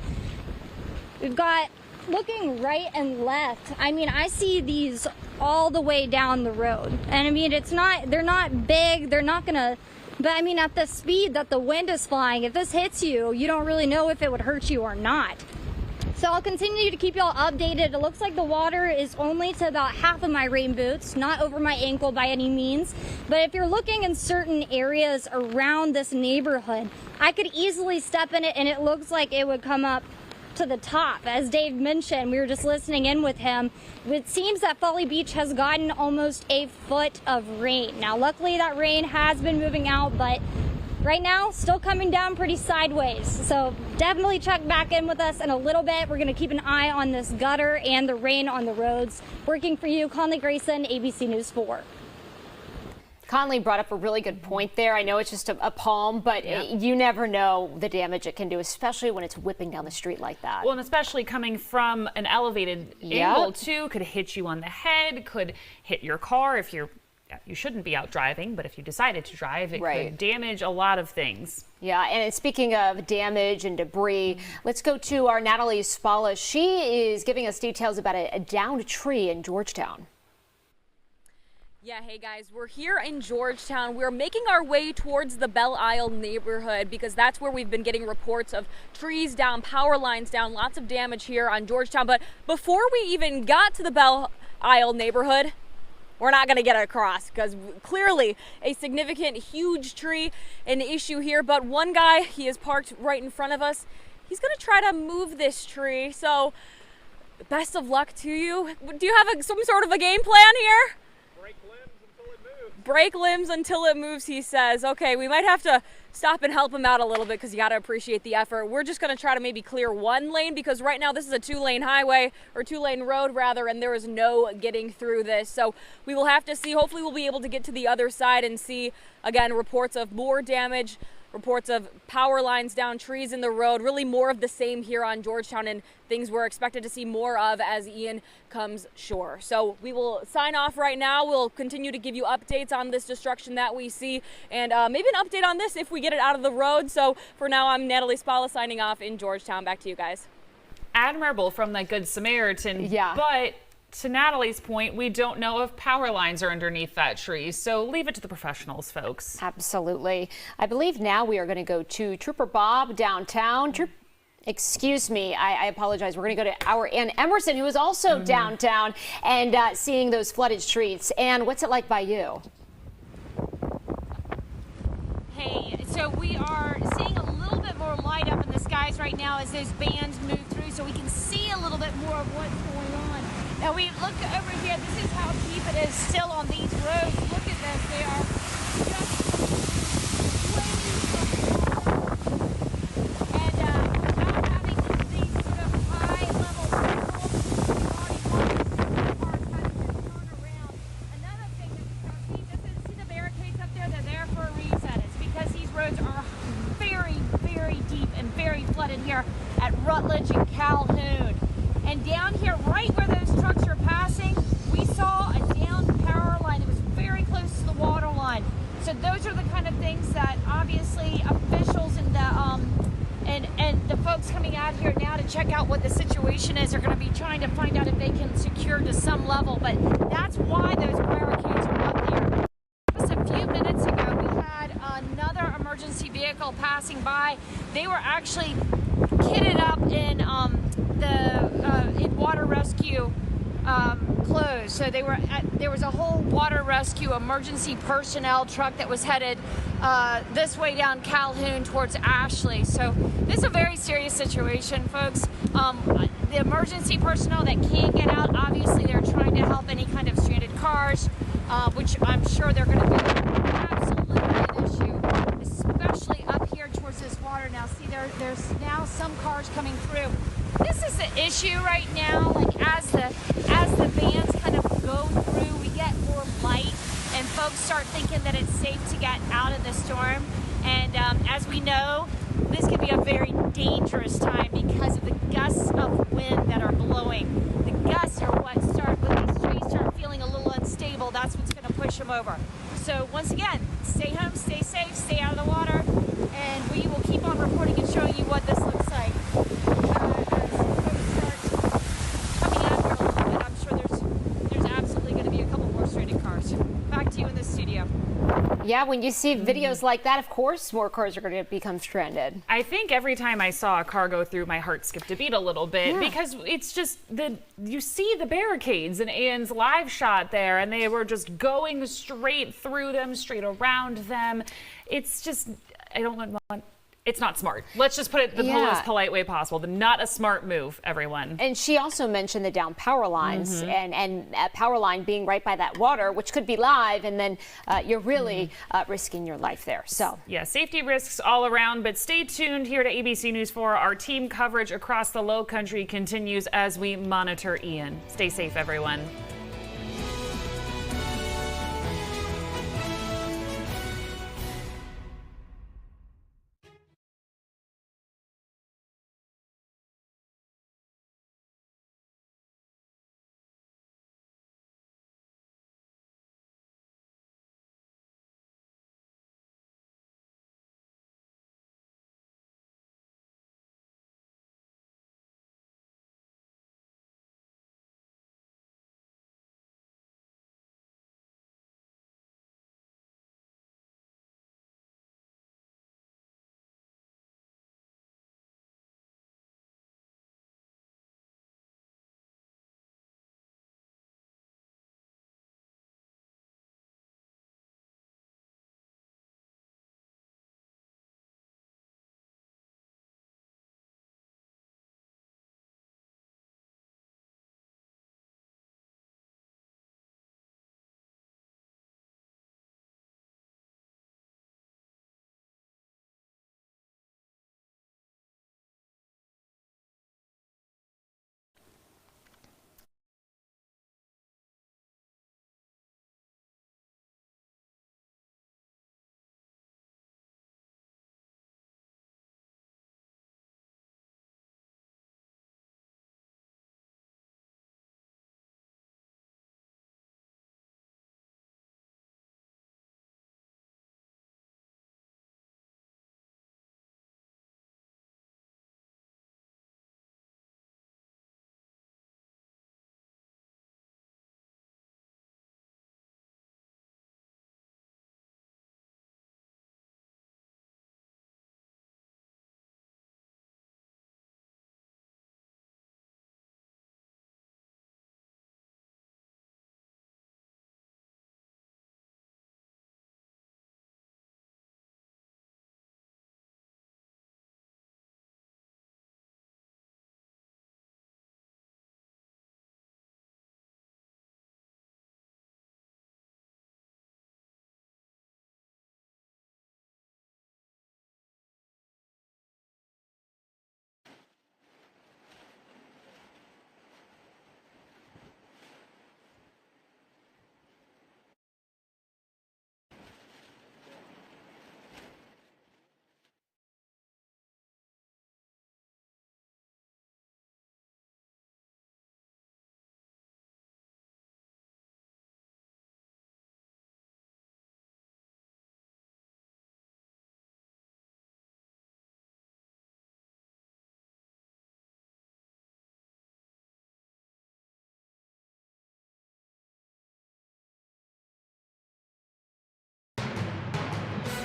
We've got, looking right and left, I mean, I see these all the way down the road. And I mean, they're not big, they're not gonna, but I mean, at the speed that the wind is flying, if this hits you, you don't really know if it would hurt you or not. So I'll continue to keep y'all updated. It looks like the water is only to about half of my rain boots, not over my ankle by any means. But if you're looking in certain areas around this neighborhood, I could easily step in it and it looks like it would come up to the top. As Dave mentioned, we were just listening in with him. It seems that Folly Beach has gotten almost a foot of rain. Now, luckily that rain has been moving out, but right now, still coming down pretty sideways. So definitely check back in with us in a little bit. We're gonna keep an eye on this gutter and the rain on the roads. Working for you, Conley Grayson, ABC News 4. Conley brought up a really good point there. I know it's just a palm, but you never know the damage it can do, especially when it's whipping down the street like that. Well, and especially coming from an elevated angle too, could hit you on the head, could hit your car if you shouldn't be out driving, but if you decided to drive, it could damage a lot of things. Yeah, and speaking of damage and debris, let's go to our Natalie Spalla. She is giving us details about a downed tree in Georgetown. Yeah, hey guys, we're here in Georgetown. We're making our way towards the Belle Isle neighborhood because that's where we've been getting reports of trees down, power lines down, lots of damage here on Georgetown. But before we even got to the Belle Isle neighborhood, we're not going to get across because clearly a significant, huge tree, an issue here. But one guy, he is parked right in front of us. he's going to try to move this tree. So best of luck to you. Do you have some sort of a game plan here? Break limbs until it moves, he says. Okay, we might have to stop and help him out a little bit because you got to appreciate the effort. We're just going to try to maybe clear one lane because right now this is a 2-lane highway, or 2-lane road rather, and there is no getting through this. So we will have to see. Hopefully we'll be able to get to the other side and see, again, reports of more damage, reports of power lines down, trees in the road, really more of the same here on Georgetown, and things we're expected to see more of as Ian comes shore. So we will sign off right now. We'll continue to give you updates on this destruction that we see, and maybe an update on this if we get it out of the road. So for now, I'm Natalie Spalla signing off in Georgetown. Back to you guys. Admirable from that Good Samaritan. Yeah. But to Natalie's point, we don't know if power lines are underneath that tree, so leave it to the professionals, folks. Absolutely. I believe now we are going to go to Trooper Bob downtown. Excuse me, I apologize. We're going to go to our Ann Emerson, who is also downtown and seeing those flooded streets. Ann, what's it like by you? Hey, so we are seeing a little bit more light up in the skies right now as those bands move through, so we can see a little bit more of what's going on. Now we look over here, this is how deep it is still on these roads. Look at this, they are just and without having these sort of high-level vehicles, we've already watched some cars kind of just turn around. Another thing that we start seeing, see the barricades up there? They're there for a reason. It's because these roads are very, very deep and very flooded here at Rutledge and Calhoun. And down here, right where those trucks are passing, we saw a downed power line that was very close to the water line. So those are the kind of things that obviously officials and the folks coming out here now to check out what the situation is are going to be trying to find out if they can secure to some level. But that's why those barricades are up there. Just a few minutes ago, we had another emergency vehicle passing by. They were actually kitted up in in water rescue clothes. So there was a whole water rescue emergency personnel truck that was headed this way down Calhoun towards Ashley. So this is a very serious situation, folks. The emergency personnel that can't get out, obviously they're trying to help any kind of stranded cars, which I'm sure they're going to be absolutely an issue, especially up here towards this water. Now see, there's now some cars coming through. This is the issue right now. Like as the vans kind of go through, we get more light, and folks start thinking that it's safe to get out of the storm. And as we know, this could be a very dangerous time because of the gusts of wind that are blowing. The gusts are what start when these trees start feeling a little unstable. That's what's going to push them over. So once again, stay home, stay safe, stay out of the water, and we will keep on reporting and showing you what this looks like. Yeah, when you see videos like that, of course, more cars are going to become stranded. I think every time I saw a car go through, my heart skipped a beat a little bit because it's just you see the barricades in Ian's live shot there, and they were just going straight through them, straight around them. It's just, it's not smart. Let's just put it the most polite way possible. Not a smart move, everyone. And she also mentioned the down power lines and a power line being right by that water, which could be live, and then you're really risking your life there. So yeah, safety risks all around, but stay tuned here to ABC News 4. Our team coverage across the Low Country continues as we monitor Ian. Stay safe, everyone.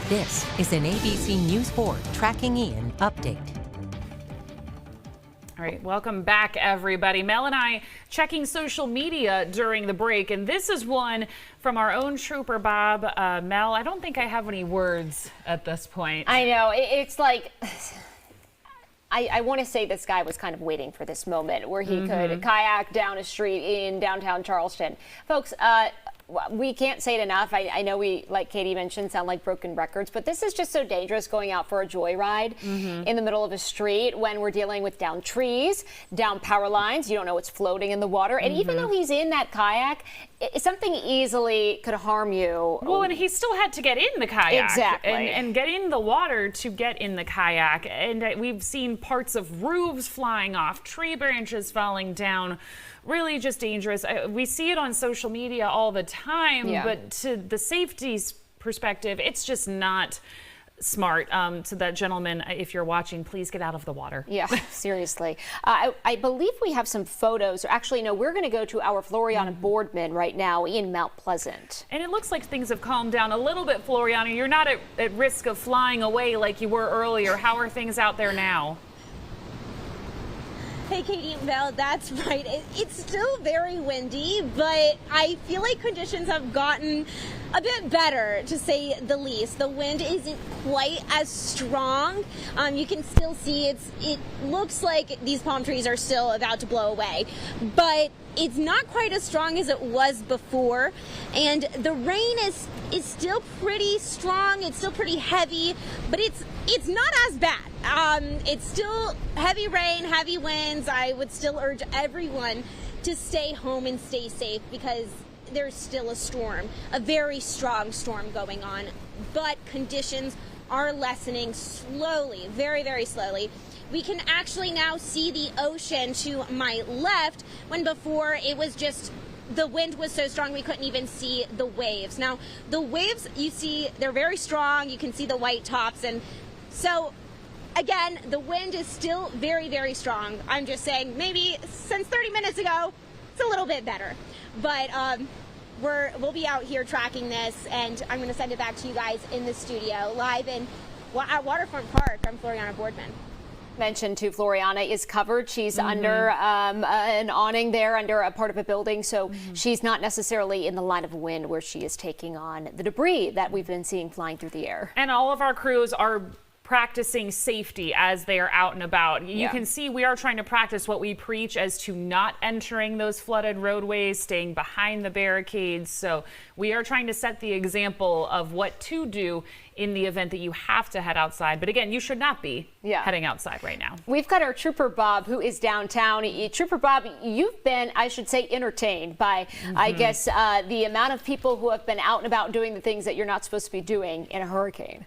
This is an ABC News 4 Tracking Ian update. All right, welcome back, everybody. Mel and I checking social media during the break, and this is one from our own trooper, Bob. Mel, I don't think I have any words at this point. I know. It's like, I want to say this guy was kind of waiting for this moment where he could kayak down a street in downtown Charleston. Folks, we can't say it enough. I know we, like Katie mentioned, sound like broken records, but this is just so dangerous going out for a joyride in the middle of a street when we're dealing with down trees, down power lines. You don't know what's floating in the water. And even though he's in that kayak, something easily could harm you. Well, and he still had to get in the kayak. Exactly. And get in the water to get in the kayak. And we've seen parts of roofs flying off, tree branches falling down. Really just dangerous. We see it on social media all the time, but to the safety perspective, it's just not smart. To that gentleman, if you're watching, please get out of the water. Yeah, seriously. I believe we have some photos. Actually, no, we're going to go to our Floriana Boardman right now in Mount Pleasant. And it looks like things have calmed down a little bit, Floriana. You're not at risk of flying away like you were earlier. How are things out there now? Hey, Katie and Mel, that's right. It's still very windy, but I feel like conditions have gotten a bit better, to say the least. The wind isn't quite as strong. You can still see it looks like these palm trees are still about to blow away, but it's not quite as strong as it was before. And the rain is still pretty strong. It's still pretty heavy, but it's not as bad. It's still heavy rain, heavy winds. I would still urge everyone to stay home and stay safe because there's still a storm, a very strong storm going on. But conditions are lessening slowly, very, very slowly. We can actually now see the ocean to my left, when before it was just the wind was so strong we couldn't even see the waves. Now, the waves, you see, they're very strong. You can see the white tops. And so, again, the wind is still very, very strong. I'm just saying maybe since 30 minutes ago, it's a little bit better. But we'll be out here tracking this, and I'm going to send it back to you guys in the studio, live at Waterfront Park. I'm Floriana Boardman. Mentioned to Floriana is covered. She's under an awning there, under a part of a building, so she's not necessarily in the line of wind where she is taking on the debris that we've been seeing flying through the air. And all of our crews are practicing safety as they are out and about. You can see we are trying to practice what we preach as to not entering those flooded roadways, staying behind the barricades. So we are trying to set the example of what to do in the event that you have to head outside. But again, you should not be heading outside right now. We've got our Trooper Bob, who is downtown. Trooper Bob, you've been, I should say, entertained by, I guess, the amount of people who have been out and about doing the things that you're not supposed to be doing in a hurricane.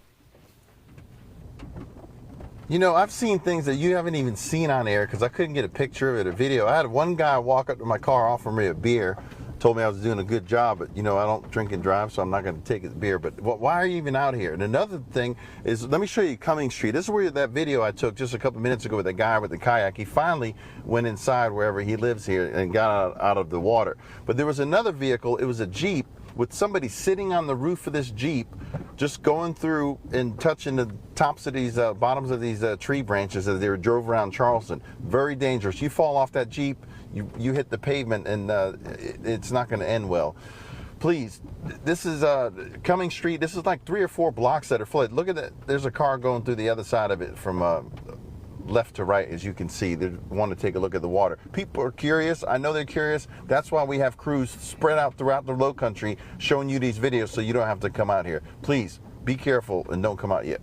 You know, I've seen things that you haven't even seen on air because I couldn't get a picture of it, a video. I had one guy walk up to my car, offer me a beer, told me I was doing a good job, but you know, I don't drink and drive, so I'm not going to take his beer. But why are you even out here? And another thing is, let me show you Cumming Street. This is where that video I took just a couple minutes ago with the guy with the kayak. He finally went inside wherever he lives here and got out of the water. But there was another vehicle. It was a Jeep with somebody sitting on the roof of this Jeep, just going through and touching the tops of these bottoms of these tree branches as they drove around Charleston. Very dangerous. You fall off that Jeep, you hit the pavement, and it's not going to end well. Please, this is Cumming Street. This is like 3 or 4 blocks that are flooded. Look at that. There's a car going through the other side of it from left to right, as you can see. They want to take a look at the water. People are curious. I know they're curious. That's why we have crews spread out throughout the low country showing you these videos so you don't have to come out here. Please be careful and don't come out yet.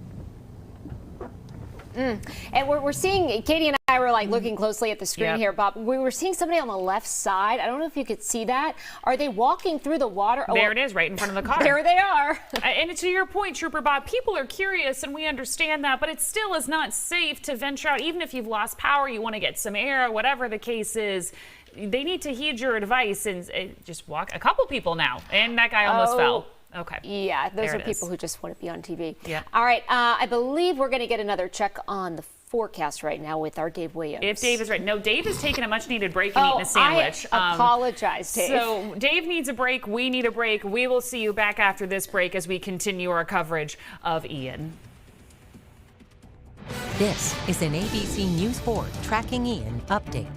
And we're seeing, Katie and I were like looking closely at the screen here, Bob. We were seeing somebody on the left side. I don't know if you could see that. Are they walking through the water? There it is, right in front of the car. There they are. And to your point, Trooper Bob, people are curious and we understand that, but it still is not safe to venture out. Even if you've lost power, you want to get some air, whatever the case is. They need to heed your advice and just walk. A couple people now, and that guy almost fell. Okay. Yeah, those are people who just want to be on TV. Yeah. All right. I believe we're going to get another check on the forecast right now with our Dave Williams. If Dave is right. No, Dave is taking a much needed break and eating a sandwich. I apologize, Dave. So Dave needs a break. We need a break. We will see you back after this break as we continue our coverage of Ian. This is an ABC News 4 Tracking Ian update.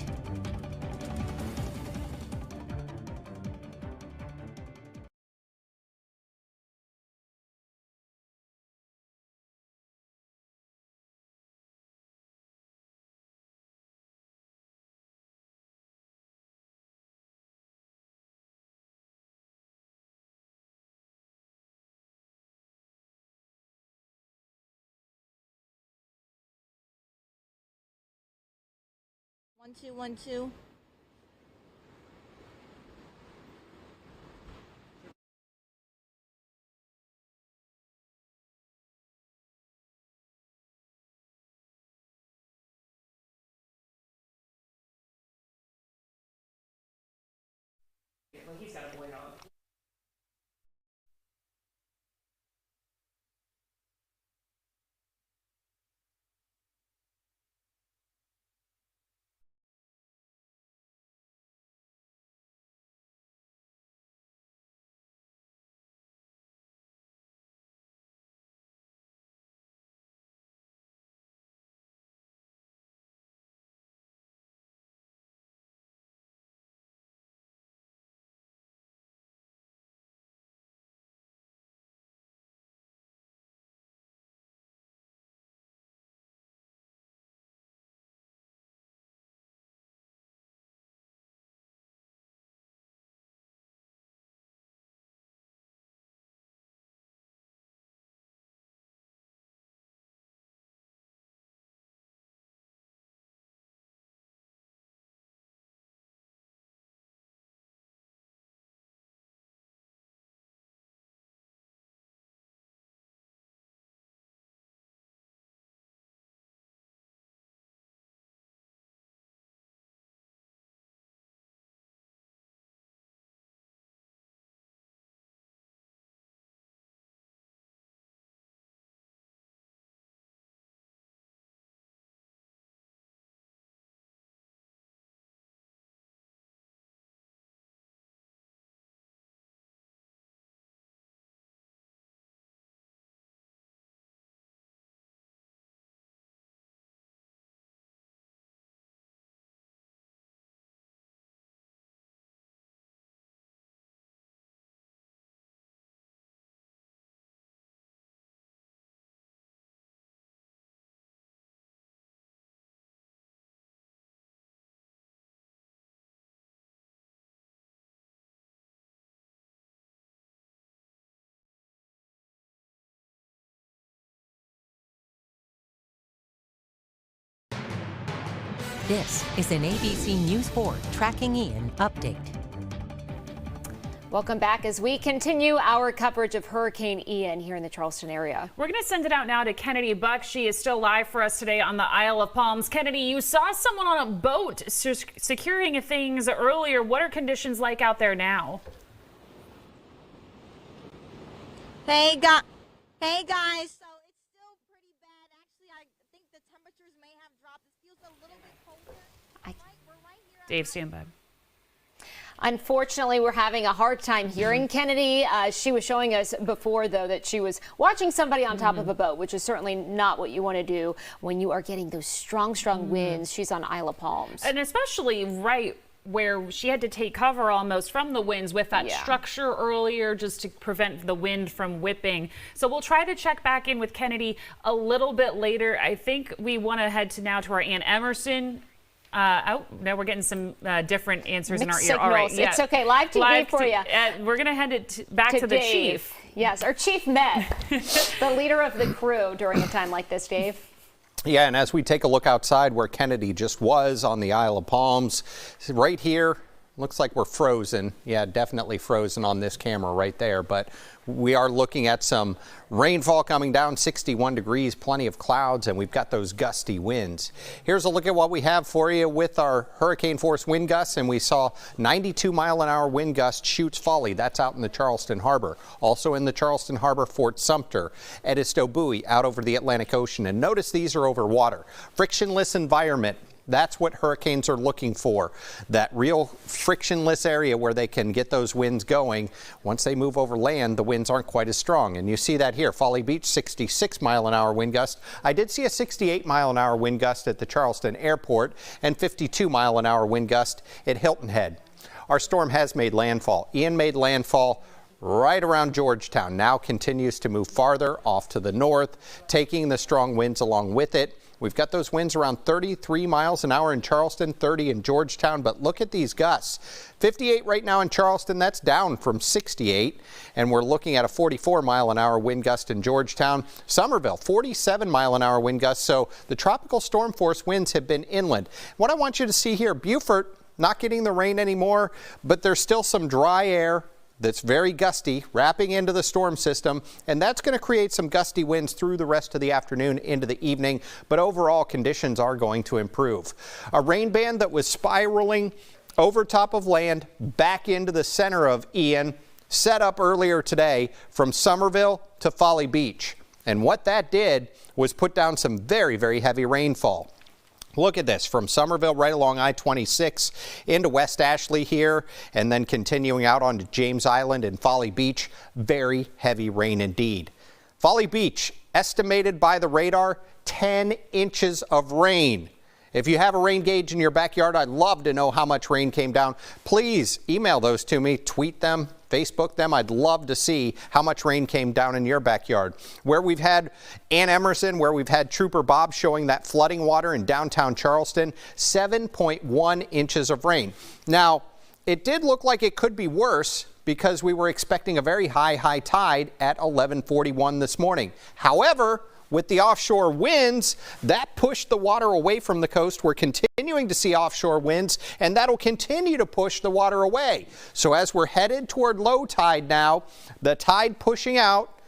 One, two, 1, 2. He's got a boy dog. This is an ABC News 4 Tracking Ian update. Welcome back as we continue our coverage of Hurricane Ian here in the Charleston area. We're going to send it out now to Kennedy Buck. She is still live for us today on the Isle of Palms. Kennedy, you saw someone on a boat securing things earlier. What are conditions like out there now? Hey guys, so it's still pretty bad. Actually, I think the temperatures may have dropped. It feels a little bit colder. We're right here. Dave, stand by. Unfortunately, we're having a hard time hearing Kennedy. She was showing us before, though, that she was watching somebody on top of a boat, which is certainly not what you want to do when you are getting those strong winds. She's on Isle of Palms. And especially right where she had to take cover almost from the winds with that structure earlier just to prevent the wind from whipping. So we'll try to check back in with Kennedy a little bit later. I think we want to head to now to our Ann Emerson. Oh, no, we're getting some different answers Mixed in our ear. All right, It's okay. Live TV for you. We're going to head it back to the Dave. chief. Yes, our chief met the leader of the crew during a time like this, Dave. Yeah, and as we take a look outside where Kennedy just was on the Isle of Palms, right here, Looks like we're frozen. Yeah, definitely frozen on this camera right there. But we are looking at some rainfall coming down, 61 degrees, plenty of clouds, and we've got those gusty winds. Here's a look at what we have for you with our hurricane force wind gusts, and we saw 92-mile-an-hour wind gust shoots Folly. That's out in the Charleston Harbor. Also in the Charleston Harbor, Fort Sumter, Edisto Buoy out over the Atlantic Ocean. And notice these are over water. Frictionless environment. That's what hurricanes are looking for, that real frictionless area where they can get those winds going. Once they move over land, the winds aren't quite as strong. And you see that here. Folly Beach, 66-mile-an-hour wind gust. I did see a 68-mile-an-hour wind gust at the Charleston Airport and 52-mile-an-hour wind gust at Hilton Head. Our storm has made landfall. Ian made landfall right around Georgetown. Now continues to move farther off to the north, taking the strong winds along with it. We've got those winds around 33 miles an hour in Charleston, 30 in Georgetown, but look at these gusts. 58 right now in Charleston, that's down from 68, and we're looking at a 44-mile-an-hour wind gust in Georgetown. Somerville, 47-mile-an-hour wind gusts, so the tropical storm force winds have been inland. What I want you to see here, Beaufort, not getting the rain anymore, but there's still some dry air that's very gusty wrapping into the storm system, and that's going to create some gusty winds through the rest of the afternoon into the evening, but overall conditions are going to improve. A rain band that was spiraling over top of land back into the center of Ian set up earlier today from Somerville to Folly Beach, and what that did was put down some very, very heavy rainfall. Look at this, from Somerville right along I-26 into West Ashley here, and then continuing out onto James Island and Folly Beach. Very heavy rain indeed. Folly Beach, estimated by the radar, 10 inches of rain. If you have a rain gauge in your backyard, I'd love to know how much rain came down. Please email those to me, tweet them, Facebook them. I'd love to see how much rain came down in your backyard. Where we've had Ann Emerson, where we've had Trooper Bob showing that flooding water in downtown Charleston, 7.1 inches of rain. Now, it did look like it could be worse because we were expecting a very high tide at 11:41 this morning. However, with the offshore winds, that pushed the water away from the coast. We're continuing to see offshore winds, and that'll continue to push the water away. So as we're headed toward low tide now, the tide pushing out,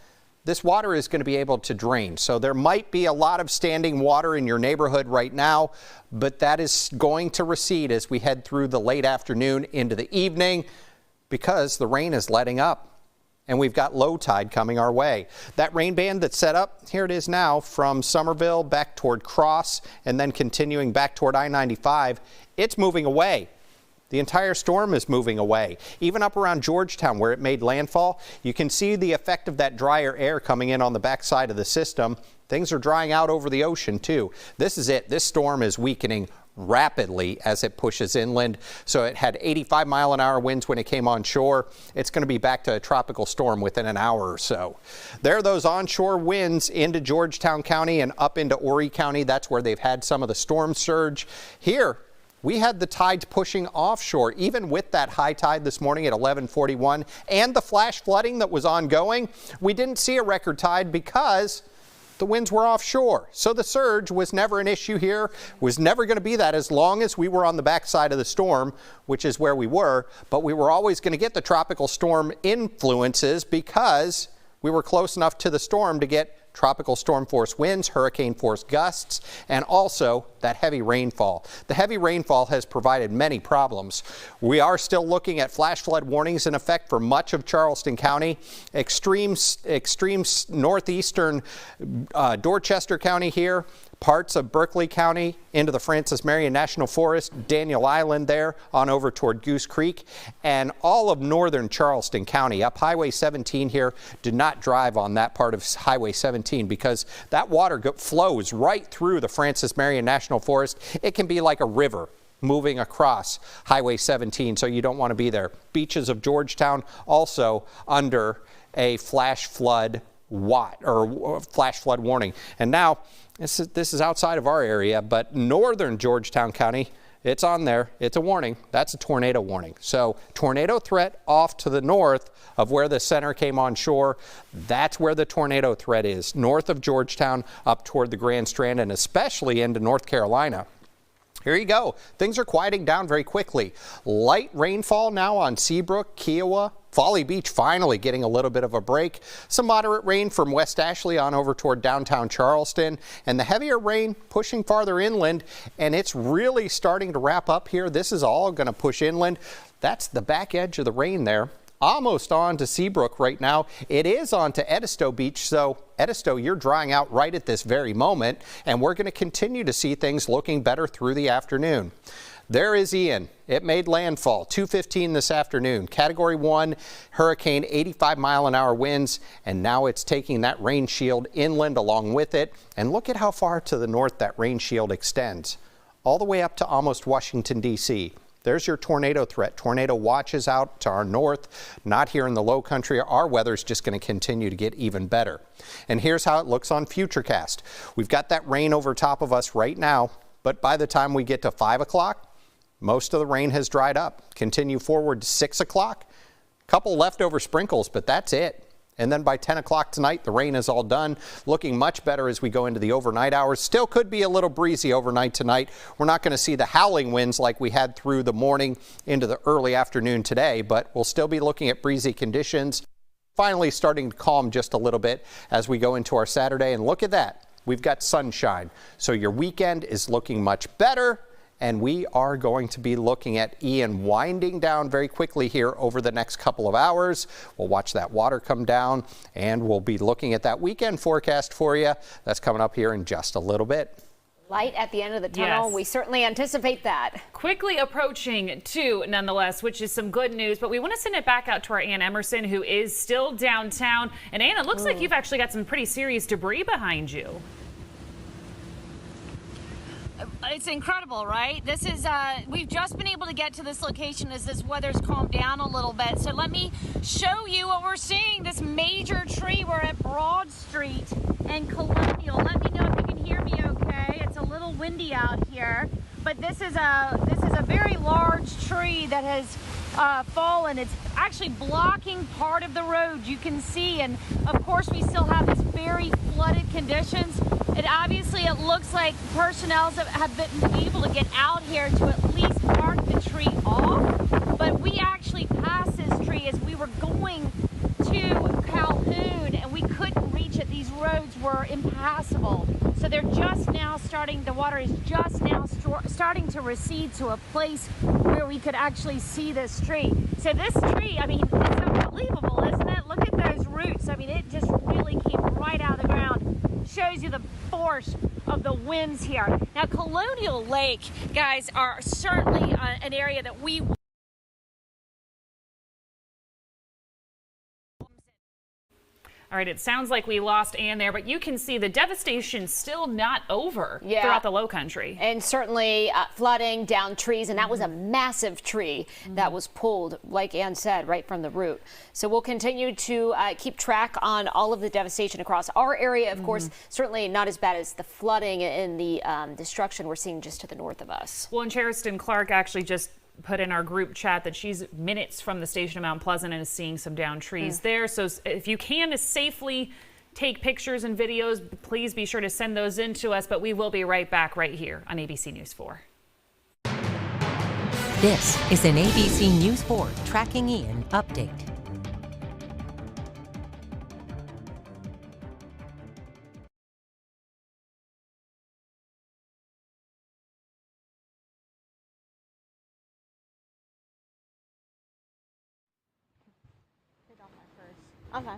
this water is going to be able to drain. So there might be a lot of standing water in your neighborhood right now, but that is going to recede as we head through the late afternoon into the evening because the rain is letting up. And we've got low tide coming our way. That rain band that's set up, here it is now, from Somerville back toward Cross and then continuing back toward I-95, it's moving away. The entire storm is moving away. Even up around Georgetown where it made landfall, you can see the effect of that drier air coming in on the backside of the system. Things are drying out over the ocean too. This is it. This storm is weakening rapidly as it pushes inland. So it had 85-mile-an-hour winds when it came on shore. It's going to be back to a tropical storm within an hour or so. There are those onshore winds into Georgetown County and up into Horry County. That's where they've had some of the storm surge. Here, we had the tides pushing offshore, even with that high tide this morning at 11:41 and the flash flooding that was ongoing. We didn't see a record tide because the winds were offshore. So the surge was never an issue here, was never going to be that as long as we were on the backside of the storm, which is where we were. But we were always going to get the tropical storm influences because we were close enough to the storm to get tropical storm force winds, hurricane force gusts, and also that heavy rainfall. The heavy rainfall has provided many problems. We are still looking at flash flood warnings in effect for much of Charleston County. Extreme northeastern Dorchester County here, parts of Berkeley County into the Francis Marion National Forest, Daniel Island there on over toward Goose Creek, and all of northern Charleston County. Up Highway 17 here, do not drive on that part of Highway 17 because that water flows right through the Francis Marion National Forest. It can be like a river moving across Highway 17, so you don't want to be there. Beaches of Georgetown also under a flash flood warning. And now this is outside of our area, but northern Georgetown County, it's on there. It's a warning. That's a tornado warning. So tornado threat off to the north of where the center came on shore. That's where the tornado threat is, north of Georgetown up toward the Grand Strand and especially into North Carolina. Here you go. Things are quieting down very quickly. Light rainfall now on Seabrook, Kiowa, Folly Beach finally getting a little bit of a break. Some moderate rain from West Ashley on over toward downtown Charleston, and the heavier rain pushing farther inland, and it's really starting to wrap up here. This is all going to push inland. That's the back edge of the rain there. Almost on to Seabrook right now. It is on to Edisto Beach, so Edisto, you're drying out right at this very moment, and we're going to continue to see things looking better through the afternoon. There is Ian. It made landfall 2:15 this afternoon. Category 1 hurricane, 85-mile-an-hour winds, and now it's taking that rain shield inland along with it. And look at how far to the north that rain shield extends, all the way up to almost Washington, D.C. There's your tornado threat. Tornado watches out to our north, not here in the low country. Our weather's just going to continue to get even better. And here's how it looks on Futurecast. We've got that rain over top of us right now, but by the time we get to 5 o'clock, most of the rain has dried up. Continue forward to 6 o'clock, a couple leftover sprinkles, but that's it. And then by 10 o'clock tonight, the rain is all done. Looking much better as we go into the overnight hours. Still could be a little breezy overnight tonight. We're not going to see the howling winds like we had through the morning into the early afternoon today, but we'll still be looking at breezy conditions. Finally starting to calm just a little bit as we go into our Saturday. And look at that. We've got sunshine. So your weekend is looking much better. And we are going to be looking at Ian winding down very quickly here over the next couple of hours. We'll watch that water come down, and we'll be looking at that weekend forecast for you. That's coming up here in just a little bit. Light at the end of the tunnel. Yes. We certainly anticipate that. Quickly approaching 2 nonetheless, which is some good news, but we want to send it back out to our Ann Emerson, who is still downtown. And Ann, it looks like you've actually got some pretty serious debris behind you. It's incredible, right? This is, we've just been able to get to this location as this weather's calmed down a little bit. So let me show you what we're seeing. This major tree, we're at Broad Street and Colonial. Let me know if you can hear me okay. It's a little windy out here, but this is a very large tree that has fallen. It's actually blocking part of the road, you can see, and of course we still have these very flooded conditions. And obviously it looks like personnel have been able to get out here to at least mark the tree off, but we actually passed this tree as we were going to Calhoun and we couldn't reach it. These roads were impassable. So they're just now the water is just now starting to recede to a place where we could actually see this tree. So this tree, I mean, it's unbelievable, isn't it? Look at those roots. I mean, it just really came right out of the ground. Shows you the force of the winds here. Now, Colonial Lake, guys, are certainly an area that we All right, it sounds like we lost Ann there, but you can see the devastation still not over throughout the low country. And certainly flooding down trees, and that was a massive tree that was pulled, like Ann said, right from the root. So we'll continue to keep track on all of the devastation across our area. Of course, certainly not as bad as the flooding and the destruction we're seeing just to the north of us. Well, and Charleston Clark actually just put in our group chat that she's minutes from the station of Mount Pleasant and is seeing some downed trees there. So if you can safely take pictures and videos, please be sure to send those in to us. But we will be right back right here on ABC News 4. This is an ABC News 4 Tracking Ian update. Okay.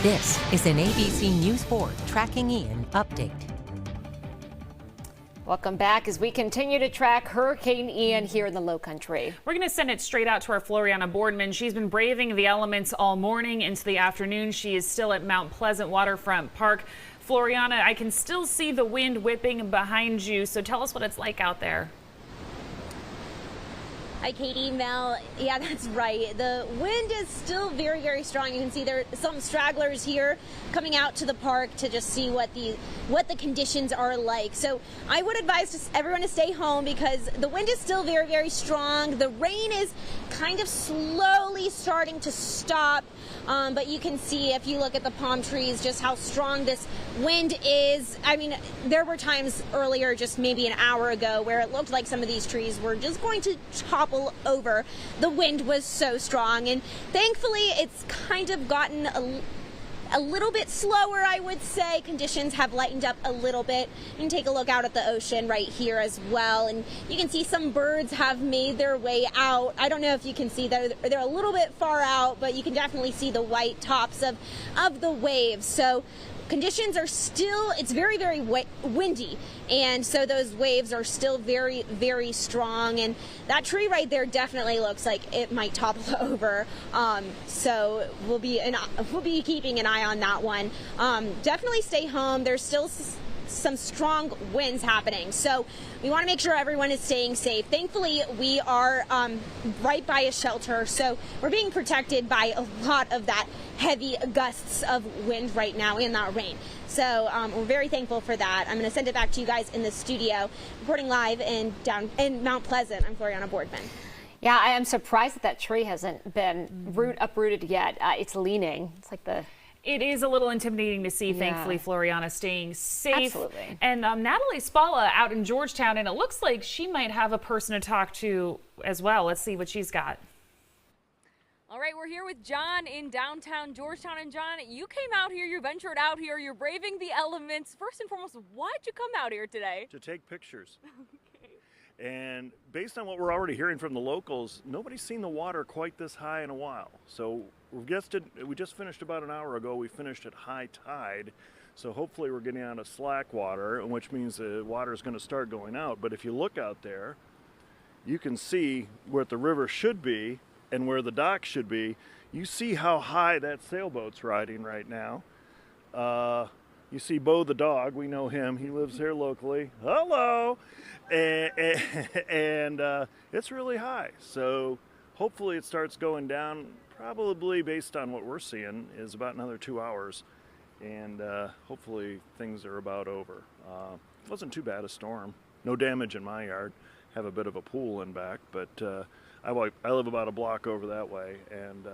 This is an ABC News 4 Tracking Ian update. Welcome back as we continue to track Hurricane Ian here in the Low Country. We're going to send it straight out to our Floriana Boardman. She's been braving the elements all morning into the afternoon. She is still at Mount Pleasant Waterfront Park. Floriana, I can still see the wind whipping behind you, so tell us what it's like out there. Hi, Katie, Mel. Yeah, that's right. The wind is still very, very strong. You can see there are some stragglers here coming out to the park to just see what the conditions are like. So I would advise everyone to stay home because the wind is still very, very strong. The rain is kind of slowly starting to stop, but you can see if you look at the palm trees just how strong this wind is. I mean, there were times earlier, just maybe an hour ago, where it looked like some of these trees were just going to topple over. The wind was so strong, and thankfully it's kind of gotten a little bit slower, I would say. Conditions have lightened up a little bit. You can take a look out at the ocean right here as well, and you can see some birds have made their way out. I don't know if you can see they're a little bit far out, but you can definitely see the white tops of the waves. So conditions are still, it's very, very windy, and so those waves are still very, very strong, and that tree right there definitely looks like it might topple over. So we'll be keeping an eye on that one. Definitely stay home. There's still some strong winds happening, so we want to make sure everyone is staying safe. Thankfully, we are right by a shelter, so we're being protected by a lot of that heavy gusts of wind right now and that rain. So we're very thankful for that. I'm going to send it back to you guys in the studio. Reporting live in Mount Pleasant, I'm Floriana Boardman. Yeah, I am surprised that tree hasn't been uprooted yet. It's leaning. It's like the... It is a little intimidating to see, thankfully, Floriana staying safe. Absolutely. And Natalie Spalla out in Georgetown, and it looks like she might have a person to talk to as well. Let's see what she's got. All right, we're here with John in downtown Georgetown. And John, you came out here, you ventured out here, you're braving the elements. First and foremost, why'd you come out here today? To take pictures. And based on what we're already hearing from the locals, nobody's seen the water quite this high in a while. So we just finished about an hour ago, we finished at high tide. So hopefully we're getting out of slack water, which means the water is going to start going out. But if you look out there, you can see where the river should be and where the dock should be. You see how high that sailboat's riding right now. You see Bo the dog, we know him, he lives here locally. Hello! And it's really high. So hopefully it starts going down, probably based on what we're seeing, is about another 2 hours. And hopefully things are about over. It wasn't too bad a storm. No damage in my yard. Have a bit of a pool in back, but I live about a block over that way, and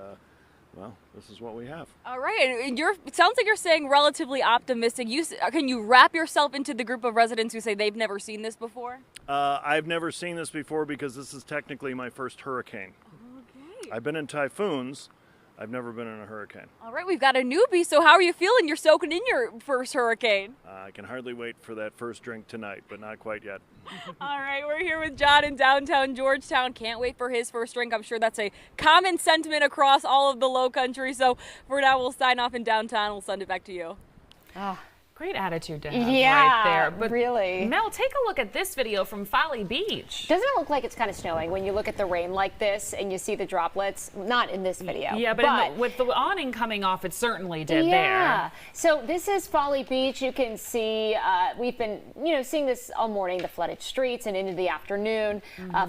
well, this is what we have. All right, and it sounds like you're saying relatively optimistic. Can you wrap yourself into the group of residents who say they've never seen this before? I've never seen this before because this is technically my first hurricane. Okay. I've been in typhoons. I've never been in a hurricane. All right, we've got a newbie, so how are you feeling? You're soaking in your first hurricane. I can hardly wait for that first drink tonight, but not quite yet. All right, we're here with John in downtown Georgetown. Can't wait for his first drink. I'm sure that's a common sentiment across all of the Low Country. So for now, we'll sign off in downtown. We'll send it back to you. Great attitude to have right there. But really. Mel, take a look at this video from Folly Beach. Doesn't it look like it's kind of snowing when you look at the rain like this and you see the droplets? Not in this video. Yeah, but with the awning coming off, it certainly did there. So this is Folly Beach. You can see we've been, seeing this all morning, the flooded streets and into the afternoon,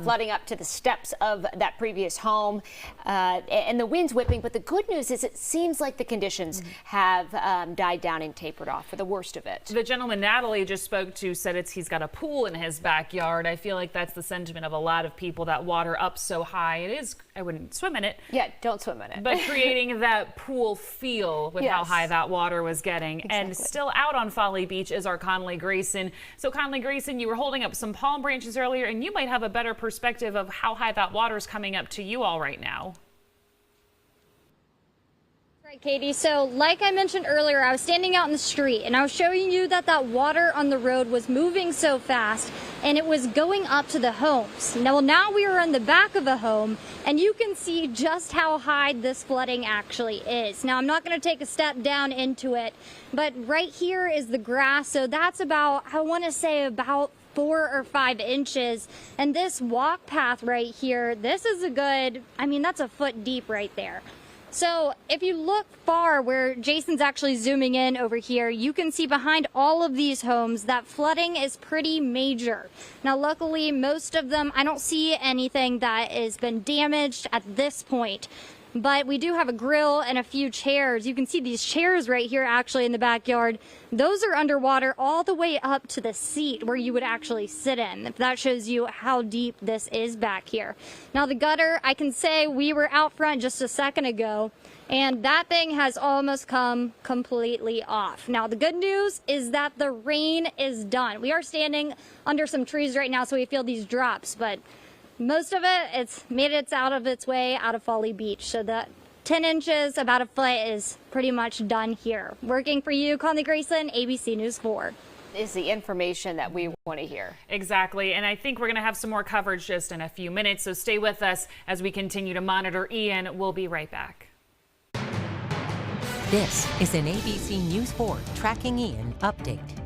flooding up to the steps of that previous home, and the wind's whipping. But the good news is it seems like the conditions have died down and tapered off for the worst of it. The gentleman Natalie just spoke to said he's got a pool in his backyard. I feel like that's the sentiment of a lot of people. That water up so high, it is. I wouldn't swim in it. Yeah, don't swim in it. But creating that pool feel with how high that water was getting. Exactly. And still out on Folly Beach is our Conley Grayson. So Conley Grayson, you were holding up some palm branches earlier, and you might have a better perspective of how high that water is coming up to you all right now. Right, Katie. So like I mentioned earlier, I was standing out in the street and I was showing you that water on the road was moving so fast and it was going up to the homes. Now we are in the back of a home and you can see just how high this flooding actually is. Now I'm not going to take a step down into it, but right here is the grass. So that's about, I want to say about 4 or 5 inches. And this walk path right here, this is a good, I mean, that's a foot deep right there. So if you look far where Jason's actually zooming in over here, you can see behind all of these homes that flooding is pretty major. Now, luckily, most of them, I don't see anything that has been damaged at this point. But we do have a grill and a few chairs. You can see these chairs right here actually in the backyard. Those are underwater all the way up to the seat where you would actually sit in. If that shows you how deep this is back here. Now the gutter, I can say we were out front just a second ago and that thing has almost come completely off. Now the good news is that the rain is done. We are standing under some trees right now so we feel these drops, but most of it, it's made out of its way out of Folly Beach. So the 10 inches, about a foot, is pretty much done here. Working for you, Conley Grayson, ABC News 4. Is the information that we want to hear. Exactly. And I think we're going to have some more coverage just in a few minutes. So stay with us as we continue to monitor Ian. We'll be right back. This is an ABC News 4 Tracking Ian update.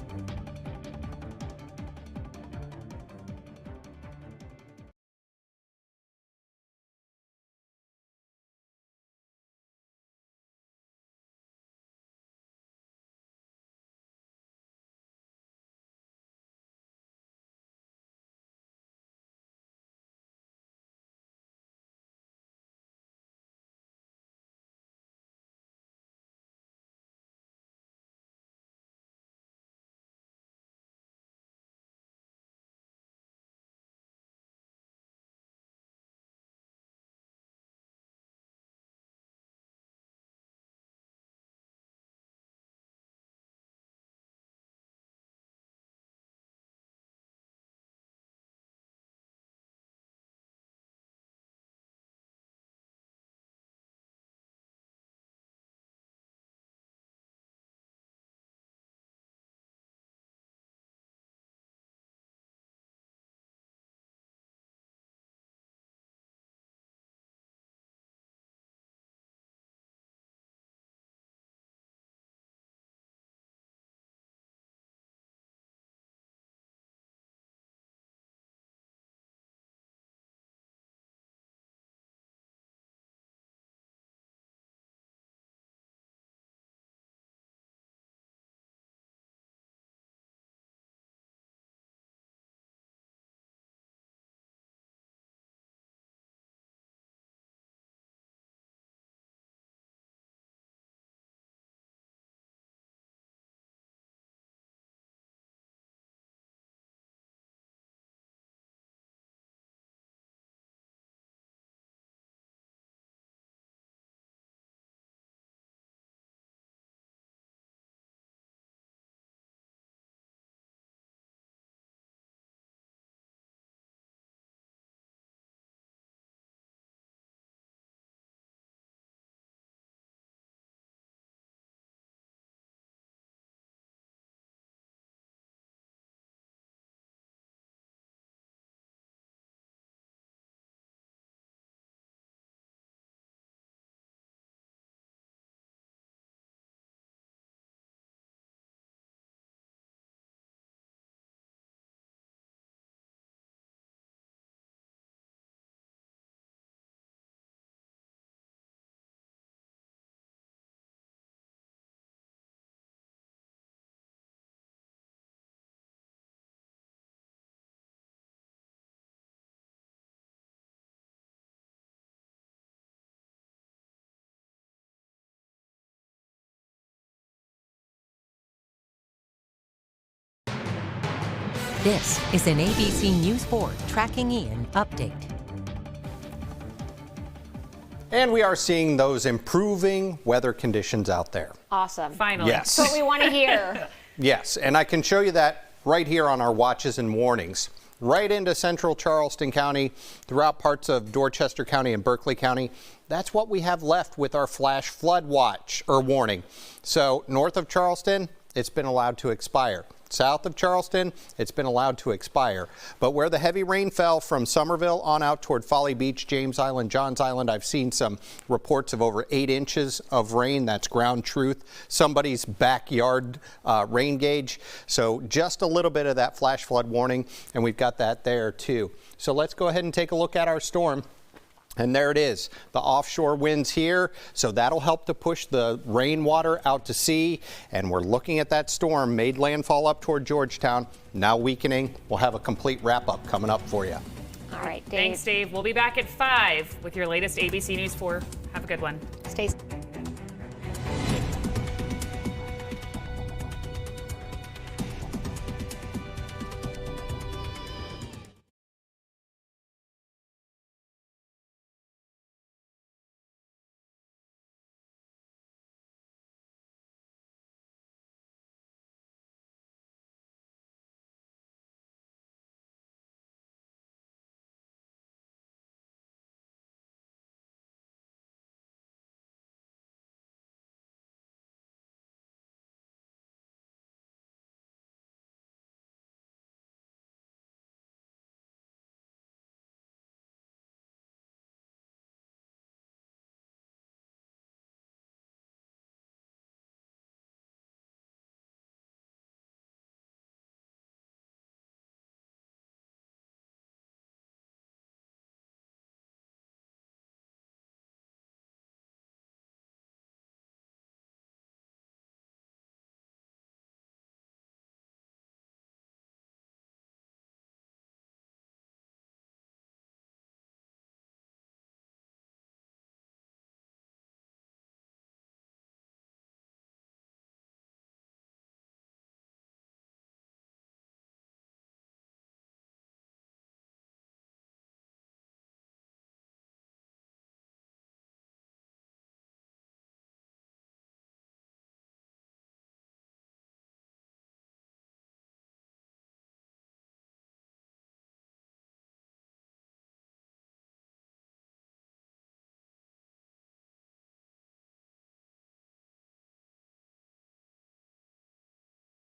This is an ABC News 4 Tracking Ian update. And we are seeing those improving weather conditions out there. Awesome. Finally. Yes. That's what we want to hear. Yes, and I can show you that right here on our watches and warnings. Right into central Charleston County, throughout parts of Dorchester County and Berkeley County. that's what we have left with our flash flood watch or warning. So north of Charleston, it's been allowed to expire. South of Charleston, it's been allowed to expire. But where the heavy rain fell from Somerville on out toward Folly Beach, James Island, Johns Island, I've seen some reports of over 8 inches of rain. That's ground truth. Somebody's backyard rain gauge. So just a little bit of that flash flood warning, and we've got that there too. So let's go ahead and take a look at our storm. And there it is, the offshore winds here, so that'll help to push the rainwater out to sea. And we're looking at that storm, made landfall up toward Georgetown, now weakening. We'll have a complete wrap-up coming up for you. All right, Dave. Thanks, Dave. We'll be back at 5 with your latest ABC News 4. Have a good one. Stay